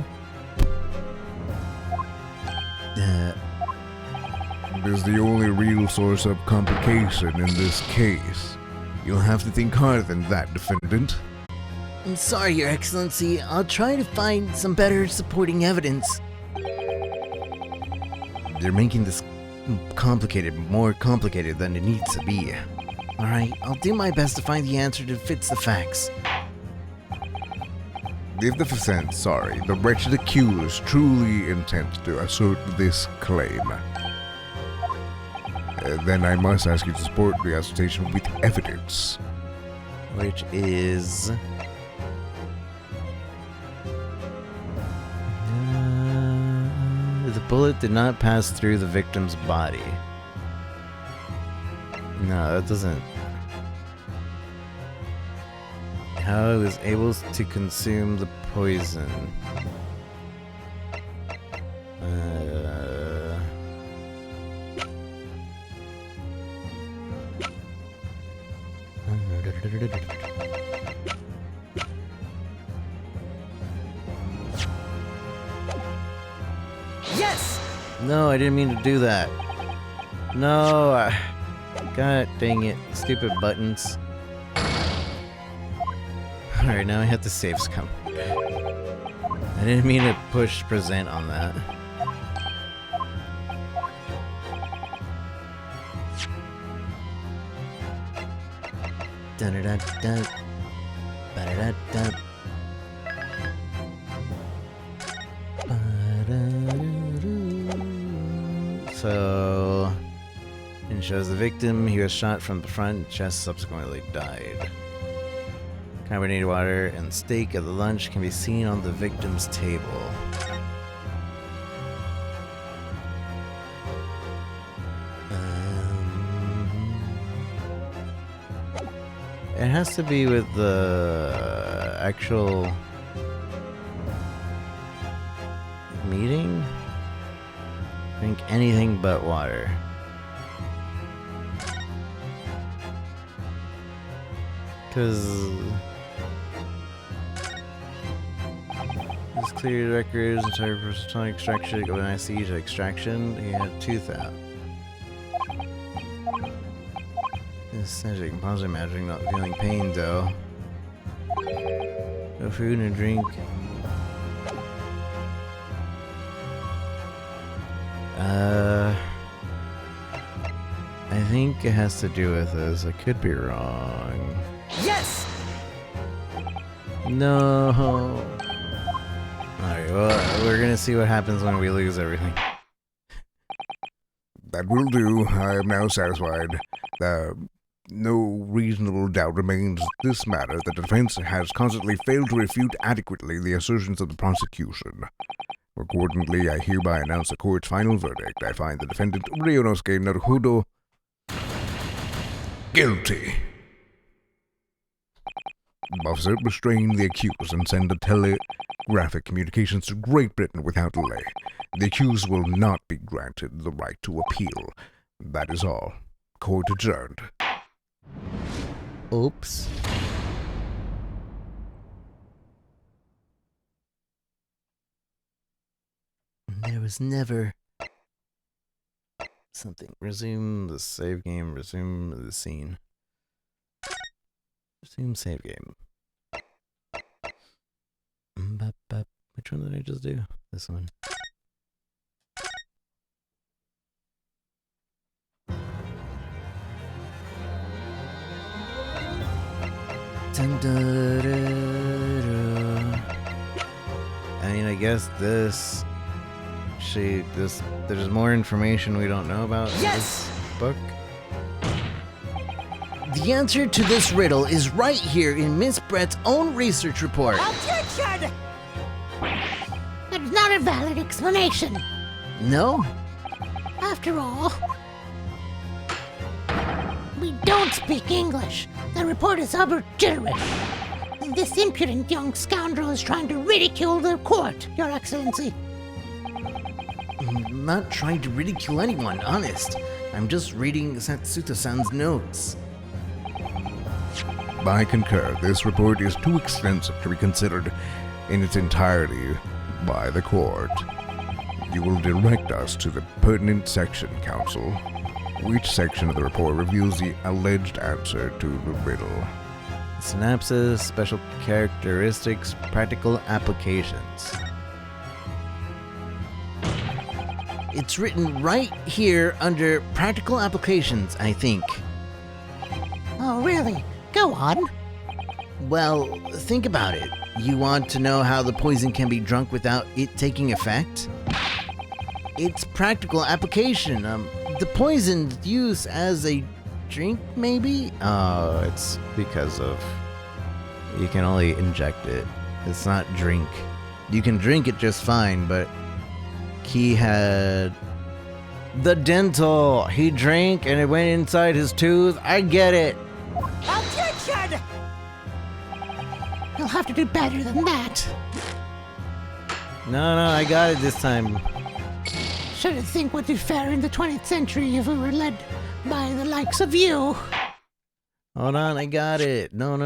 is the only real source of complication in this case. You'll have to think harder than that, defendant. I'm sorry, Your Excellency. I'll try to find some better supporting evidence. You're making this more complicated than it needs to be. Alright, I'll do my best to find the answer that fits the facts. If the defense, the wretched accused truly intends to assert this claim, then I must ask you to support the assertion with evidence. Which is... the bullet did not pass through the victim's body. No, that doesn't... How it was able to consume the poison. Yes! No, I didn't mean to do that. No, God dang it. Stupid buttons. Alright, now I have to save scum. I didn't mean to push present on that. Dun-dun-dun-dun. Ba-da-da-dun. So, it shows the victim. He was shot from the front, chest, subsequently died. Carbonated water and steak at the lunch can be seen on the victim's table. It has to be with the actual meeting? Drink anything but water. Because this clear records entire personal extraction when I see to extraction, he had a tooth out. This is can possibly imagining not feeling pain though. No food and drink. I think it has to do with this. I could be wrong. Yes! No. Alright, well, we're gonna see what happens when we lose everything. That will do. I am now satisfied. No reasonable doubt remains this matter. The defense has constantly failed to refute adequately the assertions of the prosecution. Accordingly, I hereby announce the court's final verdict. I find the defendant Ryunosuke Naruhodo guilty. Officer, restrain the accused and send a telegraphic communications to Great Britain without delay. The accused will not be granted the right to appeal. That is all. Court adjourned. Oops. There was never something. Resume the save game. Resume the scene. Resume save game. Which one did I just do? This one. I mean, I guess this. There's more information we don't know about in this book. The answer to this riddle is right here in Miss Brett's own research report. Objection! That is not a valid explanation. No? After all, we don't speak English. The report is illegitimate. This impudent young scoundrel is trying to ridicule the court, Your Excellency. I'm not trying to ridicule anyone, honest. I'm just reading Satsuta-san's notes. I concur. This report is too extensive to be considered in its entirety by the court. You will direct us to the pertinent section, counsel. Which section of the report reveals the alleged answer to the riddle? Synopsis, special characteristics, practical applications. It's written right here under practical applications, I think. Oh, really? Go on. Well, think about it. You want to know how the poison can be drunk without it taking effect? It's practical application. The poison's use as a drink, maybe? Oh, it's because of you can only inject it. It's not drink. You can drink it just fine, but he had the dental. He drank and it went inside his tooth. I get it. Objection! You'll have to do better than that. No, I got it this time. Shouldn't think would be fair in the 20th century if we were led by the likes of you. Hold on, I got it. No.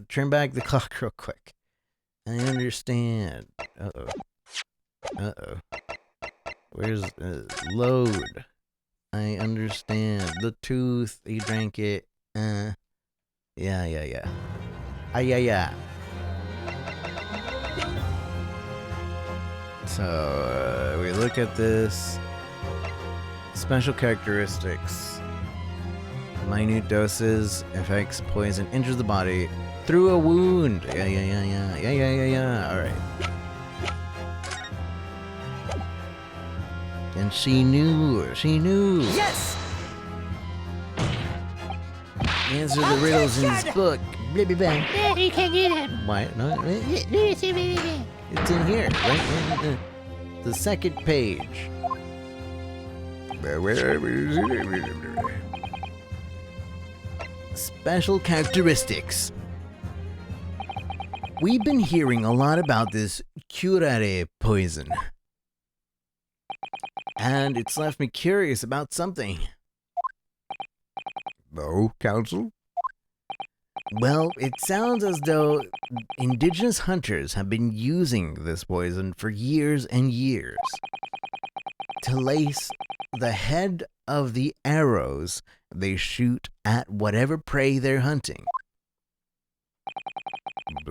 Turn back the clock real quick. I understand. Uh-oh. Where's load? I understand. The tooth, he drank it. Yeah. Yeah. So, we look at this. Special characteristics. Minute doses, affects poison, enters the body through a wound. Yeah. Alright. And she knew. Yes! Answer the riddles in this book. blah, blah, blah. Yeah, you can get it. Why? No, Yeah. it's in here, right in the second page. Special characteristics. We've been hearing a lot about this curare poison. And it's left me curious about something. No, Council? Well, it sounds as though indigenous hunters have been using this poison for years and years to lace the head of the arrows they shoot at whatever prey they're hunting.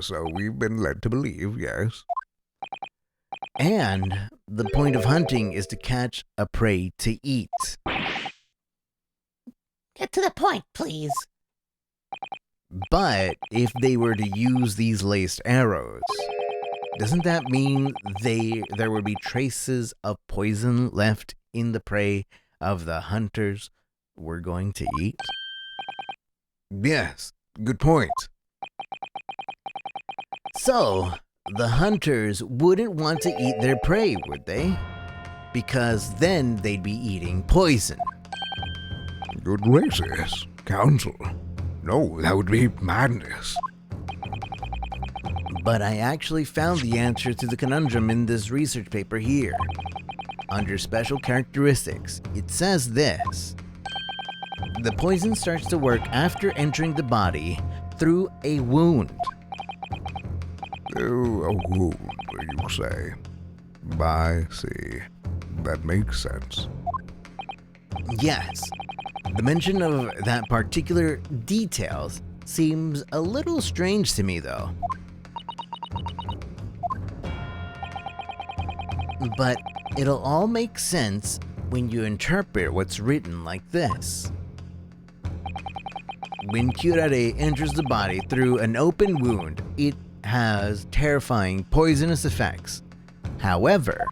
So we've been led to believe, yes. And the point of hunting is to catch a prey to eat. Get to the point, please. But if they were to use these laced arrows, doesn't that mean there would be traces of poison left in the prey of the hunters we're going to eat? Yes, good point. So, the hunters wouldn't want to eat their prey, would they? Because then they'd be eating poison. Good gracious, Council. No, that would be madness. But I actually found the answer to the conundrum in this research paper here. Under special characteristics, it says this. The poison starts to work after entering the body through a wound. Oh, a wound, you say? I see. That makes sense. Yes, the mention of that particular details seems a little strange to me, though. But it'll all make sense when you interpret what's written like this. When curare enters the body through an open wound, it has terrifying poisonous effects. However,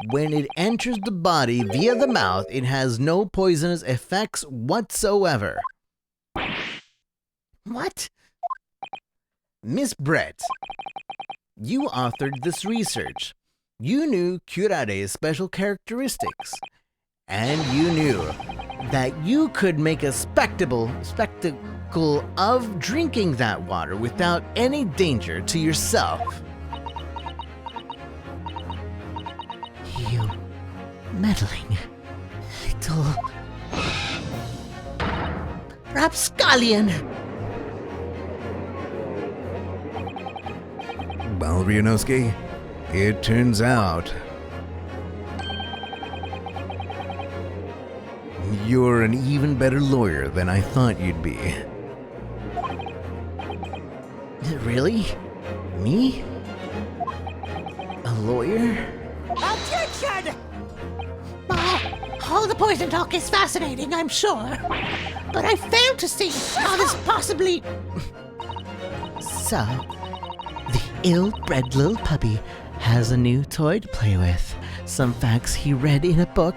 when it enters the body via the mouth, it has no poisonous effects whatsoever. What? Miss Brett, you authored this research. You knew curare's special characteristics. And you knew that you could make a spectacle of drinking that water without any danger to yourself. You meddling little rapscallion. Balrianowski, it turns out you're an even better lawyer than I thought you'd be. Really? Me? A lawyer? Objection! All the poison talk is fascinating, I'm sure. But I fail to see how this possibly... So, the ill-bred little puppy has a new toy to play with. Some facts he read in a book.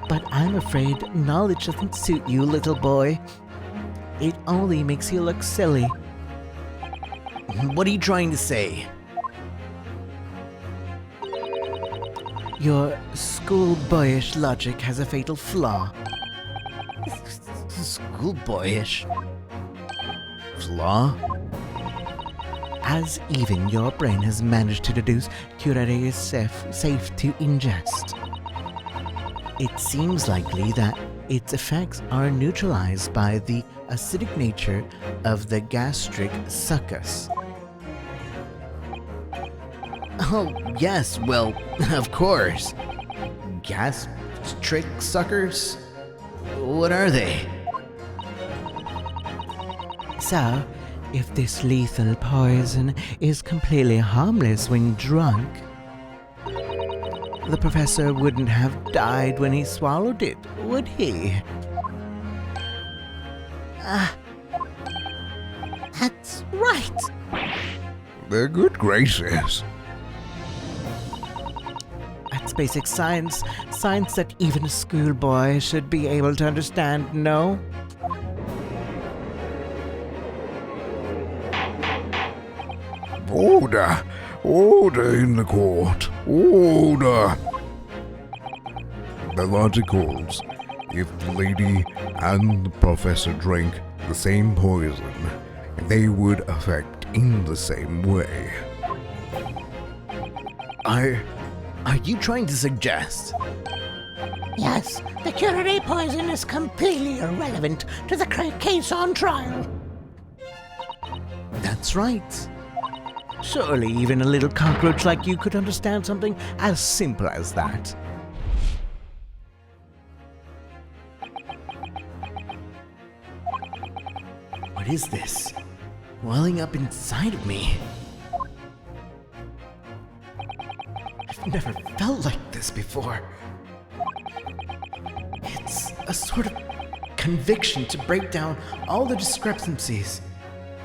But I'm afraid knowledge doesn't suit you, little boy. It only makes you look silly. What are you trying to say? Your schoolboyish logic has a fatal flaw. Schoolboyish? Flaw? As even your brain has managed to deduce, curare is safe to ingest. It seems likely that its effects are neutralized by the acidic nature of the gastric succus. Oh, yes, well, of course. Gastric suckers? What are they? So, if this lethal poison is completely harmless when drunk, the professor wouldn't have died when he swallowed it, would he? That's right. Good gracious. That's basic science. Science that even a schoolboy should be able to understand, no? Order! Order in the court! Order! The logic holds. If the lady and the professor drank the same poison, they would affect in the same way. Are you trying to suggest? Yes, the curare poison is completely irrelevant to the case on trial. That's right. Surely even a little cockroach like you could understand something as simple as that. What is this? Welling up inside of me. I've never felt like this before. It's a sort of conviction to break down all the discrepancies.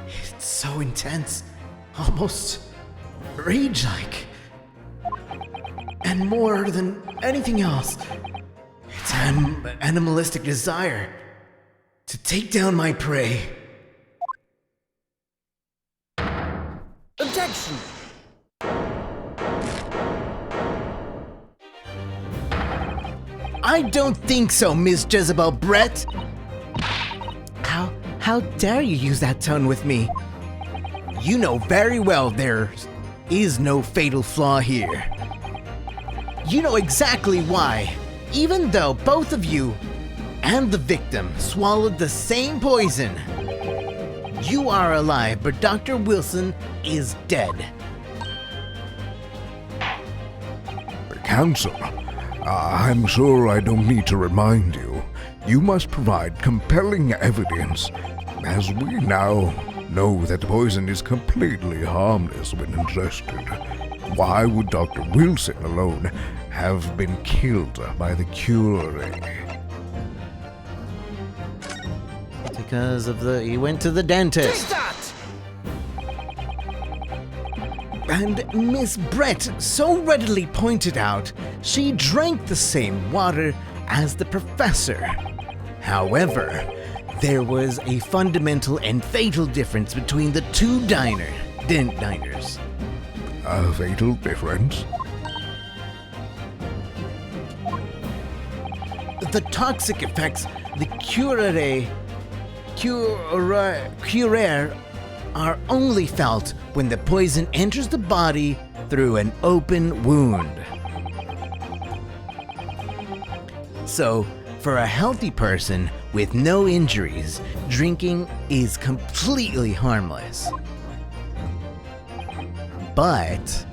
It's so intense, almost rage-like. And more than anything else, it's an animalistic desire to take down my prey. Objection! I don't think so, Miss Jezebel Brett. How dare you use that tone with me? You know very well there is no fatal flaw here. You know exactly why, even though both of you and the victim swallowed the same poison. You are alive, but Dr. Wilson is dead. Counsel, I'm sure I don't need to remind you. You must provide compelling evidence, as we now know that the poison is completely harmless when ingested. Why would Dr. Wilson alone have been killed by the curare? Because of he went to the dentist. And Miss Brett so readily pointed out she drank the same water as the professor. However, there was a fundamental and fatal difference between the two diners. A fatal difference? The toxic effects the curare are only felt when the poison enters the body through an open wound. So, for a healthy person with no injuries, drinking is completely harmless. But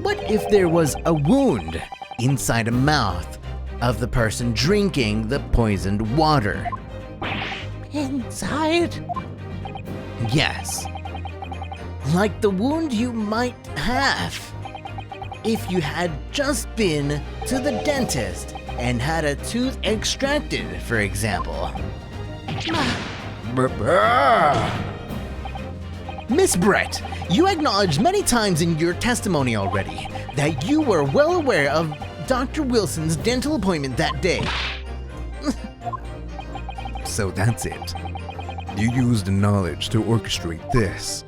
what if there was a wound inside a mouth of the person drinking the poisoned water? Inside? Yes. Like the wound you might have if you had just been to the dentist and had a tooth extracted, for example. Miss Brett, you acknowledged many times in your testimony already that you were well aware of Dr. Wilson's dental appointment that day. So that's it. You used the knowledge to orchestrate this.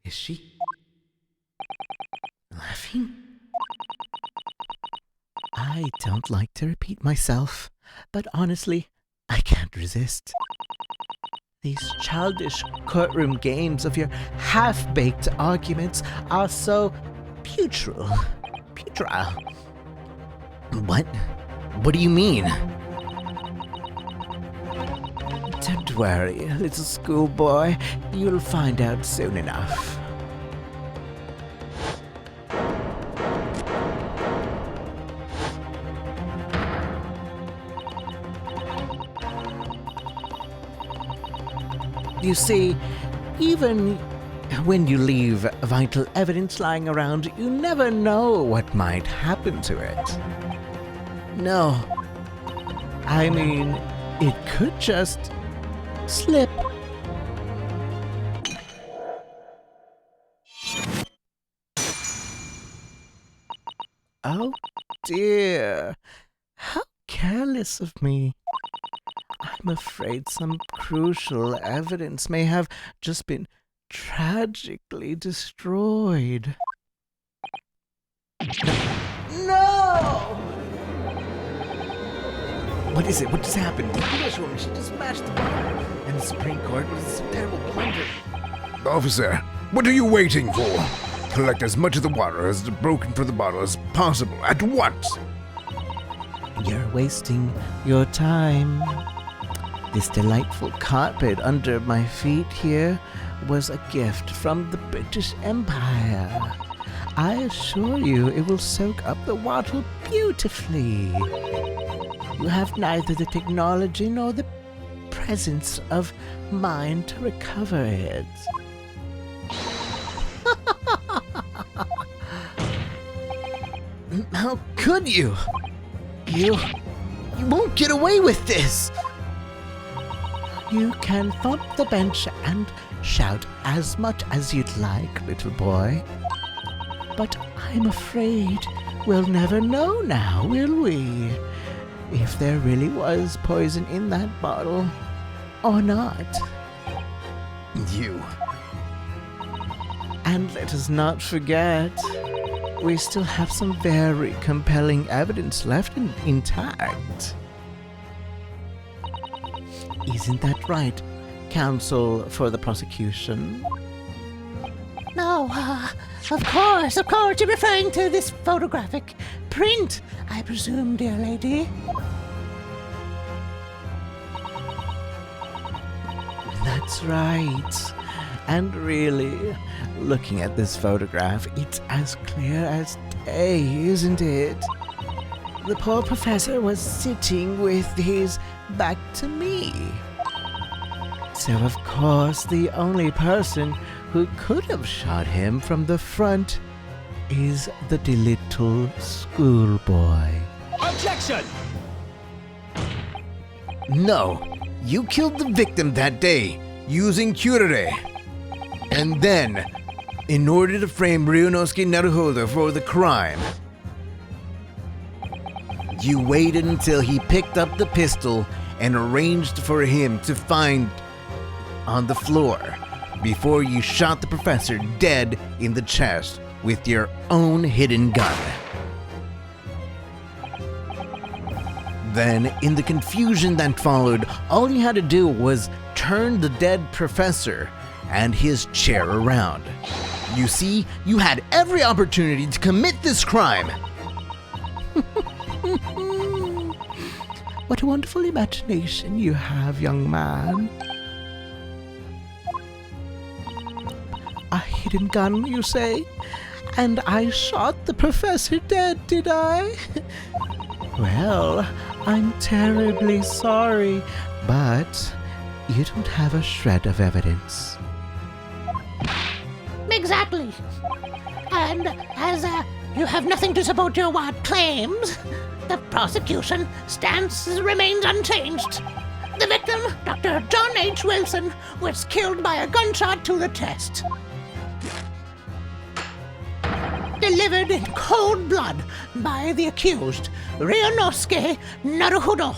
Is she laughing? I don't like to repeat myself, but honestly, I can't resist. These childish courtroom games of your half-baked arguments are so puerile. What? What do you mean? Don't worry, little schoolboy. You'll find out soon enough. You see, even when you leave vital evidence lying around, you never know what might happen to it. No. I mean, it could just slip. Oh dear. How careless of me. I'm afraid some crucial evidence may have just been tragically destroyed. No! What is it? What just happened? The Englishwoman, she just smashed the bottle. And the Supreme Court was a terrible blunder. Officer, what are you waiting for? Collect as much of the water as is broken from the bottle as possible at once. You're wasting your time. This delightful carpet under my feet here was a gift from the British Empire. I assure you it will soak up the water beautifully. You have neither the technology nor the presence of mind to recover it. How could you? You won't get away with this! You can thump the bench and shout as much as you'd like, little boy. But I'm afraid we'll never know now, will we? If there really was poison in that bottle or not. You. And let us not forget, we still have some very compelling evidence left intact. Isn't that right, counsel for the prosecution? No, of course, you're referring to this photographic print, I presume, dear lady. That's right. And really, looking at this photograph, it's as clear as day, isn't it? The poor professor was sitting with his back to me. So of course, the only person who could have shot him from the front is the little schoolboy. Objection! No, you killed the victim that day using curare. And then, in order to frame Ryunosuke Naruhodo for the crime, you waited until he picked up the pistol and arranged for him to find on the floor before you shot the professor dead in the chest with your own hidden gun. Then, in the confusion that followed, all you had to do was turn the dead professor and his chair around. You see, you had every opportunity to commit this crime. What a wonderful imagination you have, young man. A hidden gun, you say? And I shot the professor dead, did I? Well, I'm terribly sorry, but you don't have a shred of evidence. Exactly. And as you have nothing to support your wild claims, the prosecution stance remains unchanged. The victim, Dr. John H. Wilson, was killed by a gunshot to the chest. Delivered in cold blood by the accused, Ryunosuke Naruhodo.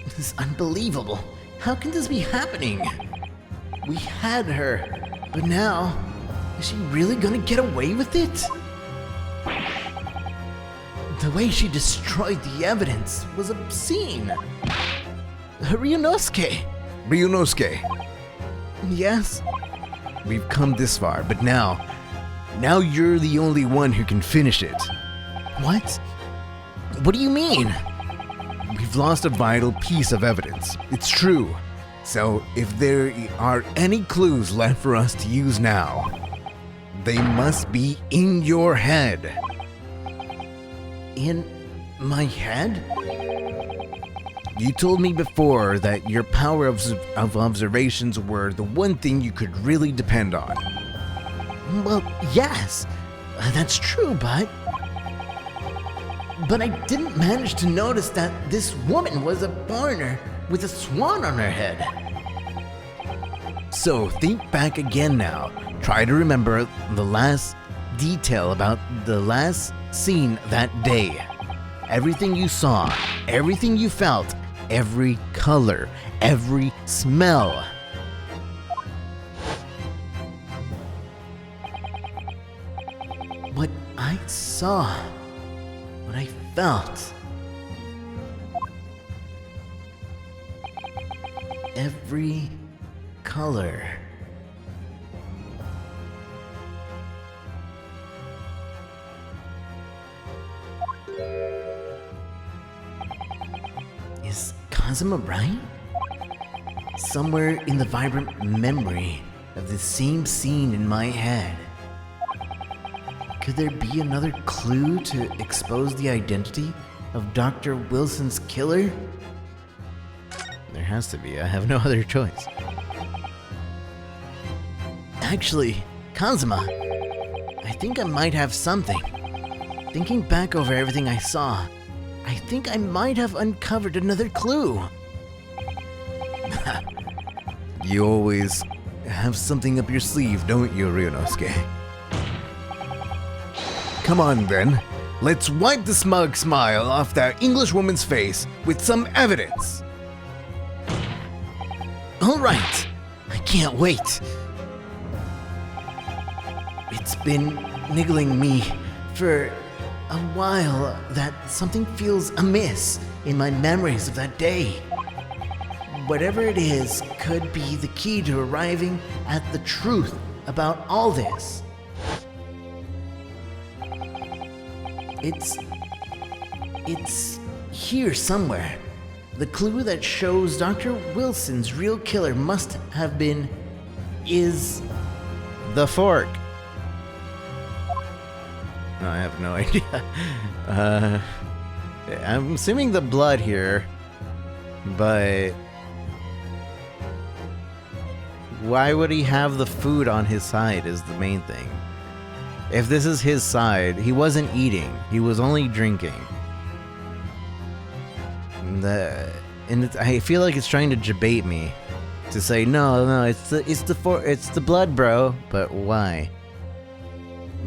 This is unbelievable. How can this be happening? We had her, but now, is she really gonna get away with it? The way she destroyed the evidence was obscene. Ryunosuke. Ryunosuke, Yes? we've come this far, but now you're the only one who can finish it. What? What do you mean? We've lost a vital piece of evidence. It's true. So if there are any clues left for us to use now, they must be in your head. In my head? You told me before that your power of observations were the one thing you could really depend on. Well, yes, that's true, but I didn't manage to notice that this woman was a foreigner with a swan on her head. So think back again now. Try to remember the last detail about the last scene that day. Everything you saw, everything you felt, every color, every smell. What I saw, what I felt. Every color. Is Kazuma right? Somewhere in the vibrant memory of the same scene in my head. Could there be another clue to expose the identity of Dr. Wilson's killer? There has to be. I have no other choice. Actually, Kazuma, I think I might have something. Thinking back over everything I saw, I think I might have uncovered another clue. You always have something up your sleeve, don't you, Ryunosuke? Come on then, let's wipe the smug smile off that English woman's face with some evidence. All right, I can't wait. It's been niggling me for a while that something feels amiss in my memories of that day. Whatever it is could be the key to arriving at the truth about all this. It's here somewhere. The clue that shows Dr. Wilson's real killer must have been is the fork. No, I have no idea. I'm assuming the blood here, but why would he have the food on his side is the main thing. If this is his side, he wasn't eating, he was only drinking. I feel like it's trying to debate me to say no, it's the blood, bro. But why?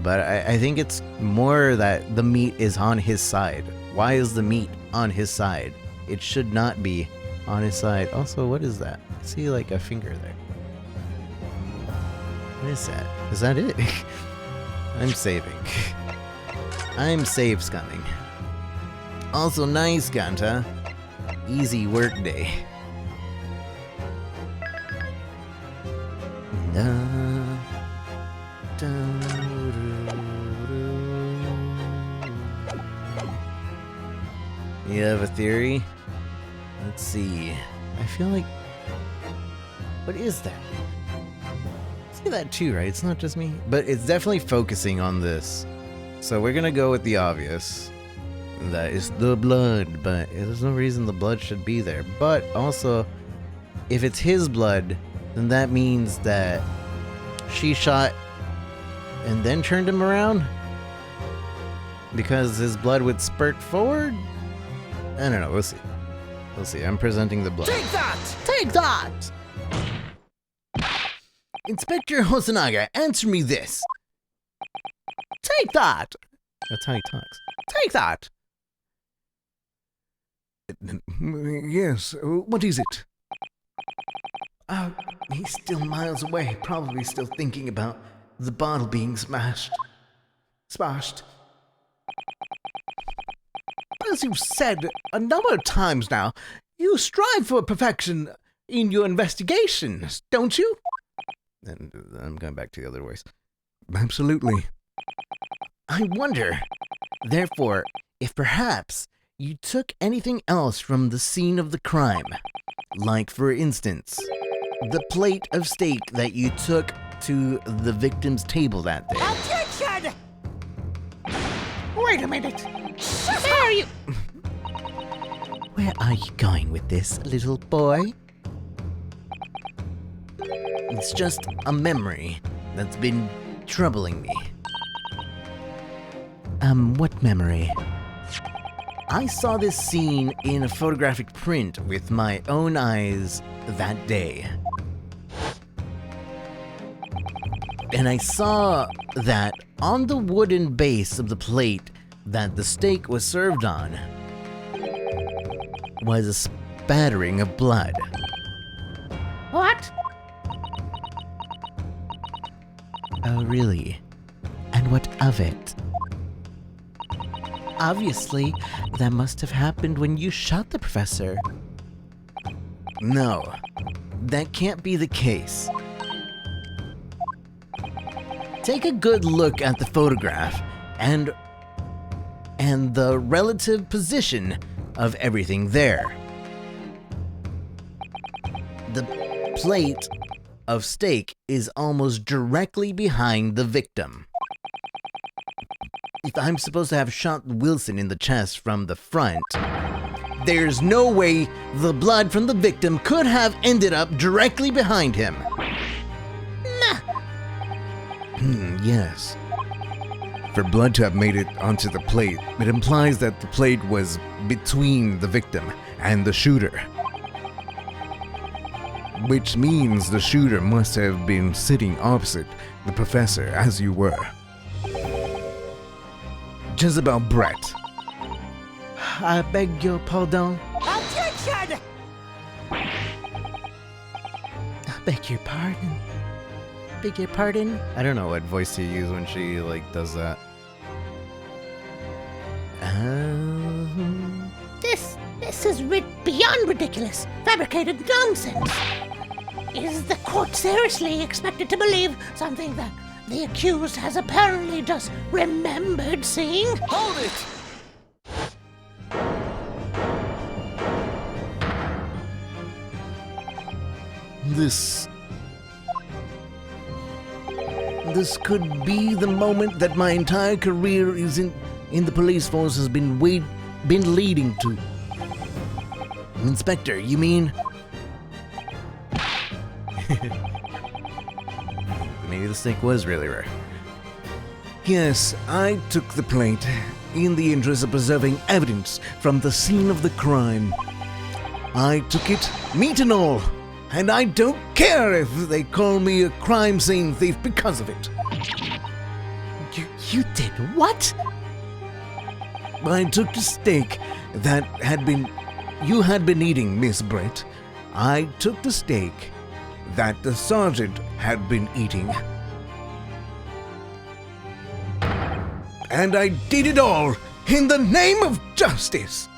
But I think it's more that the meat is on his side. Why is the meat on his side? It should not be on his side. Also, what is that? I see like a finger there. What is that? Is that it? I'm saving. I'm save scumming. Also, nice, Ganta. Easy work day. You have a theory? Let's see. I feel like... What is that? See that too, right? It's not just me. But it's definitely focusing on this. So we're gonna go with the obvious. That is the blood, but there's no reason the blood should be there. But also, if it's his blood, then that means that she shot and then turned him around? Because his blood would spurt forward? I don't know, we'll see. We'll see. I'm presenting the blood. Take that! Take that! Inspector Hosonaga, answer me this. Take that! That's how he talks. Take that! Yes, what is it? He's still miles away, probably still thinking about the bottle being smashed. As you've said a number of times now, you strive for perfection in your investigations, don't you? And I'm going back to the other voice. Absolutely. I wonder, therefore, if perhaps you took anything else from the scene of the crime. Like, for instance, the plate of steak that you took to the victim's table that day. Objection! Wait a minute. Where are you? Where are you going with this, little boy? It's just a memory that's been troubling me. What memory? I saw this scene in a photographic print with my own eyes that day. And I saw that on the wooden base of the plate that the steak was served on was a spattering of blood. What? Oh, really? And what of it? Obviously, that must have happened when you shot the professor. No, that can't be the case. Take a good look at the photograph and the relative position of everything there. The plate of steak is almost directly behind the victim. If I'm supposed to have shot Wilson in the chest from the front, there's no way the blood from the victim could have ended up directly behind him. Yes. For blood to have made it onto the plate, it implies that the plate was between the victim and the shooter. Which means the shooter must have been sitting opposite the professor as you were. Jezebel Brett. I beg your pardon. Objection! I beg your pardon. Beg your pardon? I don't know what voice to use when she, does that. This is beyond ridiculous, fabricated nonsense. Is the court seriously expected to believe something that the accused has apparently just remembered seeing? Hold it! This could be the moment that my entire career is in the police force has been leading to. Inspector, you mean? Maybe the steak was really rare. Yes, I took the plate in the interest of preserving evidence from the scene of the crime. I took it, meat and all, and I don't care if they call me a crime scene thief because of it. You did what? I took the steak that you had been eating, Miss Brett. I took the steak that the sergeant had been eating. And I did it all in the name of justice.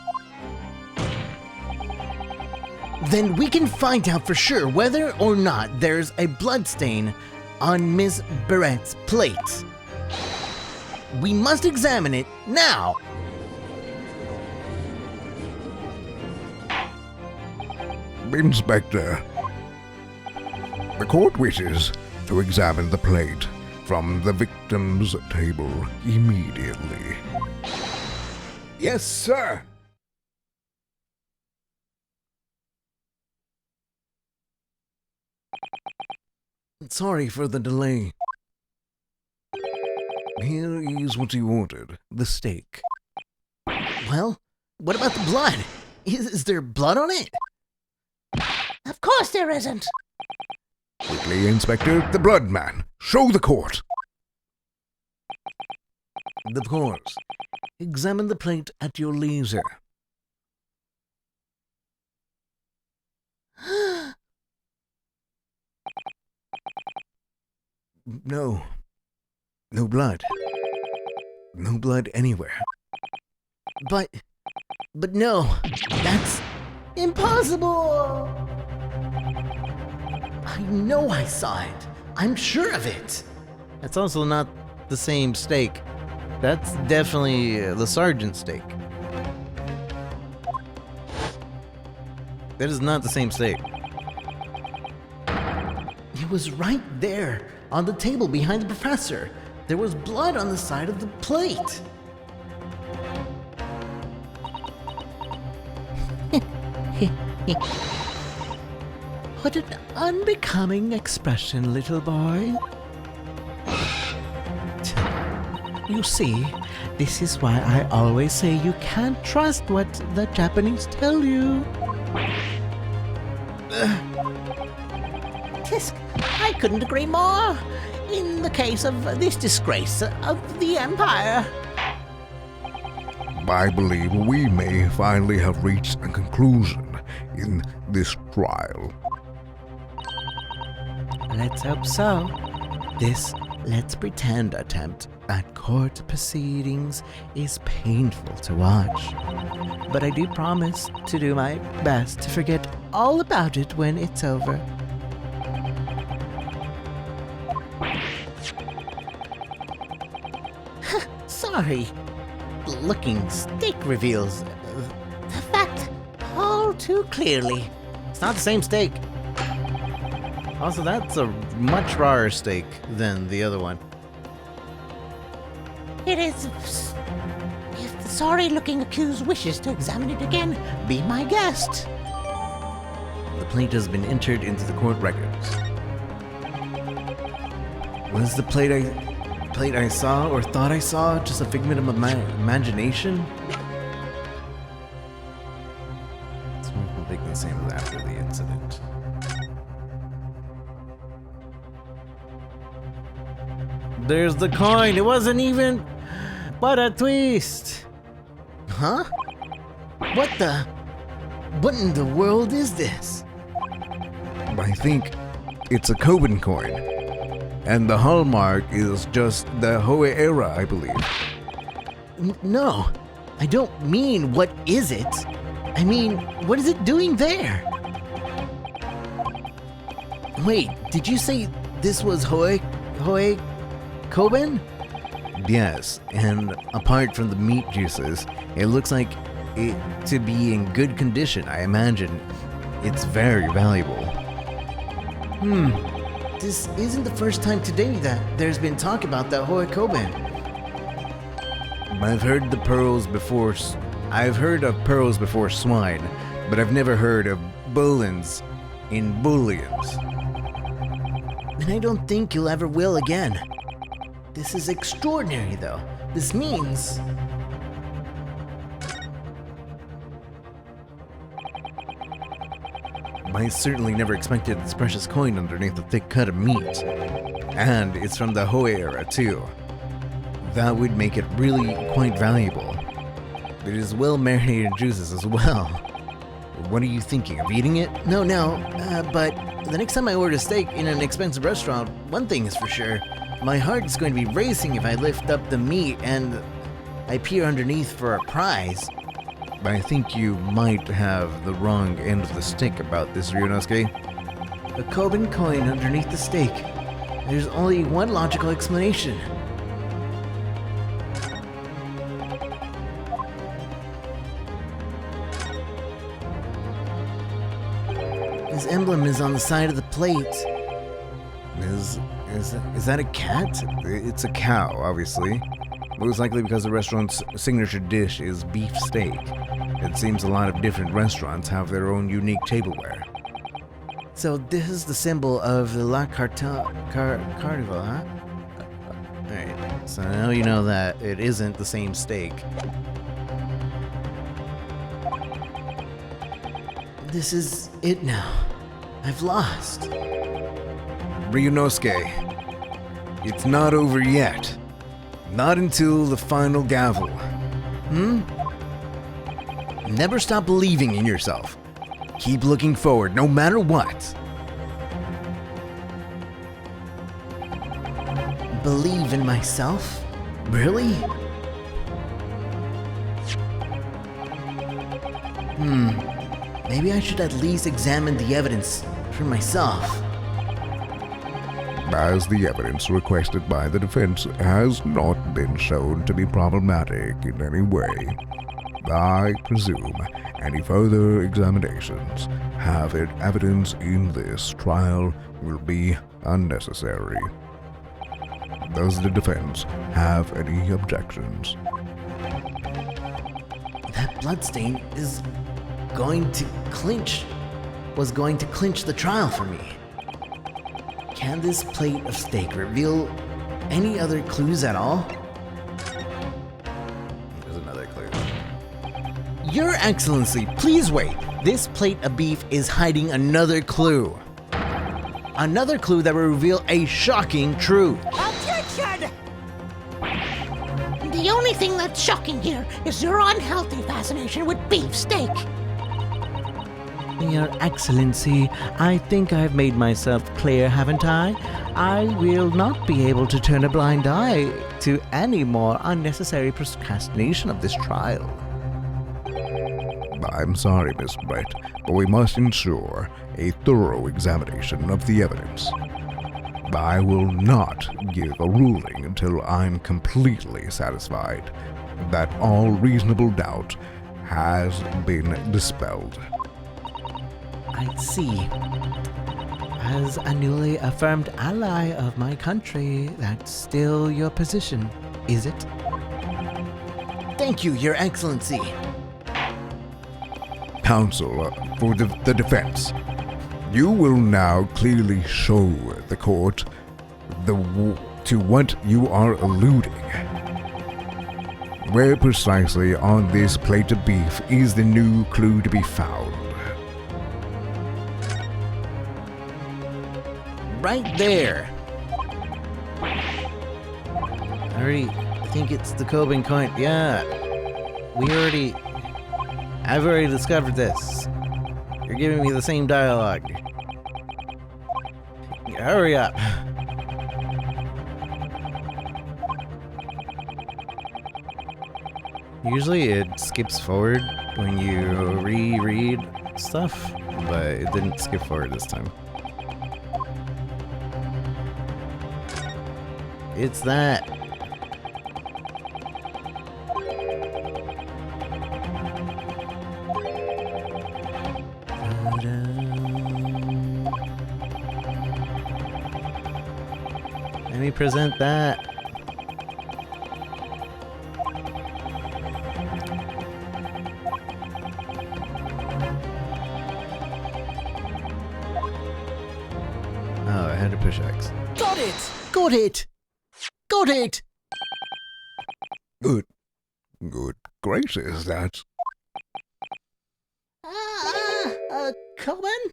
Then we can find out for sure whether or not there's a bloodstain on Miss Barrett's plate. We must examine it now. Inspector, the court wishes to examine the plate from the victim's table immediately. Yes, sir. Sorry for the delay. Here is what you ordered, the steak. Well, what about the blood? Is there blood on it? Of course there isn't. Quickly, Inspector, the blood man. Show the court. Of course. Examine the plate at your leisure. No. No blood. No blood anywhere. But no. That's impossible! I know I saw it. I'm sure of it. That's also not the same steak. That's definitely the sergeant's steak. That is not the same steak. It was right there on the table behind the professor. There was blood on the side of the plate. What an unbecoming expression, little boy. You see, this is why I always say you can't trust what the Japanese tell you. Tisk, couldn't agree more. In the case of this disgrace of the Empire. I believe we may finally have reached a conclusion in this trial. Let's hope so. This let's pretend attempt at court proceedings is painful to watch. But I do promise to do my best to forget all about it when it's over. Sorry. Looking steak reveals the fact all too clearly. It's not the same steak. Also, that's a much rawer steak than the other one. It is. If the sorry-looking accused wishes to examine it again, be my guest. The plate has been entered into the court records. Was the plate I saw or thought I saw just a figment of my imagination? It's more complete than the same as after the incident. There's the coin. It wasn't even. What a twist! Huh? What in the world is this? I think it's a Koban coin. And the hallmark is just the Hohe era, I believe. No, I don't mean what is it. I mean, what is it doing there? Wait, did you say this was Hohe Koban? Yes, and apart from the meat juices, it looks like it to be in good condition. I imagine it's very valuable. This isn't the first time today that there's been talk about the Hohe Koban. I've heard of pearls before swine, but I've never heard of bullens in bullions. And I don't think you'll ever will again. This is extraordinary, though. This means... I certainly never expected this precious coin underneath a thick cut of meat. And it's from the Hohe era, too. That would make it really quite valuable. It is well marinated in juices as well. What are you thinking, of eating it? No, but the next time I order steak in an expensive restaurant, one thing is for sure. My heart's going to be racing if I lift up the meat and I peer underneath for a prize. I think you might have the wrong end of the stick about this, Ryunosuke. A Koban coin underneath the steak. There's only one logical explanation. His emblem is on the side of the plate. Is that a cat? It's a cow, obviously. Most likely because the restaurant's signature dish is beef steak. It seems a lot of different restaurants have their own unique tableware. So this is the symbol of the La Carnival, huh? Alright, so now you know that it isn't the same steak. This is it now. I've lost. Ryunosuke, it's not over yet. Not until the final gavel. Never stop believing in yourself. Keep looking forward, no matter what. Believe in myself? Really? Maybe I should at least examine the evidence for myself. As the evidence requested by the defense has not been shown to be problematic in any way, I presume any further examinations have evidence in this trial will be unnecessary. Does the defense have any objections? That bloodstain is going to clinch the trial for me. Can this plate of steak reveal any other clues at all? There's another clue. Your Excellency, please wait. This plate of beef is hiding another clue. Another clue that will reveal a shocking truth. Objection! The only thing that's shocking here is your unhealthy fascination with beefsteak. Your Excellency, I think I've made myself clear, haven't I? I will not be able to turn a blind eye to any more unnecessary procrastination of this trial. I'm sorry, Miss Brett, but we must ensure a thorough examination of the evidence. I will not give a ruling until I'm completely satisfied that all reasonable doubt has been dispelled. I see. As a newly affirmed ally of my country, that's still your position, is it? Thank you, Your Excellency. Counsel for the defense, you will now clearly show the court to what you are alluding. Where precisely on this plate of beef is the new clue to be found? Right there. I already think it's the Coben coin. Yeah. I've already discovered this. You're giving me the same dialogue. Hurry up. Usually it skips forward when you reread stuff, but it didn't skip forward this time. It's that. Let me present that. Oh, I had to push X. Got it! Got it! Got it! Good gracious, that's... Coben?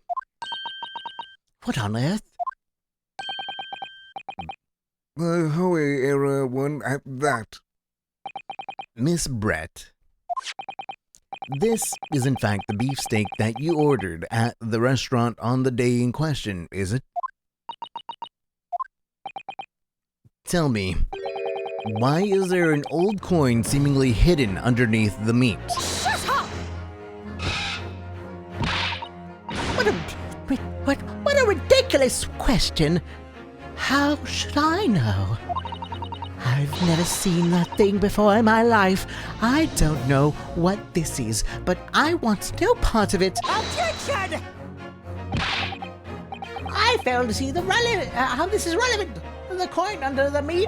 What on earth? The Hoey era one at that. Miss Brett, this is in fact the beefsteak that you ordered at the restaurant on the day in question, is it? Tell me, why is there an old coin seemingly hidden underneath the meat? Shut up! What a ridiculous question! How should I know? I've never seen that thing before in my life. I don't know what this is, but I want no part of it. Objection! I fail to see how this is relevant to the coin under the meat.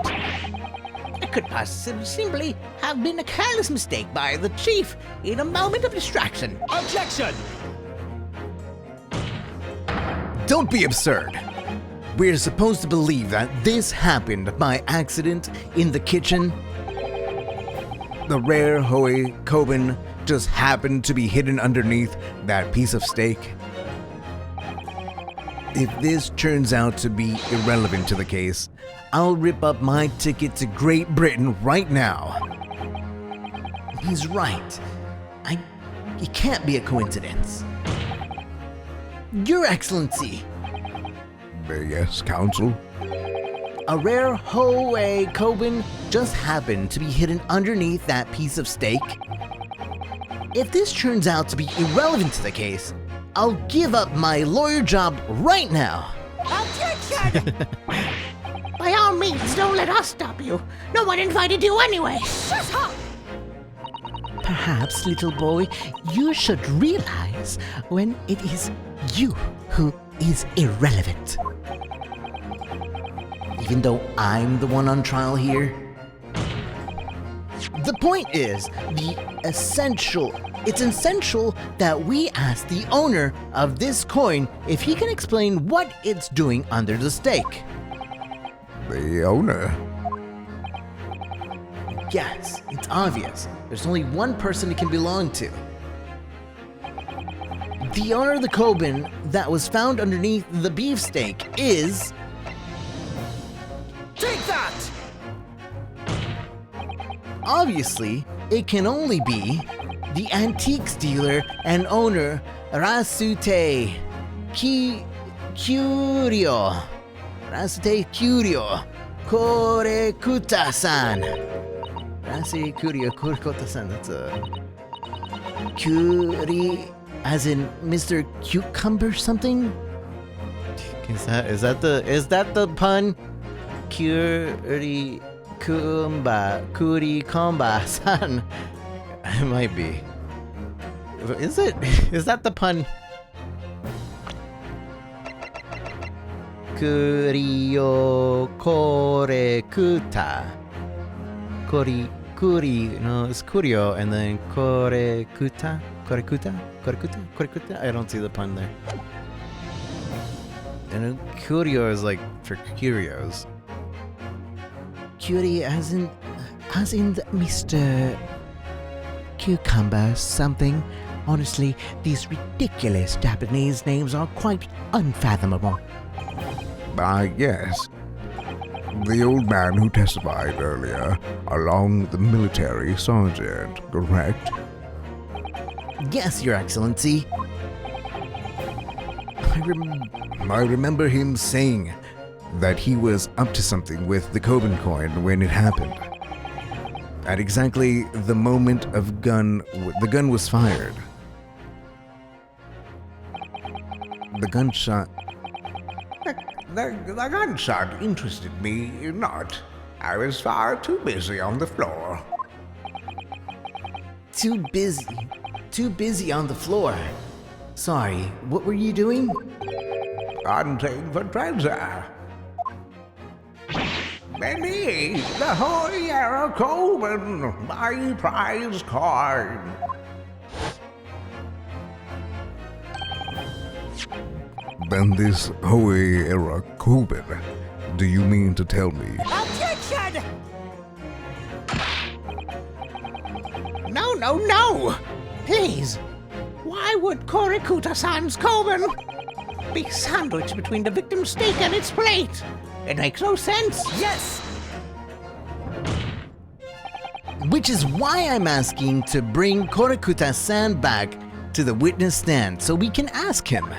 It could possibly simply have been a careless mistake by the chief in a moment of distraction. Objection! Don't be absurd. We're supposed to believe that this happened by accident in the kitchen. The rare Hoey Coben just happened to be hidden underneath that piece of steak. If this turns out to be irrelevant to the case, I'll rip up my ticket to Great Britain right now. He's right. It can't be a coincidence. Your Excellency. Yes, Counsel? A rare Hoey Coben just happened to be hidden underneath that piece of steak. If this turns out to be irrelevant to the case, I'll give up my lawyer job right now. Objection! By all means, don't let us stop you. No one invited you anyway. Shut up! Perhaps, little boy, you should realize when it is you who is irrelevant. Even though I'm the one on trial here? The point is, it's essential that we ask the owner of this coin if he can explain what it's doing under the steak. The owner? Yes, it's obvious. There's only one person it can belong to. The owner of the Koban that was found underneath the beefsteak is... Take that! Obviously, it can only be the antiques dealer and owner Rasute Curio. Rasute Curio Korekuta-san. Rasute Curio Korekuta-san. That's a... Curi... as in Mr. Cucumber something? Is that the pun? Kuri Kumba san. It might be. Is it? Is that the pun? Kurio Korekuta. Kuri. No, it's Kurio and then Korekuta. Korekuta. I don't see the pun there. And Curio is like for curios. Curie as in Mr. Cucumber something. Honestly, these ridiculous Japanese names are quite unfathomable. Yes. The old man who testified earlier, along with the military sergeant, correct? Yes, Your Excellency. I remember him saying that he was up to something with the Koban coin when it happened. At exactly the moment of the gun was fired. The gunshot... The gunshot interested me not. I was far too busy on the floor. Too busy on the floor. Sorry, what were you doing? Hunting for treasure. Beneath the Holy Arrow Coven, my prize coin. Then this Hoey era Koban, do you mean to tell me? Objection! No! Please! Why would Korekuta-san's Koban be sandwiched between the victim's steak and its plate? It makes no sense. Yes! Which is why I'm asking to bring Korekuta-san back to the witness stand so we can ask him.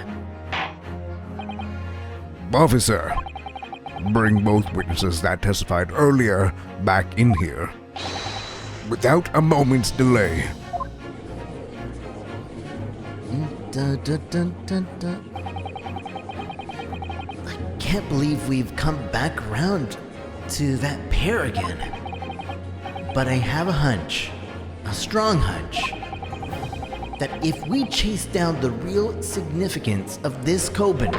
Officer, bring both witnesses that testified earlier back in here. Without a moment's delay. Dun, dun, dun, dun, dun. I can't believe we've come back around to that pair again. But I have a hunch, a strong hunch, that if we chase down the real significance of this Koban,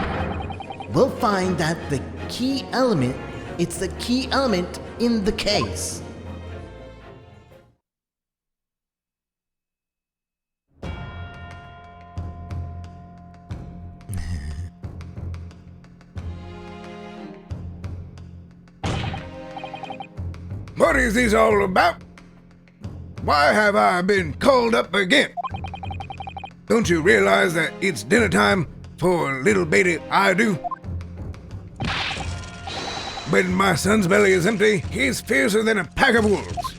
we'll find that it's the key element in the case. What is this all about? Why have I been called up again? Don't you realize that it's dinner time for little baby I do? When my son's belly is empty, he's fiercer than a pack of wolves.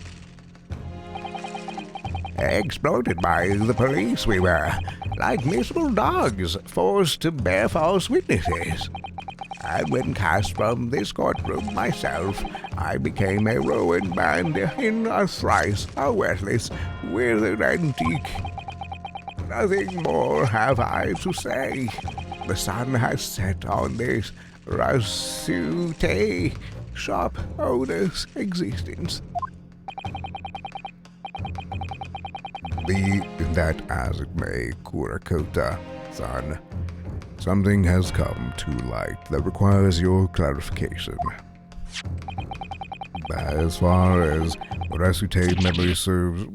Exploited by the police we were, like miserable dogs forced to bear false witnesses. And when cast from this courtroom myself, I became a ruined man in a thrice a worthless, withered antique. Nothing more have I to say. The sun has set on this Rasute shop owner's existence. Be that as it may, Korekuta-san, something has come to light that requires your clarification. As far as Rasute memory serves...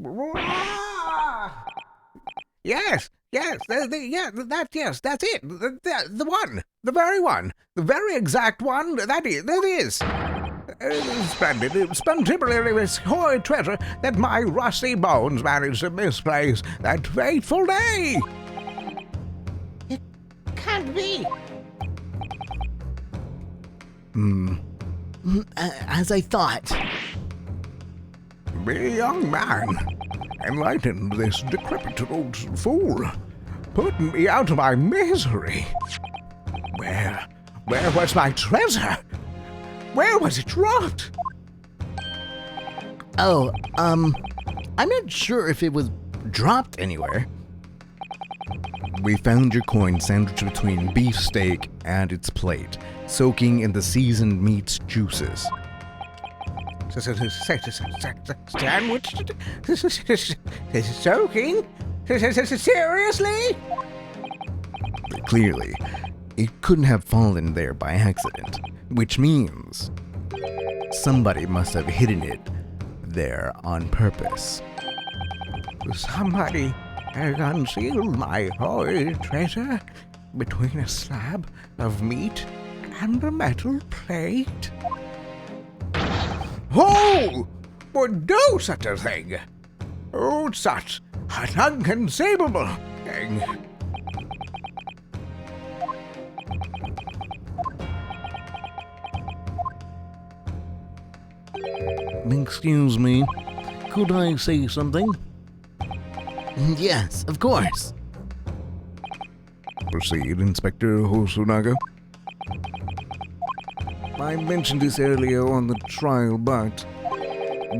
Yes, that's it. The one, the very one, the very exact one. That is. Splendid, splendiferous hoary treasure that my rusty bones managed to misplace that fateful day. can't be. As I thought. Me, young man, enlighten this decrepit old fool, putting me out of my misery. Where was my treasure? Where was it dropped? Oh, I'm not sure if it was dropped anywhere. We found your coin sandwiched between beefsteak and its plate, soaking in the seasoned meat's juices. Sandwiched? Soaking? Seriously? Clearly, it couldn't have fallen there by accident, which means somebody must have hidden it there on purpose. Somebody has concealed my holy treasure between a slab of meat and a metal plate. Who would do such a thing? Oh, such an inconceivable thing. Excuse me, could I say something? Yes, of course. Proceed, Inspector Hosonaga. I mentioned this earlier on the trial, but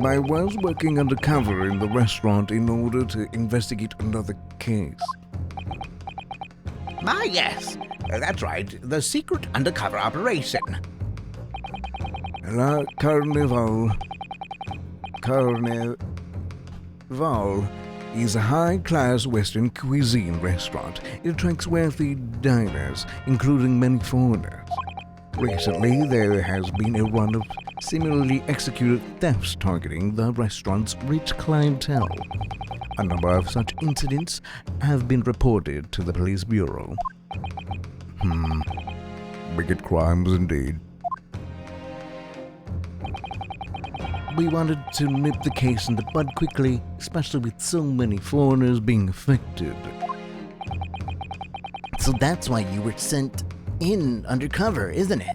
I was working undercover in the restaurant in order to investigate another case. Ah, yes, that's right, the secret undercover operation. La Carnival is a high-class Western cuisine restaurant. It attracts wealthy diners, including many foreigners. Recently, there has been a run of similarly executed thefts targeting the restaurant's rich clientele. A number of such incidents have been reported to the police bureau. Wicked crimes indeed. We wanted to nip the case in the bud quickly, especially with so many foreigners being affected. So that's why you were sent in undercover, isn't it?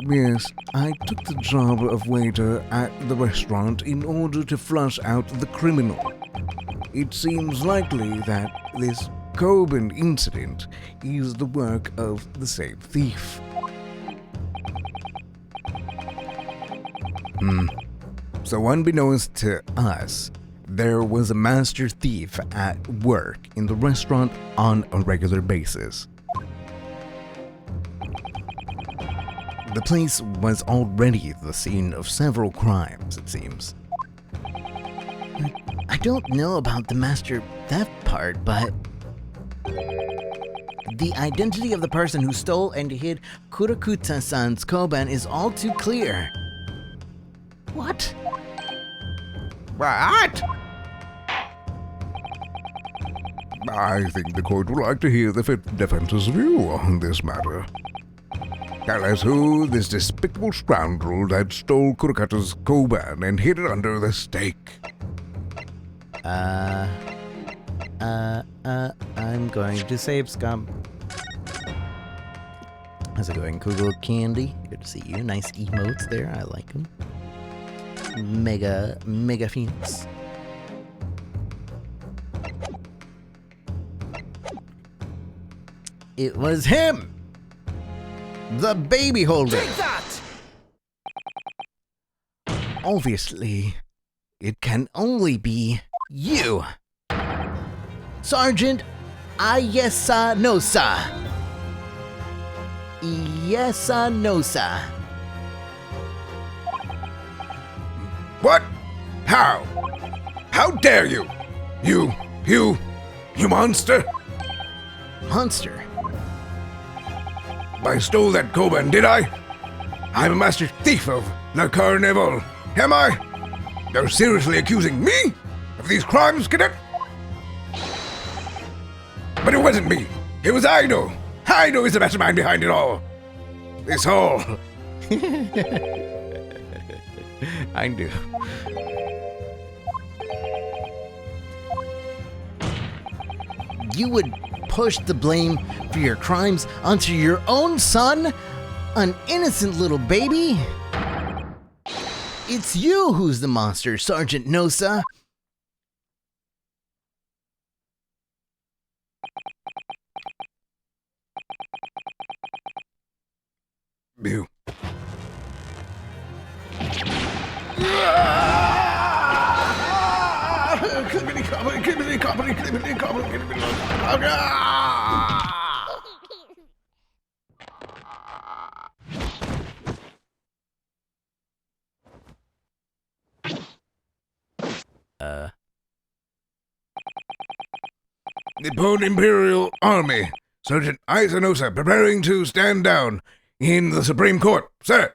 Yes, I took the job of waiter at the restaurant in order to flush out the criminal. It seems likely that this Coben incident is the work of the same thief. So unbeknownst to us, there was a master thief at work in the restaurant on a regular basis. The place was already the scene of several crimes, it seems. I don't know about the master theft part, but the identity of the person who stole and hid Kurakuta-san's Koban is all too clear. What? What? I think the court would like to hear the defense's view on this matter. Tell us who this despicable scoundrel that stole Kurakata's Koban and hid it under the steak. I'm going to save scum. How's it going, Google Candy? Good to see you. Nice emotes there. I like them. Mega Phoenix. It was him! The baby holder! Take that! Obviously, it can only be you. Sergeant Ayesanosa. Ayesanosa. What? How? How dare you? You monster! Monster. I stole that Koban, did I? I'm a master thief of La Carnival, am I? You're seriously accusing me of these crimes, cadet? But it wasn't me. It was Aido. Aido is the mastermind behind it all. This whole... I do. You would push the blame for your crimes onto your own son? An innocent little baby? It's you who's the monster, Sergeant Nosa. You. Nippon Imperial Army. Sergeant Aizonosa preparing to stand down in the Supreme Court, sir.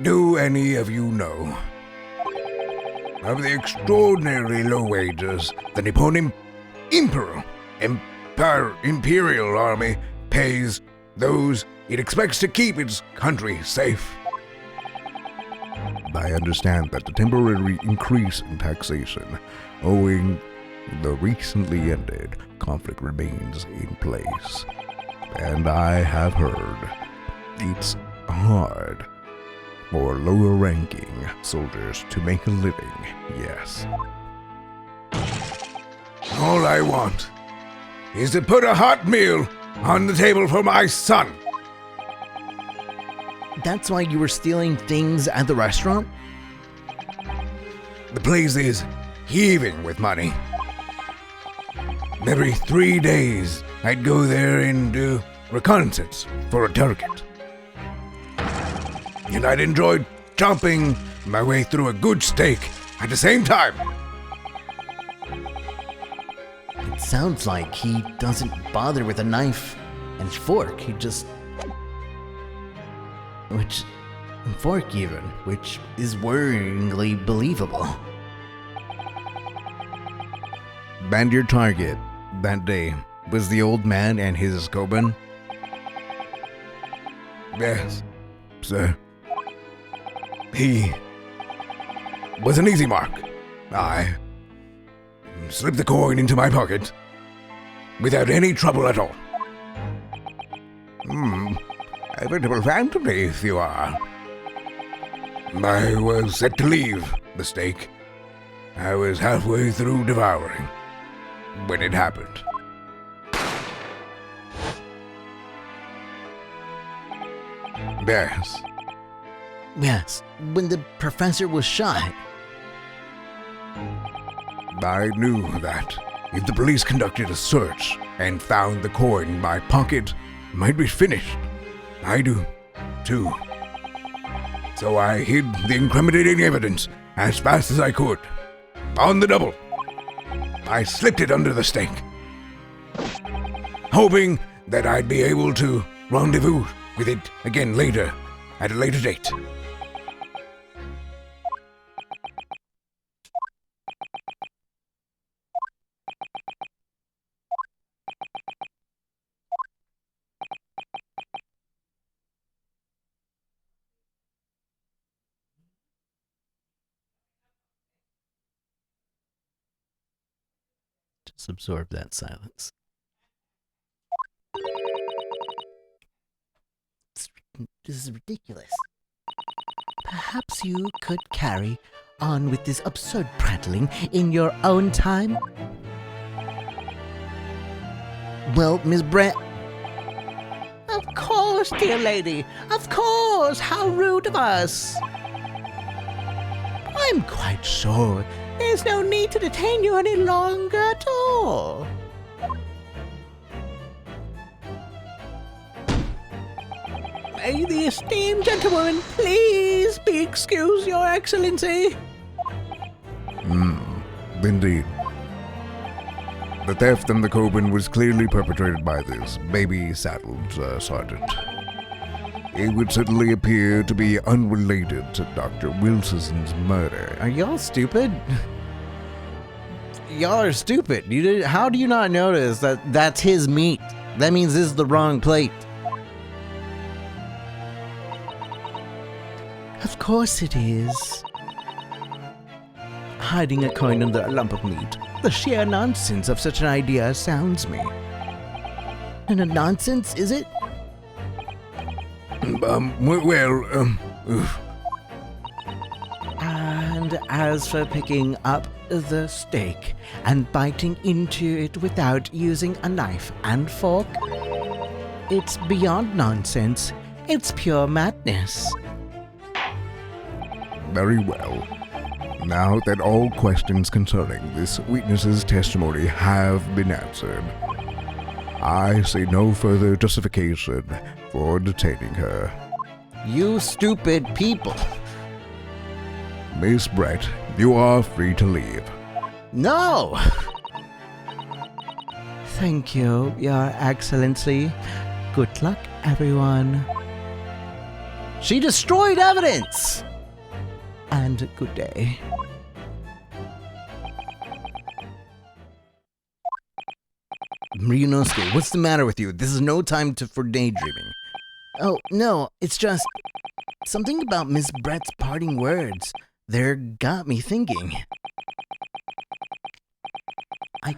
Do any of you know of the extraordinarily low wages the Nippon Imperial Army pays those it expects to keep its country safe? I understand that the temporary increase in taxation owing the recently ended conflict remains in place. And I have heard it's hard for lower-ranking soldiers to make a living, yes. All I want is to put a hot meal on the table for my son. That's why you were stealing things at the restaurant? The place is heaving with money. Every 3 days, I'd go there and do reconnaissance for a target. And I'd enjoy chopping my way through a good steak at the same time. It sounds like he doesn't bother with a knife and fork. He just... fork even, which is worryingly believable. And your target that day was the old man and his Koban? Yes, sir. He was an easy mark. I slipped the coin into my pocket without any trouble at all. A veritable fantasy you are. I was set to leave the steak. I was halfway through devouring when it happened. Yes. Yes, when the professor was shot. I knew that if the police conducted a search and found the coin in my pocket, it might be finished. I do, too. So I hid the incriminating evidence as fast as I could. On the double. I slipped it under the steak, hoping that I'd be able to rendezvous with it again later, at a later date. Just absorb that silence. This is ridiculous. Perhaps you could carry on with this absurd prattling in your own time? Well, Miss Brett... Of course, dear lady. Of course. How rude of us. I'm quite sure there's no need to detain you any longer at all. May the esteemed gentlewoman please be excused, Your Excellency. Indeed. The theft and the Koban was clearly perpetrated by this baby-saddled sergeant. It would certainly appear to be unrelated to Dr. Wilson's murder. Are y'all stupid? Y'all are stupid. How do you not notice that that's his meat? That means this is the wrong plate. Of course it is. Hiding a coin under a lump of meat. The sheer nonsense of such an idea astounds me. And a nonsense, is it? Oof. And as for picking up the steak and biting into it without using a knife and fork, it's beyond nonsense. It's pure madness. Very well. Now that all questions concerning this witness's testimony have been answered, I see no further justification for detaining her. You stupid people. Miss Brett, you are free to leave. No! Thank you, Your Excellency. Good luck, everyone. She destroyed evidence! And good day. Ryunosuke, what's the matter with you? This is no time for daydreaming. Oh, no, it's just something about Miss Brett's parting words. There got me thinking. I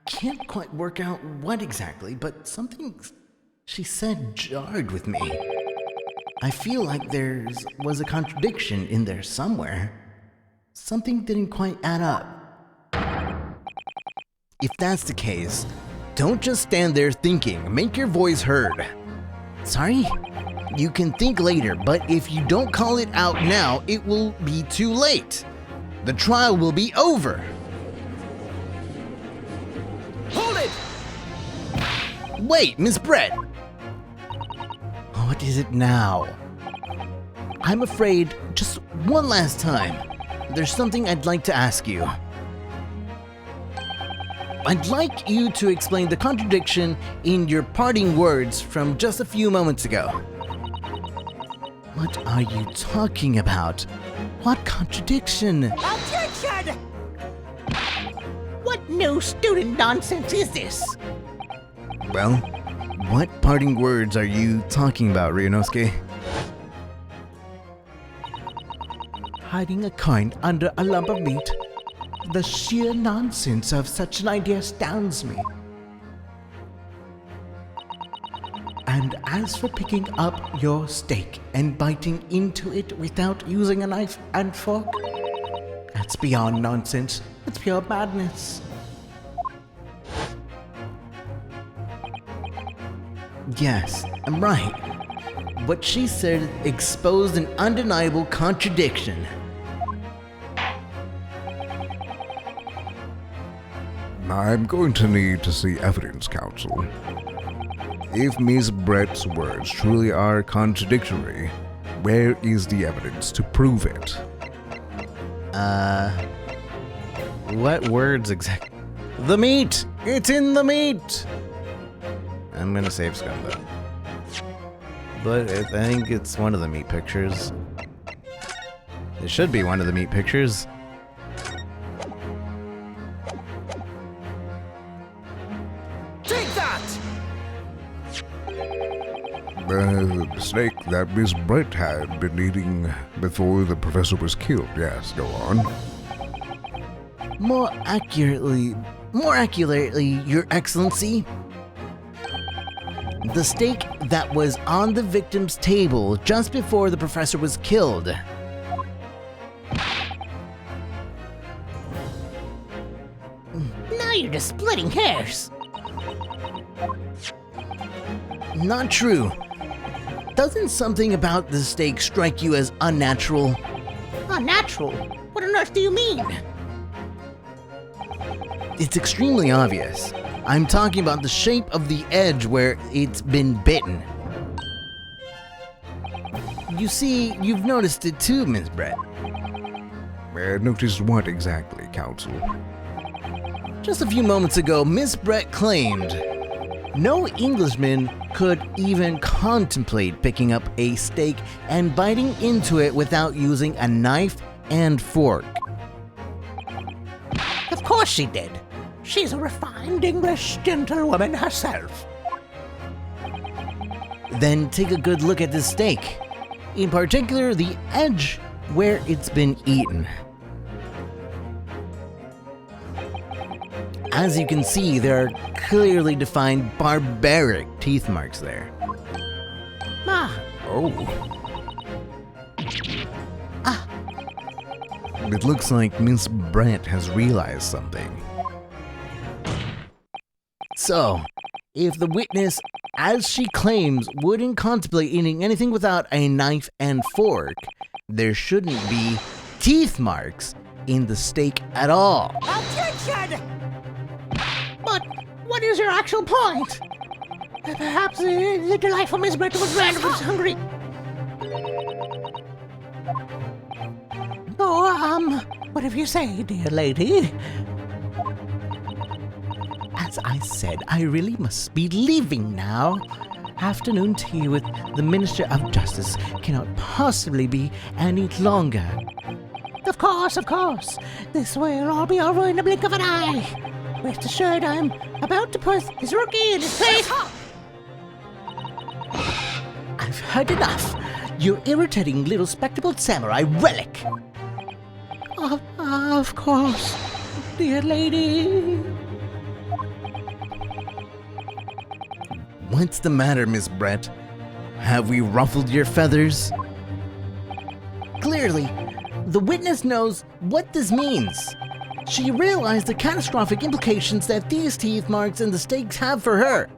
can't quite work out what exactly, but something she said jarred with me. I feel like there was a contradiction in there somewhere. Something didn't quite add up. If that's the case, don't just stand there thinking. Make your voice heard. Sorry? You can think later, but if you don't call it out now, it will be too late. The trial will be over. Hold it! Wait, Miss Brett. What is it now? I'm afraid, just one last time, there's something I'd like to ask you. I'd like you to explain the contradiction in your parting words from just a few moments ago. What are you talking about? What contradiction? Objection! What new student nonsense is this? Well, what parting words are you talking about, Ryunosuke? Hiding a coin under a lump of meat. The sheer nonsense of such an idea astounds me. And as for picking up your steak and biting into it without using a knife and fork, that's beyond nonsense. It's pure madness. Yes, I'm right. What she said exposed an undeniable contradiction. I'm going to need to see evidence, counsel. If Miss Brett's words truly are contradictory, where is the evidence to prove it? What words exactly? The meat! It's in the meat! I'm gonna save scum though. But I think it's one of the meat pictures. It should be one of the meat pictures. Take that! The steak that Miss Brett had been eating before the professor was killed. Yes, go on. More accurately, Your Excellency, the steak that was on the victim's table just before the professor was killed. Now you're just splitting hairs. Not true. Doesn't something about the steak strike you as unnatural? Unnatural? What on earth do you mean? It's extremely obvious. I'm talking about the shape of the edge where it's been bitten. You see, you've noticed it too, Miss Brett. Noticed what exactly, counsel? Just a few moments ago, Miss Brett claimed no Englishman could even contemplate picking up a steak and biting into it without using a knife and fork. Of course she did. She's a refined English gentlewoman herself. then take a good look at this steak. In particular, the edge where it's been eaten. As you can see, there are clearly defined barbaric teeth marks there. Ah, Oh, It looks like Miss Brent has realized something. So, if the witness, as she claims, wouldn't contemplate eating anything without a knife and fork, there shouldn't be teeth marks in the steak at all. but what is your actual point? Perhaps the delightful Miss Brent was randomly hungry. Oh, whatever you say, dear lady. As I said, I really must be leaving now. Afternoon tea with the Minister of Justice cannot possibly be any longer. Of course, of course. This will all be over in the blink of an eye. Rest assured, I'm about to put this rookie in his place. I've heard enough. You irritating little spectacled samurai relic. Of course, dear lady. What's the matter, Miss Brett? Have we ruffled your feathers? Clearly, the witness knows what this means. She realized the catastrophic implications that these teeth marks and the steaks have for her.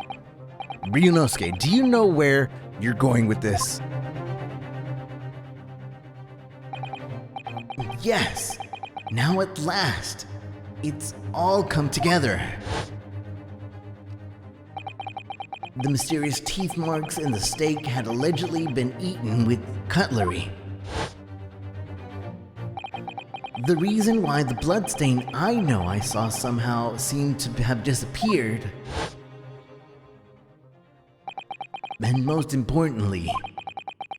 Ryunosuke, do you know where you're going with this? Yes, now at last, it's all come together. The mysterious teeth marks in the steak had allegedly been eaten with cutlery. The reason why the bloodstain I know I saw somehow seemed to have disappeared. And most importantly,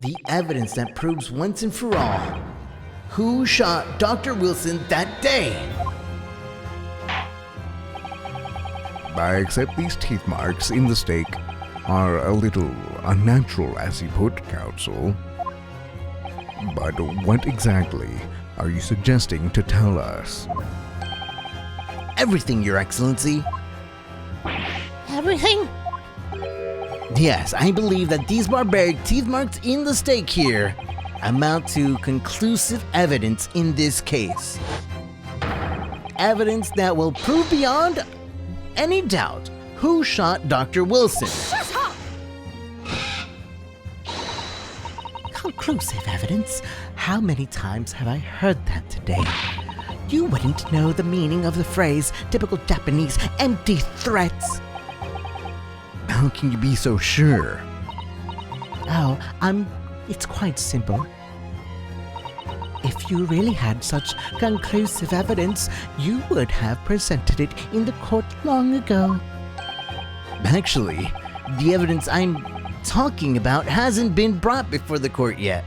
the evidence that proves once and for all who shot Dr. Wilson that day. I accept these teeth marks in the steak are a little unnatural, as you put, Counsel. But what exactly are you suggesting to tell us? Everything, Your Excellency. Everything? Yes, I believe that these barbaric teeth marks in the steak here amount to conclusive evidence in this case. Evidence that will prove beyond any doubt who shot Dr. Wilson. Conclusive evidence? How many times have I heard that today? You wouldn't know the meaning of the phrase typical Japanese empty threats. How can you be so sure? Oh, it's quite simple. If you really had such conclusive evidence, you would have presented it in the court long ago. Actually, the evidence I'm talking about hasn't been brought before the court yet.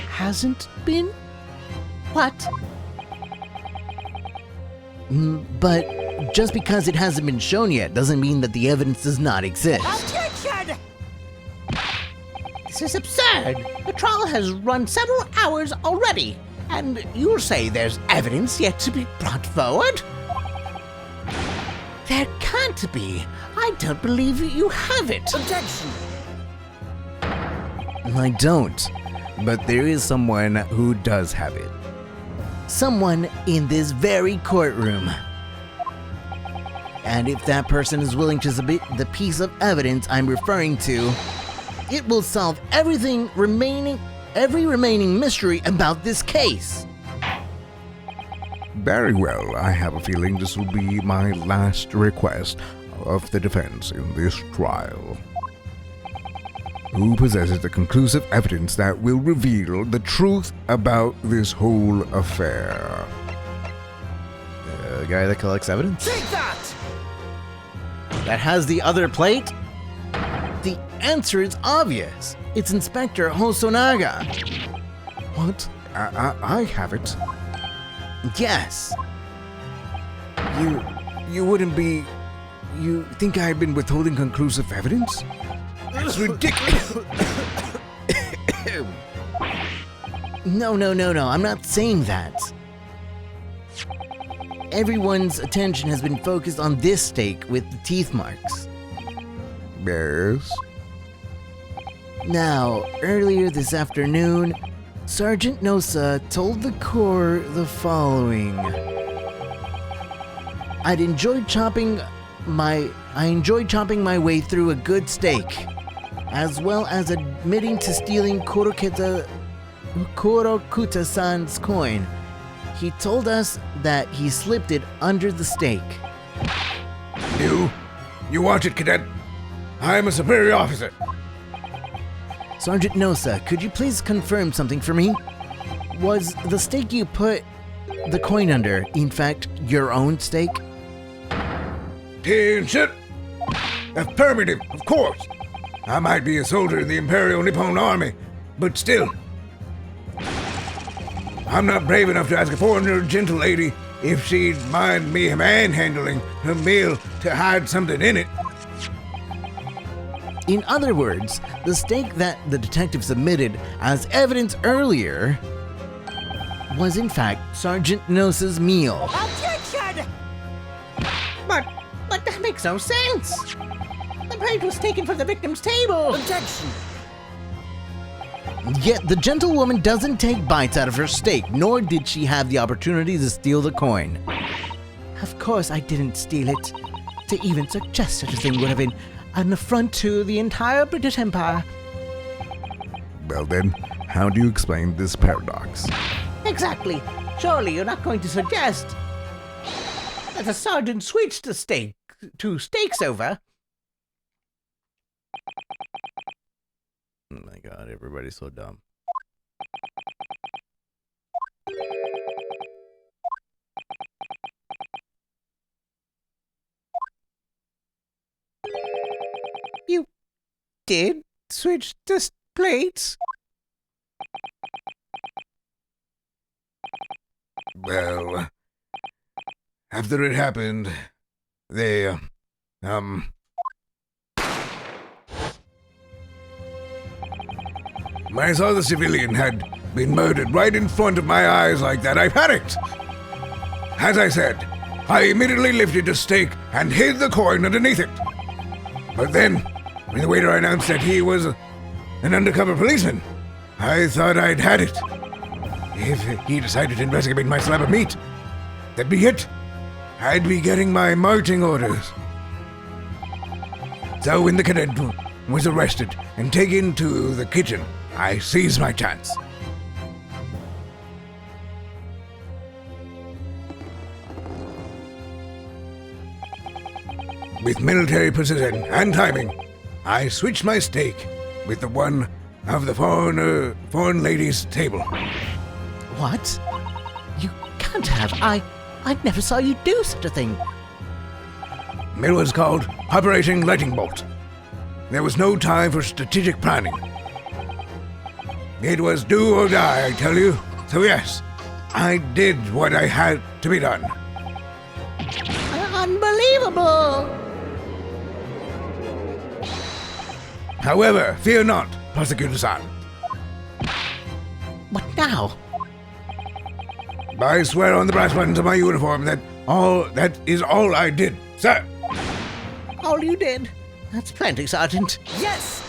Hasn't been? What? But just because it hasn't been shown yet doesn't mean that the evidence does not exist. This is absurd. The trial has run several hours already, and you say there's evidence yet to be brought forward? There can't be. I don't believe you have it. Objection. I don't, but there is someone who does have it. Someone in this very courtroom. And if that person is willing to submit the piece of evidence I'm referring to, it will solve every remaining mystery about this case. Very well, I have a feeling this will be my last request of the defense in this trial. Who possesses the conclusive evidence that will reveal the truth about this whole affair? The guy that collects evidence? Take that! That has the other plate? The answer is obvious. It's Inspector Hosonaga. What? I have it. Yes. You wouldn't be... You think I've been withholding conclusive evidence? That's ridiculous. No, I'm not saying that. Everyone's attention has been focused on this steak with the teeth marks. Yes. Now, earlier this afternoon, Sergeant Nosa told the Corps the following. I enjoyed chopping my way through a good steak, as well as admitting to stealing Kurokuta-san's coin. He told us that he slipped it under the steak. You watch it, cadet. I am a superior officer. Sergeant Nosa, could you please confirm something for me? Was the steak you put the coin under, in fact, your own steak? Attention! Affirmative, of course. I might be a soldier in the Imperial Nippon Army, but still. I'm not brave enough to ask a foreigner gentle lady if she'd mind me manhandling her meal to hide something in it. In other words, the steak that the detective submitted as evidence earlier was in fact Sergeant Nosa's meal. Objection! But that makes no sense. The plate was taken from the victim's table. Objection! Yet the gentlewoman doesn't take bites out of her steak, nor did she have the opportunity to steal the coin. Of course I didn't steal it. To even suggest such a thing would have been an affront to the entire British Empire. Well then, how do you explain this paradox? Exactly. Surely you're not going to suggest that the sergeant switched the steak to steaks over. Oh my god, everybody's so dumb. You did switch the plates? Well, after it happened, they, when I saw the civilian had been murdered right in front of my eyes like that, I panicked. As I said, I immediately lifted the steak and hid the coin underneath it. But then, when the waiter announced that he was an undercover policeman, I thought I'd had it. If he decided to investigate my slab of meat, that'd be it. I'd be getting my marching orders. So when the cadet was arrested and taken to the kitchen, I seized my chance. With military precision and timing, I switched my steak with the one of the foreign lady's table. What? You can't have. I never saw you do such a thing. It was called Operation Lightning Bolt. There was no time for strategic planning. It was do or die, I tell you. So yes, I did what I had to be done. Unbelievable! However, fear not, Prosecutor-san. What now? I swear on the brass buttons of my uniform that is all I did, sir. All you did? That's plenty, Sergeant. Yes!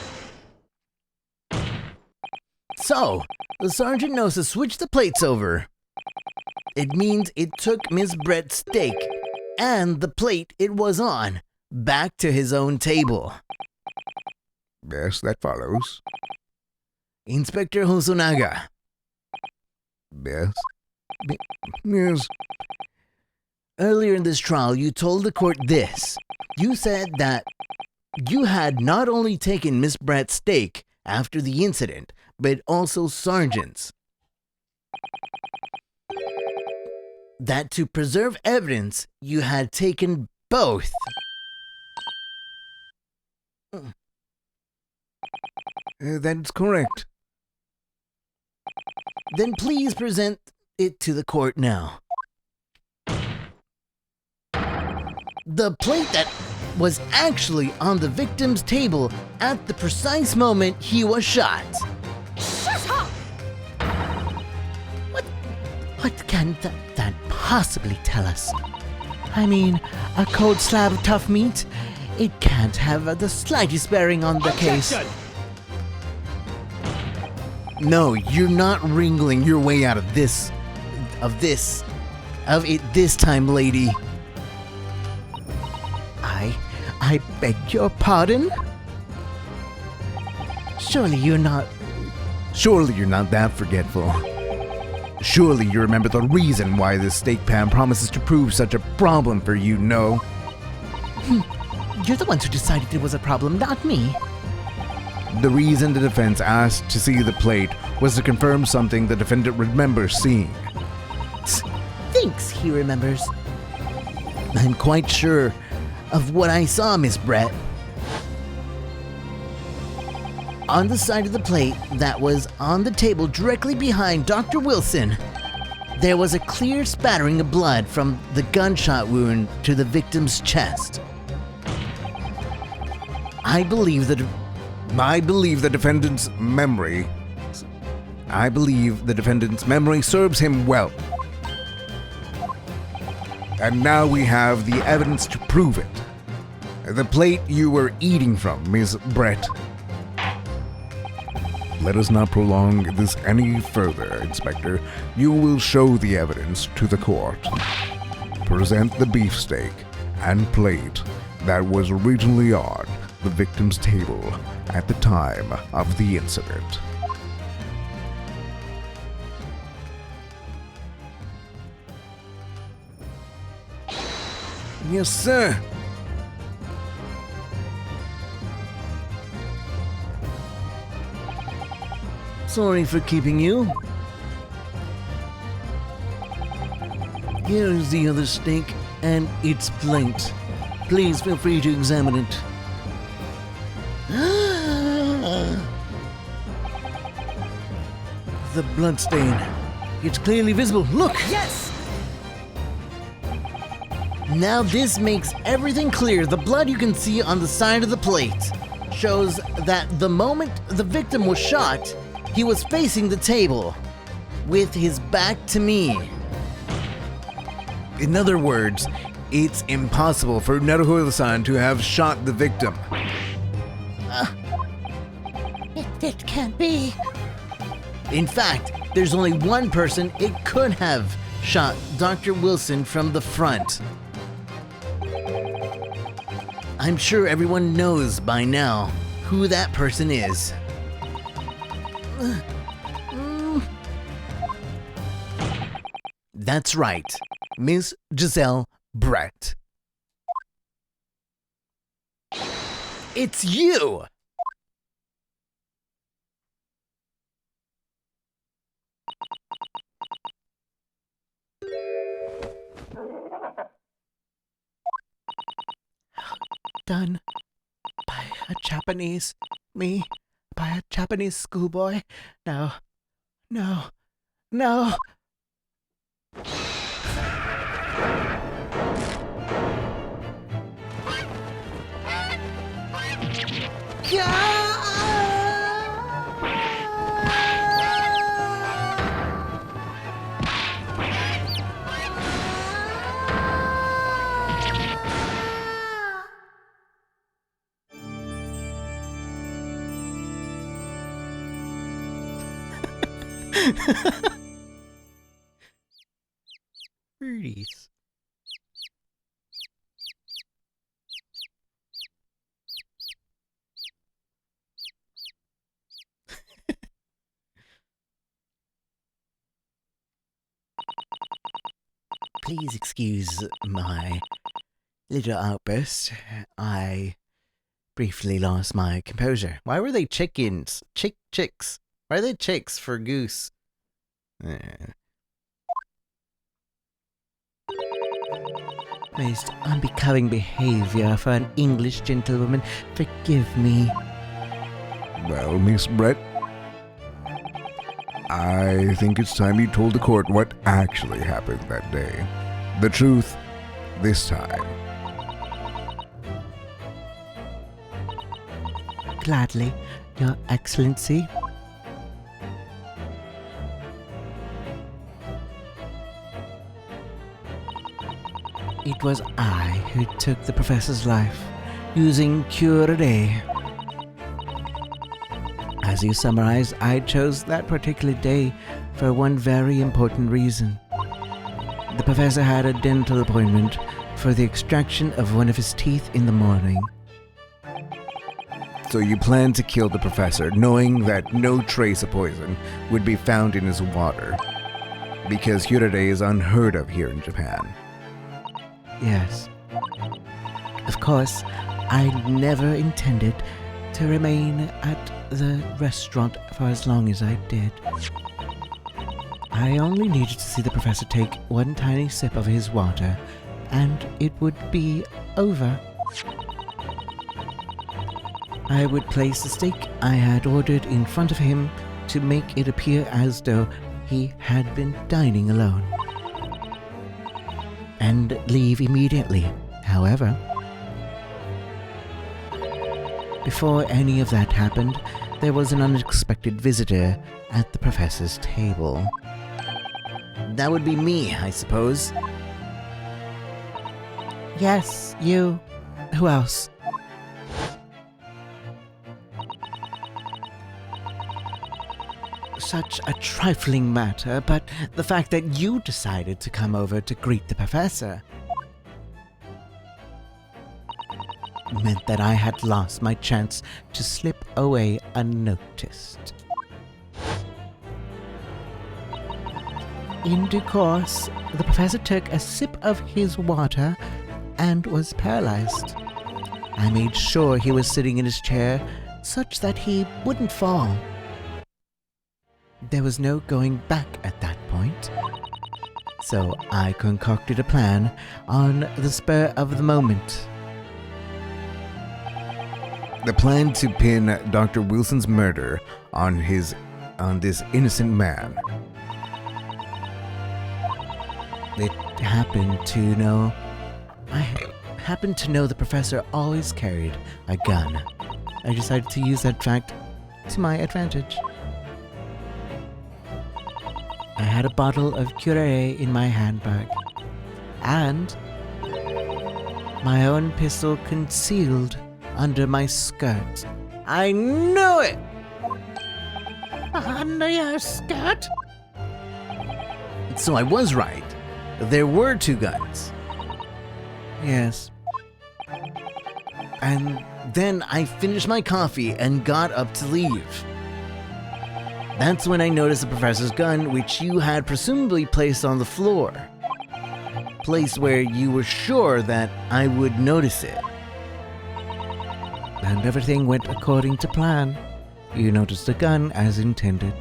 So, the Sergeant knows to switch the plates over. It means it took Miss Brett's steak and the plate it was on back to his own table. Yes, that follows. Inspector Hosonaga. Yes. Yes. Earlier in this trial, you told the court this. You said that you had not only taken Miss Brett's steak after the incident, but also Sergeant's. That to preserve evidence, you had taken both. That's correct. Then please present it to the court now. The plate that was actually on the victim's table at the precise moment he was shot. Shut up! What can that possibly tell us? I mean, a cold slab of tough meat? It can't have the slightest bearing on the case. No, you're not wrangling your way out of it this time, lady. I beg your pardon? Surely you're not that forgetful. Surely you remember the reason why this steak pan promises to prove such a problem for you, no? You're the ones who decided it was a problem, not me. The reason the defense asked to see the plate was to confirm something the defendant remembers seeing. Thinks he remembers. I'm quite sure of what I saw, Miss Brett. On the side of the plate that was on the table directly behind Dr. Wilson, there was a clear spattering of blood from the gunshot wound to the victim's chest. I believe the defendant's memory serves him well. And now we have the evidence to prove it. The plate you were eating from, Miss Brett. Let us not prolong this any further, Inspector. You will show the evidence to the court. Present the beefsteak and plate that was originally on the victim's table at the time of the incident. Yes, sir. Sorry for keeping you. Here is the other steak and its plate. Please feel free to examine it. The blood stain. It's clearly visible. Look! Yes! Now this makes everything clear. The blood you can see on the side of the plate shows that the moment the victim was shot, he was facing the table with his back to me. In other words, it's impossible for Naruhodo-san to have shot the victim. It can't be. In fact, there's only one person it could have shot Dr. Wilson from the front. I'm sure everyone knows by now who that person is. That's right, Miss Giselle Brett. It's you! Done by a Japanese schoolboy. No. Birdies. Please excuse my little outburst. I briefly lost my composure. Why were they chickens? Chicks. Why are they chicks for goose? Most unbecoming behavior for an English gentlewoman. Forgive me. Well, Miss Brett, I think it's time you told the court what actually happened that day. The truth, this time. Gladly, Your Excellency. It was I who took the professor's life, using Cure-A-Day. As you summarized, I chose that particular day for one very important reason. The professor had a dental appointment for the extraction of one of his teeth in the morning. So you plan to kill the professor, knowing that no trace of poison would be found in his water. Because Cure-A-Day is unheard of here in Japan. Yes. Of course, I never intended to remain at the restaurant for as long as I did. I only needed to see the professor take one tiny sip of his water, and it would be over. I would place the steak I had ordered in front of him to make it appear as though he had been dining alone, and leave immediately. However, before any of that happened, there was an unexpected visitor at the professor's table. That would be me, I suppose. Yes, you. Who else? Such a trifling matter, but the fact that you decided to come over to greet the professor meant that I had lost my chance to slip away unnoticed. In due course, the professor took a sip of his water and was paralyzed. I made sure he was sitting in his chair such that he wouldn't fall. There was no going back at that point, so I concocted a plan on the spur of the moment. The plan to pin Dr. Wilson's murder on this innocent man. I happened to know the professor always carried a gun. I decided to use that fact to my advantage. I had a bottle of Cure-A in my handbag, and my own pistol concealed under my skirt. I knew it! Under your skirt? So I was right. There were two guns. Yes. And then I finished my coffee and got up to leave. That's when I noticed the professor's gun, which you had presumably placed on the floor. Place where you were sure that I would notice it. And everything went according to plan. You noticed the gun as intended.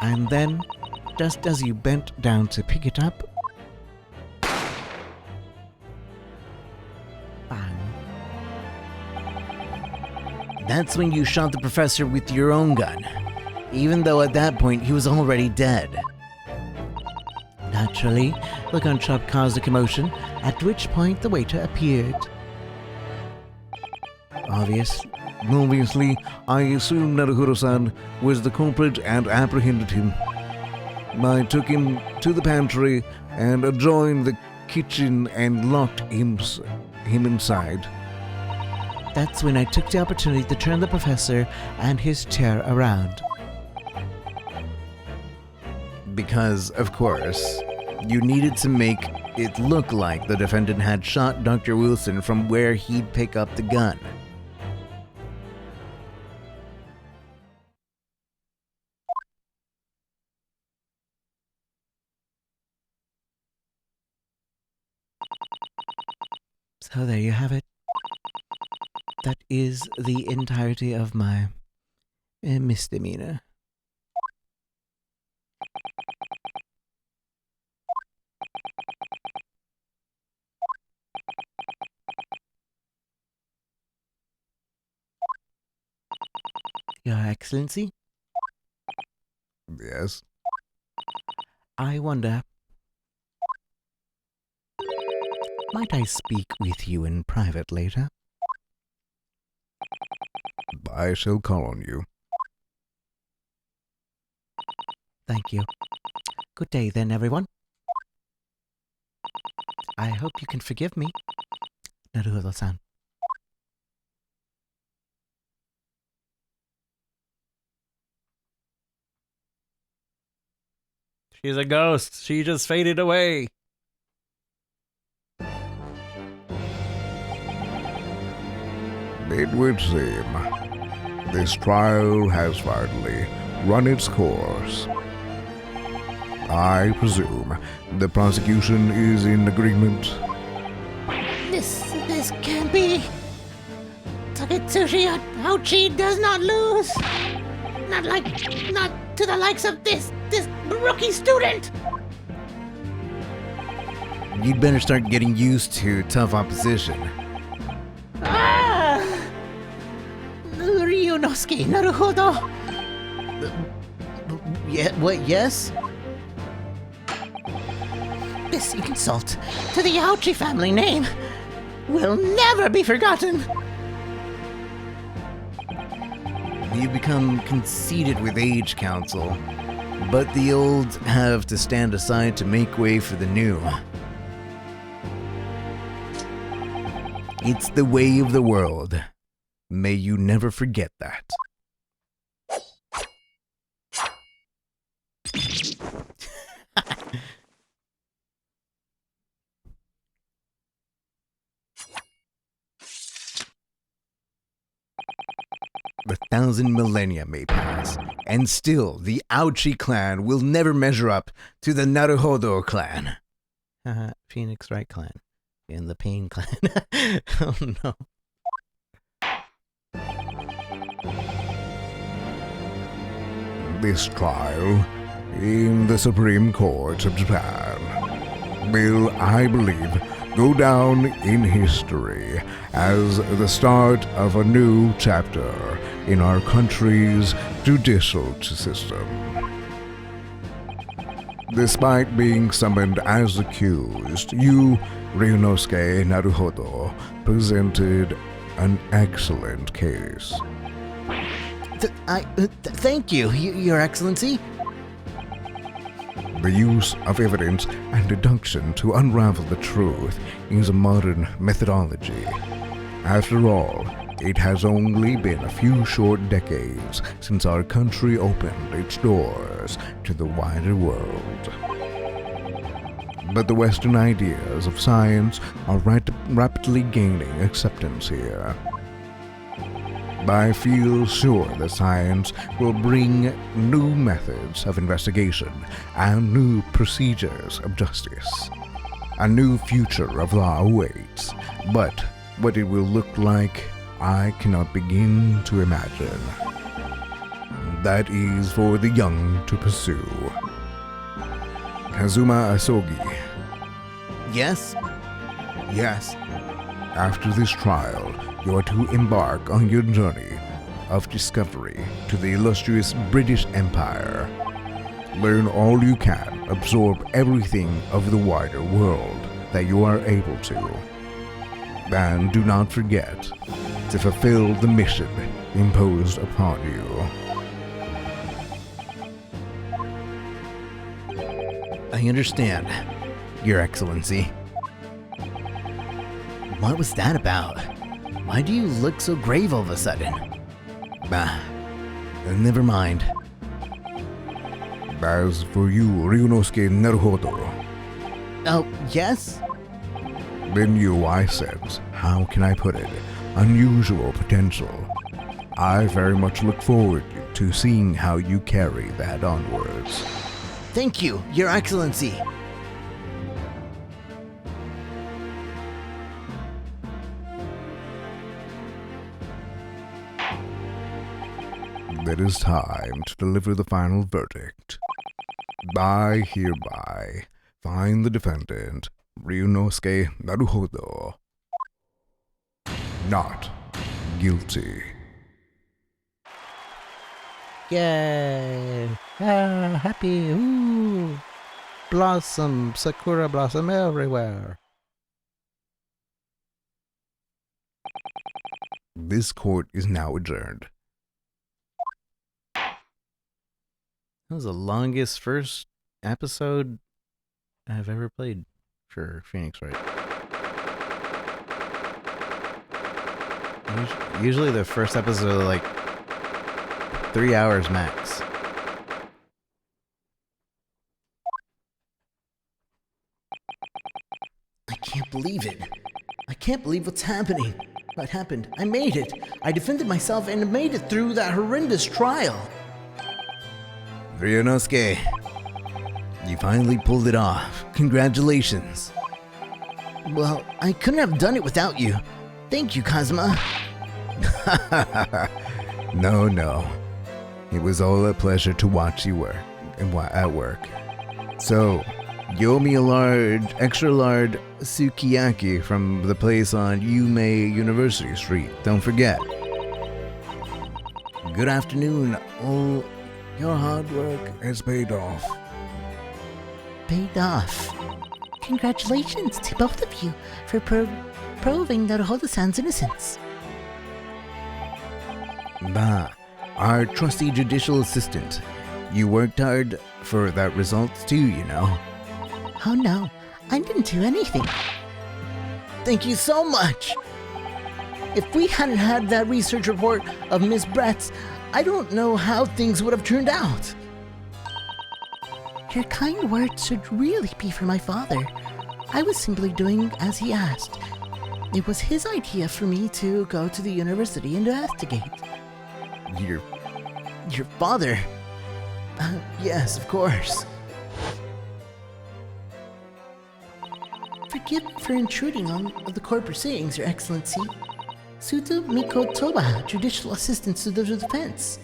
And then, just as you bent down to pick it up, bang. That's when you shot the professor with your own gun, even though at that point he was already dead. Naturally, the gunshot caused a commotion, at which point the waiter appeared. Obviously, I assumed Naruhiro-san was the culprit and apprehended him. I took him to the pantry and adjoined the kitchen and locked him inside. That's when I took the opportunity to turn the professor and his chair around. Because, of course, you needed to make it look like the defendant had shot Dr. Wilson from where he'd pick up the gun. So there you have it. That is the entirety of my misdemeanor. Your Excellency, Yes? I wonder, might I speak with you in private later? I shall call on you. Thank you. Good day then, everyone. I hope you can forgive me. Naruhodo-san. She's a ghost. She just faded away. It would seem this trial has finally run its course. I presume the prosecution is in agreement. This can't be. Tagetsushi Ouchi does not lose. Not to the likes of this rookie student. You'd better start getting used to tough opposition. Ah! Ryunosuke Naruhodo. Yeah, what, yes? This insult to the Ouchi family name will never be forgotten. You become conceited with age, Council. But the old have to stand aside to make way for the new. It's the way of the world. May you never forget that. A 1,000 millennia may pass, and still the Ouchi clan will never measure up to the Naruhodo clan. Phoenix Wright clan. And the Pain clan. Oh no. This trial in the Supreme Court of Japan will, I believe, go down in history as the start of a new chapter in our country's judicial system. Despite being summoned as accused, you, Ryunosuke Naruhodo, presented an excellent case. Thank you, Your Excellency. The use of evidence and deduction to unravel the truth is a modern methodology. After all, it has only been a few short decades since our country opened its doors to the wider world. But the Western ideas of science are rapidly gaining acceptance here. I feel sure that science will bring new methods of investigation and new procedures of justice. A new future of law awaits, but what it will look like, I cannot begin to imagine. That is for the young to pursue. Kazuma Asogi. Yes? Yes. After this trial, you are to embark on your journey of discovery to the illustrious British Empire. Learn all you can, absorb everything of the wider world that you are able to. And do not forget to fulfill the mission imposed upon you. I understand, Your Excellency. What was that about? Why do you look so grave all of a sudden? Bah, never mind. As for you, Ryunosuke Naruhodo, Oh, yes? then you, I sense, how can I put it, unusual potential. I very much look forward to seeing how you carry that onwards. Thank you, Your Excellency. It is time to deliver the final verdict. I hereby find the defendant, Ryunosuke Naruhodo, not guilty. Yay! Ah, happy! Ooh! Blossom, sakura blossom everywhere. This court is now adjourned. That was the longest first episode I've ever played for Phoenix Wright. Usually the first episode are like 3 hours max. I can't believe it. I can't believe what's happening. What happened? I made it. I defended myself and made it through that horrendous trial. Ryunosuke, you finally pulled it off. Congratulations. Well, I couldn't have done it without you. Thank you, Kazuma. No. It was all a pleasure to watch you work at work. So, you owe me a extra large sukiyaki from the place on Yume University Street. Don't forget. Good afternoon. Oh, your hard work has paid off. Paid off. Congratulations to both of you for proving Naruhodo-san's innocence. Bah, our trusty judicial assistant. You worked hard for that result too, you know. Oh no, I didn't do anything. Thank you so much. If we hadn't had that research report of Miss Brett's, I don't know how things would have turned out. Your kind words should really be for my father. I was simply doing as he asked. It was his idea for me to go to the university and investigate. Your father? Yes, of course. Forgive me for intruding on the court proceedings, Your Excellency. Suda Mikotoba, Judicial Assistant to the Defense.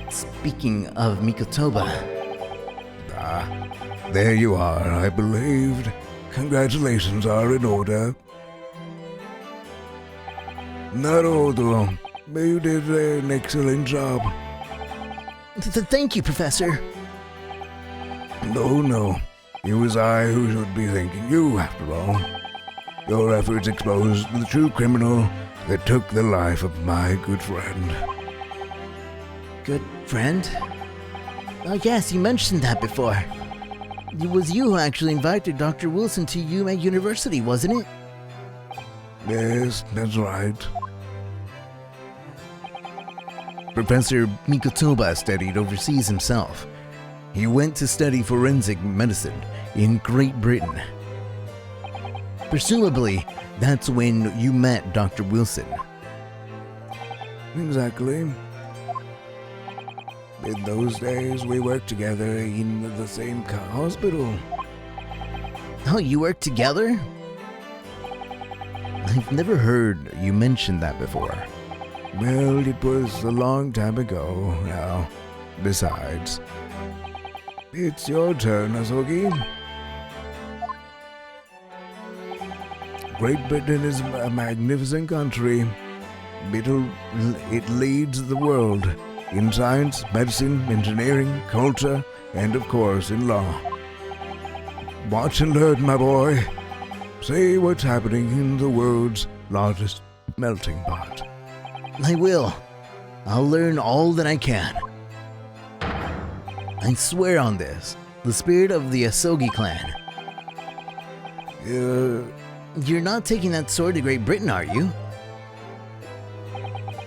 Speaking of Mikotoba, There you are, I believed. Congratulations are in order. Naruhodo, you did an excellent job. Thank you, Professor. No. It was I who should be thanking you, after all. Your efforts exposed the true criminal that took the life of my good friend. Good friend? Oh yes, you mentioned that before. It was you who actually invited Dr. Wilson to Yume University, wasn't it? Yes, that's right. Professor Mikotoba studied overseas himself. He went to study forensic medicine in Great Britain. Presumably, that's when you met Dr. Wilson. Exactly. In those days, we worked together in the same hospital. Oh, you work together? I've never heard you mention that before. Well, it was a long time ago now. Besides, it's your turn, Asogi. Great Britain is a magnificent country. It leads the world in science, medicine, engineering, culture, and of course in law. Watch and learn, my boy. See what's happening in the world's largest melting pot. I will. I'll learn all that I can. I swear on this, the spirit of the Asogi clan. You're not taking that sword to Great Britain, are you?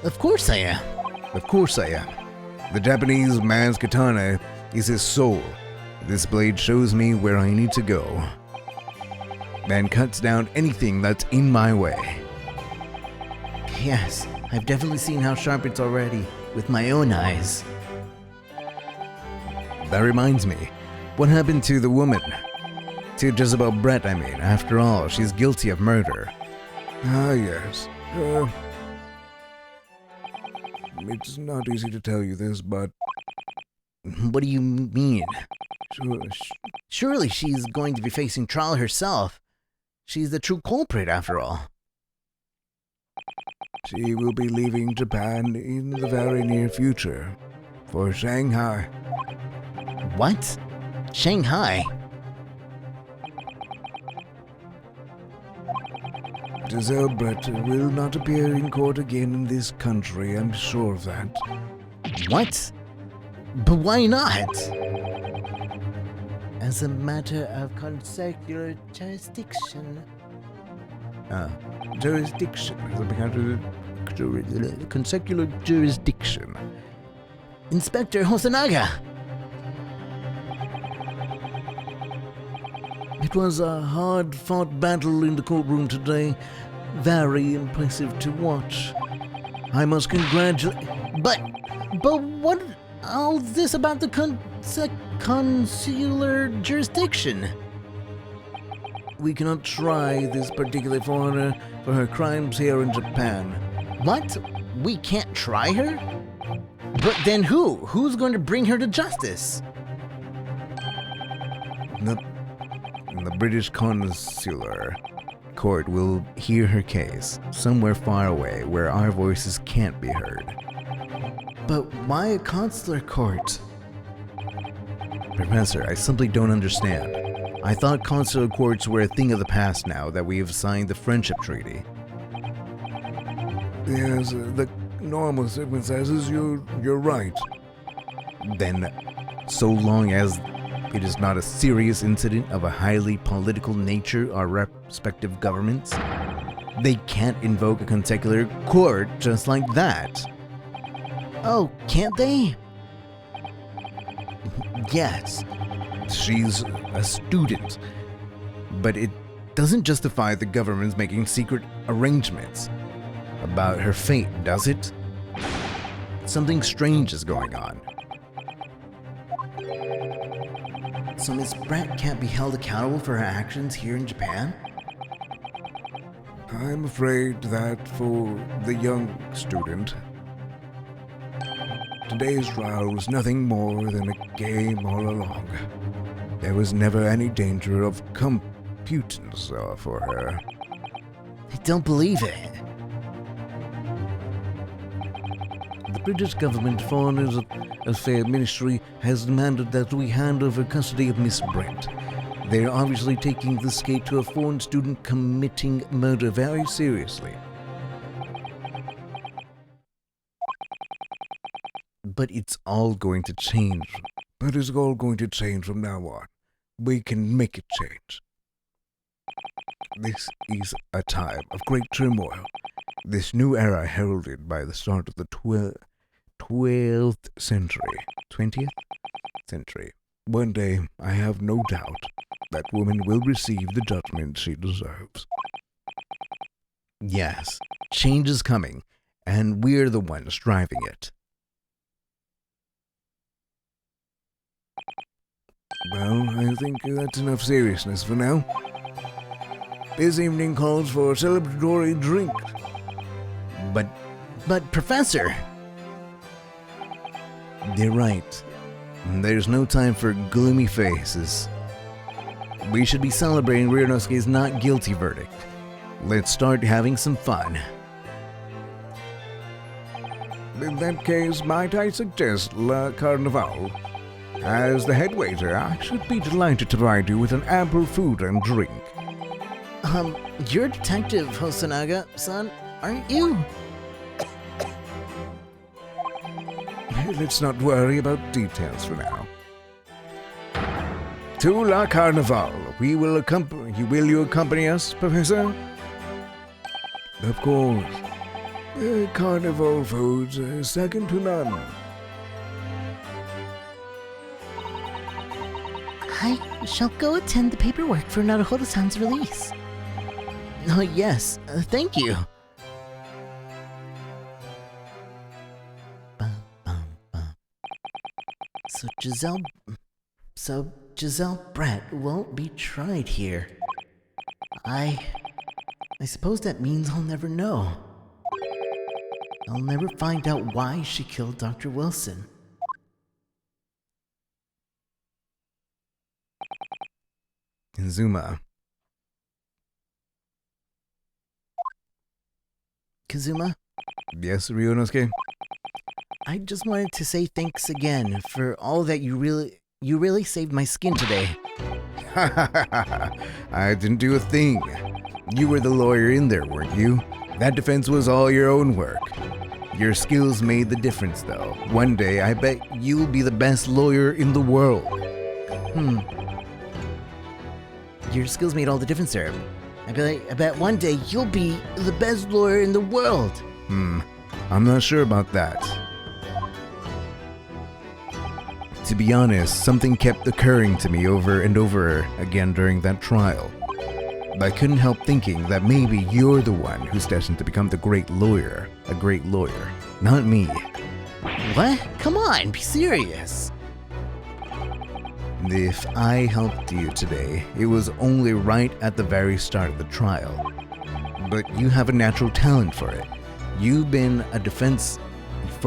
Of course I am. Of course I am. The Japanese man's katana is his soul. This blade shows me where I need to go and cuts down anything that's in my way. Yes, I've definitely seen how sharp it's already with my own eyes. That reminds me, what happened to the woman? To Jezebel Brett, I mean. After all, she's guilty of murder. Ah, yes. It's not easy to tell you this, but What do you mean? Surely she's going to be facing trial herself. She's the true culprit, after all. she will be leaving Japan in the very near future for Shanghai. What? Shanghai? Giselle Brett will not appear in court again in this country, I'm sure of that. What? But why not? As a matter of consecutive jurisdiction. Jurisdiction. As a matter of consecutive jurisdiction. Inspector Hosonaga! It was a hard-fought battle in the courtroom today. Very impressive to watch. I must congratulate... But what all this about the consular jurisdiction? We cannot try this particular foreigner for her crimes here in Japan. What? We can't try her? But then who? Who's going to bring her to justice? The British consular court will hear her case somewhere far away where our voices can't be heard. But why a consular court? Professor, I simply don't understand. I thought consular courts were a thing of the past now that we have signed the Friendship Treaty. Yes, the normal circumstances, you're right. Then, so long as it is not a serious incident of a highly political nature, our respective governments, they can't invoke a consular court just like that. Oh, can't they? Yes. She's a student, but it doesn't justify the government's making secret arrangements about her fate, does it? Something strange is going on. So Miss Brett can't be held accountable for her actions here in Japan? I'm afraid that for the young student, today's trial was nothing more than a game all along. There was never any danger of computance for her. I don't believe it. The British government Foreign Affairs Ministry has demanded that we hand over custody of Miss Brent. They are obviously taking this case to a foreign student committing murder very seriously. But it's all going to change. But it's all going to change from now on. We can make it change. This is a time of great turmoil. This new era heralded by the start of the 12th century. 20th century. One day, I have no doubt, that woman will receive the judgment she deserves. Yes, change is coming, and we're the ones driving it. Well, I think that's enough seriousness for now. This evening calls for a celebratory drink. But Professor! You're right. There's no time for gloomy faces. We should be celebrating Ryunosuke's not guilty verdict. Let's start having some fun. In that case, might I suggest La Carnival? As the head waiter, I should be delighted to provide you with an ample food and drink. You're Detective Hosonaga-san, aren't you? Let's not worry about details for now. To La Carnival, will you accompany us, Professor? Of course. Carnival foods are second to none. I shall go attend the paperwork for Naruhodo-san's release. Oh, yes, thank you. So Giselle Brett won't be tried here. I suppose that means I'll never know. I'll never find out why she killed Dr. Wilson. Kazuma. Kazuma? Yes, Ryunosuke? I just wanted to say thanks again for all that you really saved my skin today. I didn't do a thing. You were the lawyer in there, weren't you? That defense was all your own work. Your skills made the difference, though. One day, I bet you'll be the best lawyer in the world. Your skills made all the difference, sir. I bet one day you'll be the best lawyer in the world. I'm not sure about that. To be honest, something kept occurring to me over and over again during that trial. I couldn't help thinking that maybe you're the one who's destined to become the great lawyer. A great lawyer. Not me. What? Come on, be serious. If I helped you today, it was only right at the very start of the trial. But you have a natural talent for it. You've been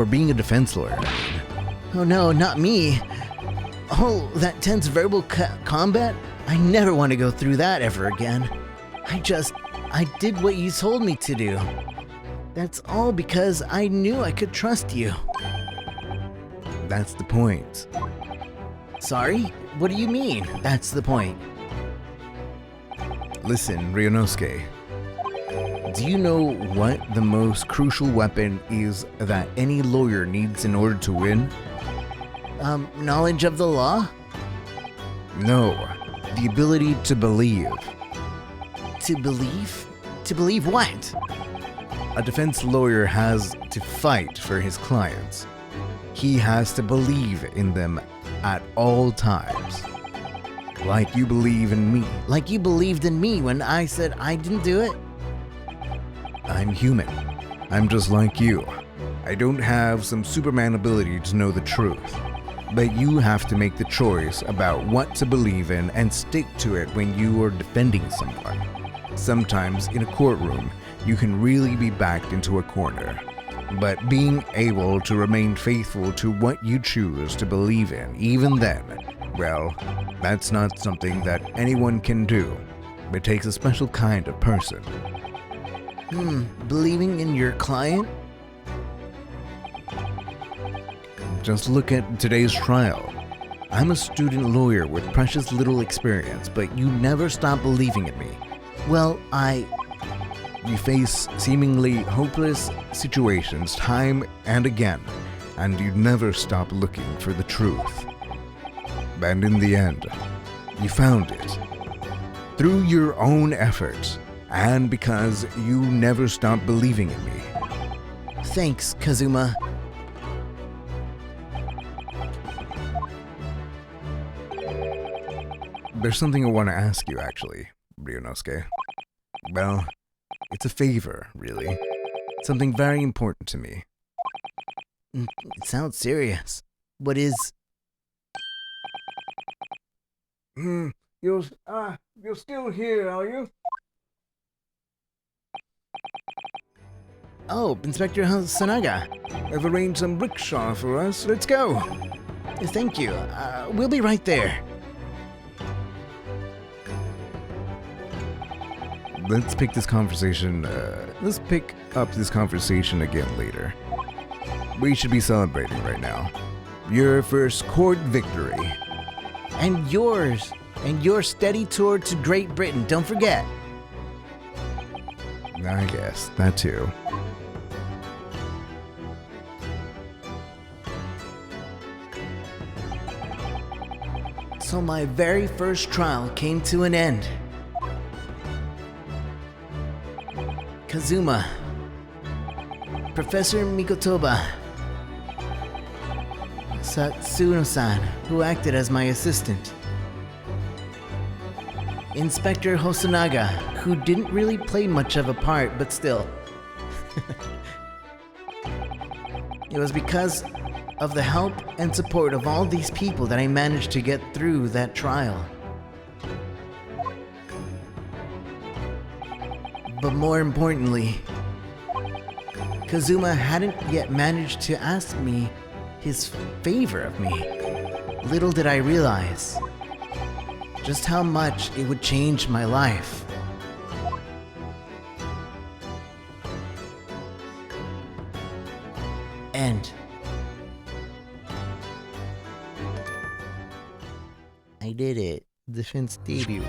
being a defense lawyer. Oh no, not me. Oh, that tense verbal combat? I never want to go through that ever again. I did what you told me to do. That's all because I knew I could trust you. That's the point. Sorry? What do you mean, that's the point? Listen, Ryunosuke. Do you know what the most crucial weapon is that any lawyer needs in order to win? Knowledge of the law? No, the ability to believe. To believe? To believe what? A defense lawyer has to fight for his clients. He has to believe in them at all times. Like you believe in me. Like you believed in me when I said I didn't do it? I'm human. I'm just like you. I don't have some Superman ability to know the truth. But you have to make the choice about what to believe in and stick to it when you are defending someone. Sometimes in a courtroom, you can really be backed into a corner. But being able to remain faithful to what you choose to believe in, even then, well, that's not something that anyone can do. It takes a special kind of person. Believing in your client? Just look at today's trial. I'm a student lawyer with precious little experience, but you never stop believing in me. Well, You face seemingly hopeless situations time and again, and you never stop looking for the truth. And in the end, you found it. Through your own efforts, and because you never stopped believing in me. Thanks, Kazuma. There's something I want to ask you, actually, Ryunosuke. Well, it's a favor, really. Something very important to me. It sounds serious. What is... You're still here, are you? Oh, Inspector Sanaga. I've arranged some rickshaw for us. Let's go. Thank you. We'll be right there. Let's pick up this conversation again later. We should be celebrating right now. Your first court victory. And yours. And your steady tour to Great Britain, don't forget. I guess, that too. So my very first trial came to an end. Kazuma, Professor Mikotoba, Satsuno-san, who acted as my assistant, Inspector Hosonaga, who didn't really play much of a part, but still. It was because of the help and support of all these people that I managed to get through that trial. But more importantly, Kazuma hadn't yet managed to ask me his favor of me. Little did I realize just how much it would change my life. End. I did it. Defense debut.